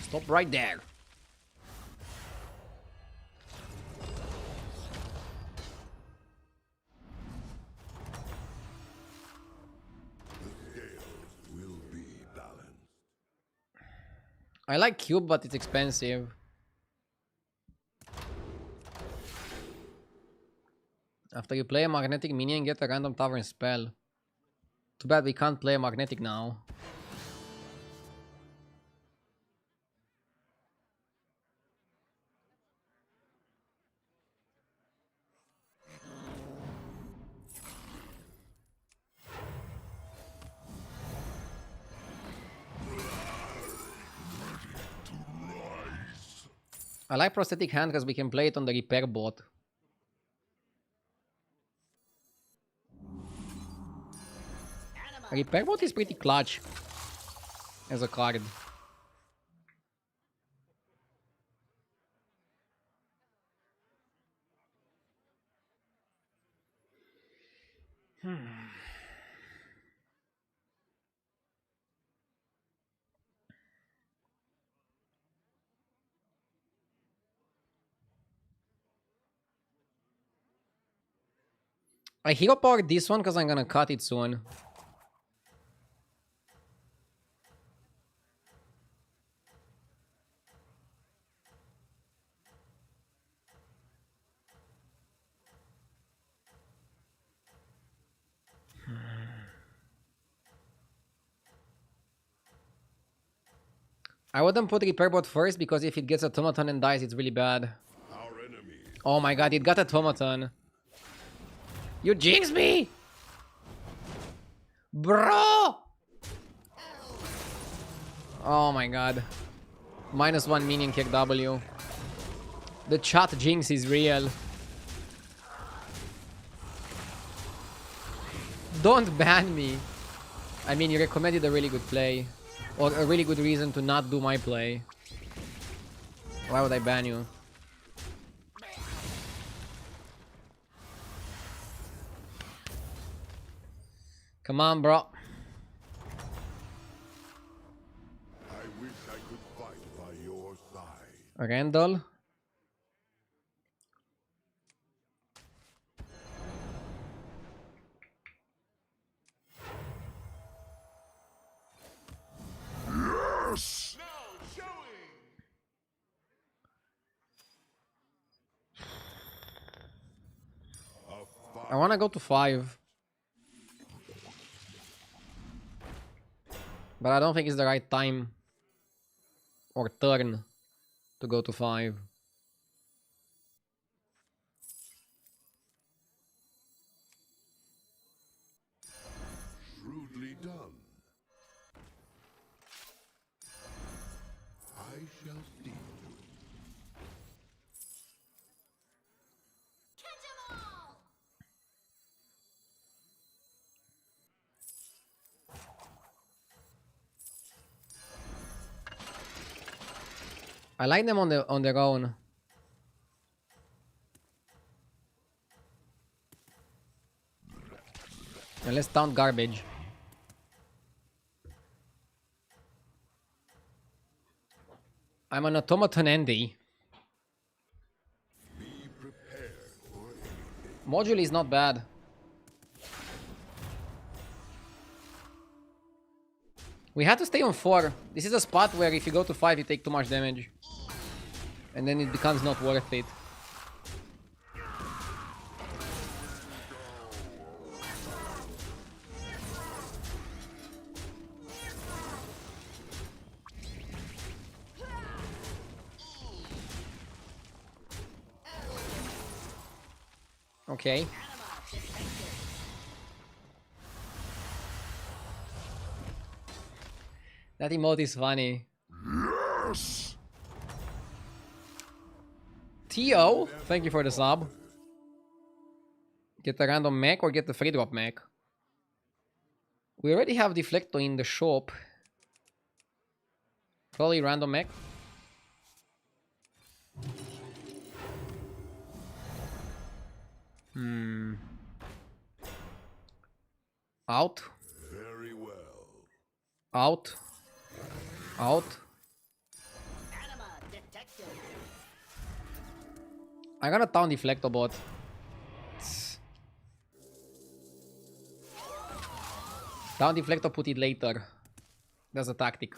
Stop right there. The scales will be balanced. I like Cube, but it's expensive. After you play a magnetic minion, get a random tavern spell. Too bad we can't play a magnetic now. I like prosthetic hand because we can play it on the repair bot. Repair bot is pretty clutch as a card. I hero power this one because I'm gonna cut it soon. I wouldn't put repair bot first because if it gets a automaton and dies, it's really bad. Our enemies Oh my god, it got a automaton. You jinxed me! Bro! Oh my god. -1 minion kick W. The chat jinx is real. Don't ban me. I mean, you recommended a really good play. Or a really good reason to not do my play. Why would I ban you? Come on, bro. I wish I could fight by your side. Randall. I want to go to 5. But I don't think it's the right time or turn to go to 5. Shrewdly done. I shall see to it. Catch 'em all! I like them on their own. And let's taunt garbage. I'm an automaton Andy. Be prepared for anything. Module is not bad. We had to stay on 4. This is a spot where if you go to 5, you take too much damage. And then it becomes not worth it. Okay. That emote is funny. Yes! T.O. Thank you for the sub. Get a random mech or get the free drop mech. We already have Deflecto in the shop. Probably random mech. Out. Very well. Out. Out. I'm gonna town Deflecto bot. Town Deflecto, put it later. That's a tactic.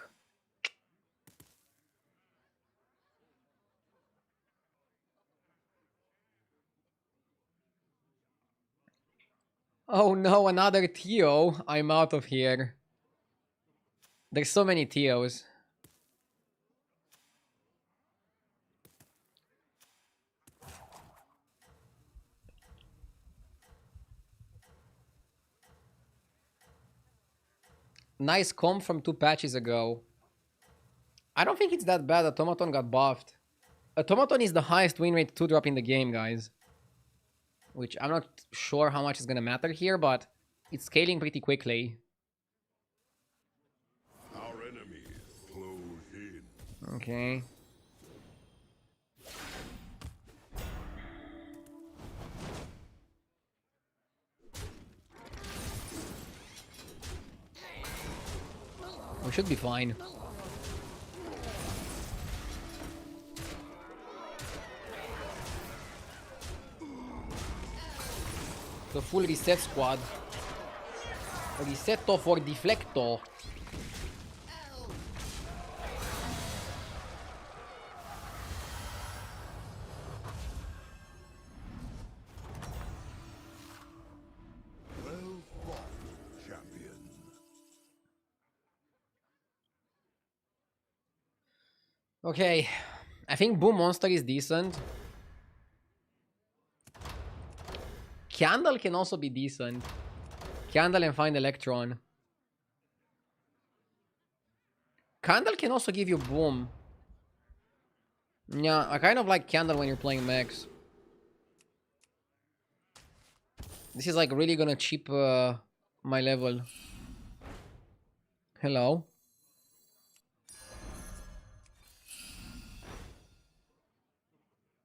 Oh no, another Tio. I'm out of here. There's so many Tios. Nice comp from 2 patches ago. I don't think it's that bad. Automaton got buffed. Automaton is the highest win rate 2-drop in the game, guys. Which I'm not sure how much is gonna matter here, but it's scaling pretty quickly. Our enemies close in. Okay. We should be fine. The full reset squad. Resetto for Deflecto. Well fought, champion. Okay, I think Boom Monster is decent. Candle can also be decent. Candle and Find Electron. Candle can also give you Boom. Yeah, I kind of like Candle when you're playing mechs. This is like really gonna cheap my level. Hello.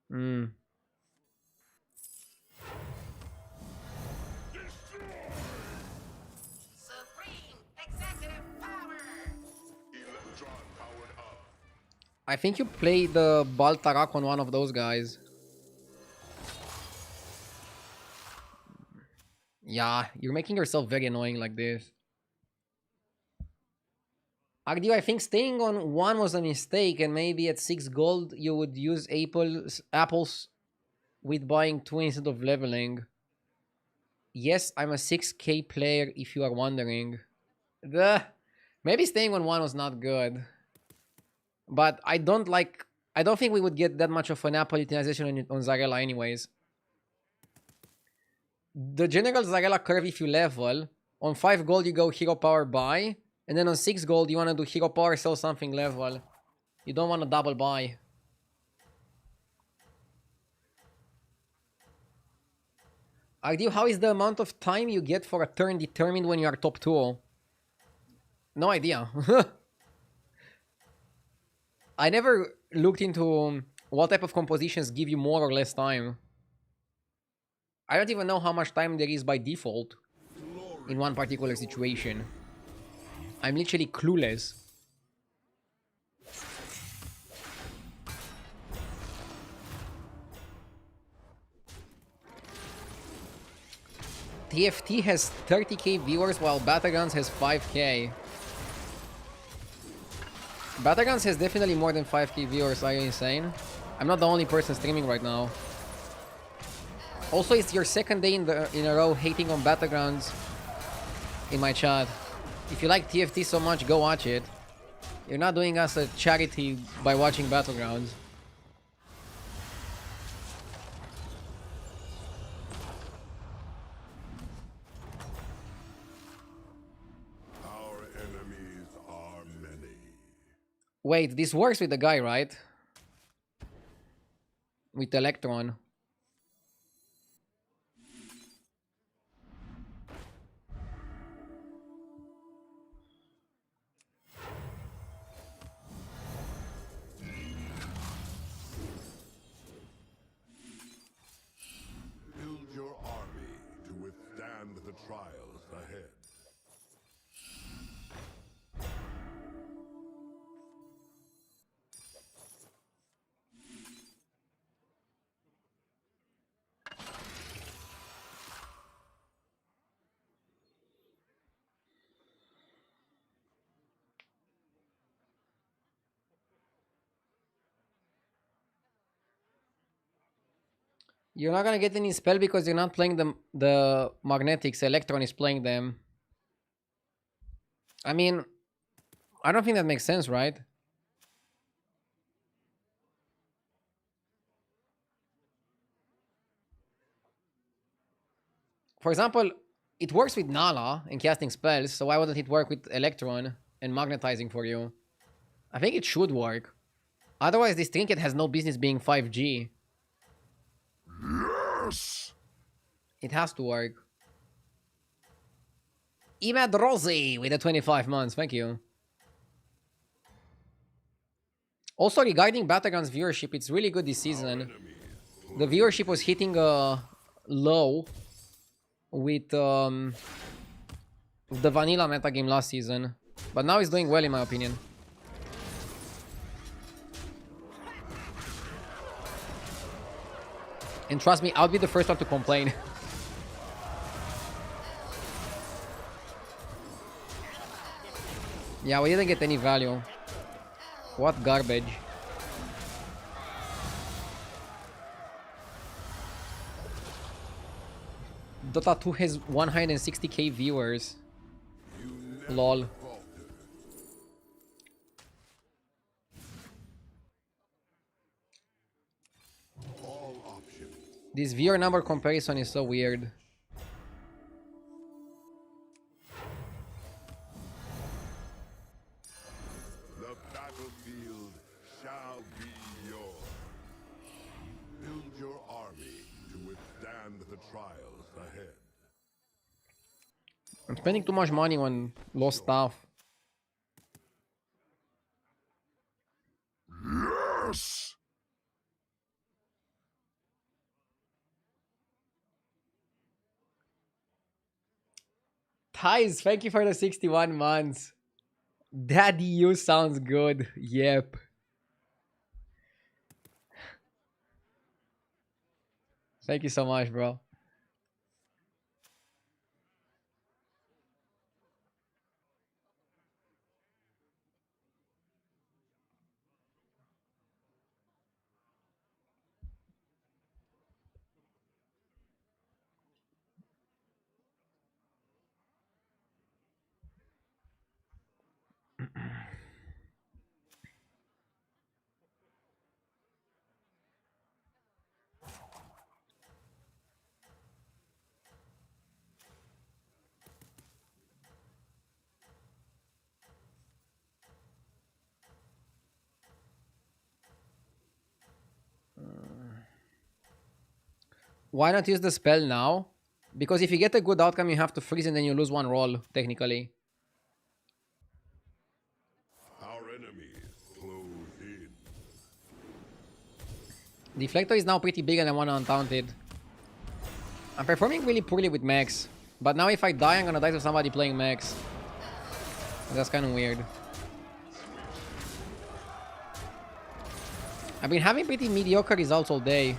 Hmm. Supreme executive power. Electron powered up. I think you play the Baltarak on one of those guys. Yeah, you're making yourself very annoying like this. Agdio, I think staying on 1 was a mistake, and maybe at 6 gold you would use apples with buying 2 instead of leveling. Yes, I'm a 6k player if you are wondering. Maybe staying on 1 was not good. But I don't think we would get that much of an apple utilization on Zarela anyways. The general Zarela curve, if you level, on 5 gold you go hero power buy, and then on 6 gold you want to do hero power sell something level. You don't want to double buy. Ardew, how is the amount of time you get for a turn determined when you are top 2? No idea. I never looked into what type of compositions give you more or less time. I don't even know how much time there is by default in one particular situation. I'm literally clueless. TFT has 30k viewers while battlegrounds has 5k. Battlegrounds has definitely more than 5k viewers, are you insane? I'm not the only person streaming right now. Also, it's your second day in a row hating on Battlegrounds in my chat. If you like TFT so much, go watch it. You're not doing us a charity by watching Battlegrounds. Our enemies are many. Wait, this works with the guy, right? With Electron. Build your army to withstand the trials ahead. You're not gonna get any spell because you're not playing the magnetics. Electron is playing them. I mean, I don't think that makes sense, right? For example, it works with Nala and casting spells, so why wouldn't it work with Electron and magnetizing for you? I think it should work. Otherwise, this trinket has no business being 5G. Yes! It has to work. Imad Rosie with the 25 months, thank you. Also, regarding Battlegrounds viewership, it's really good this season. The viewership was hitting a low with the vanilla metagame last season. But now it's doing well in my opinion. And trust me, I'll be the first one to complain. Yeah, we didn't get any value. What garbage. Dota 2 has 160k viewers. Lol. This viewer number comparison is so weird. The battlefield shall be yours. Build your army to withstand the trials ahead. I'm spending too much money on lost stuff. Yes! Ties, thank you for the 61 months. Daddy, you sounds good. Yep. Thank you so much, bro. Why not use the spell now? Because if you get a good outcome, you have to freeze and then you lose one roll, technically. Our enemies close in. Deflector is now pretty big and I want to untaunt it. I'm performing really poorly with mechs. But now if I die, I'm gonna die to somebody playing mechs. That's kind of weird. I've been having pretty mediocre results all day.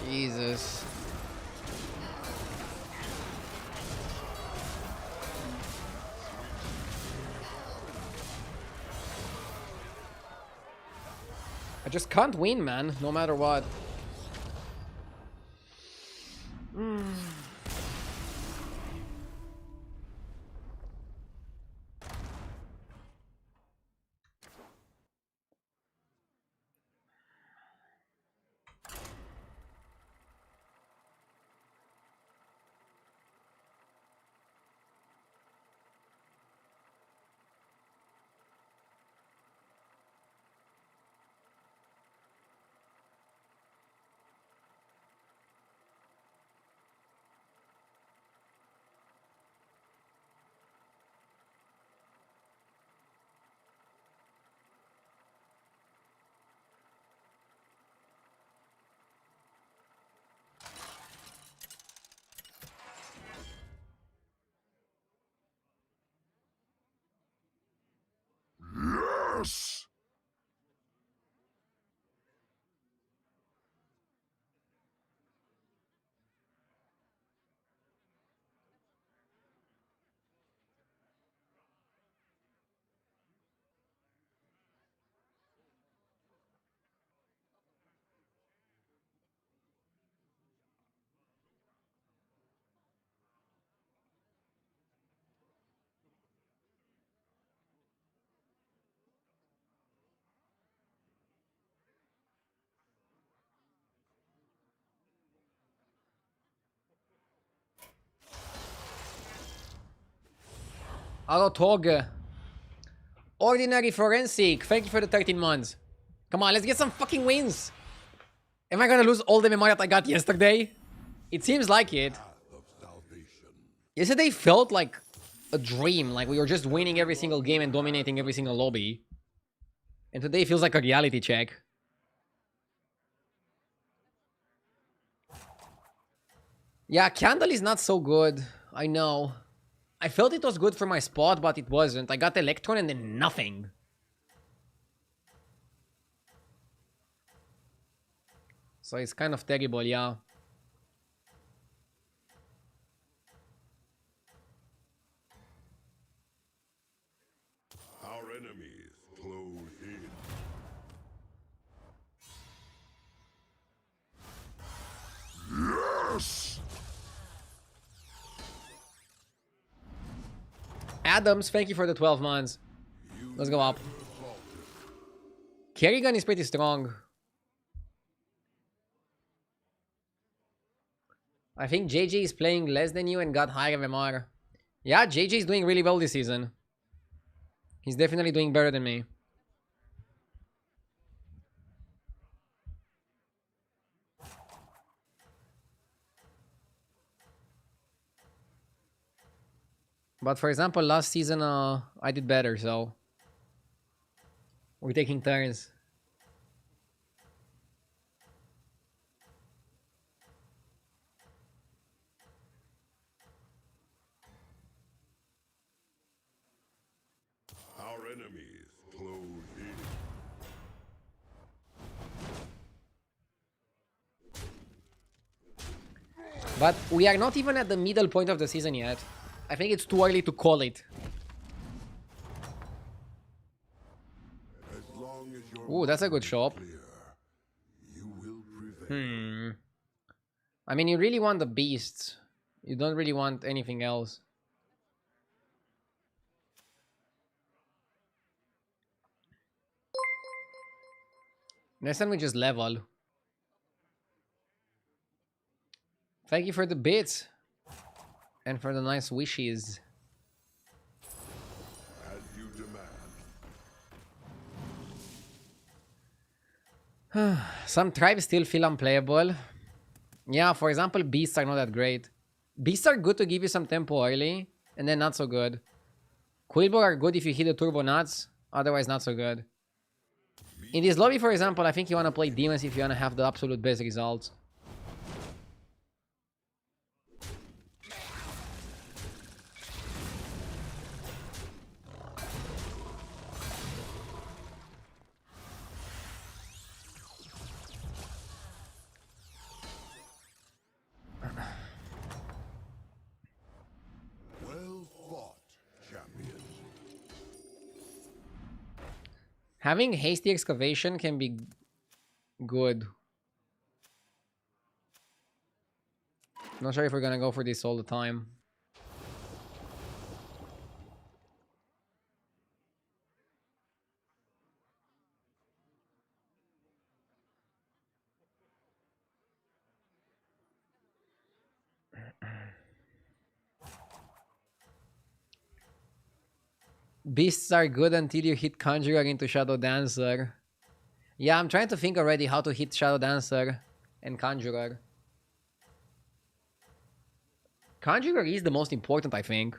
Jesus. I just can't win, man, no matter what. Yes! Hello, Tog. Ordinary Forensic, thank you for the 13 months. Come on, let's get some fucking wins. Am I gonna lose all the memory that I got yesterday? It seems like it. Path of salvation. Yesterday felt like a dream, like we were just winning every single game and dominating every single lobby. And today feels like a reality check. Yeah, Candle is not so good. I know. I felt it was good for my spot, but it wasn't. I got Electron and then nothing. So it's kind of terrible, yeah. Our enemies close in. Yes! Adams, thank you for the 12 months. Let's go up. Kerrigan is pretty strong. I think JJ is playing less than you and got higher MMR. Yeah, JJ is doing really well this season. He's definitely doing better than me. But for example, last season I did better, so we're taking turns. Our enemies close in. But we are not even at the middle point of the season yet. I think it's too early to call it. As long as your Ooh, that's a good shop. clear, you will prevail. I mean, you really want the beasts. You don't really want anything else. Next time we just level. Thank you for the bits. And for the nice wishes. As you demand. Some tribes still feel unplayable. Yeah, for example, beasts are not that great. Beasts are good to give you some tempo early, and then not so good. Quillbore are good if you hit the turbo nuts, otherwise not so good. In this lobby, for example, I think you want to play demons if you want to have the absolute best results. Well fought, champion. Having hasty excavation can be good. Not sure if we're gonna go for this all the time. Beasts are good until you hit Conjurer into Shadow Dancer. Yeah, I'm trying to think already how to hit Shadow Dancer and Conjurer. Conjurer is the most important, I think.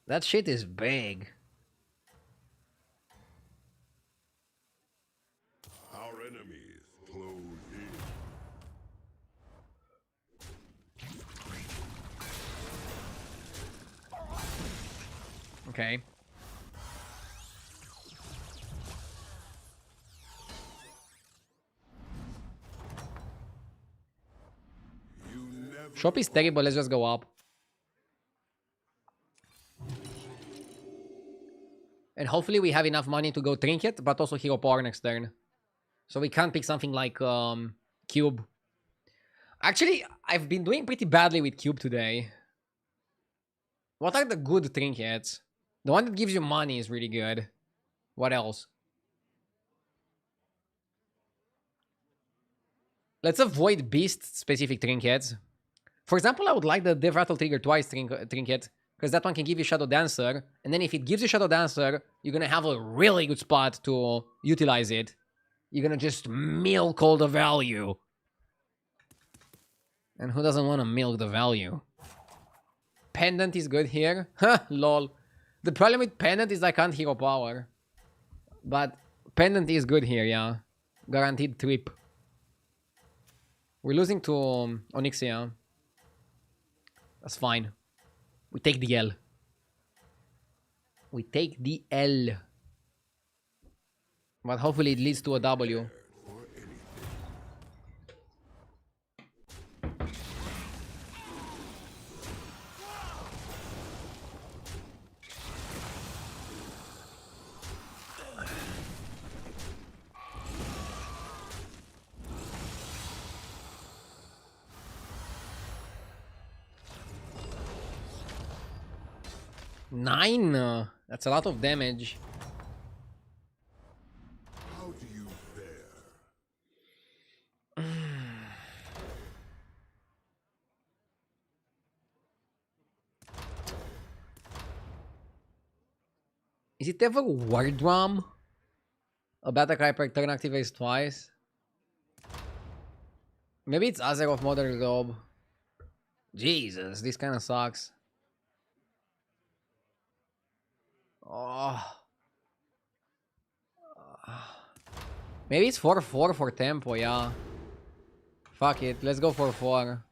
That shit is big. Our enemies close in. Okay. You never Shop is terrible, let's just go up. And hopefully we have enough money to go Trinket, but also Hero Power next turn. So we can't pick something like Cube. Actually, I've been doing pretty badly with Cube today. What are the good Trinkets? The one that gives you money is really good. What else? Let's avoid beast-specific Trinkets. For example, I would like the Dev Rattle Trigger Twice Trinket, because that one can give you Shadow Dancer, and then if it gives you Shadow Dancer, you're gonna have a really good spot to utilize it. You're gonna just milk all the value. And who doesn't want to milk the value? Pendant is good here. Ha, lol. The problem with Pendant is I can't Hero Power. But Pendant is good here, yeah. Guaranteed trip. We're losing to Onyxia. That's fine. We take the L. We take the L. But hopefully it leads to a W. Nine? That's a lot of damage. How do you Is it ever War Drum? A battle cry per turn activates twice. Maybe it's Azeroth Modern Globe. Jesus, this kind of sucks. Oh. Maybe it's 4-4 for tempo, yeah. Fuck it, let's go for 4.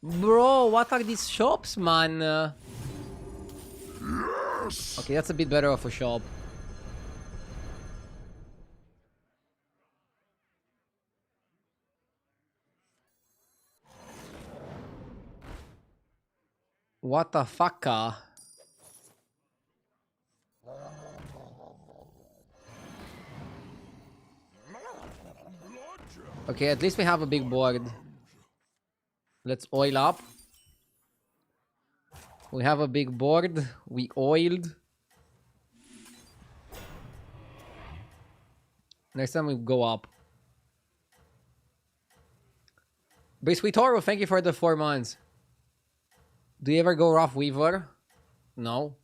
Bro, what are these shops, man? Okay, that's a bit better of a shop. What the fuck? Okay, at least we have a big board. Let's oil up. We have a big board. We oiled. Next time we go up. Biscuitoro, thank you for the 4 months. Do you ever go Rough Weaver? No.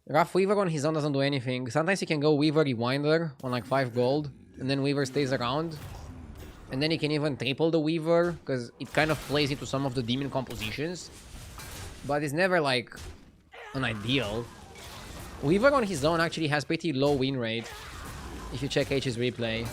Rough Weaver on his own doesn't do anything. Sometimes you can go Weaver Rewinder on like 5 gold. And then Weaver stays around. And then you can even triple the Weaver. Because it kind of plays into some of the demon compositions. But it's never like an ideal. Weaver on his own actually has pretty low win rate. If you check H's replay.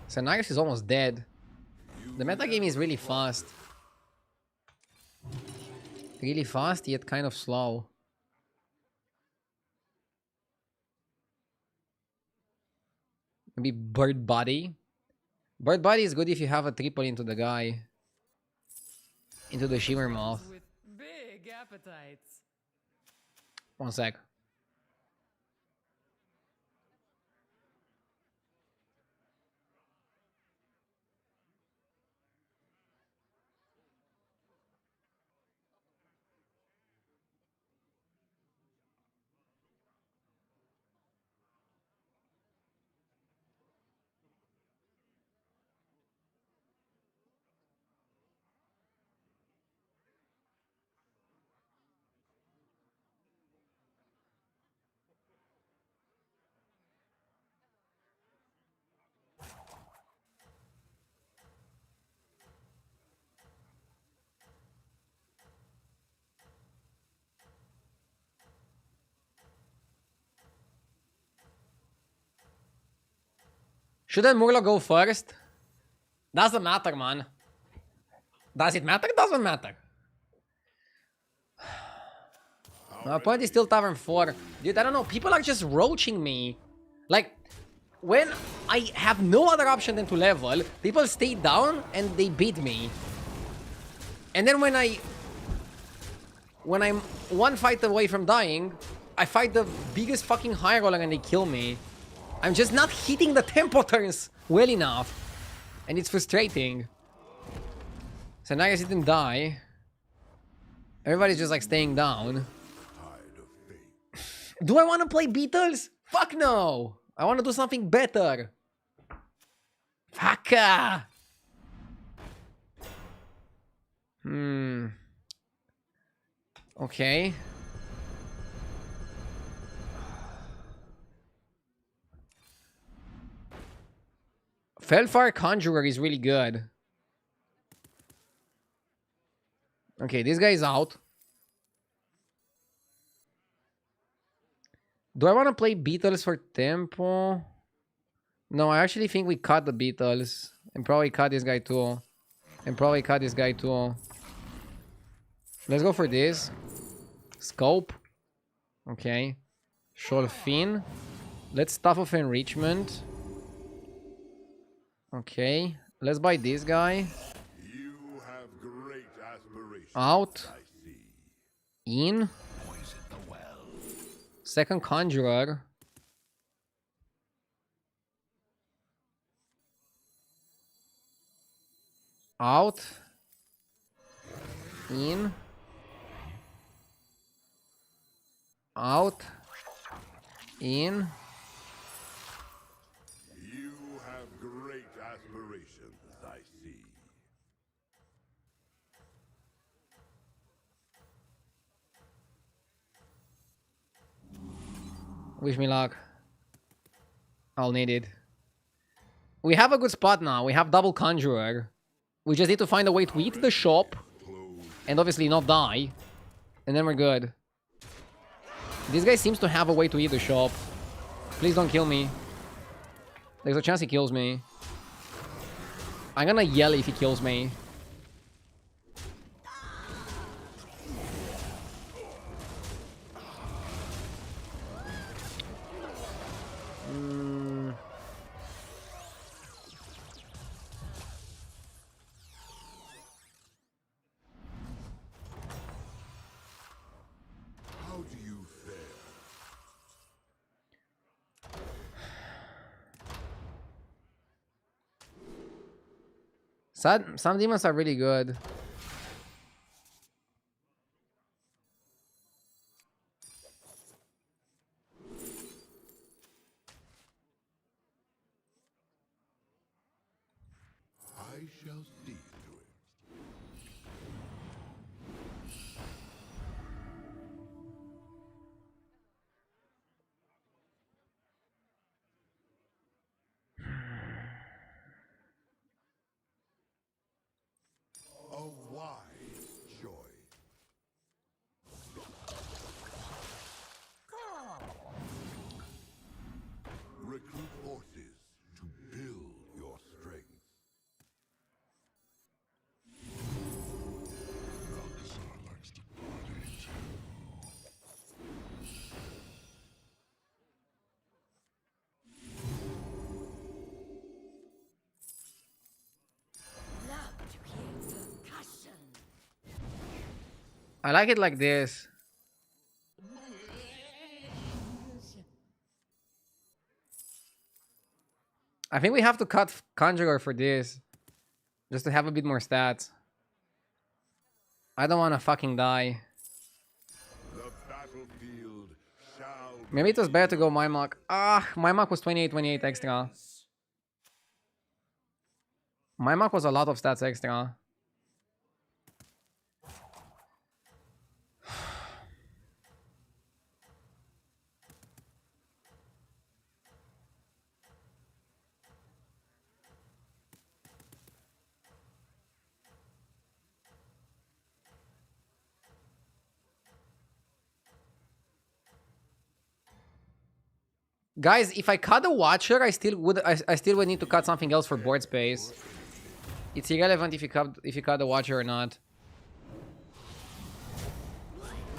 Xanaris is almost dead. The metagame is really fast. Really fast, yet kind of slow. Maybe Bird Body. Bird Body is good if you have a triple into the guy. Into the Shimmer Moth. With big appetites. 1 sec. Shouldn't Murloc go first? Doesn't matter, man. Does it matter? Doesn't matter. My point is still Tavern 4. Dude, I don't know. People are just roaching me. Like, when I have no other option than to level, people stay down and they beat me. And then when I'm 1 fight away from dying, I fight the biggest fucking high roller and they kill me. I'm just not hitting the tempo turns well enough. And it's frustrating. So now I didn't die. Everybody's just like staying down. Do I want to play Beatles? Fuck no! I want to do something better. Fuck! Okay. Felfire Conjurer is really good. Okay, this guy is out. Do I want to play Beatles for tempo? No, I actually think we cut the Beatles. And probably cut this guy too. Let's go for this. Scope. Okay. Sholfin. Let's stuff off enrichment. Okay. Let's buy this guy. You have great aspirations. Out. I see. In. Poison the well. Second Conjurer. Out. In. Out. In. You have great aspirations, I see. Wish me luck. I'll need it. We have a good spot now. We have double conjurer. We just need to find a way to eat the shop. And obviously not die. And then we're good. This guy seems to have a way to eat the shop. Please don't kill me. There's a chance he kills me. I'm gonna yell if he kills me. How do you fare? Some demons are really good. I shall see to it. A wise choice. Recruit forces to build your strength. Love to hear percussion. I like it like this. I think we have to cut Conjurer for this. Just to have a bit more stats. I don't want to fucking die. The battlefield shall Maybe it was better to go Mimok. Mimok was 28 extra. Mimok was a lot of stats extra. Guys, if I cut the Watcher, I still would need to cut something else for board space. It's irrelevant if you cut the Watcher or not.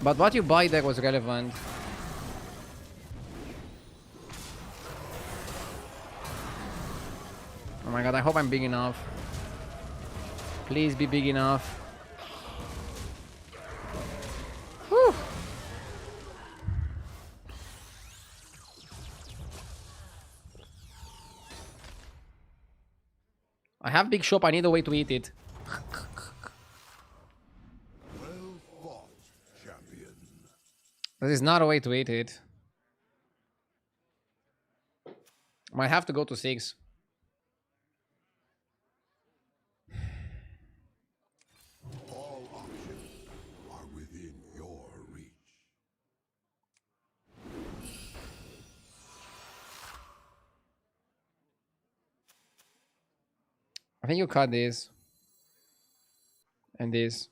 But what you buy there was relevant. Oh my god, I hope I'm big enough. Please be big enough. Whew. I have big shop, I need a way to eat it. well fought, champion. This is not a way to eat it. Might have to go to 6. All options are within your reach. I think you cut this. And this.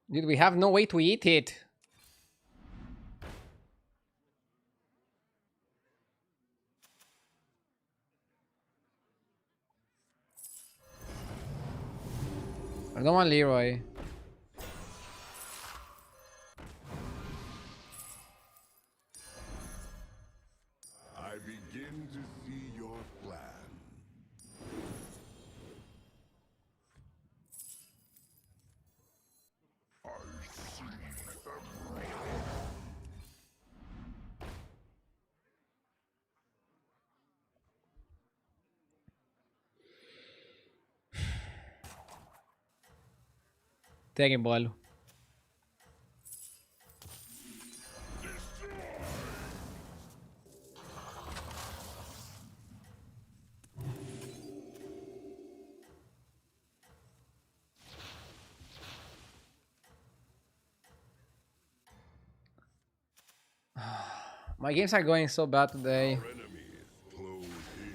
Dude, we have no way to eat it. I don't want Leroy. I begin to see your plan. Terrible. My games are going so bad today. Our enemies close in.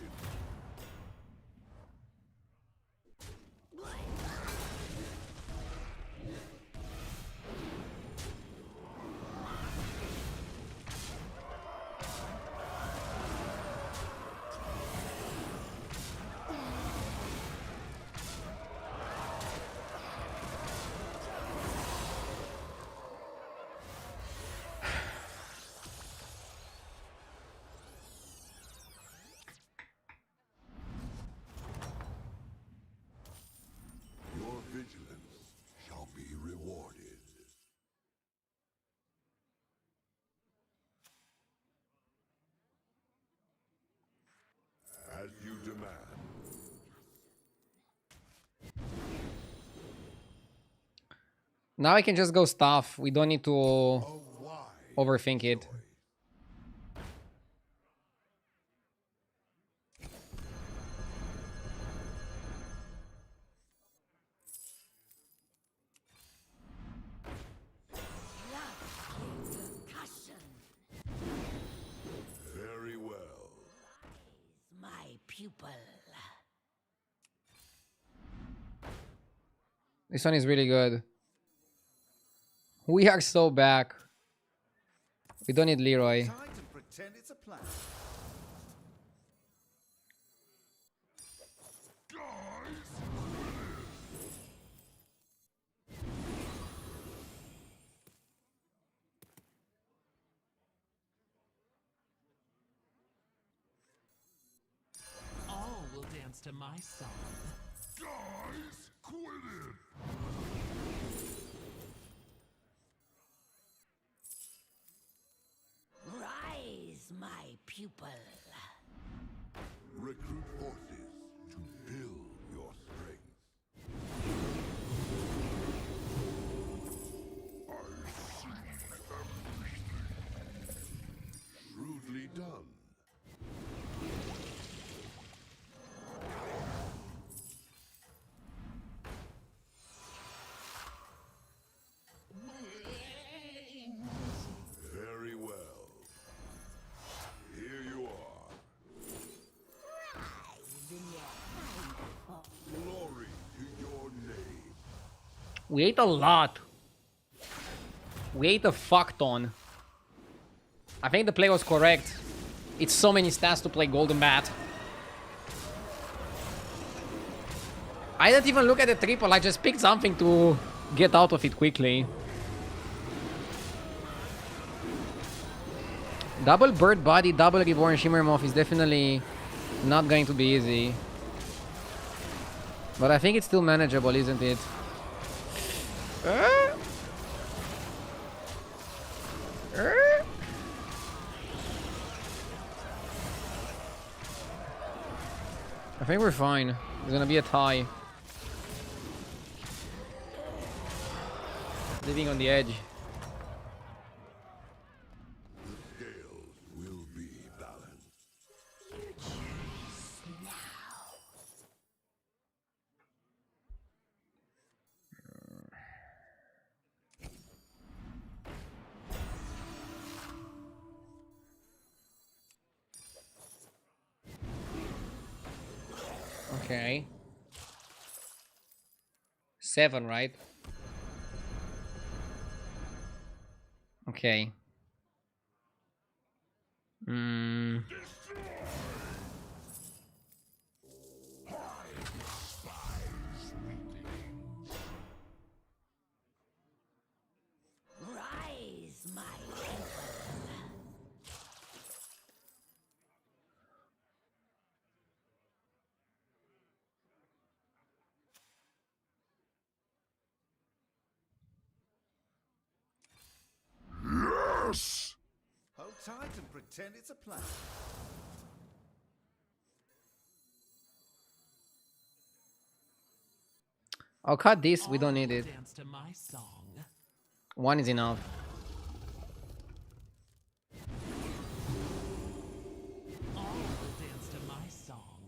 Your vigilance shall be rewarded. As you demand. Now I can just go stuff. We don't need to A wise overthink it. choice. Percussion. Very well. My pupil. This one is really good. We are so back. We don't need Leroy. Try to pretend it's a plan. All will dance to my song. Guys, quit it! Rise, my pupil. Recruit forces to build your strength. I see everything. Shrewdly done. Very well. Here you are. Glory to your name. We ate a lot. We ate a fuck ton. I think the play was correct. It's so many stats to play Golden Bat. I didn't even look at the triple. I just picked something to get out of it quickly. Double Bird Body, double Reborn Shimmer Moth is definitely not going to be easy. But I think it's still manageable, isn't it? I think we're fine. It's gonna be a tie. Living on the edge. The scales will be balanced. Okay. 7, right? Okay. Rise, my pupil. Yes! Hold tight and pretend it's a plan. I'll cut this. We don't need it. Dance to my song. One is enough. All will dance to my song.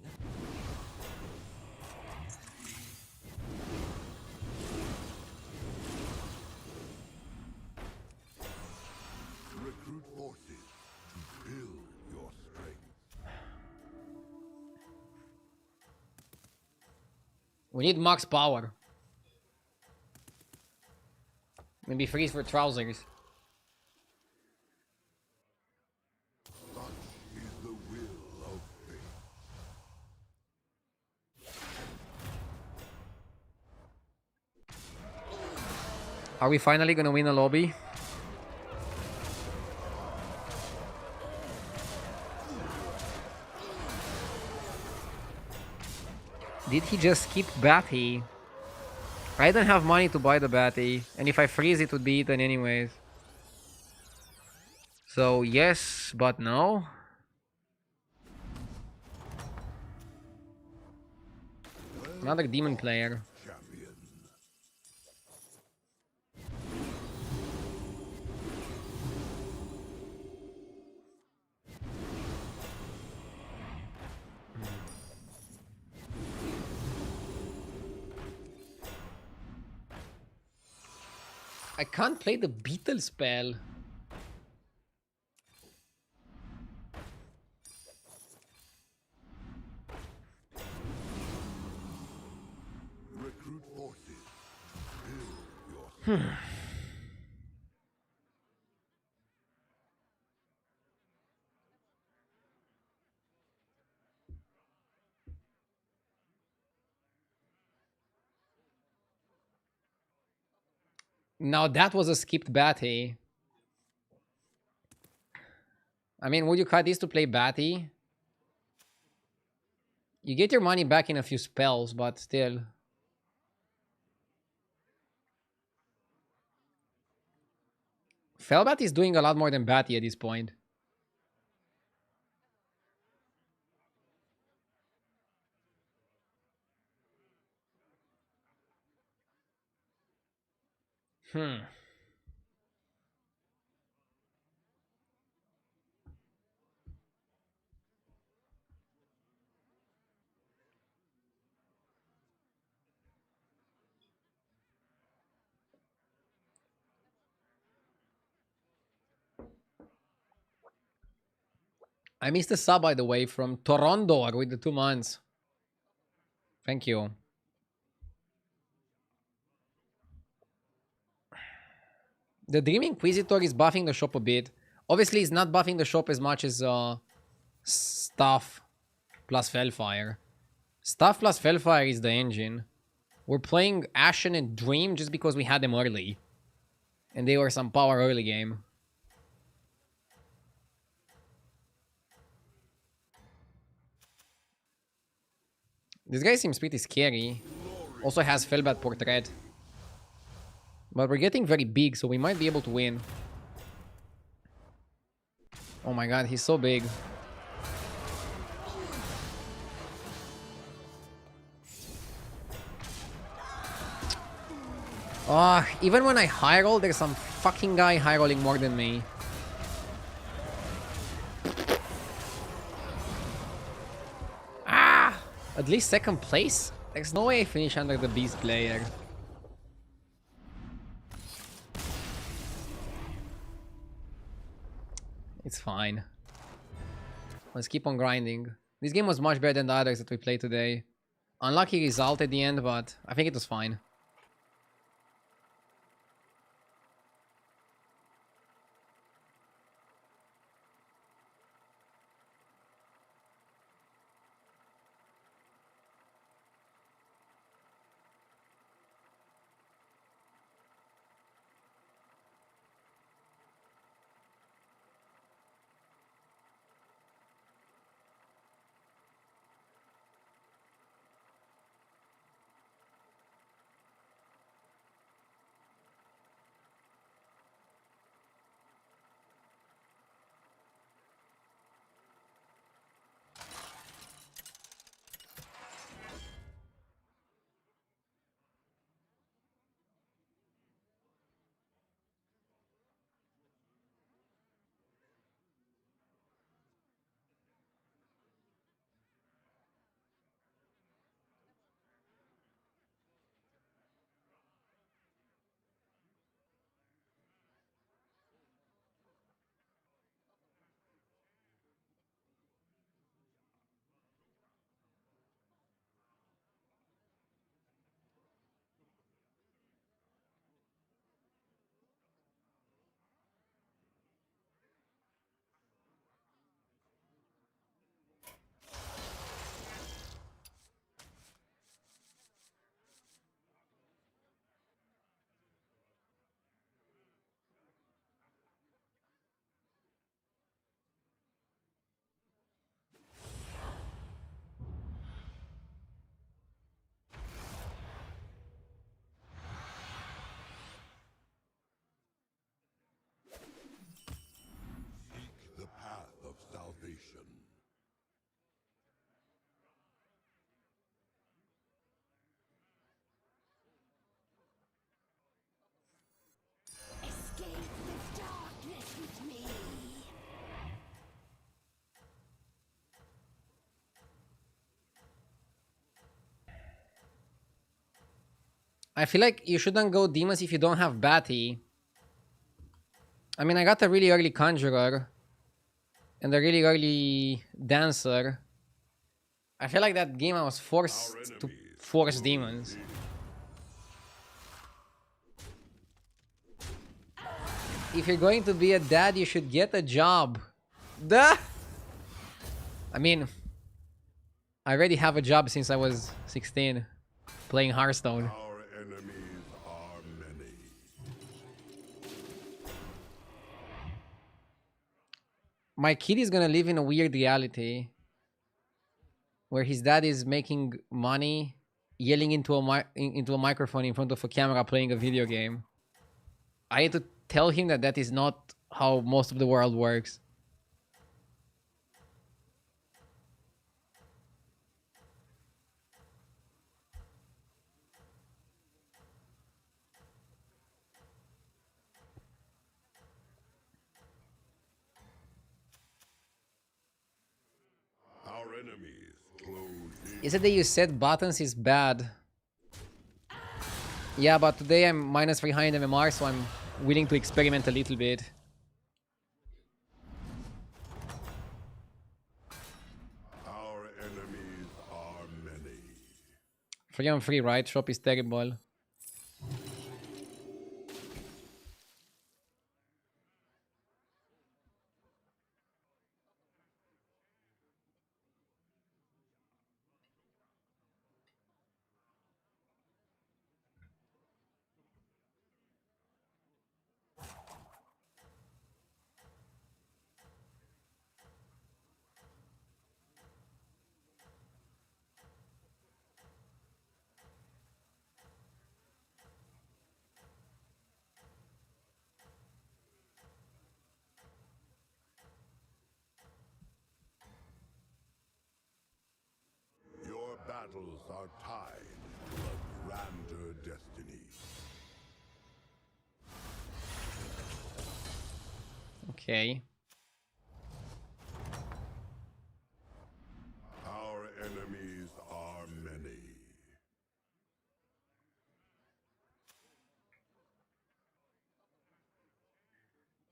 Recruit forces to build your strength. We need max power. Maybe freeze for trousers. Such is the will of fate. Are we finally gonna win a lobby? Did he just skip Batty? I don't have money to buy the Batty, and if I freeze it would be eaten anyways. So yes, but no. Another demon player. Champion. I can't play the beetle spell. Recruit forces to build your Now that was a skipped Batty. I mean, would you cut this to play Batty? You get your money back in a few spells, but still. Felbat is doing a lot more than Batty at this point. I missed a sub, by the way, from Toronto with the 2 months. Thank you. The Dream Inquisitor is buffing the shop a bit. Obviously, it's not buffing the shop as much as Stuff plus Fellfire. Stuff plus Fellfire is the engine. We're playing Ashen and Dream just because we had them early. And they were some power early game. This guy seems pretty scary. Also has Fellbat Portrait. But we're getting very big, so we might be able to win. Oh my god, he's so big. Even when I high roll, there's some fucking guy high rolling more than me. At least second place? There's no way I finish under the beast player. It's fine. Let's keep on grinding. This game was much better than the others that we played today. Unlucky result at the end, but I think it was fine. I feel like you shouldn't go demons if you don't have Batty. I mean, I got a really early Conjurer and a really early Dancer. I feel like that game I was forced to force demons. If you're going to be a dad, you should get a job. Duh! I mean, I already have a job since I was 16, playing Hearthstone. Our enemies are many. My kid is gonna live in a weird reality where his dad is making money, yelling into a microphone in front of a camera, playing a video game. I need to tell him that that is not how most of the world works. Our enemies close in. Is it that you said buttons is bad? Yeah, but today I'm -3 in MMR, so I'm willing to experiment a little bit. Our enemies are many. 3 on 3, right? Shop is terrible. Your battles are tied to a grander destiny. Okay. Our enemies are many.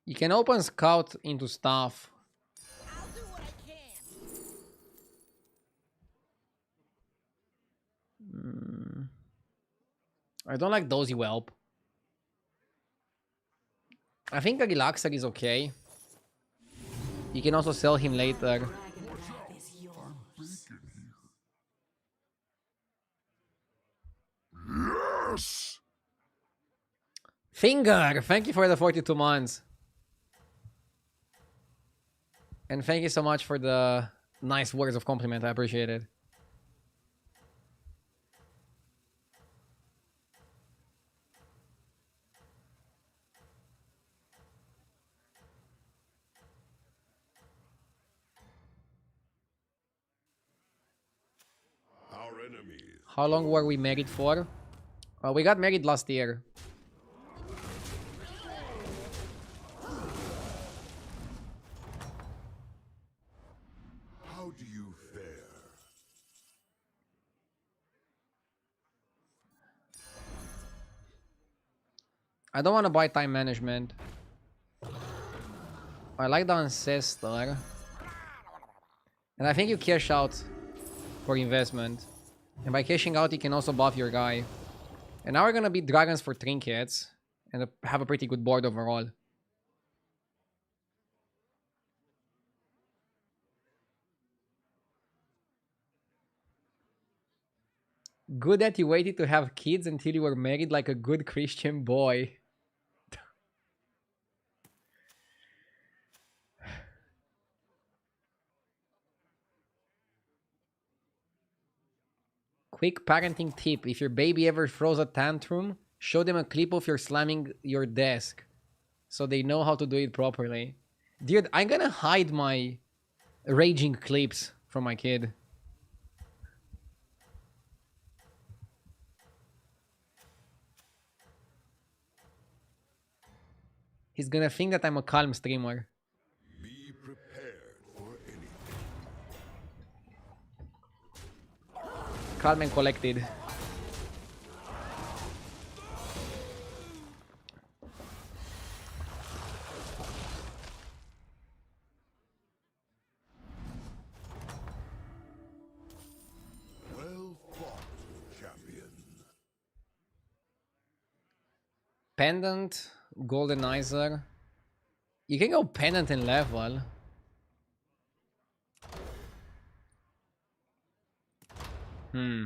You can open Scout into stuff. I'll do what I can. I don't like Dozy Whelp. I think a Relaxer is okay. You can also sell him later. Dragon wrath is yours. Yes! Finger! Thank you for the 42 months. And thank you so much for the nice words of compliment. I appreciate it. Our enemies. How long were we married for? We got married last year. How do you fare? I don't want to buy time management. I like the Ancestor. And I think you cash out for investment. And by cashing out, you can also buff your guy. And now we're gonna beat dragons for trinkets. And have a pretty good board overall. Good that you waited to have kids until you were married like a good Christian boy. Quick parenting tip. If your baby ever throws a tantrum, show them a clip of your slamming your desk. So they know how to do it properly. Dude, I'm gonna hide my raging clips from my kid. He's gonna think that I'm a calm streamer. Be prepared for anything. Calm and collected. Pendant, Goldenizer. You can go Pendant in level. Hmm.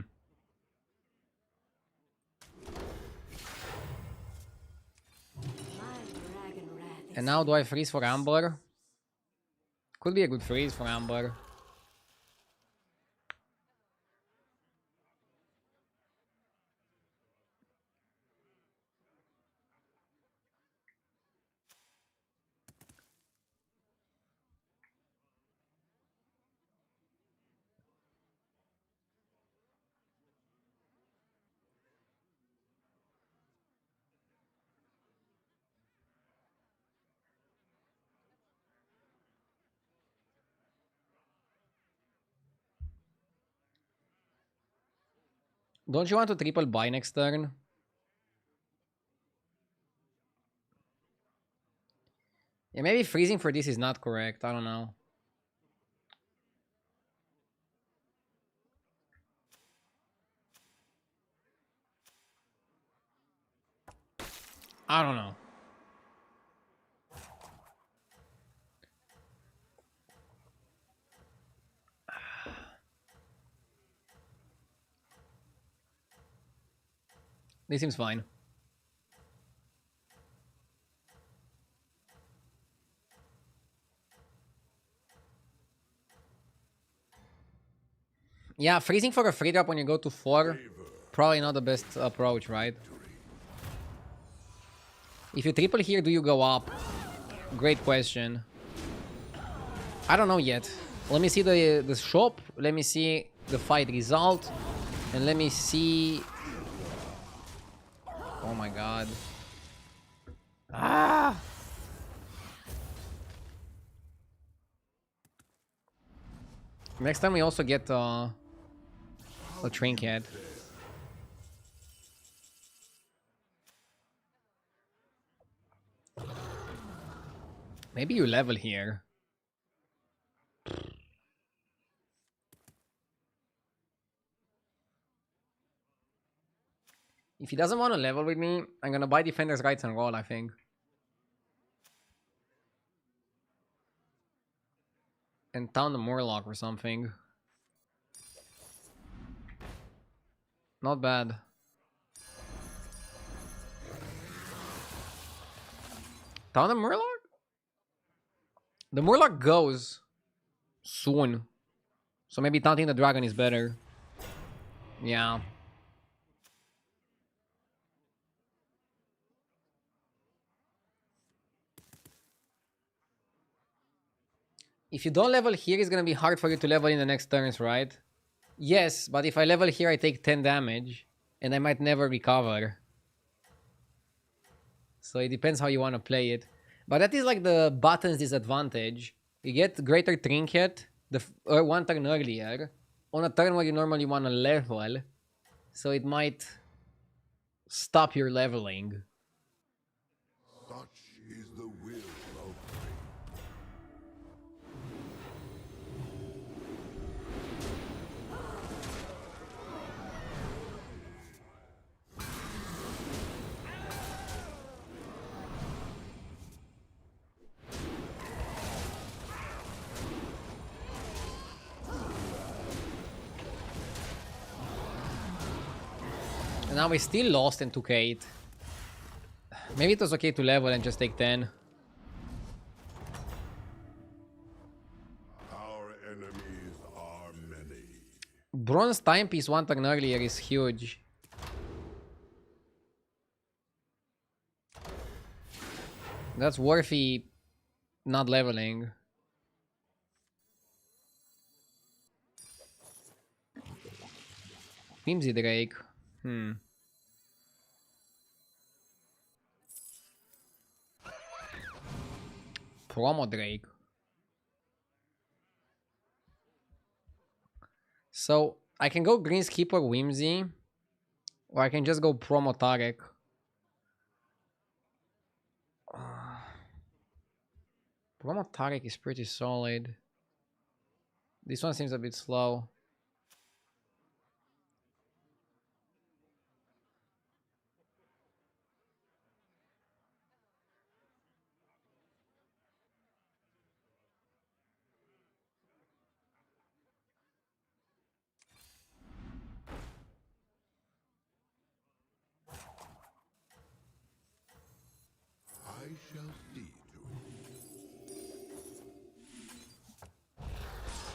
My dragon wrath is And now do I freeze for Amber? Could be a good freeze for Amber. Don't you want to triple buy next turn? Yeah, maybe freezing for this is not correct. I don't know. I don't know. This seems fine. Yeah, freezing for a free drop when you go to 4, probably not the best approach, right? If you triple here, do you go up? Great question. I don't know yet. Let me see the shop. Let me see the fight result. And let me see... Oh my god. Ah! Next time we also get a trinket. Maybe you level here. If he doesn't want to level with me, I'm gonna buy Defender's Rights and roll, I think. And Town the Murloc or something. Not bad. Town the Murloc? The Murloc goes soon. So maybe taunting the dragon is better. Yeah. If you don't level here, it's gonna be hard for you to level in the next turns, right? Yes, but if I level here, I take 10 damage. And I might never recover. So it depends how you want to play it. But that is like the button's disadvantage. You get greater trinket one turn earlier. On a turn where you normally want to level. So it might stop your leveling. Such is the will of fate. And now we still lost and took 8. Maybe it was okay to level and just take 10. Our enemies are many. Bronze timepiece one turn earlier is huge. That's worthy not leveling. Whimsy Drake. Promo Drake. So I can go Greenskeeper Whimsy. Or I can just go Promo Tarek. Promo Tarek is pretty solid. This one seems a bit slow.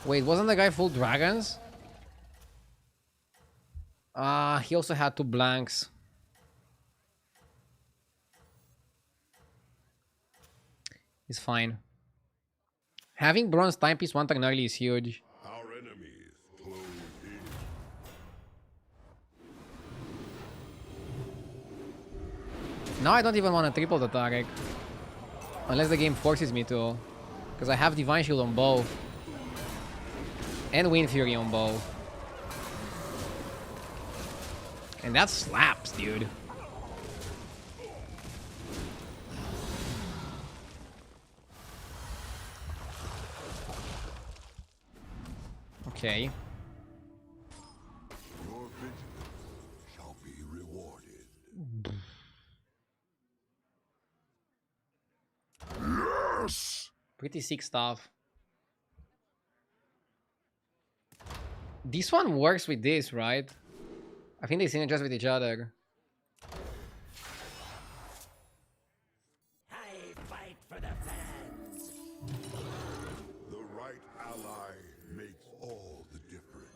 Wait, wasn't the guy full dragons? He also had 2 blanks. He's fine. Having bronze timepiece 1 turn early is huge. Our enemies close in. Now I don't even want to triple the Tarek. Unless the game forces me to. Because I have Divine Shield on both. And Wind Fury on both. And that slaps, dude. Okay. Your vigilance shall be rewarded. Yes! Pretty sick stuff. This one works with this, right? I think they synergize with each other. I fight for the fans. The right ally makes all the difference.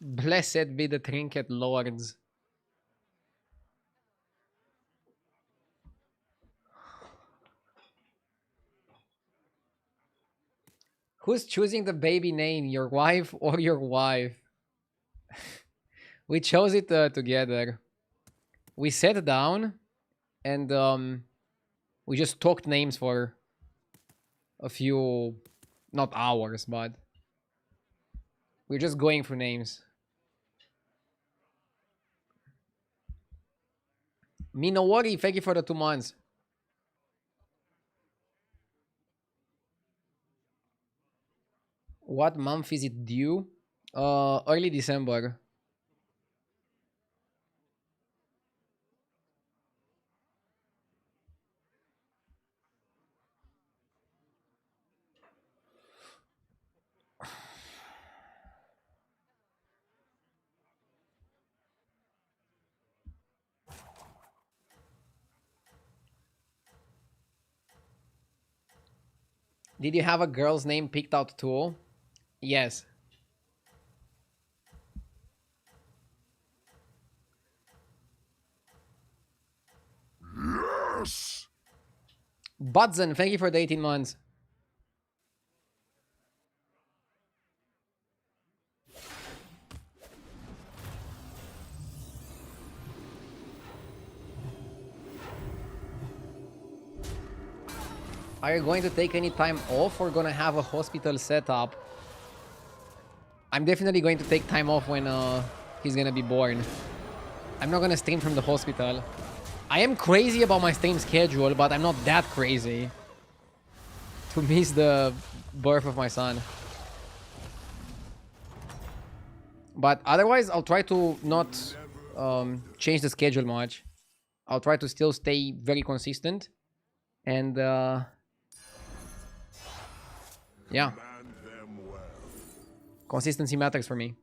Blessed be the Trinket Lords. Who's choosing the baby name? Your wife or your wife? We chose it together. We sat down and we just talked names for a few, not hours, but we're just going through names. Minowari, thank you for the 2 months. What month is it due? Early December. Did you have a girl's name picked out too? Yes. Yes! Budzen, thank you for the 18 months. Are you going to take any time off or gonna have a hospital set up? I'm definitely going to take time off when he's gonna be born. I'm not gonna stream from the hospital. I am crazy about my stream schedule, but I'm not that crazy to miss the birth of my son. But otherwise, I'll try to not change the schedule much. I'll try to still stay very consistent. And yeah, Command them well. consistency matters for me.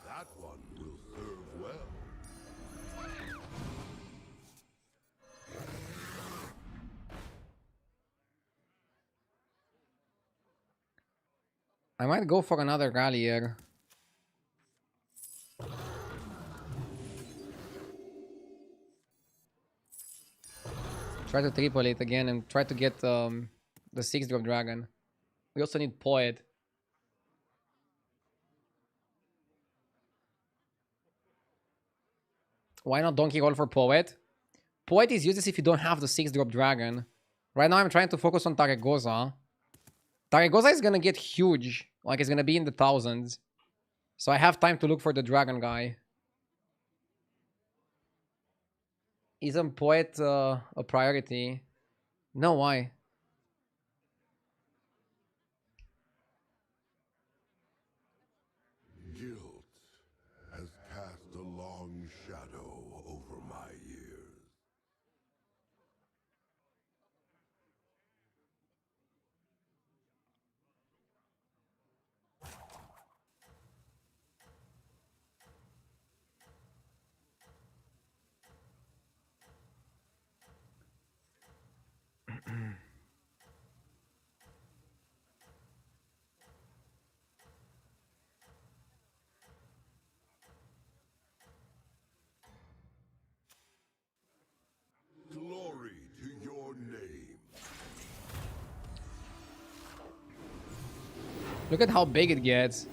That one will serve well. I might go for another rally here. Try to triple it again and try to get the 6-drop dragon. We also need Poet. Why not Donkey Roll for Poet? Poet is useless if you don't have the 6-drop dragon. Right now I'm trying to focus on Taregosa. Taregosa is gonna get huge. Like, it's gonna be in the thousands. So I have time to look for the dragon guy. Isn't Poet a priority? No, why? Guilt has cast a long shadow over my years. Look at how big it gets.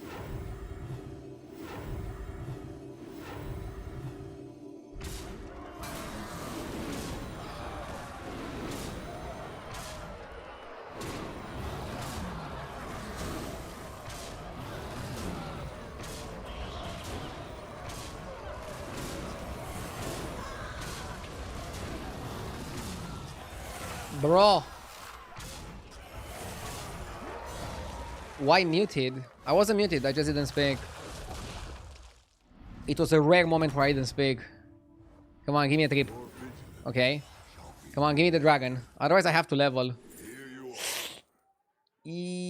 Bro. Why muted? I wasn't muted, I just didn't speak. It was a rare moment where I didn't speak. Come on, give me a trip. Okay. Come on, give me the dragon. Otherwise I have to level. Yikes.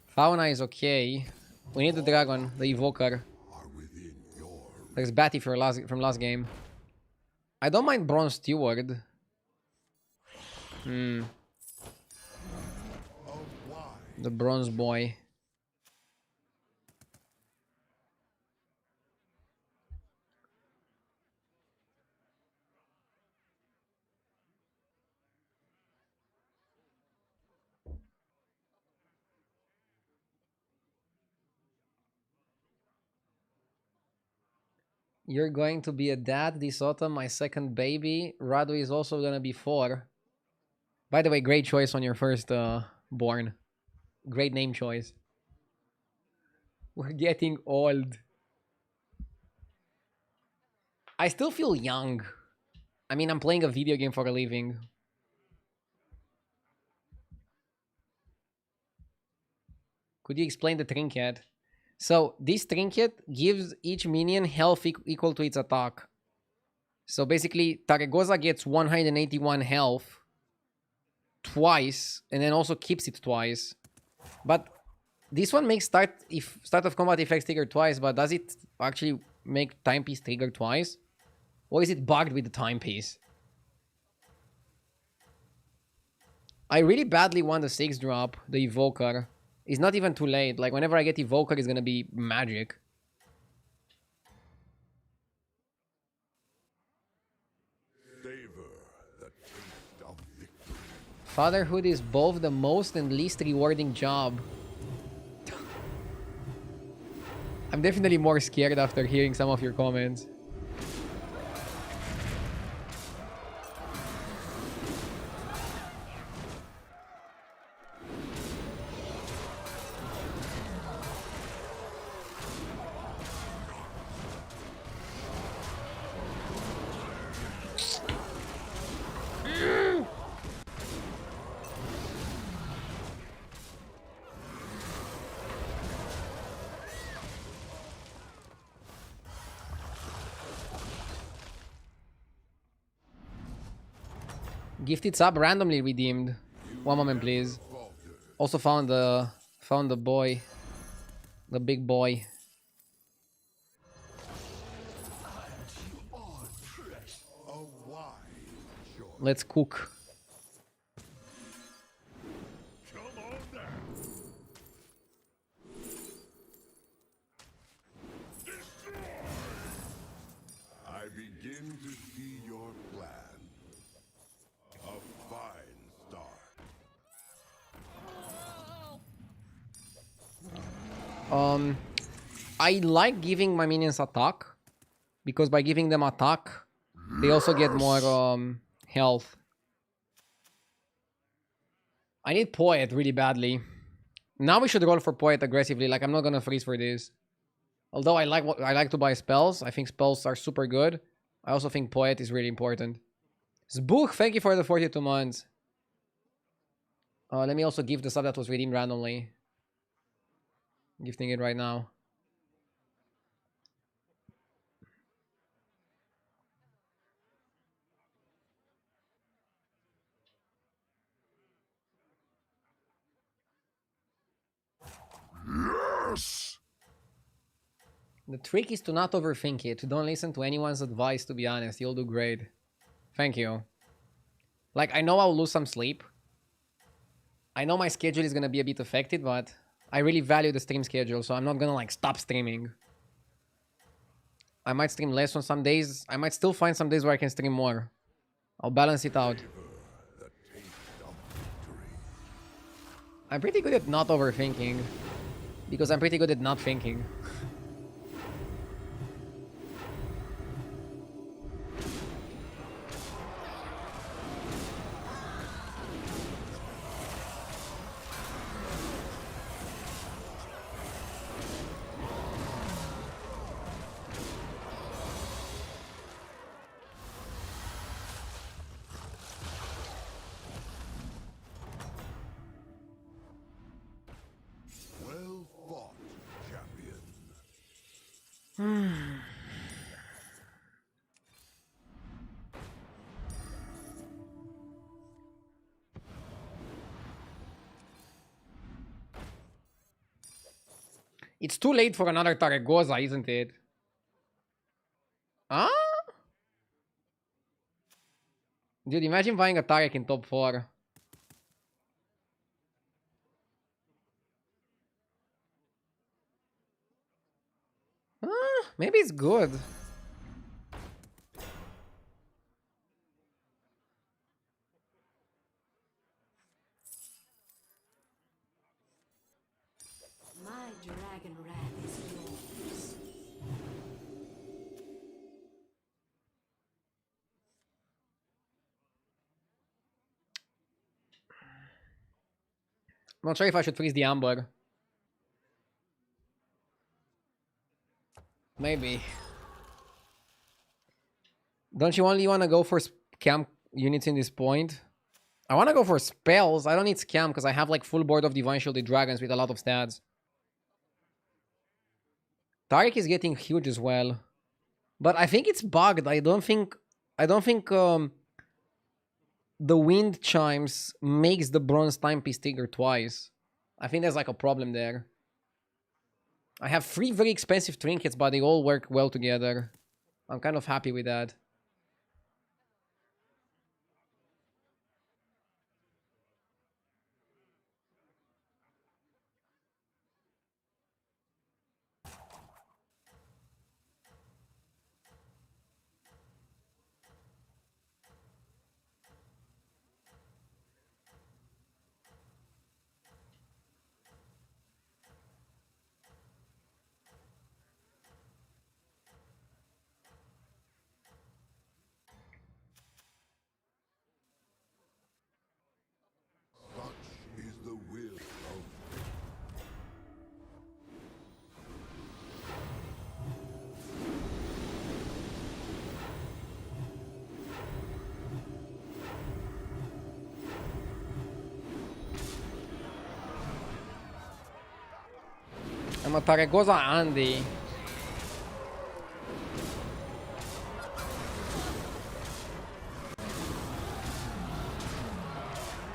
Fauna is okay. We need the dragon, the evoker. There's Batty from last game. I don't mind Bronze Steward. The bronze boy. You're going to be a dad this autumn, my second baby. Radu is also gonna be 4. By the way, great choice on your first born. Great name choice. We're getting old. I still feel young. I mean, I'm playing a video game for a living. Could you explain the trinket? So, this trinket gives each minion health equal to its attack. So, basically, Taregoza gets 181 health twice, and then also keeps it twice. But this one makes start of combat effects trigger twice, but does it actually make timepiece trigger twice? Or is it bugged with the timepiece? I really badly want the 6-drop, the Evoker. It's not even too late. Like, whenever I get Evoker, it's gonna be magic. Fatherhood is both the most and least rewarding job. I'm definitely more scared after hearing some of your comments. Gifted sub randomly redeemed. One moment, please. Also found the boy, the big boy. Let's cook. I begin to see your plan. A fine start. I like giving my minions attack, because by giving them attack, they also get more health. I need Poet really badly. Now we should roll for Poet aggressively. Like, I'm not gonna freeze for this. Although I like to buy spells. I think spells are super good. I also think Poet is really important. Zbuch, thank you for the 42 months. Let me also give the sub that was redeemed randomly. Gifting it right now. Yes! The trick is to not overthink it. Don't listen to anyone's advice, to be honest. You'll do great. Thank you. Like, I know I'll lose some sleep. I know my schedule is gonna be a bit affected, but I really value the stream schedule, so I'm not gonna, like, stop streaming. I might stream less on some days. I might still find some days where I can stream more. I'll balance it out. I'm pretty good at not overthinking. Because I'm pretty good at not thinking. Well fought, champion. It's too late for another Taragoza, isn't it? Huh? Dude, imagine buying a Tarek in top 4. Maybe it's good. My dragon wrath is yours. Not sure if I should freeze the Amber. Maybe. Don't you only want to go for scam units in this point? I want to go for spells. I don't need scam because I have like full board of Divine Shielded Dragons with a lot of stats. Taric is getting huge as well. But I think it's bugged. I don't think the wind chimes makes the bronze timepiece trigger twice. I think there's like a problem there. I have 3 very expensive trinkets, but they all work well together. I'm kind of happy with that. Such is the will of I'm a Taragoza Andy.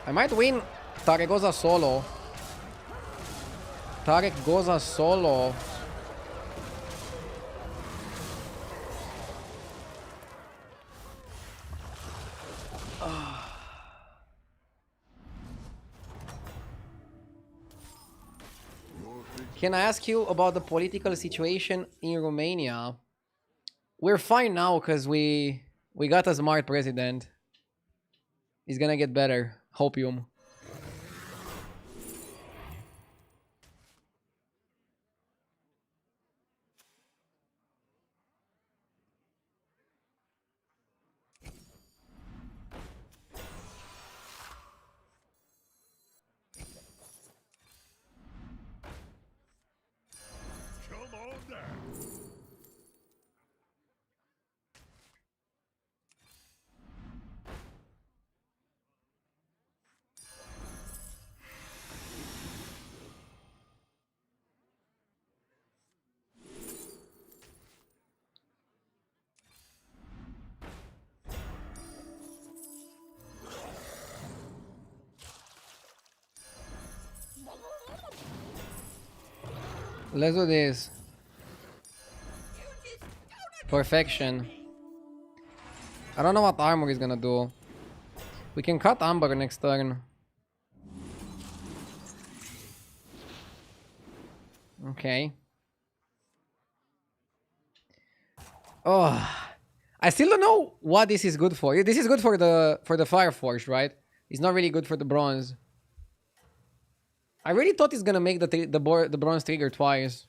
I might win Taragoza solo. Tarek Goza solo. Can I ask you about the political situation in Romania? We're fine now because we got a smart president. He's gonna get better. Hopium. come on down. Let's do this. Perfection. I don't know what armor is gonna do. We can cut Amber next turn. Okay. Oh, I still don't know what this is good for. This is good for the Fire Forge, right? It's not really good for the bronze. I really thought he's gonna make the bronze trigger twice.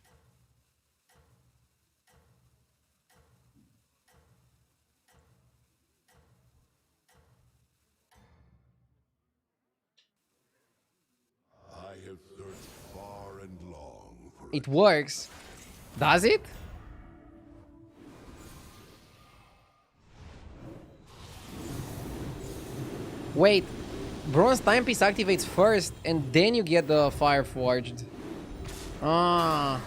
I have searched far and long for It works. Does it? Wait, bronze timepiece activates first, and then you get the fire forged. Ah,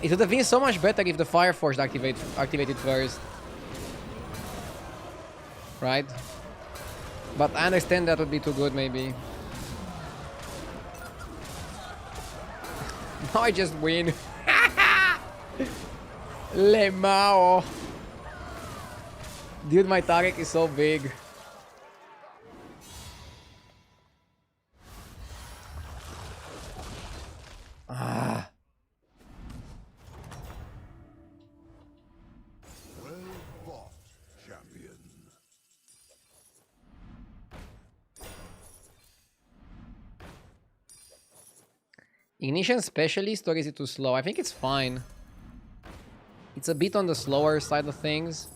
it would have been so much better if the fire forged activated first, right? But I understand that would be too good, maybe. Now I just win. Le Mao. Dude, my Tarek is so big. Ah. well fought, champion. Ignition specialist, or is it too slow? I think it's fine. It's a bit on the slower side of things.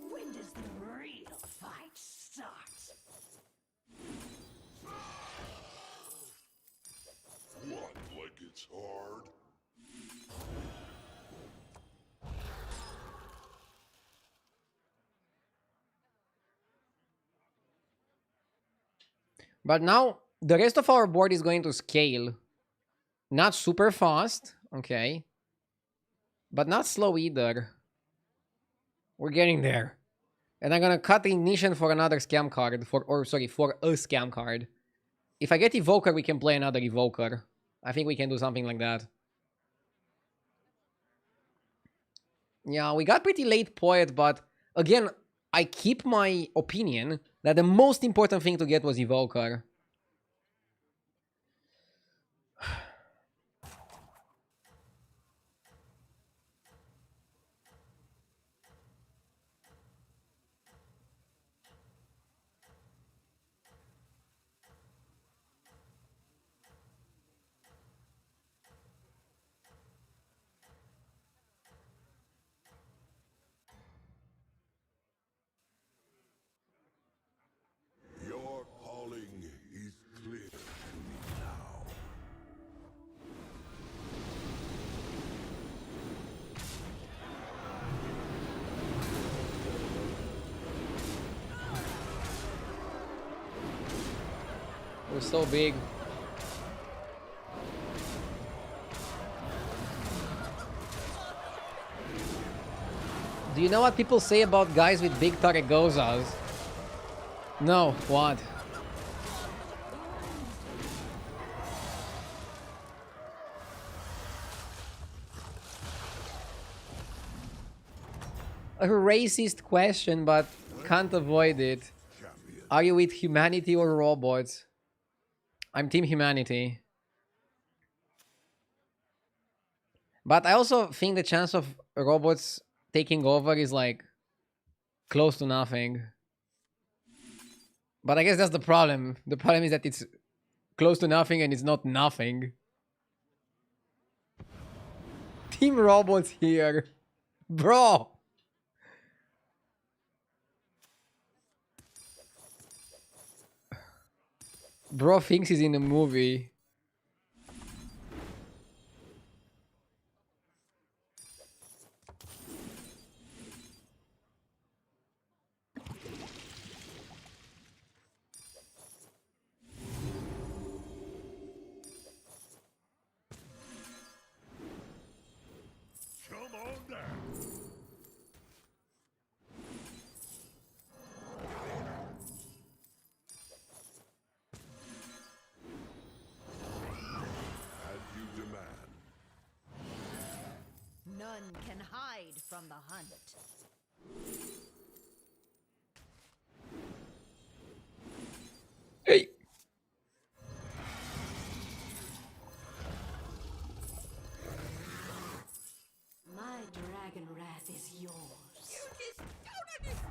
When does the real fight start? What, like it's hard? But now, the rest of our board is going to scale. Not super fast, okay. But not slow either. We're getting there. And I'm gonna cut the ignition for another scam card. For a scam card. If I get Evoker, we can play another Evoker. I think we can do something like that. Yeah, we got pretty late Poet, but again, I keep my opinion that the most important thing to get was Evoker. Your calling is clear to me now. It was so big. Do you know what people say about guys with big Taregozas? No, what? A racist question, but can't avoid it. Champion. Are you with humanity or robots? I'm team humanity. But I also think the chance of robots taking over is like close to nothing. But I guess that's the problem. The problem is that it's close to nothing and it's not nothing. Team robots here. Bro. Bro thinks he's in a movie. Come on down. As you demand. None can hide from the hunt. Hey. My dragon wrath is yours. You just don't understand.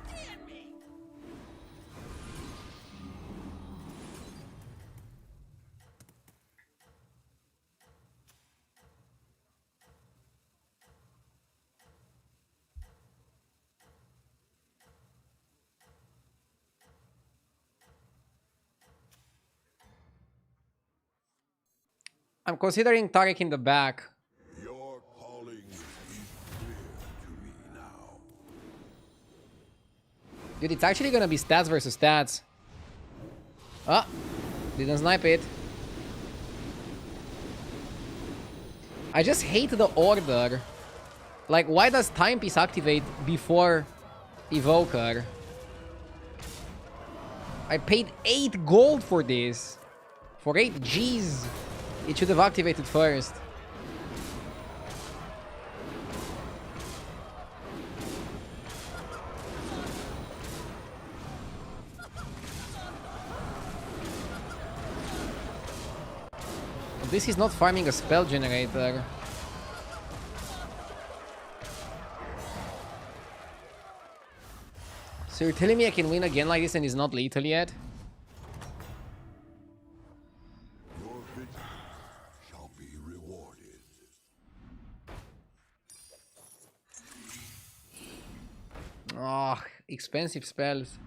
I'm considering Tarek in the back. Your calling is clear to me now. Dude, it's actually gonna be stats versus stats. Ah, didn't snipe it. I just hate the order. Like, why does Timepiece activate before Evoker? I paid 8 gold for this. For 8 Gs. It should have activated first. This is not farming a spell generator. So you're telling me I can win again like this and it's not lethal yet? Your vigilance shall be rewarded. Oh, expensive spells.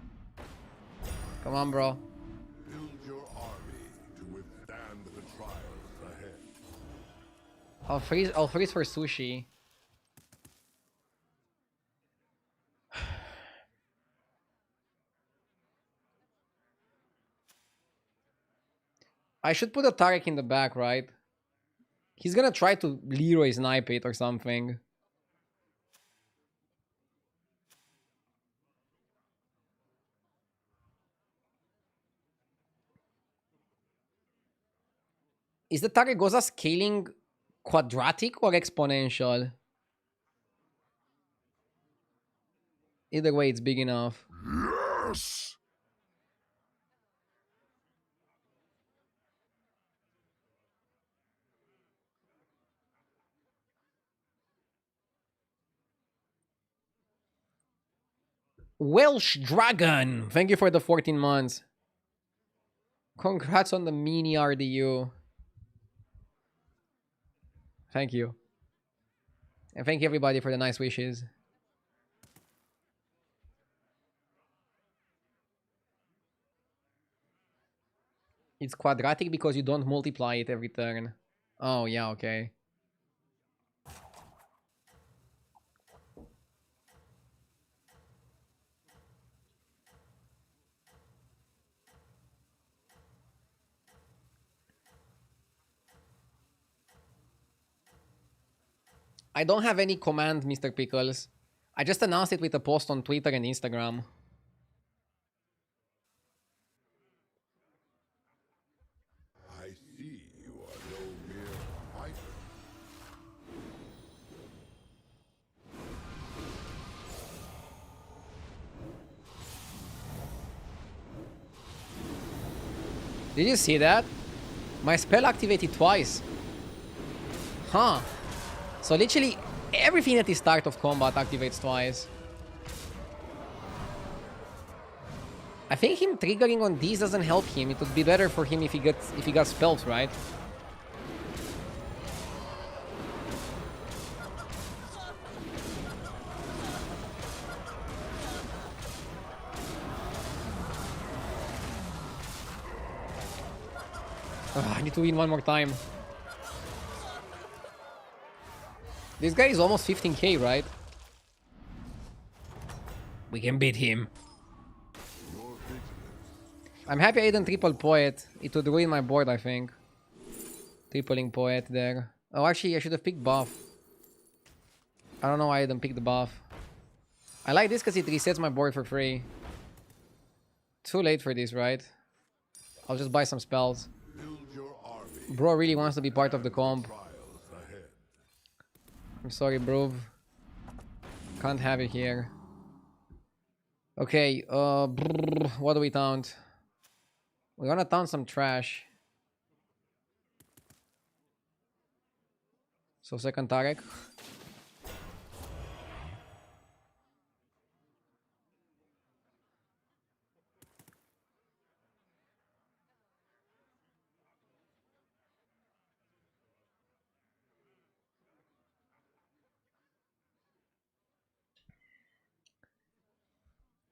Come on, bro. Build your army to withstand the trials ahead. I'll freeze for sushi. I should put a Tarek in the back, right? He's gonna try to Leroy snipe it or something. Is the Tarek Goza scaling quadratic or exponential? Either way, it's big enough. Yes! Welsh Dragon! Thank you for the 14 months. Congrats on the mini RDU. Thank you. And thank you everybody for the nice wishes. It's quadratic because you don't multiply it every turn. Oh, yeah, okay. I don't have any command, Mr. Pickles. I just announced it with a post on Twitter and Instagram. I see you are no mere fighter. Did you see that? My spell activated twice. Huh. So literally everything at the start of combat activates twice. I think him triggering on these doesn't help him. It would be better for him if he got spells, right? Ugh, I need to win one more time. This guy is almost 15k, right? We can beat him. I'm happy I didn't triple Poet. It would ruin my board, I think. Tripling Poet there. Oh, actually, I should have picked buff. I don't know why I didn't pick the buff. I like this because it resets my board for free. Too late for this, right? I'll just buy some spells. Bro really wants to be part of the comp. I'm sorry, bro. Can't have it here. Okay, what do we taunt? We're gonna taunt some trash. So second Tarek.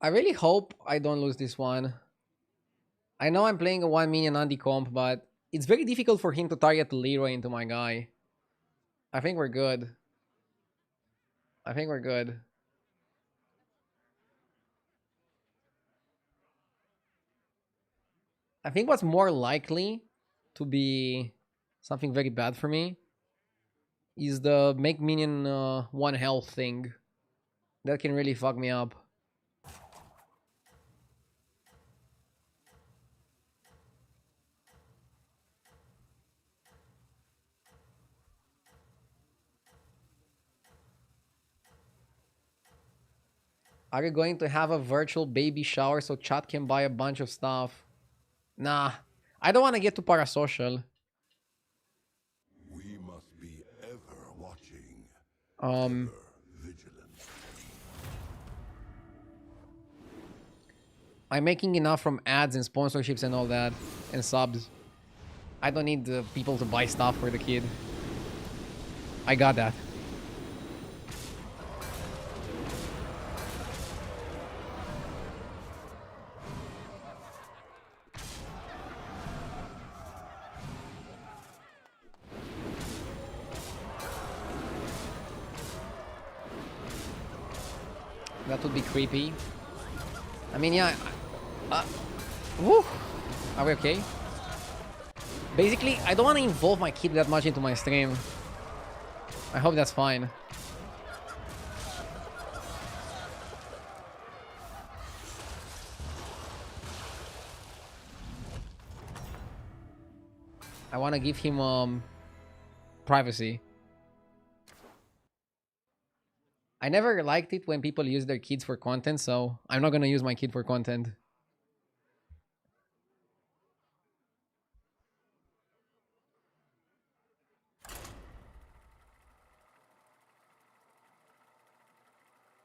I really hope I don't lose this one. I know I'm playing a 1 minion anti-comp, but it's very difficult for him to target Leroy into my guy. I think we're good. I think we're good. I think what's more likely to be something very bad for me is the make minion 1 health thing. That can really fuck me up. Are you going to have a virtual baby shower so chat can buy a bunch of stuff? Nah, I don't want to get too parasocial. We must be ever watching, Um, ever vigilant. I'm making enough from ads and sponsorships and all that, and subs. I don't need the people to buy stuff for the kid. I got that. That would be creepy. I mean, yeah. Woo! Are we okay? Basically, I don't want to involve my kid that much into my stream. I hope that's fine. I want to give him privacy. I never liked it when people use their kids for content, so I'm not gonna use my kid for content.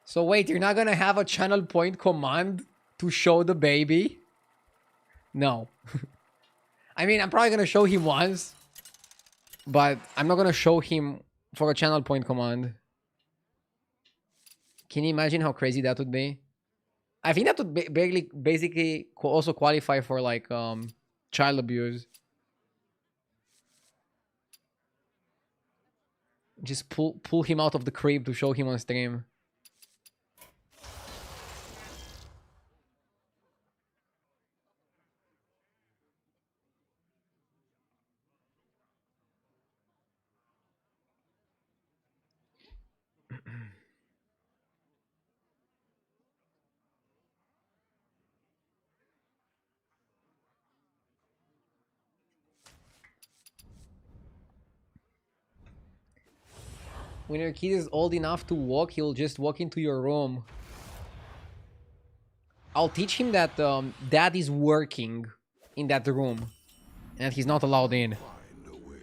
So wait, you're not gonna have a channel point command to show the baby? No. I mean, I'm probably gonna show him once, but I'm not gonna show him for a channel point command. Can you imagine how crazy that would be? I think that would basically also qualify for like child abuse. Just pull him out of the crib to show him on stream. When your kid is old enough to walk, he'll just walk into your room. I'll teach him that dad is working in that room and he's not allowed in. Find a way.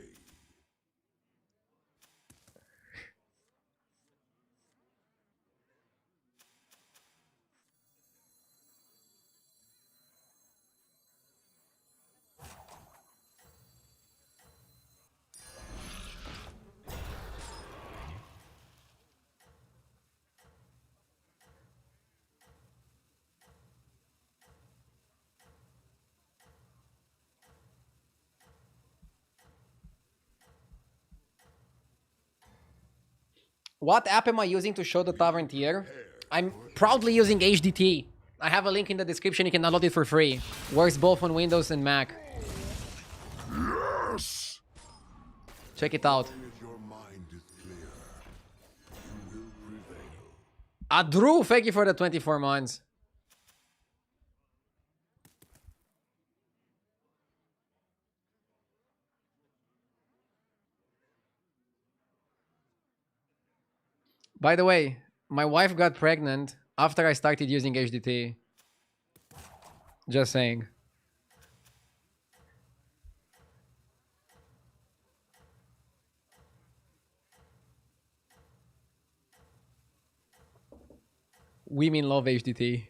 What app am I using to show the tavern tier? I'm proudly using HDT. I have a link in the description. You can download it for free. Works both on Windows and Mac. Yes! Check it out. As long as your mind is clear, you will prevail. Drew, thank you for the 24 months. By the way, my wife got pregnant after I started using HDT. Just saying. Women love HDT.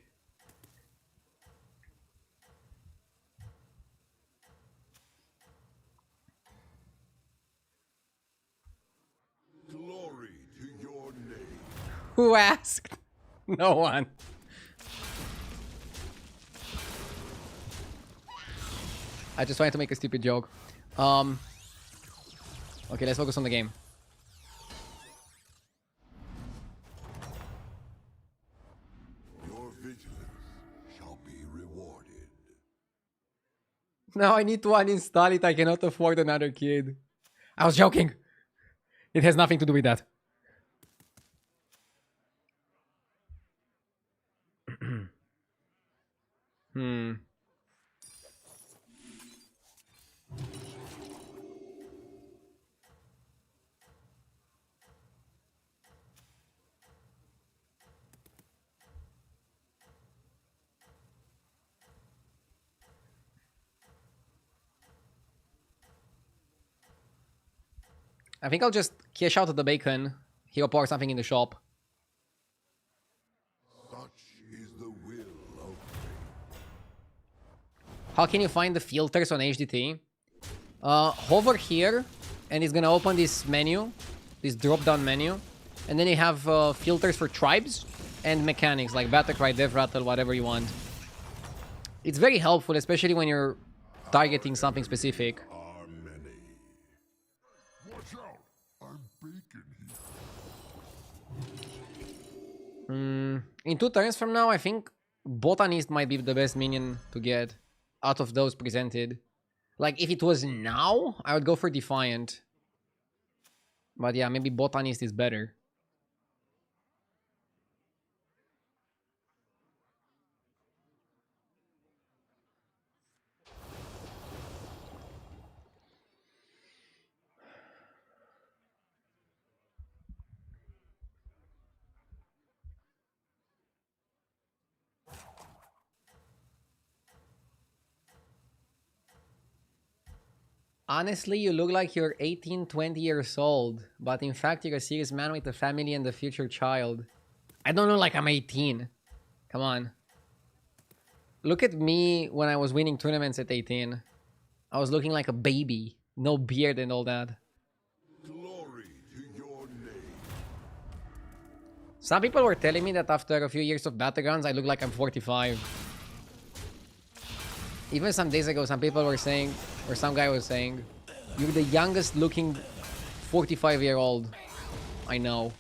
Glory to your name. Who asked? No one. I just wanted to make a stupid joke. Okay, let's focus on the game. Your vigilance shall be rewarded. Now I need to uninstall it. I cannot afford another kid. I was joking. It has nothing to do with that. I think I'll just cash out the bacon. Hero pour something in the shop. Such is the will of How can you find the filters on HDT? Hover here, and it's gonna open this menu, this drop-down menu, and then you have filters for tribes and mechanics like battle cry, death rattle, whatever you want. It's very helpful, especially when you're targeting something specific. are many. Watch out! I'm bacon here. In 2 turns from now, I think Botanist might be the best minion to get out of those presented. Like, if it was now, I would go for Defiant. But yeah, maybe Botanist is better. Honestly, you look like you're 18, 20 years old, but in fact, you're a serious man with a family and a future child. I don't look like I'm 18. Come on. Look at me when I was winning tournaments at 18. I was looking like a baby. No beard and all that. Glory to your name. Some people were telling me that after a few years of battlegrounds, I look like I'm 45. Even some days ago, some people were saying, or some guy was saying, you're the youngest looking 45-year-old I know.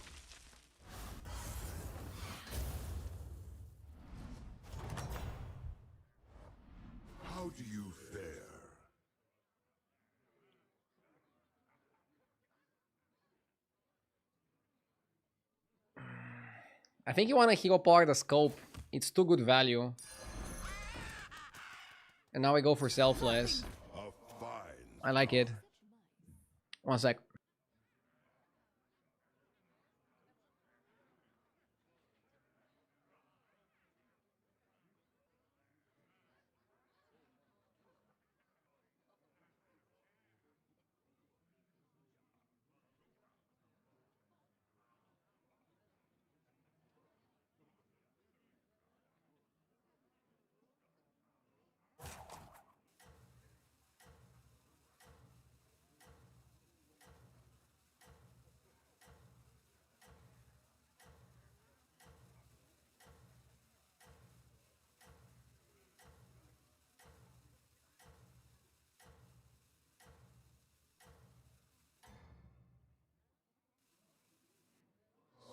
How do you fare? I think you want to hero power the scope. It's too good value. And now we go for selfless. A fine. I like it. One sec.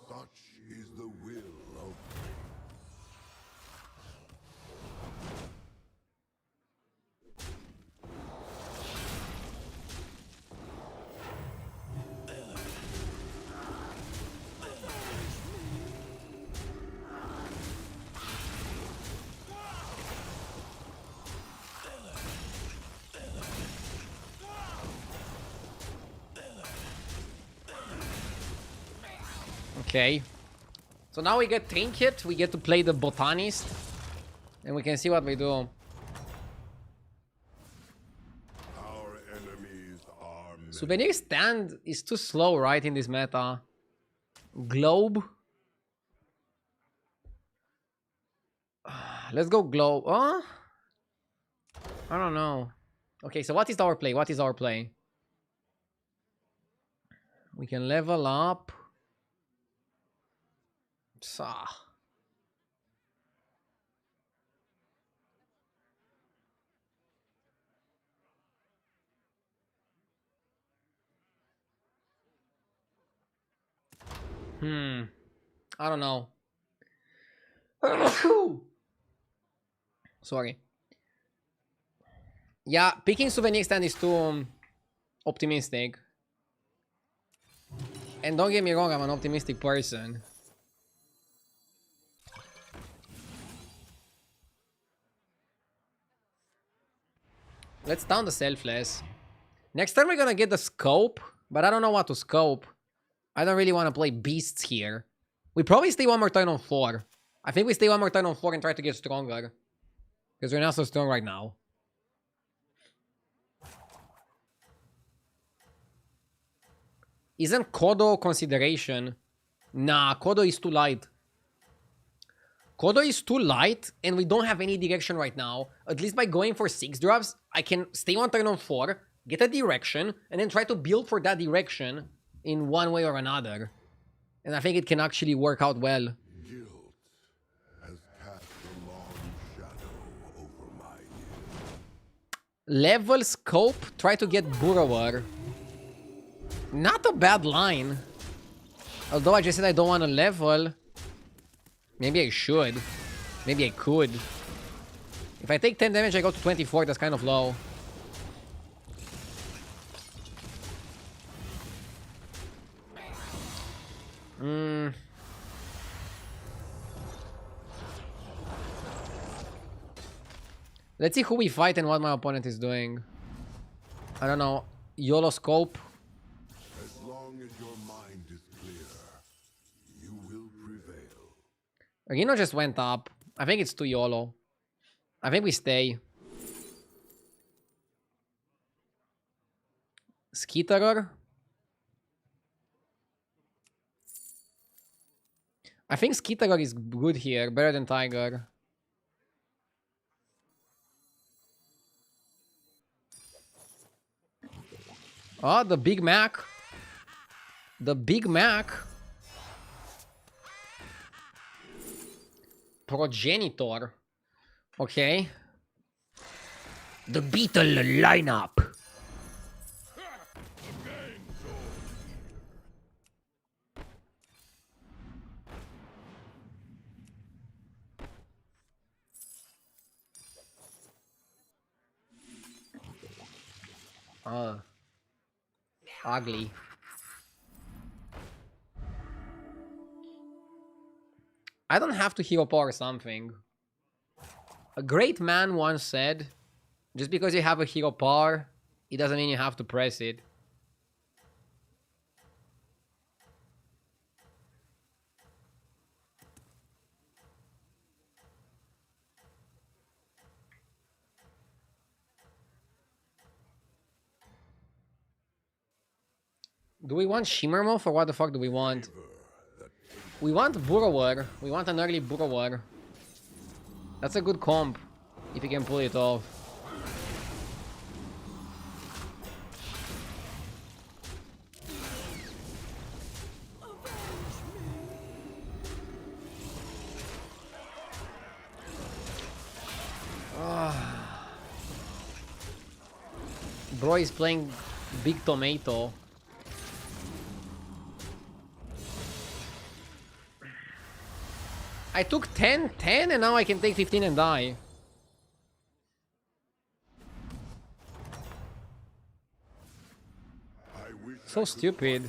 Such is the will of Okay. So now we get Trinket. We get to play the Botanist. And we can see what we do. our enemies are many. Souvenir Stand is too slow, right, in this meta. Globe. Let's go Globe. Huh? I don't know. Okay, so what is our play? What is our play? We can level up. I don't know. Sorry. Yeah, picking souvenir stand is too optimistic. And don't get me wrong, I'm an optimistic person. Let's down the selfless. Next turn we're gonna get the scope, but I don't know what to scope. I don't really want to play beasts here. We probably stay one more turn on 4. I think we stay one more turn on 4 and try to get stronger. Because we're not so strong right now. Isn't Kodo consideration? Nah, Kodo is too light. Kodo is too light, and we don't have any direction right now. At least by going for 6 drops, I can stay one turn on 4, get a direction, and then try to build for that direction in one way or another. And I think it can actually work out well. Guilt has cast a long shadow over my years. Level scope, try to get Burrower. Not a bad line. Although I just said I don't want to level. Maybe I should. Maybe I could. If I take 10 damage, I go to 24. That's kind of low. Let's see who we fight and what my opponent is doing. I don't know. YOLO scope. As long as your mind is clear, you will prevail. Reno just went up. I think it's too YOLO. I think we stay. Skitterer. I think Skitterer is good here. Better than Tiger. Oh, the Big Mac. The Big Mac. Progenitor. Okay. The Beetle lineup. Ugly. I don't have to hero power something. A great man once said, just because you have a hero power, it doesn't mean you have to press it. Do we want Shimmermoth or what the fuck do we want? We want Burrower. We want an early Burrower. That's a good comp, if you can pull it off. Bro is playing Big Tomato. I took 10, and now I can take 15 and die. So stupid.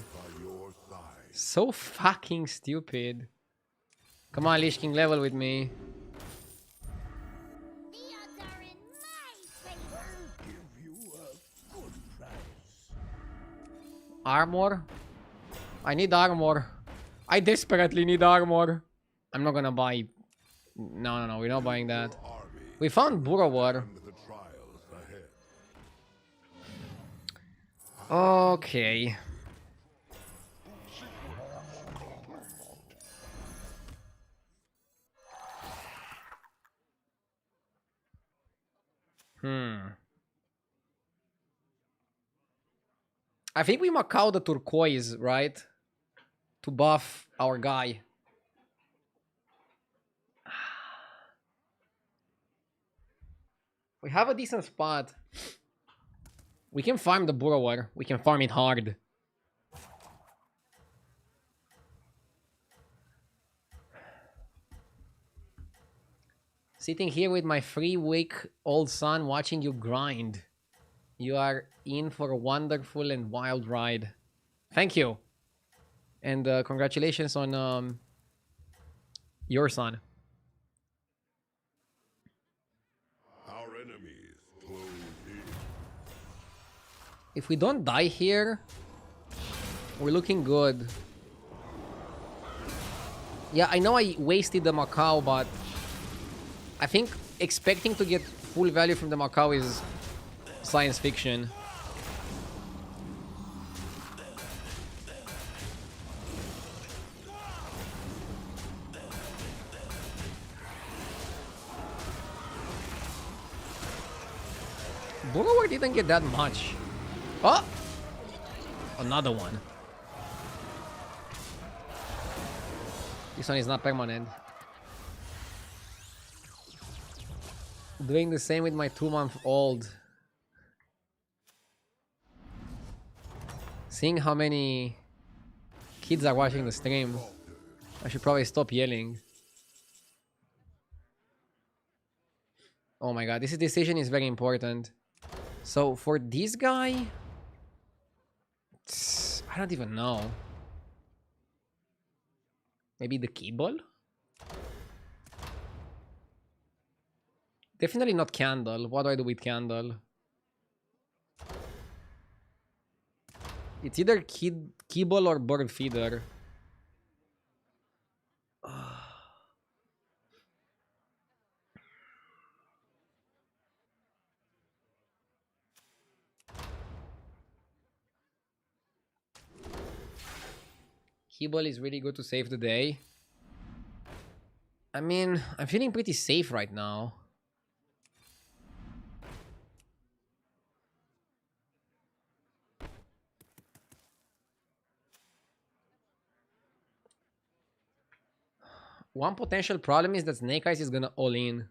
So fucking stupid. Come on, Lich King, level with me. The odds are in my favor. Give you a good price. Armor? I need armor. I desperately need armor. I'm not gonna buy... No, we're not buying that. We found Burrower. Okay. I think we Macau the turquoise, right? To buff our guy. We have a decent spot. We can farm the Burrower. We can farm it hard. Sitting here with my 3-week-old son watching you grind. You are in for a wonderful and wild ride. Thank you. And congratulations on your son. Our enemies close in. If we don't die here, we're looking good. Yeah, I know I wasted the Macau, but I think expecting to get full value from the Macau is science fiction. Borrower didn't get that much. Oh! Another one. This one is not permanent. Doing the same with my 2-month-old. Seeing how many kids are watching the stream, I should probably stop yelling. Oh my god, this decision is very important. So for this guy, I don't even know. Maybe the keyball? Definitely not candle. What do I do with candle? It's either keyball or bird feeder. Keyball is really good to save the day. I mean, I'm feeling pretty safe right now. One potential problem is that Snake Eyes is gonna all in.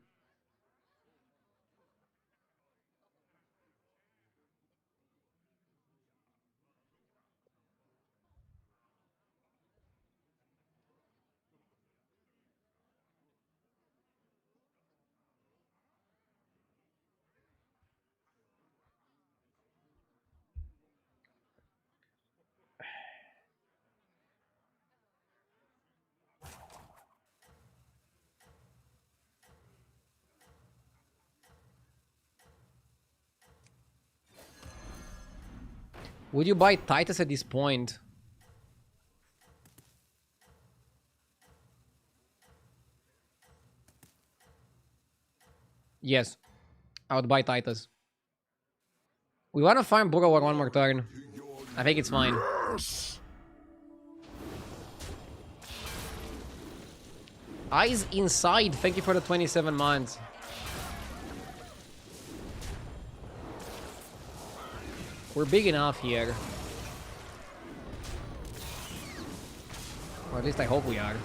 Would you buy Titus at this point? Yes, I would buy Titus. We want to farm Burrower one more turn. I think it's fine. Eyes inside. Thank you for the 27 months. We're big enough here. Or at least I hope we are.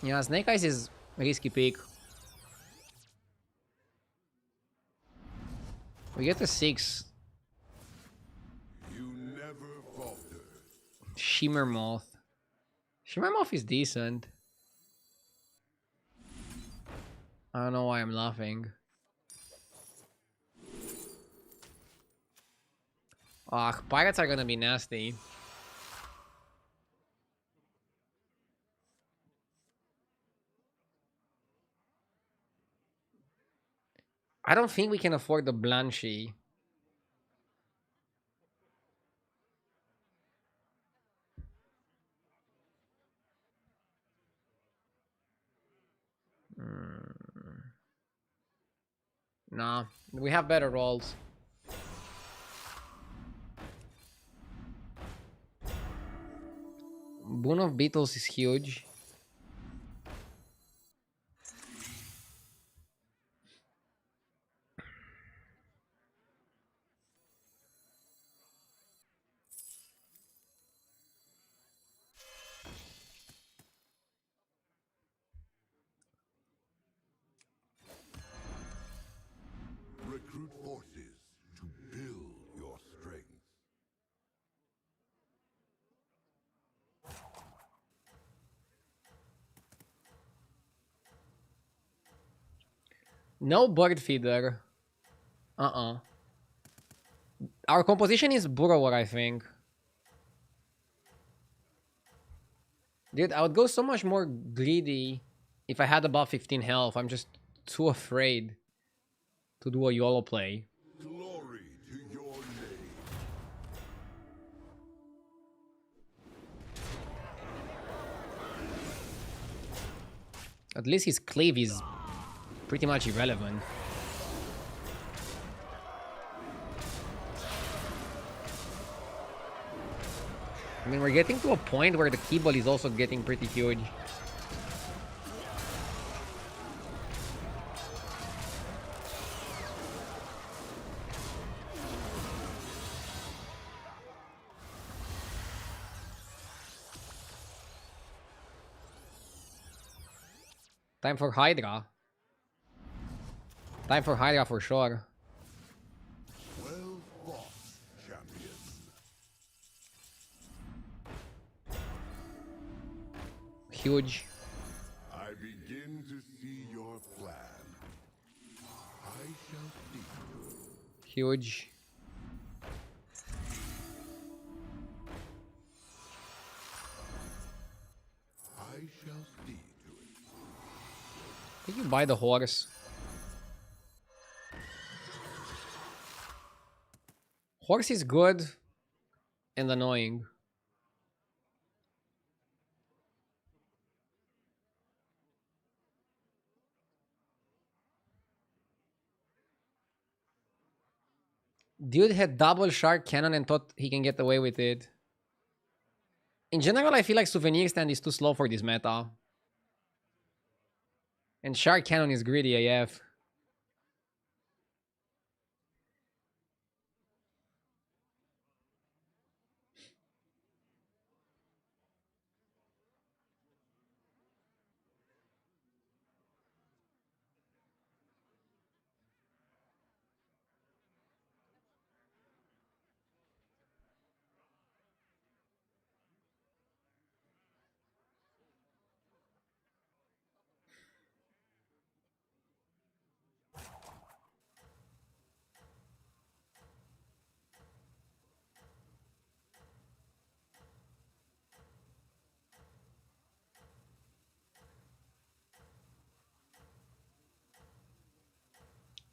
Yeah, Snake Eyes is a risky pick. We get a 6. You never falter. Shimmer Moth. Shimmer Moth is decent. I don't know why I'm laughing. Ah, pirates are gonna be nasty. I don't think we can afford the Blanchie. Nah, we have better rolls. Boon of Beetles is huge. No bird feeder. Our composition is burrower, I think. Dude, I would go so much more greedy if I had about 15 health. I'm just too afraid to do a YOLO play. Glory to your name. At least his cleave is pretty much irrelevant. I mean, we're getting to a point where the keyball is also getting pretty huge. Time for Hydra. Time for Hydra for sure. Well fought, champion. Huge. I begin to see your plan. I shall see to it. Huge. I shall see to it. I think you buy the horse. Horse is good and annoying. Dude had double shark cannon and thought he can get away with it. In general, I feel like souvenir stand is too slow for this meta. And shark cannon is greedy AF.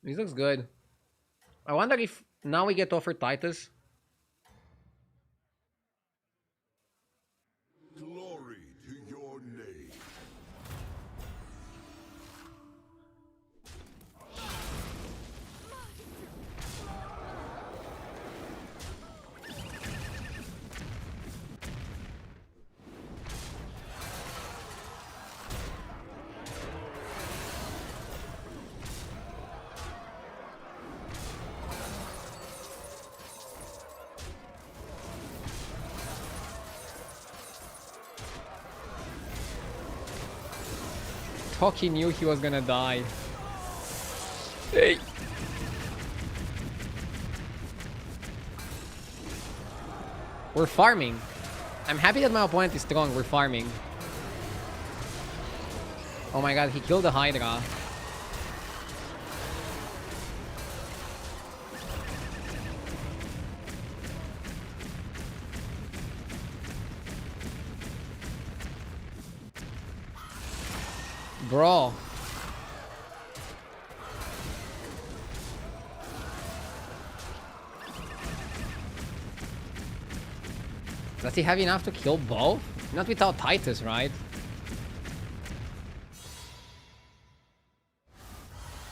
This looks good. I wonder if now we get offered Titus. Glory to your name. Toki knew he was gonna die. Hey. We're farming. I'm happy that my opponent is strong. We're farming. Oh my god, he killed the Hydra. Bro. Does he have enough to kill both? Not without Titus, right?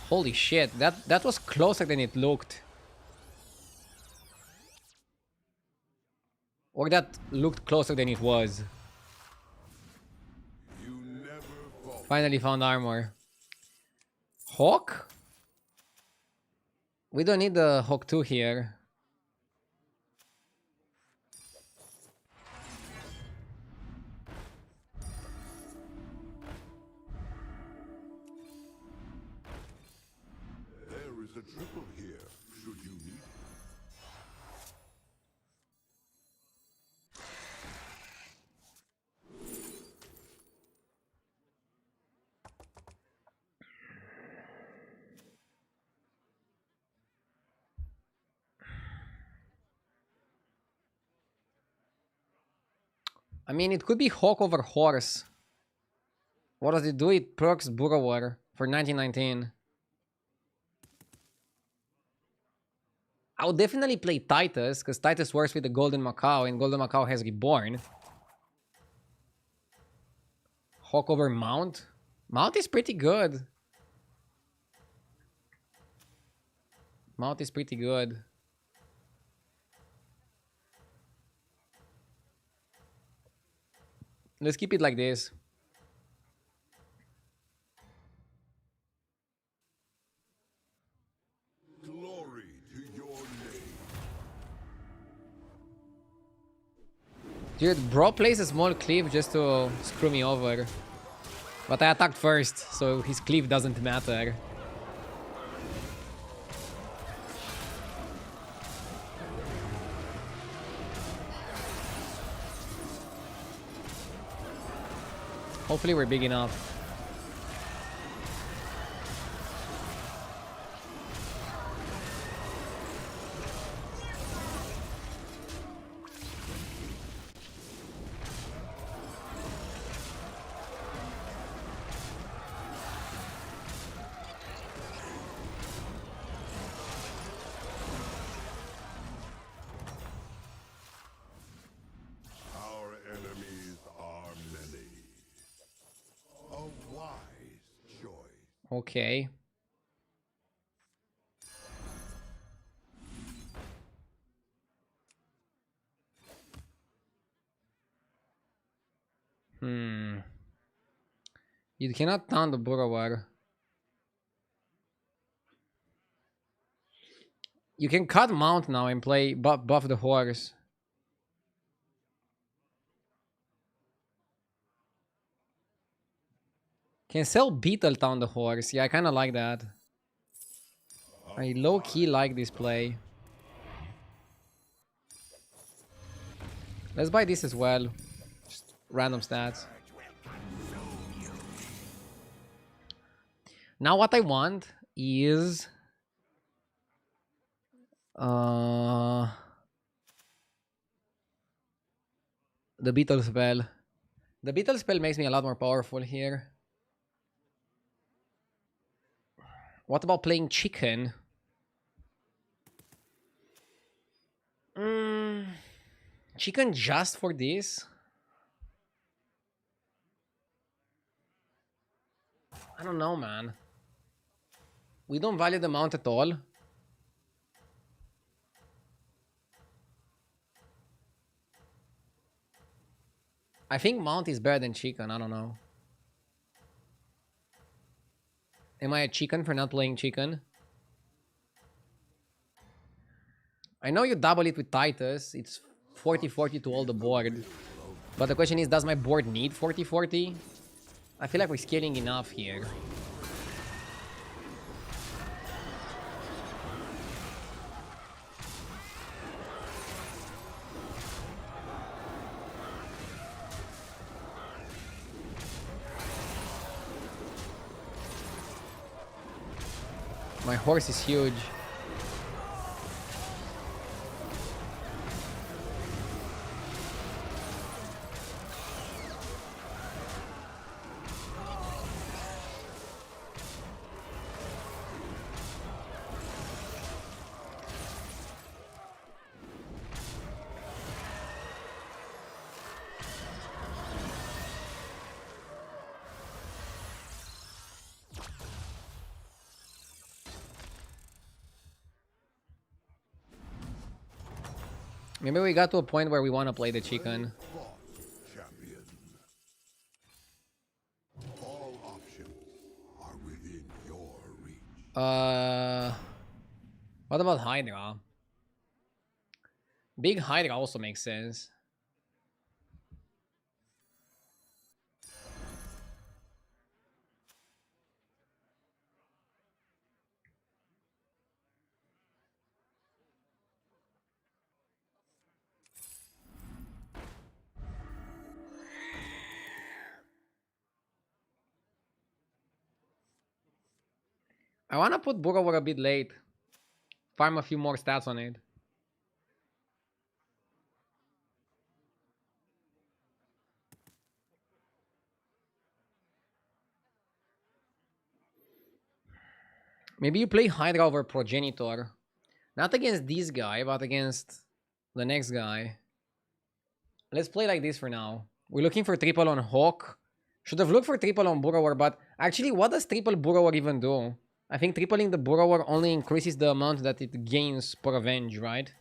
Holy shit, that was closer than it looked. Or that looked closer than it was. You never fall. Finally found armor. Hawk? We don't need the Hawk 2 here. There is a triple here, should you need it. I mean, it could be Hawk over Horse. What does it do? It perks Burrower for 1919. I would definitely play Titus, because Titus works with the Golden Macau, and Golden Macau has Reborn. Hawk over Mount. Mount is pretty good. Mount is pretty good. Let's keep it like this. Glory to your name. Dude, bro plays a small cleave just to screw me over. But I attacked first, so his cleave doesn't matter. Hopefully we're big enough. Our enemies are many. A wise choice. Okay. You cannot taunt the Burrower. You can cut Mount now and play buff the horse. Can sell Beetle Town the horse. Yeah, I kind of like that. I low-key like this play. Let's buy this as well. Just random stats. Now what I want is... the Beetle spell. The Beetle spell makes me a lot more powerful here. What about playing Chicken? Chicken just for this? I don't know, man. We don't value the mount at all. I think mount is better than chicken. I don't know. Am I a chicken for not playing chicken? I know you double it with Titus. It's 40-40 to all the board. But the question is, does my board need 40-40? I feel like we're scaling enough here. My horse is huge. Maybe we got to a point where we want to play the chicken. Champion. All options are within your reach. What about Hydra? Big Hydra also makes sense. I want to put Burrower a bit late. Farm a few more stats on it. Maybe you play Hydra over Progenitor. Not against this guy, but against the next guy. Let's play like this for now. We're looking for triple on Hawk. Should have looked for triple on Burrower, but actually, what does triple Burrower even do? I think tripling the Burrower only increases the amount that it gains per Avenge, right?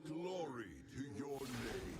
Glory to your name.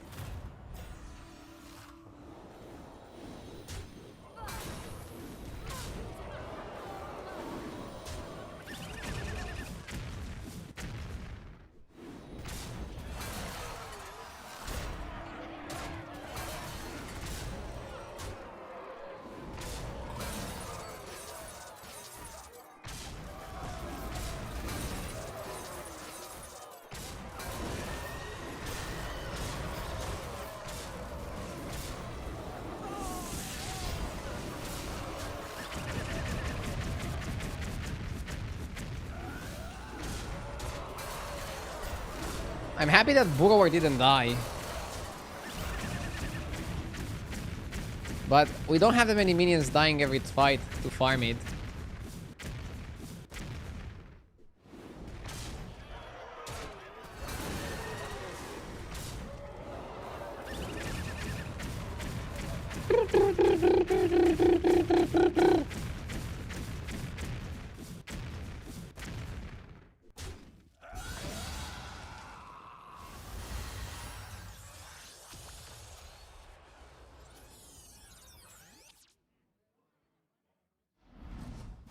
I'm happy that Burrower didn't die. But we don't have that many minions dying every fight to farm it.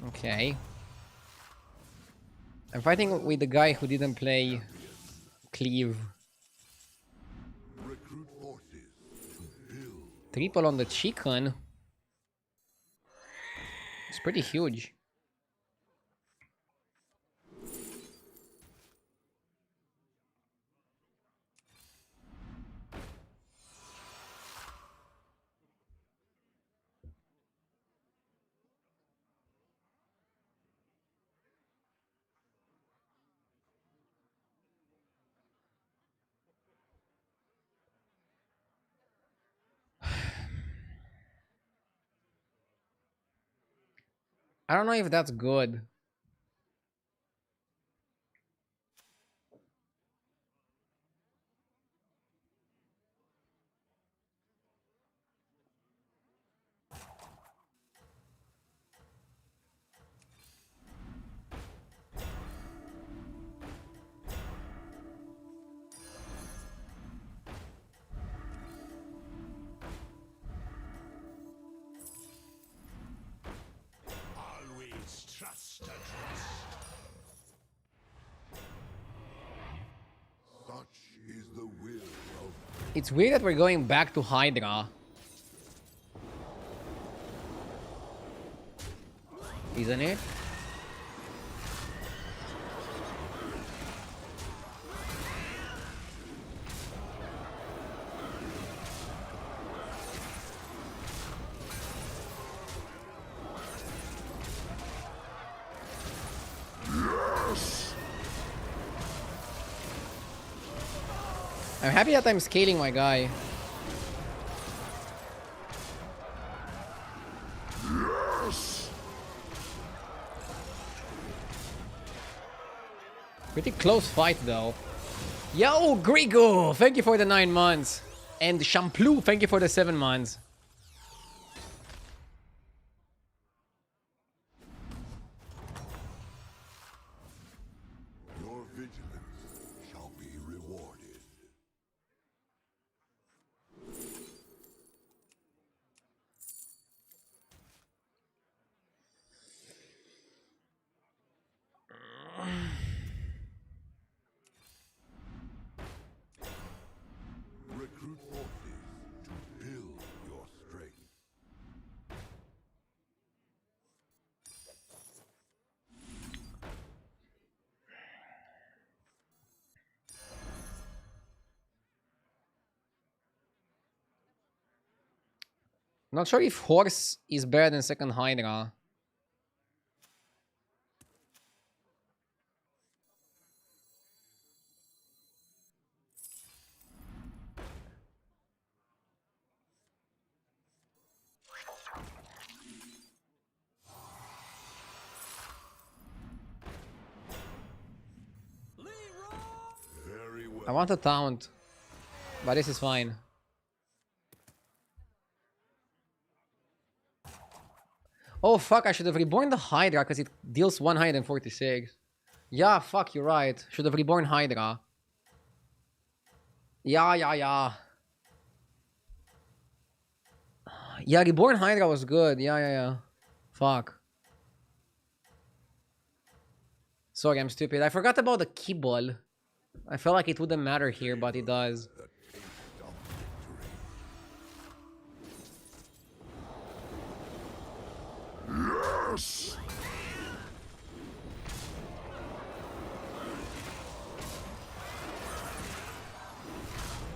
Okay. I'm fighting with the guy who didn't play Cleave. Recruit forces to build. Triple on the chicken. It's pretty huge. I don't know if that's good. Always trust a trust. Such is the will of It's weird that we're going back to Hydra. Isn't it? I'm happy that I'm scaling my guy. Pretty close fight though. Yo, Grigo, thank you for the 9 months. And Shampoo, thank you for the 7 months. your vigilance shall be rewarded. Recruit forces to build your Not sure if horse is better than second Hydra. Very well. I want a taunt, but this is fine. Oh fuck, I should have reborn the Hydra because it deals 146. Yeah, fuck, you're right. Should have reborn Hydra. Yeah. Yeah, reborn Hydra was good. Yeah. Fuck. Sorry, I'm stupid. I forgot about the key ball. I felt like it wouldn't matter here, but it does. Yes!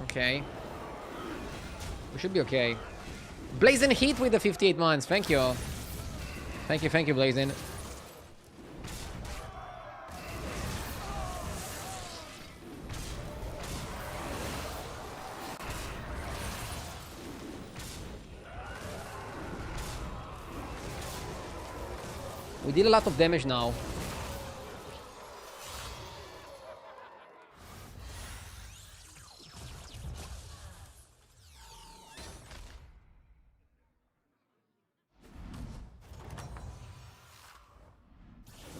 Okay. We should be okay. Blazing Heat with the 58 months. Thank you. Thank you, Blazing. We did a lot of damage now.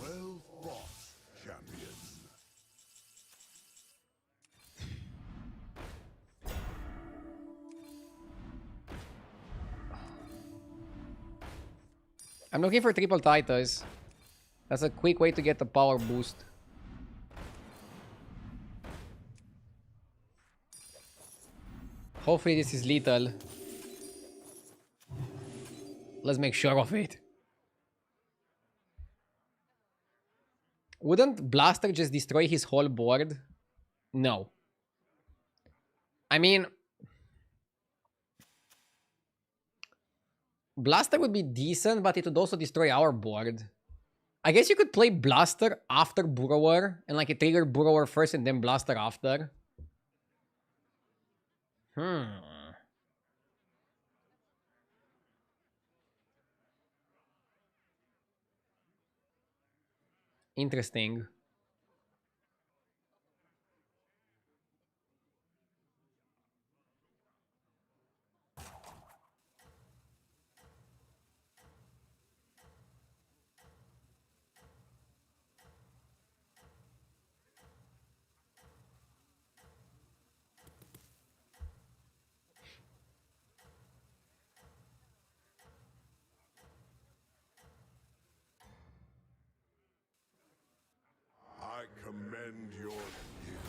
Well fought, champion. I'm looking for triple Titus. That's a quick way to get the power boost. Hopefully this is lethal. Let's make sure of it. Wouldn't Blaster just destroy his whole board? No. I mean... Blaster would be decent, but it would also destroy our board. I guess you could play Blaster after Burrower, and like it trigger Burrower first and then Blaster after. Interesting. I commend your skill.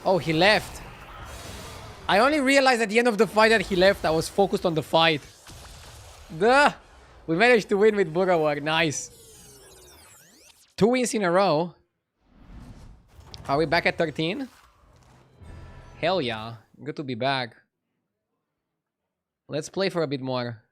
Oh, he left. I only realized at the end of the fight that he left. I was focused on the fight. Duh! We managed to win with Burrower. Nice. 2 wins in a row. Are we back at 13? Hell yeah. Good to be back. Let's play for a bit more.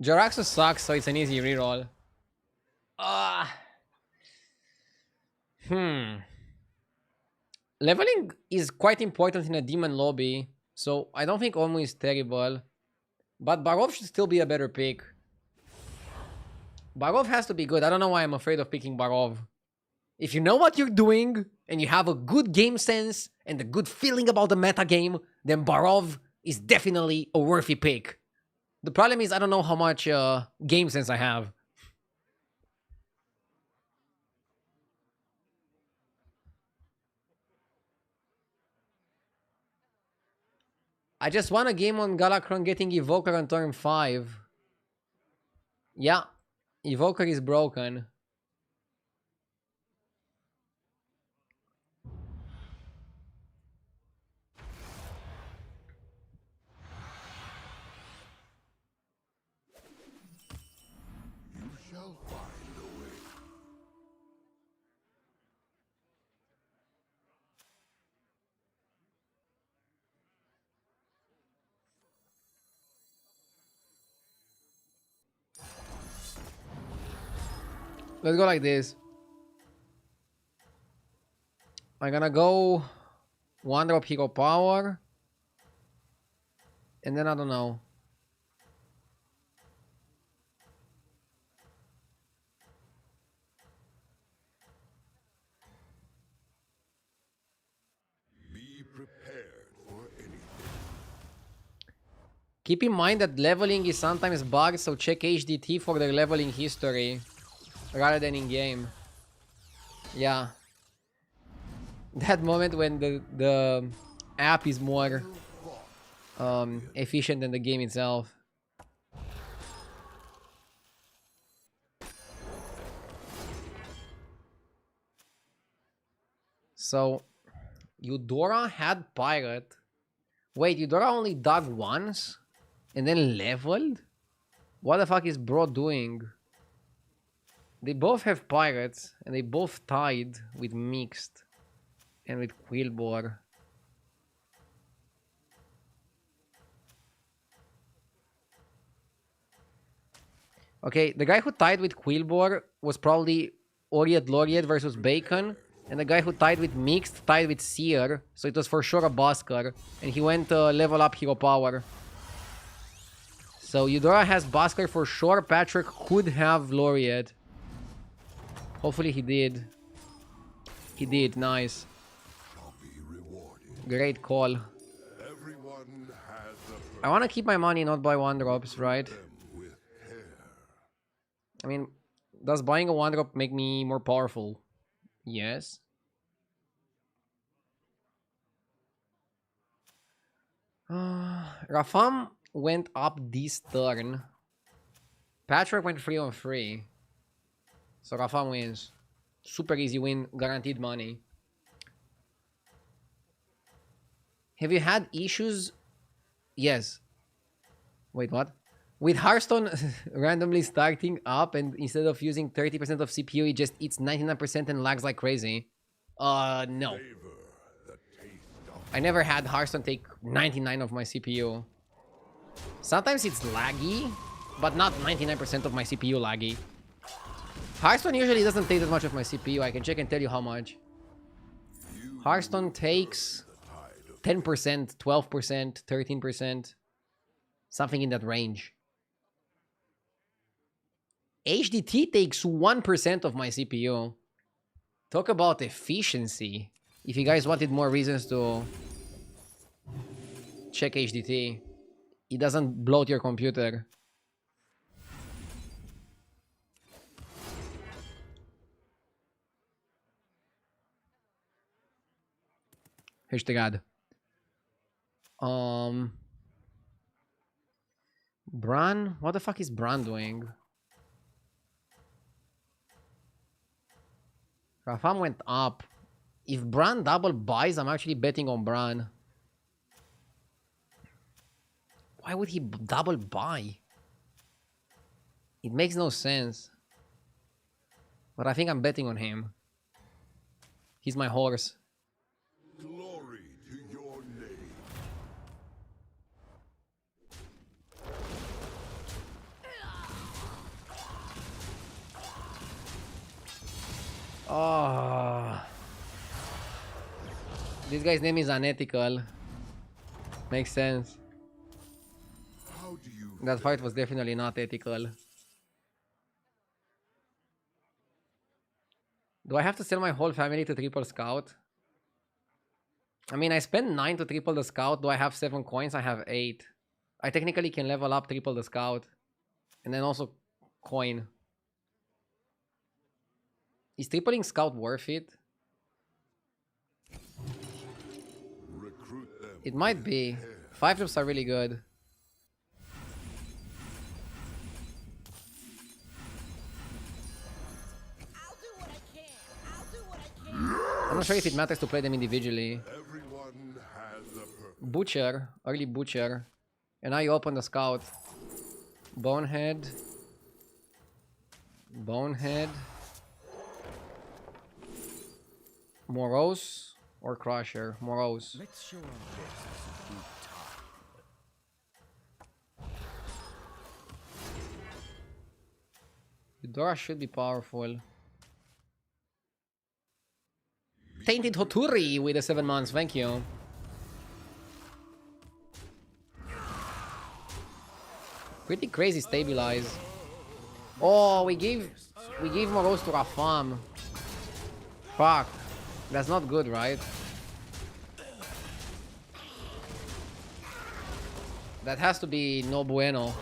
Jaraxxus sucks, so it's an easy reroll. Ah. Leveling is quite important in a demon lobby, so I don't think Omu is terrible. But Barov should still be a better pick. Barov has to be good. I don't know why I'm afraid of picking Barov. If you know what you're doing, and you have a good game sense, and a good feeling about the meta game, then Barov is definitely a worthy pick. The problem is I don't know how much game sense I have. I just won a game on Galakron getting Evoker on turn 5. Yeah, Evoker is broken. You shall find a way. Let's go like this. I'm gonna go 1-drop Hero Power. And then I don't know. Be prepared for anything. Keep in mind that leveling is sometimes bugged, so check HDT for their leveling history rather than in game. Yeah. That moment when the app is more efficient than the game itself. So, Eudora had Pirate. Wait, Eudora only dug once? And then leveled? What the fuck is bro doing? They both have Pirates, and they both tied with Mixed and with Quillbore. Okay, the guy who tied with Quillbore was probably Oriet Loriet versus Bacon. And the guy who tied with Mixed tied with Seer. So it was for sure a Busker. And he went level up Hero Power. So Eudora has Busker for sure. Patrick could have Loriet. Hopefully he did. He did, nice. Shall be rewarded. Great call. Everyone has a I want to keep my money, not buy 1-drops, right? them with care. I mean, does buying a 1-drop make me more powerful? Yes. Rafam went up this turn. Patrick went 3-on-3. So Rafam wins. Super easy win, guaranteed money. Have you had issues? Yes. Wait, what? With Hearthstone randomly starting up and instead of using 30% of CPU, it just eats 99% and lags like crazy. No. Savor the taste of I never had Hearthstone take 99 of my CPU. Sometimes it's laggy, but not 99% of my CPU laggy. Hearthstone usually doesn't take that much of my CPU. I can check and tell you how much. Hearthstone takes 10%, 12%, 13%. Something in that range. HDT takes 1% of my CPU. Talk about efficiency. If you guys wanted more reasons to check HDT, it doesn't bloat your computer. Hashtag. Bran? What the fuck is Bran doing? Rafam went up. If Bran double buys, I'm actually betting on Bran. Why would he double buy? It makes no sense. But I think I'm betting on him. He's my horse. glory to your name. Oh. This guy's name is Unethical. Makes sense. How do you That fight was definitely not ethical. Do I have to sell my whole family to triple scout? I mean, I spent 9 to triple the scout. Do I have 7 coins? I have 8. I technically can level up triple the scout. And then also coin. Is tripling scout worth it? recruit them? It might be. 5 trips are really good. I'm not sure if it matters to play them individually. Everyone has a purpose. Butcher, early Butcher. And now you open the scout. Bonehead. Bonehead. Morose or Crusher? Morose. Let's show our guests a good time. Eudora should be powerful. Tainted Hoturi with the 7 months, thank you. Pretty crazy stabilize. Oh, we gave Morose to Rafam. Fuck. That's not good, right? That has to be no bueno.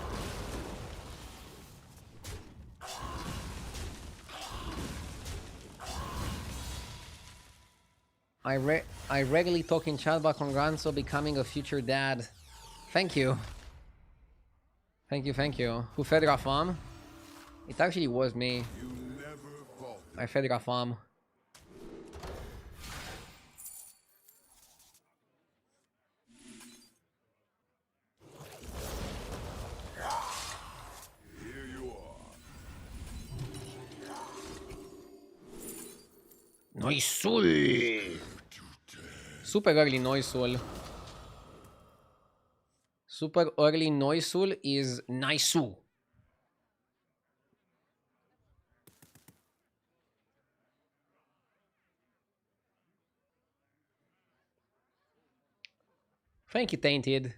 I regularly talk in chat about Conganzo becoming a future dad. Thank you. Thank you, thank you. Who fed Rafam? It actually was me. You never falter. I fed Rafam. Here you are. Noisul! Super early Noisul. Super early Noisul is Naisu. Thank you, Tainted.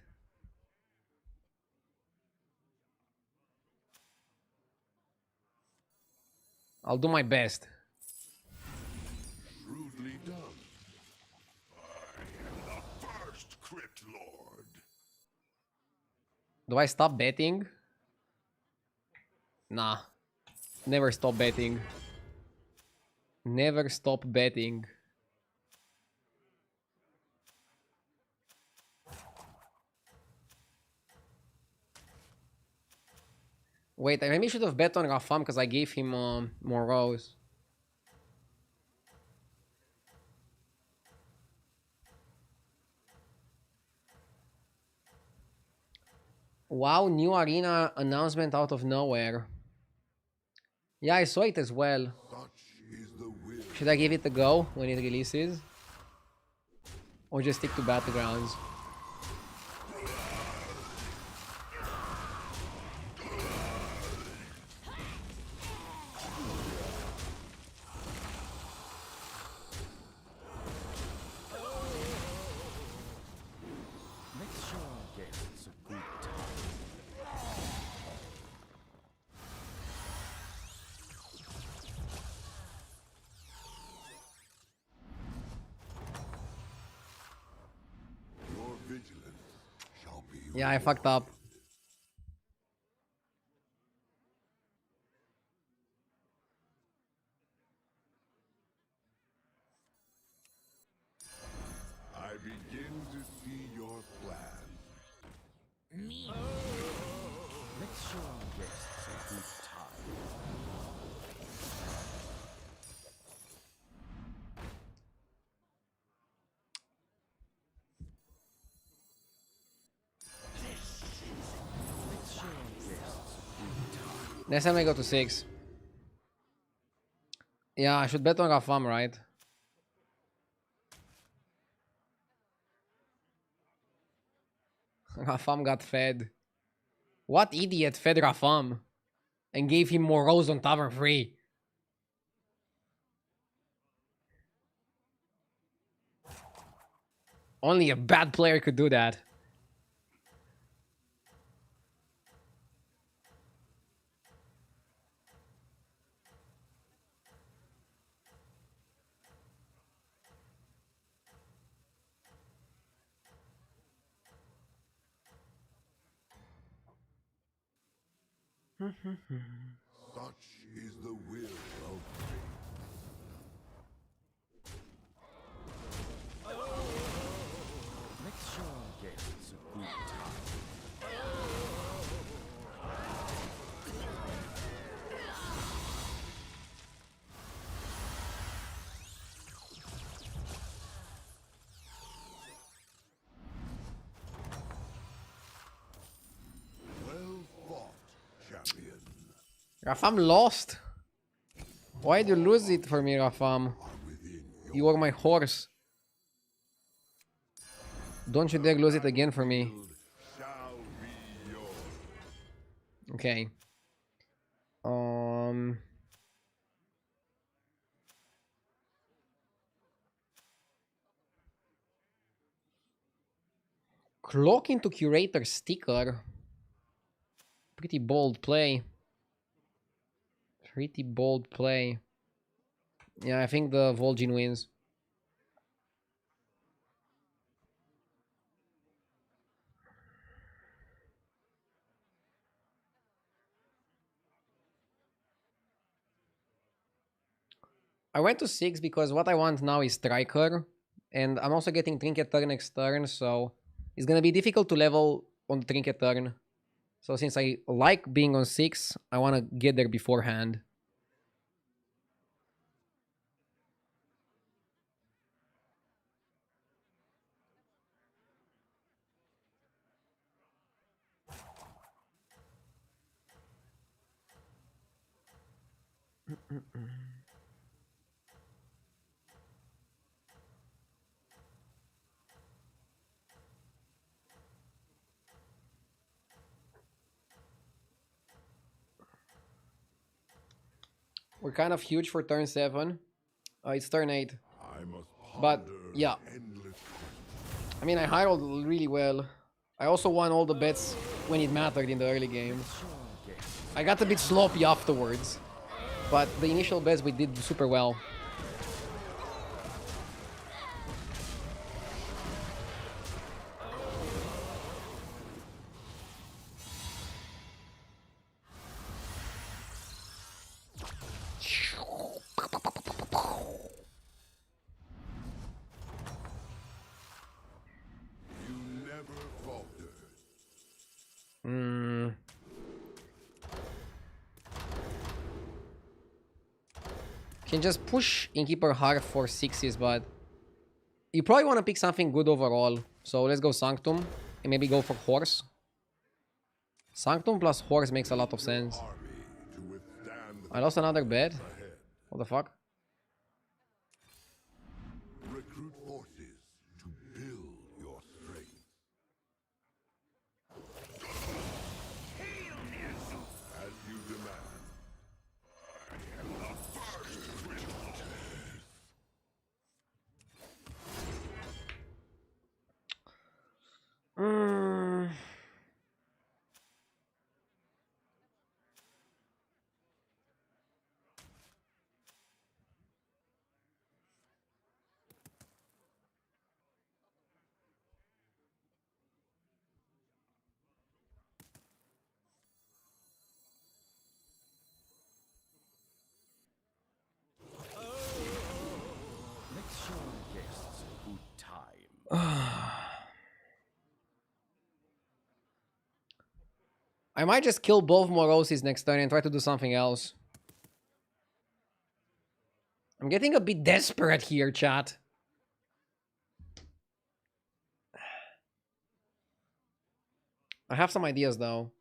I'll do my best. Shrewdly done. I am the first crit lord. Do I stop betting? Nah. Never stop betting. Never stop betting. Wait, I maybe should have bet on Rafam because I gave him more rows. Wow, new arena announcement out of nowhere. Yeah, I saw it as well. Such is the will. Should I give it a go when it releases? Or just stick to battlegrounds? Let's show our guests a good time. Your vigilance shall be. Yeah, I fucked up. I begin to see your plan. Let's show our guests a good time. Let's show our guests a good time. Next time I go to 6. Yeah, I should bet on Rafam, right? Rafam got fed. What idiot fed Rafam? And gave him more rows on Tavern Free? Only a bad player could do that. Such is the will of fate. Let's show our guests a good time. Well fought, champion. Rafam lost. Why'd you lose it for me, Rafam? You are my horse. Don't you dare lose it again for me. Shall be yours. Okay. Cloak into curator sticker. Pretty bold play. Pretty bold play. Yeah, I think the Vol'jin wins. I went to 6 because what I want now is striker. And I'm also getting trinket turn next turn, so it's gonna be difficult to level on the trinket turn. So since I like being on 6, I wanna get there beforehand. We're kind of huge for turn 7. It's turn 8. I must But, ponder yeah. endless I mean, I high-rolled really well. I also won all the bets when it mattered in the early game. I got a bit sloppy afterwards. But the initial bets we did super well. You never falter. Can just push Innkeeper hard for 6s, but you probably want to pick something good overall. So let's go Sanctum and maybe go for Horse. Sanctum plus Horse makes a lot of sense. Army to withstand I lost another bet. ahead. What the fuck? Recruit forces to build your strength. As you demand. Let's show our guests a good time. I might just kill both Moroses next turn and try to do something else. I'm getting a bit desperate here, chat. I have some ideas though.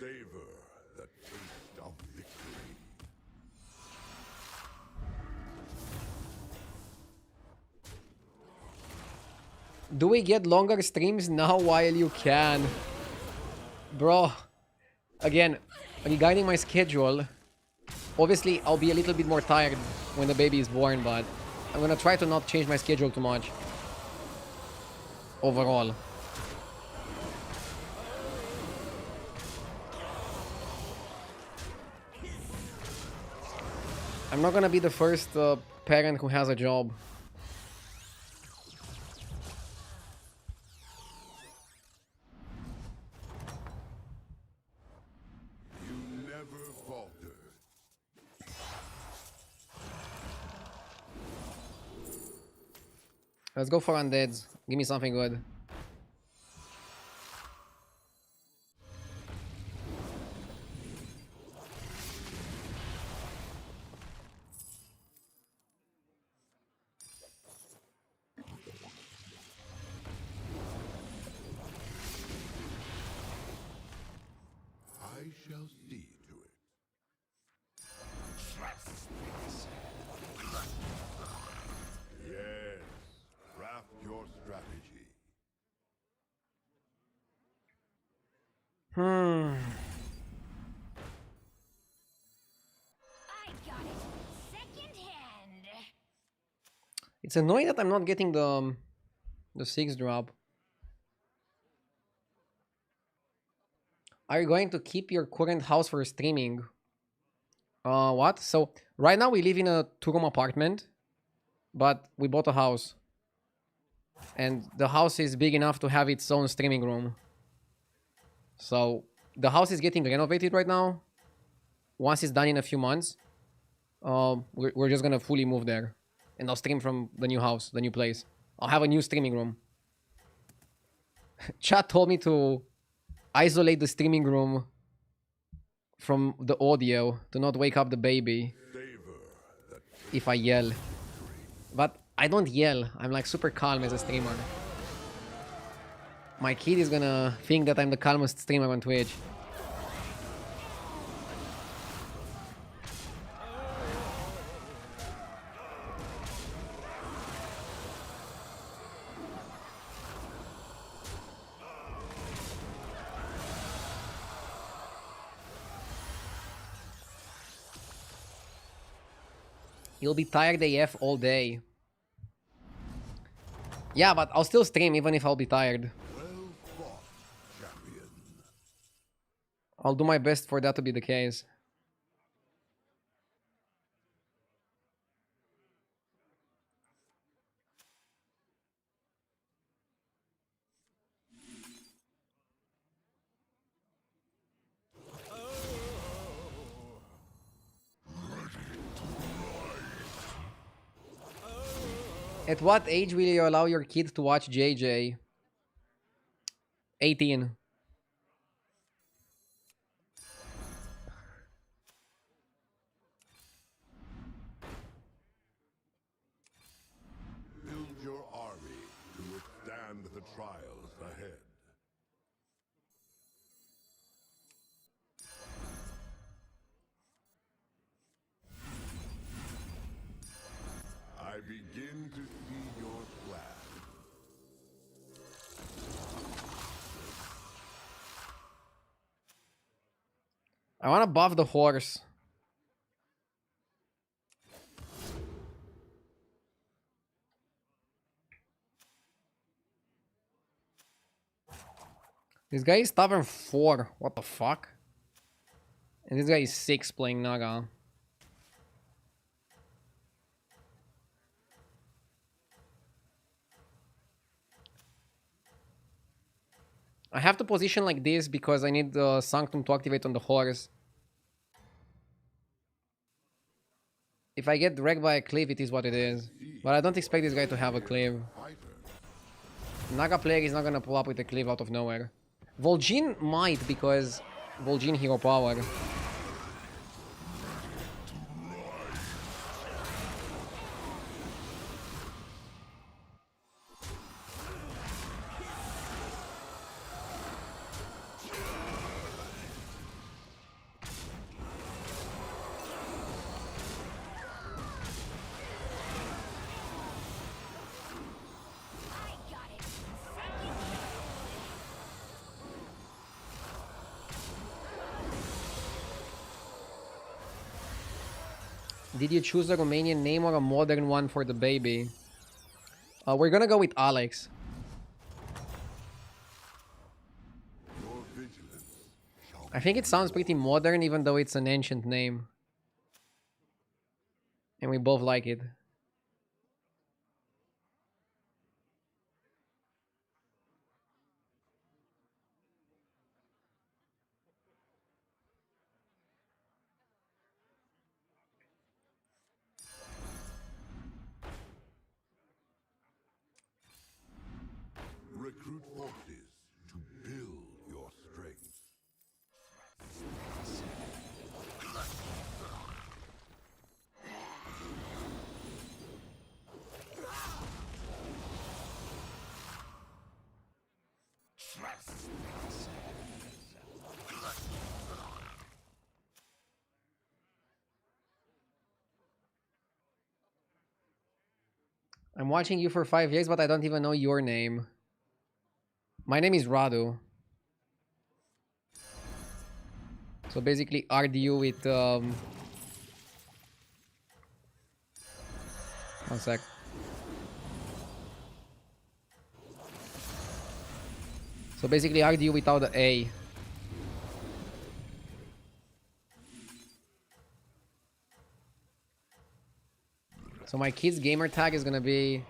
Savor the taste of victory. Do we get longer streams now while you can? Bro, again, regarding my schedule, obviously I'll be a little bit more tired when the baby is born, but I'm gonna try to not change my schedule too much. Overall. I'm not gonna be the first parent who has a job. You never falter. Let's go for undeads. Give me something good. I shall see to it. Yes, craft your strategy. I got it secondhand. It's annoying that I'm not getting the 6 drop. Are you going to keep your current house for streaming? What? So right now we live in a 2-room apartment, but we bought a house. And the house is big enough to have its own streaming room. So the house is getting renovated right now. Once it's done in a few months, we're just gonna fully move there. And I'll stream from the new house, the new place. I'll have a new streaming room. Chat told me to isolate the streaming room from the audio to not wake up the baby if I yell. But I don't yell. I'm like super calm as a streamer. My kid is gonna think that I'm the calmest streamer on Twitch. You'll be tired AF all day. Yeah, but I'll still stream even if I'll be tired. Well fought, champion. I'll do my best for that to be the case. At what age will you allow your kid to watch JJ? 18. Build your army to withstand the trials ahead. I begin to see your plan. I want to buff the horse. This guy is tavern 4. What the fuck? And this guy is 6 playing Naga. I have to position like this because I need the Sanctum to activate on the horse. If I get wrecked by a cleave, it is what it is. But I don't expect this guy to have a cleave. Naga player is not gonna pull up with a cleave out of nowhere. Vol'jin might, because Vol'jin hero power. Did you choose a Romanian name or a modern one for the baby? We're gonna go with Alex. Your vigilance shall I think it sounds pretty modern even though it's an ancient name. And we both like it. recruit forces to build your strength. I'm watching you for 5 years, but I don't even know your name. My name is Radu. So basically RDU with one sec. So basically RDU without the A. So my kid's gamer tag is gonna be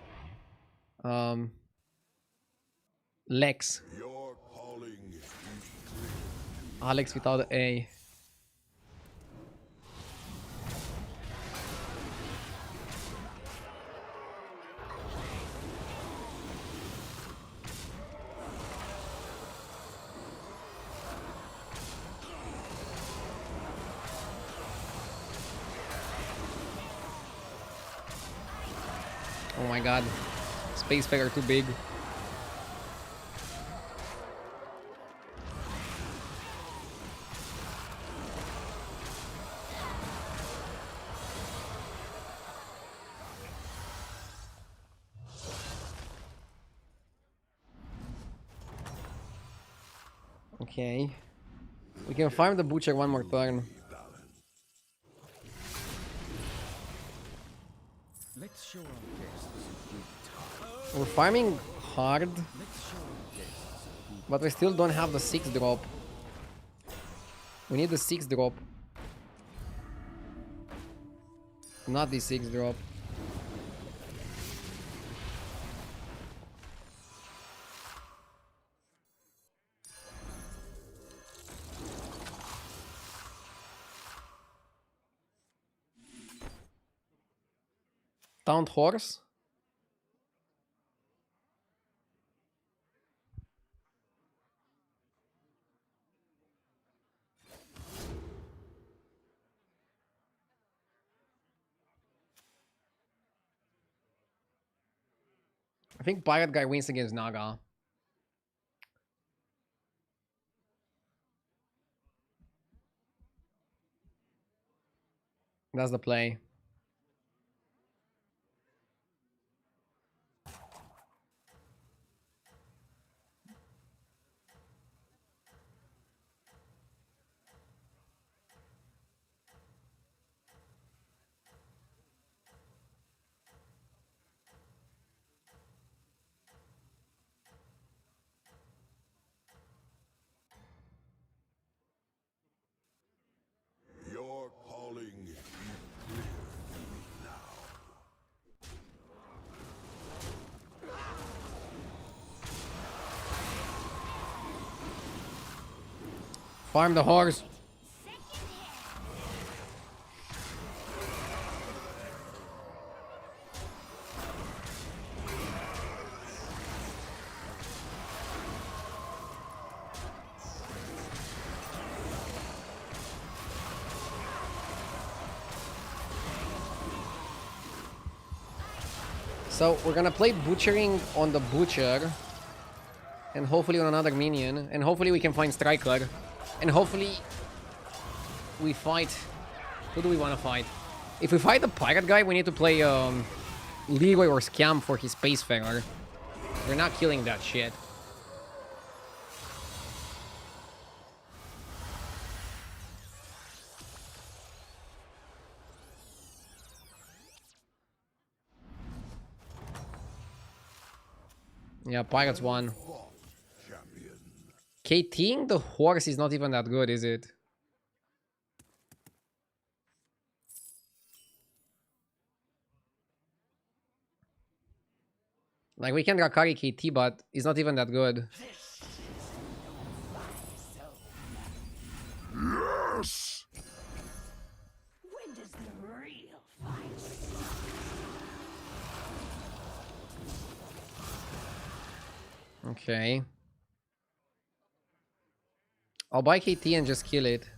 Lex. Your calling is Alex without the A. Oh my god. Space Figure too big. Okay. We can farm the butcher one more turn. Let's show our guests a good time. We're farming hard, Let's show our guests a good but we still don't have the 6 drop. We need the 6 drop. Not the 6 drop. Taunt horse. I think pirate guy wins against Naga. That's the play. your calling is clear now. Farm the horse. So we're gonna play butchering on the butcher, and hopefully on another minion, and hopefully we can find striker, and hopefully we fight. Who do we want to fight? If we fight the pirate guy, we need to play Leroy or Scam for his space farer. We're not killing that shit. Yeah, Pirates won. Boss champion. KTing the horse is not even that good, is it? Like, we can Rakari KT, but it's not even that good. Yes! When does the real fight start? Okay. I'll buy KT and just kill it.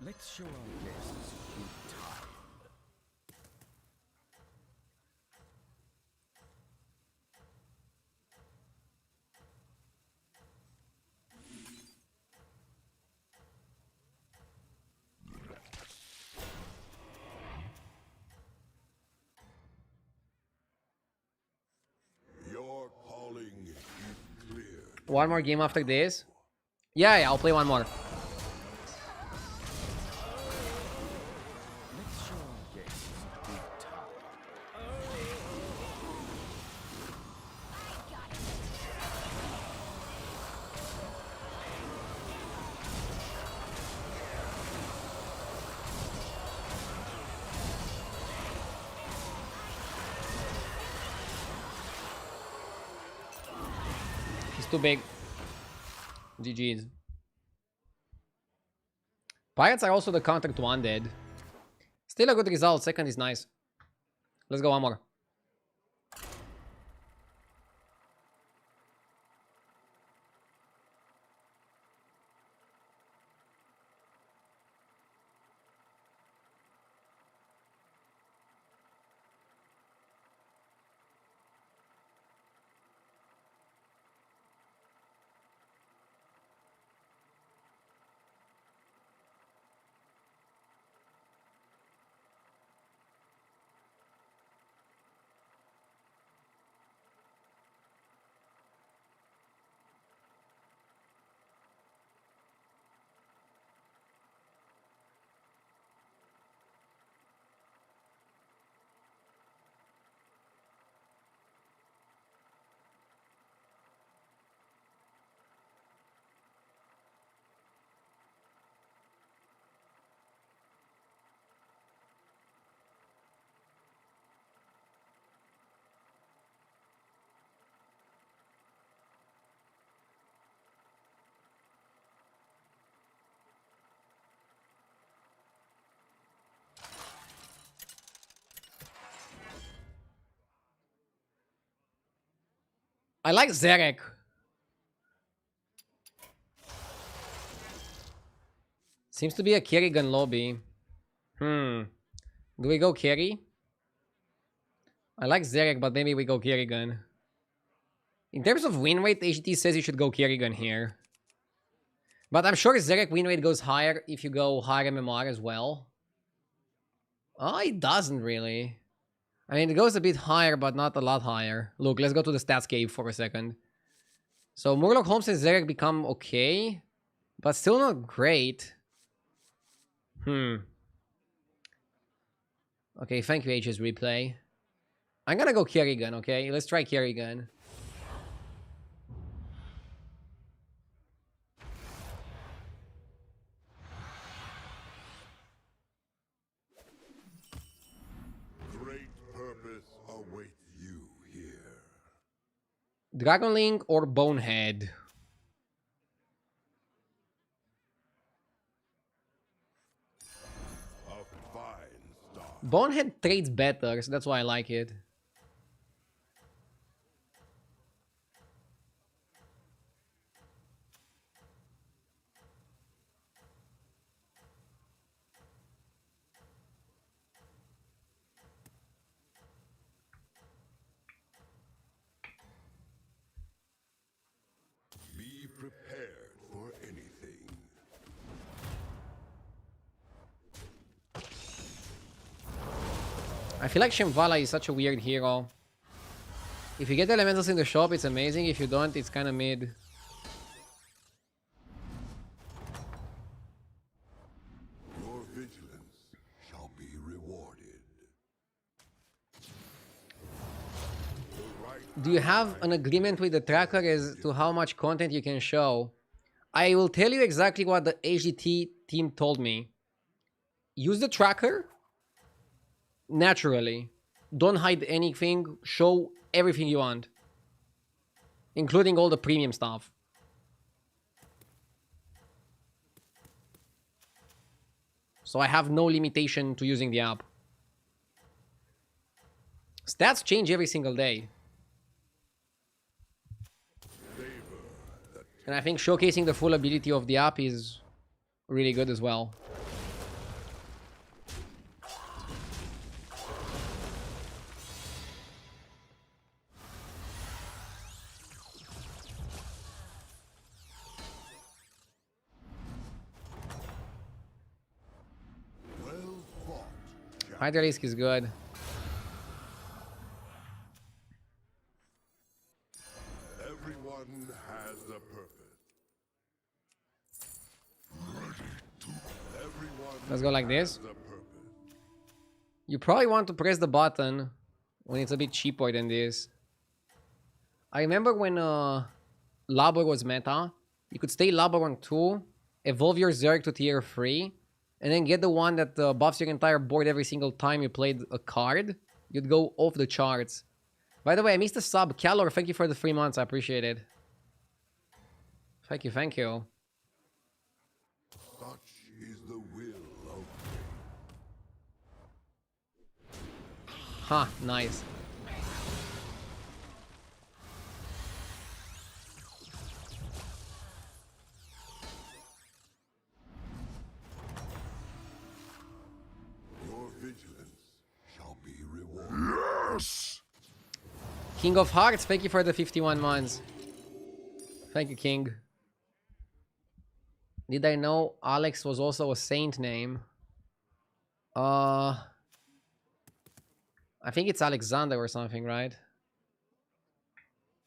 Let's show our guests good time. Your calling is clear. One more game after this? Yeah, I'll play one more. Let's show our guests good time. He's too big. GG's. Pirates are also the counter to Undead. Still a good result. Second is nice. Let's go one more. I like Zarek. Seems to be a Kerrigan lobby. Do we go Kerry? I like Zarek, but maybe we go Kerrigan. In terms of win rate, HT says you should go Kerrigan here. But I'm sure Zarek win rate goes higher if you go higher MMR as well. Oh, it doesn't really. I mean, it goes a bit higher, but not a lot higher. Look, let's go to the stats cave for a second. So Murloc, Holmes, and Zarek become okay, but still not great. Okay, thank you, HS Replay. I'm gonna go Kerrigan, okay? Let's try Kerrigan. Great purpose awaits you here. Dragonlink or Bonehead? A fine start. Bonehead trades better, so that's why I like it. Be prepared for anything. I feel like Shimvala is such a weird hero. If you get elementals in the shop, it's amazing. If you don't, it's kind of mid. Your vigilance shall be rewarded. Do you have an agreement with the tracker as to how much content you can show? I will tell you exactly what the HDT team told me. Use the tracker naturally. Don't hide anything. Show everything you want, including all the premium stuff. So I have no limitation to using the app. Stats change every single day. And I think showcasing the full ability of the app is really good as well. Well fought. Hydralisk is good. Everyone has a purpose. Everyone Let's go like this. has a purpose. You probably want to press the button when it's a bit cheaper than this. I remember when Labor was meta, you could stay Labor on 2, evolve your Zerg to tier 3, and then get the one that buffs your entire board every single time you played a card. You'd go off the charts. By the way, I missed a sub. Calor, thank you for the 3 months. I appreciate it. Thank you, thank you. Such is the will of Ha, nice. your vigilance shall be rewarded. Yes! King of Hearts, thank you for the 51 months. Thank you, King. Did I know Alex was also a saint name? I think it's Alexander or something, right?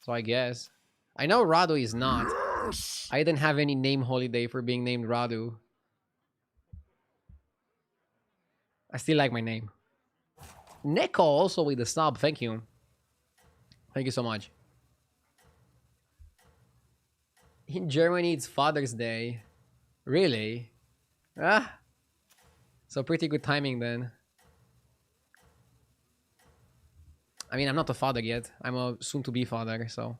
So I guess. I know Radu is not. Yes! I didn't have any name holiday for being named Radu. I still like my name. Neko also with the sub, thank you. Thank you so much. In Germany, it's Father's Day. Really? Ah. So pretty good timing then. I mean, I'm not a father yet. I'm a soon-to-be father, so.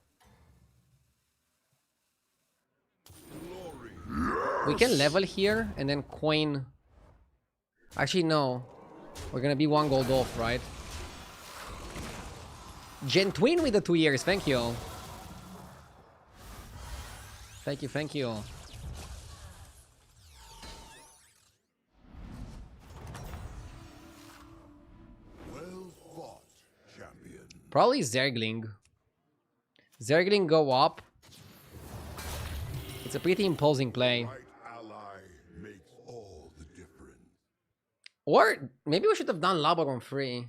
Glory. We can level here and then coin. Actually, no. We're gonna be 1 gold off, right? Gen Twin with the 2 years. Thank you. Thank you, thank you. Well fought, champion. Probably Zergling. Zergling go up. It's a pretty imposing play. Right ally makes all the difference. Or maybe we should have done Labor on 3.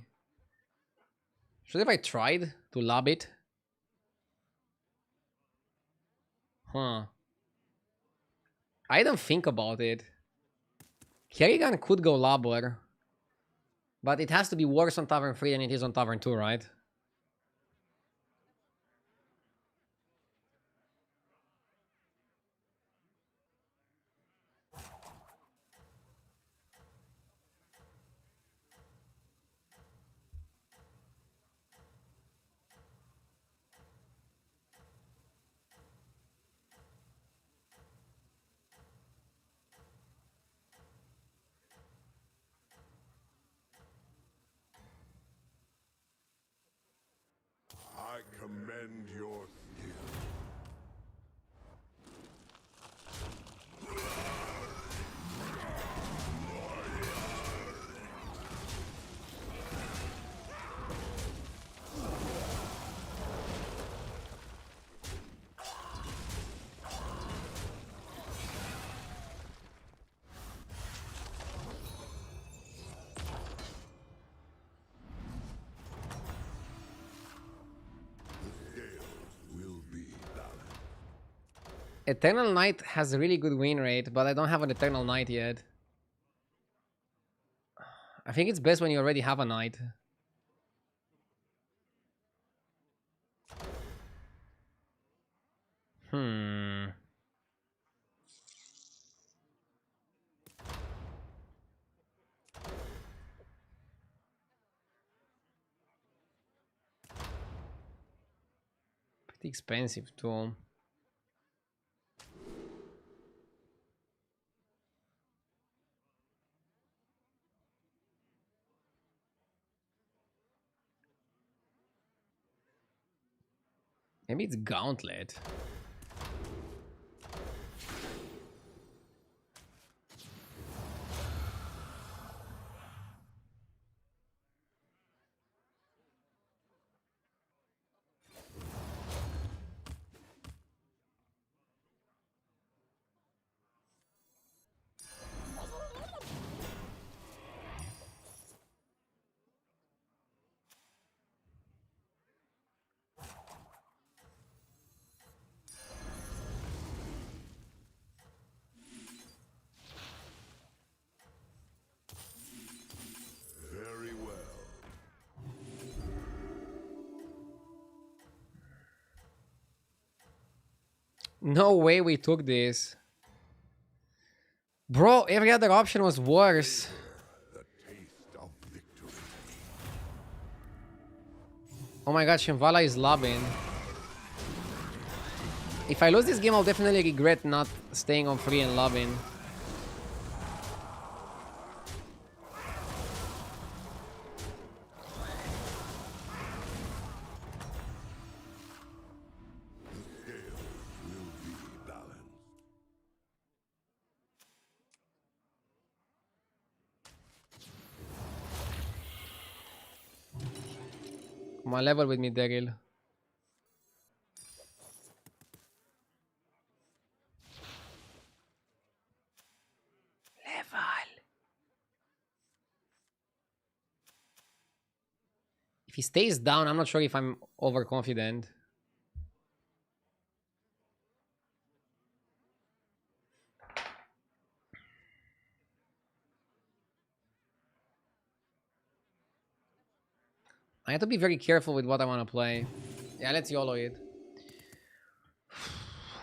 Should have I tried to lob it? Huh. I don't think about it. Kerrigan could go Labor. But it has to be worse on Tavern 3 than it is on Tavern 2, right? I commend your skill. Eternal Knight has a really good win rate, but I don't have an Eternal Knight yet. I think it's best when you already have a Knight. Pretty expensive too. Maybe it's Gauntlet. Very well. No way we took this. Bro, every other option was worse. The taste of victory. Oh my god, Shimvala is lobbing. If I lose this game, I'll definitely regret not staying on free and lobbing. The scales will be balanced. Come on, level with me, Daryl. If he stays down, I'm not sure if I'm overconfident. I have to be very careful with what I want to play. Yeah, let's YOLO it.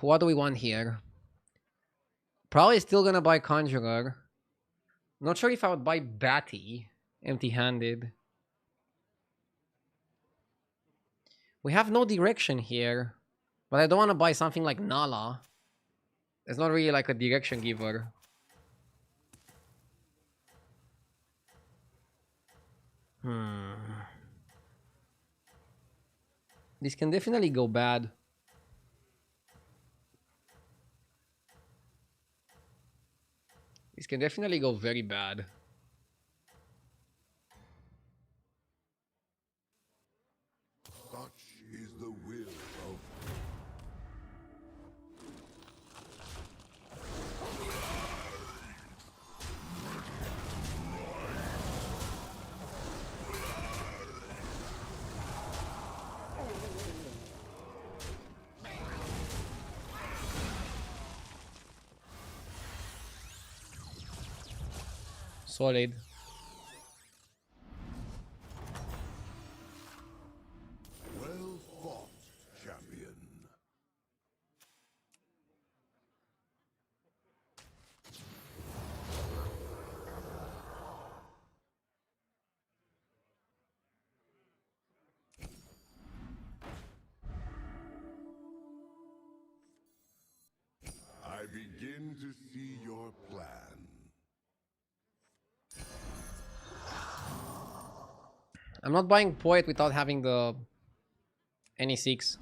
What do we want here? Probably still gonna buy Conjurer. Not sure if I would buy Batty empty-handed. We have no direction here, but I don't want to buy something like Nala. It's not really like a direction giver. This can definitely go bad. This can definitely go very bad. Such is the will of Solid. well fought, champion. I begin to see your plan. I'm not buying Poet without having the any 6.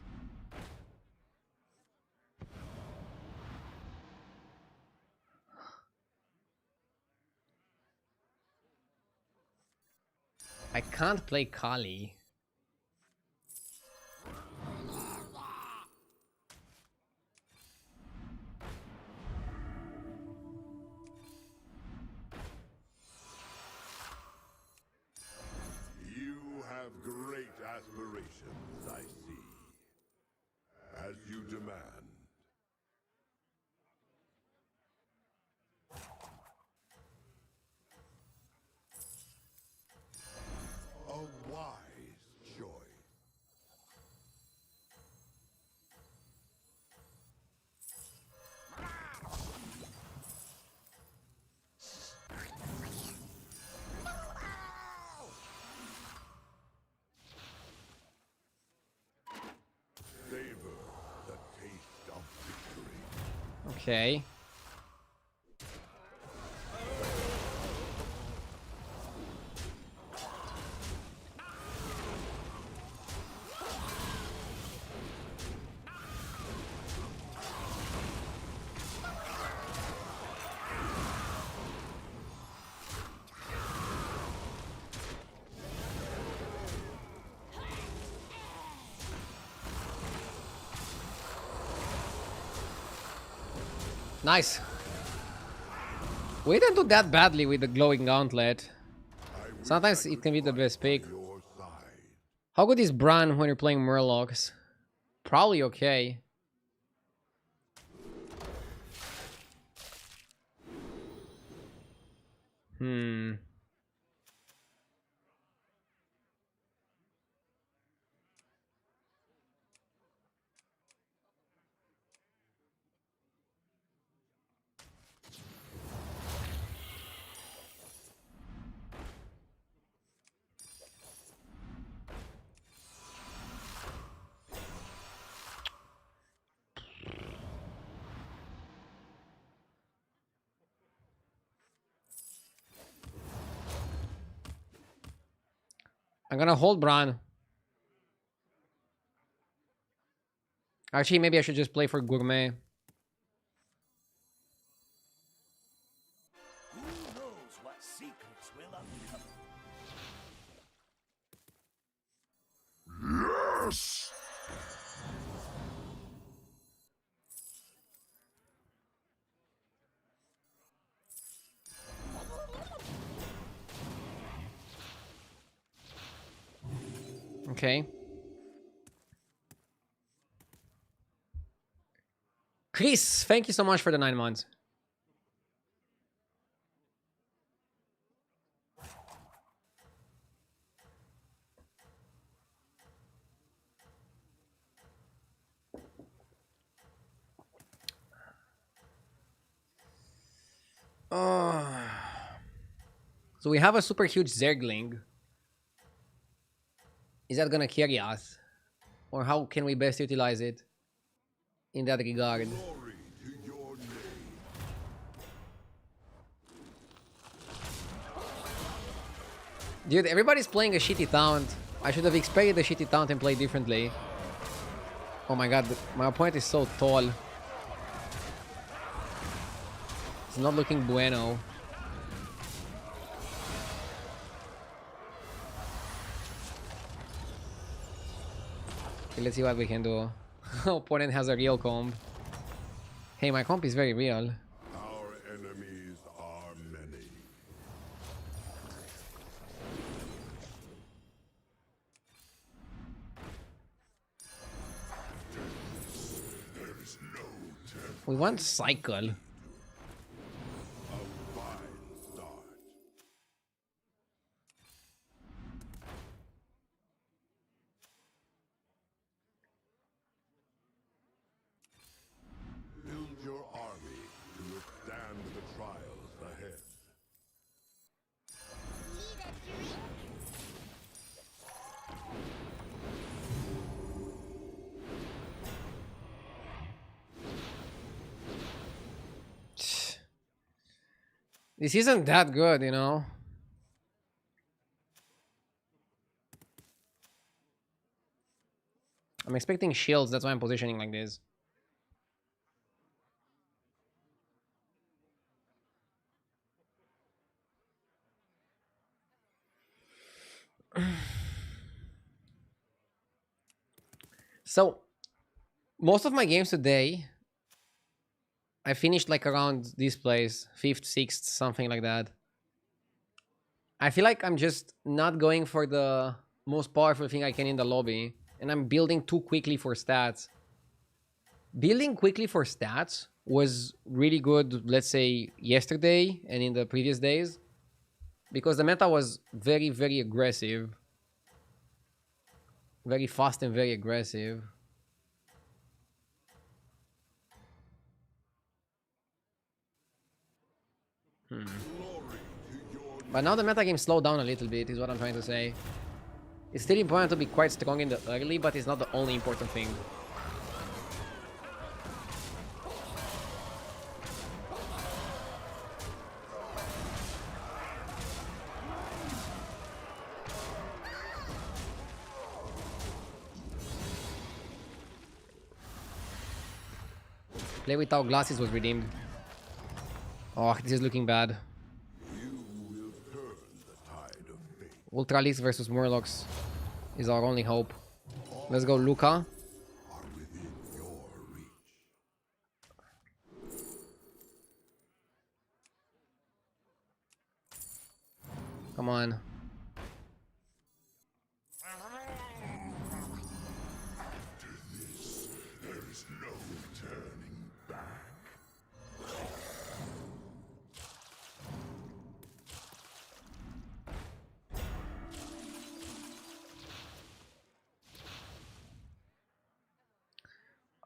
I can't play Kali. You have great aspirations, I see. As you demand. Okay. Nice. We didn't do that badly with the glowing gauntlet. Sometimes it can be the best pick. Your side. How good is Bran when you're playing Murlocs? Probably okay. Hmm. I'm gonna hold Bran. Actually, maybe I should just play for Gourmet. Who knows what secrets will uncover? Yes! Okay. Chris, thank you so much for the 9 months. So we have a super huge Zergling. Is that gonna carry us? Or how can we best utilize it in that regard? Glory to your name. Dude, everybody's playing a shitty taunt. I should have expected the shitty taunt and played differently. Oh my god, my opponent is so tall. It's not looking bueno. Okay, let's see what we can do. Opponent has a real comp. Hey, my comp is very real. Our enemies are many. There is no temple. We want cycle. A fine start. Build your army to withstand the trials ahead. Need a drink? This isn't that good, you know? I'm expecting shields, that's why I'm positioning like this. So, most of my games today, I finished like around this place, 5th, 6th, something like that. I feel like I'm just not going for the most powerful thing I can in the lobby, and I'm building too quickly for stats. Building quickly for stats was really good, let's say, yesterday and in the previous days, because the meta was very, very aggressive. Very fast and very aggressive. But now the meta game slowed down a little bit, is what I'm trying to say. It's still important to be quite strong in the early, but it's not the only important thing. Play without glasses was redeemed. Oh, this is looking bad. Ultralisk versus Murlocs is our only hope. Let's go, Luca. Come on.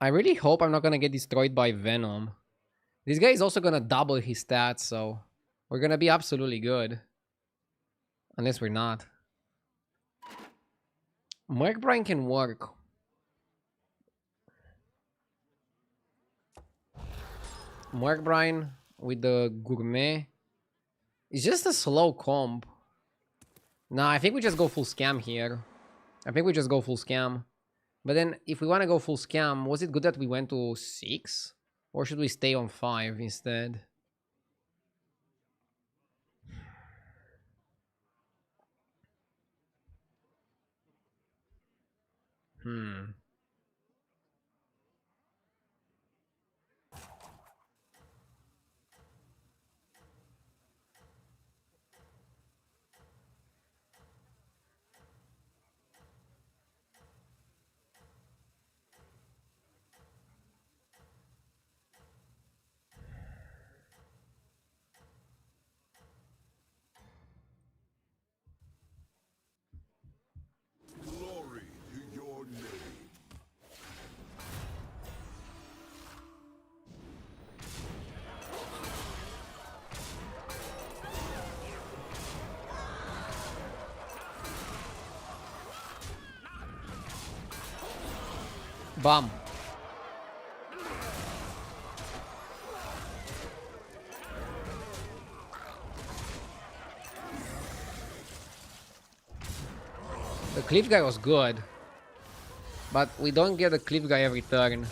I really hope I'm not gonna get destroyed by Venom. This guy is also gonna double his stats, so we're gonna be absolutely good. Unless we're not. Murkbrine can work. Murkbrine with the Gourmet. It's just a slow comp. Nah, I think we just go full scam here. I think we just go full scam. But then, if we want to go full scam, was it good that we went to 6? Or should we stay on 5 instead? Glory to your name. Bam. The cliff guy was good. But we don't get a cliff guy every turn.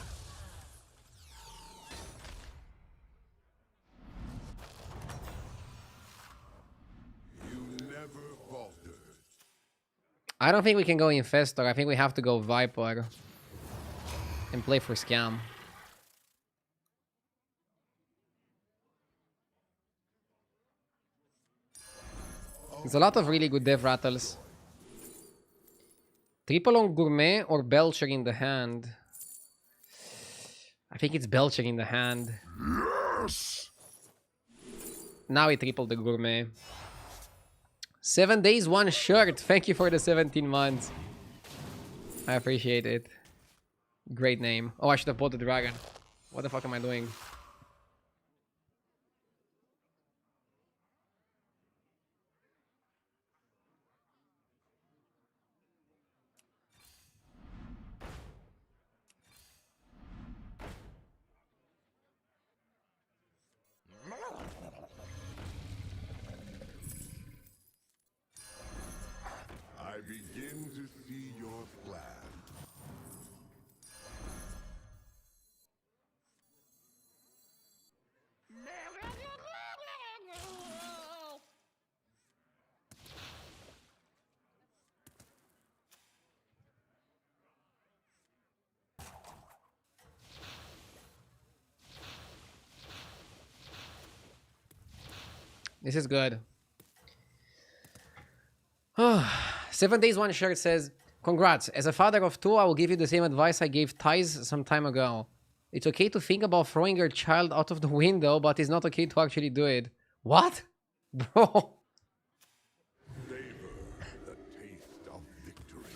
You never faltered. I don't think we can go Infestor. I think we have to go Viper. And play for Scam. There's a lot of really good dev rattles. Triple on Gourmet or Belcher in the hand? I think it's Belcher in the hand. Yes! Now we tripled the Gourmet. 7 days, 1 shirt. Thank you for the 17 months. I appreciate it. Great name. Oh, I should have bought the dragon. What the fuck am I doing? I begin to see your plan. This is good. 7 days, 1 shirt says, congrats. As a father of 2, I will give you the same advice I gave Thais some time ago. It's okay to think about throwing your child out of the window, but it's not okay to actually do it. What? Bro. Savor the taste of victory.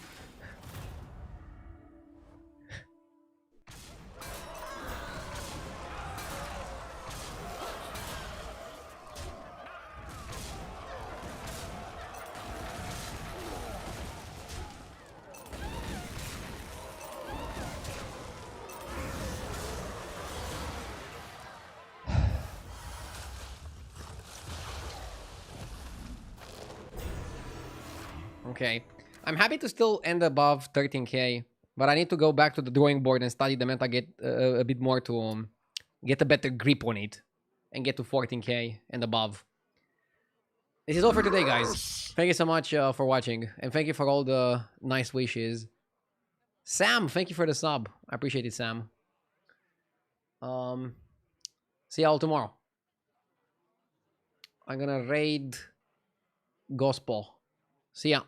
Okay. I'm happy to still end above 13k, but I need to go back to the drawing board and study the meta, get a bit more to get a better grip on it, and get to 14k and above. This is all for today, guys. Thank you so much for watching, and thank you for all the nice wishes. Sam, thank you for the sub. I appreciate it, Sam. See y'all tomorrow. I'm gonna raid Gospel. See ya.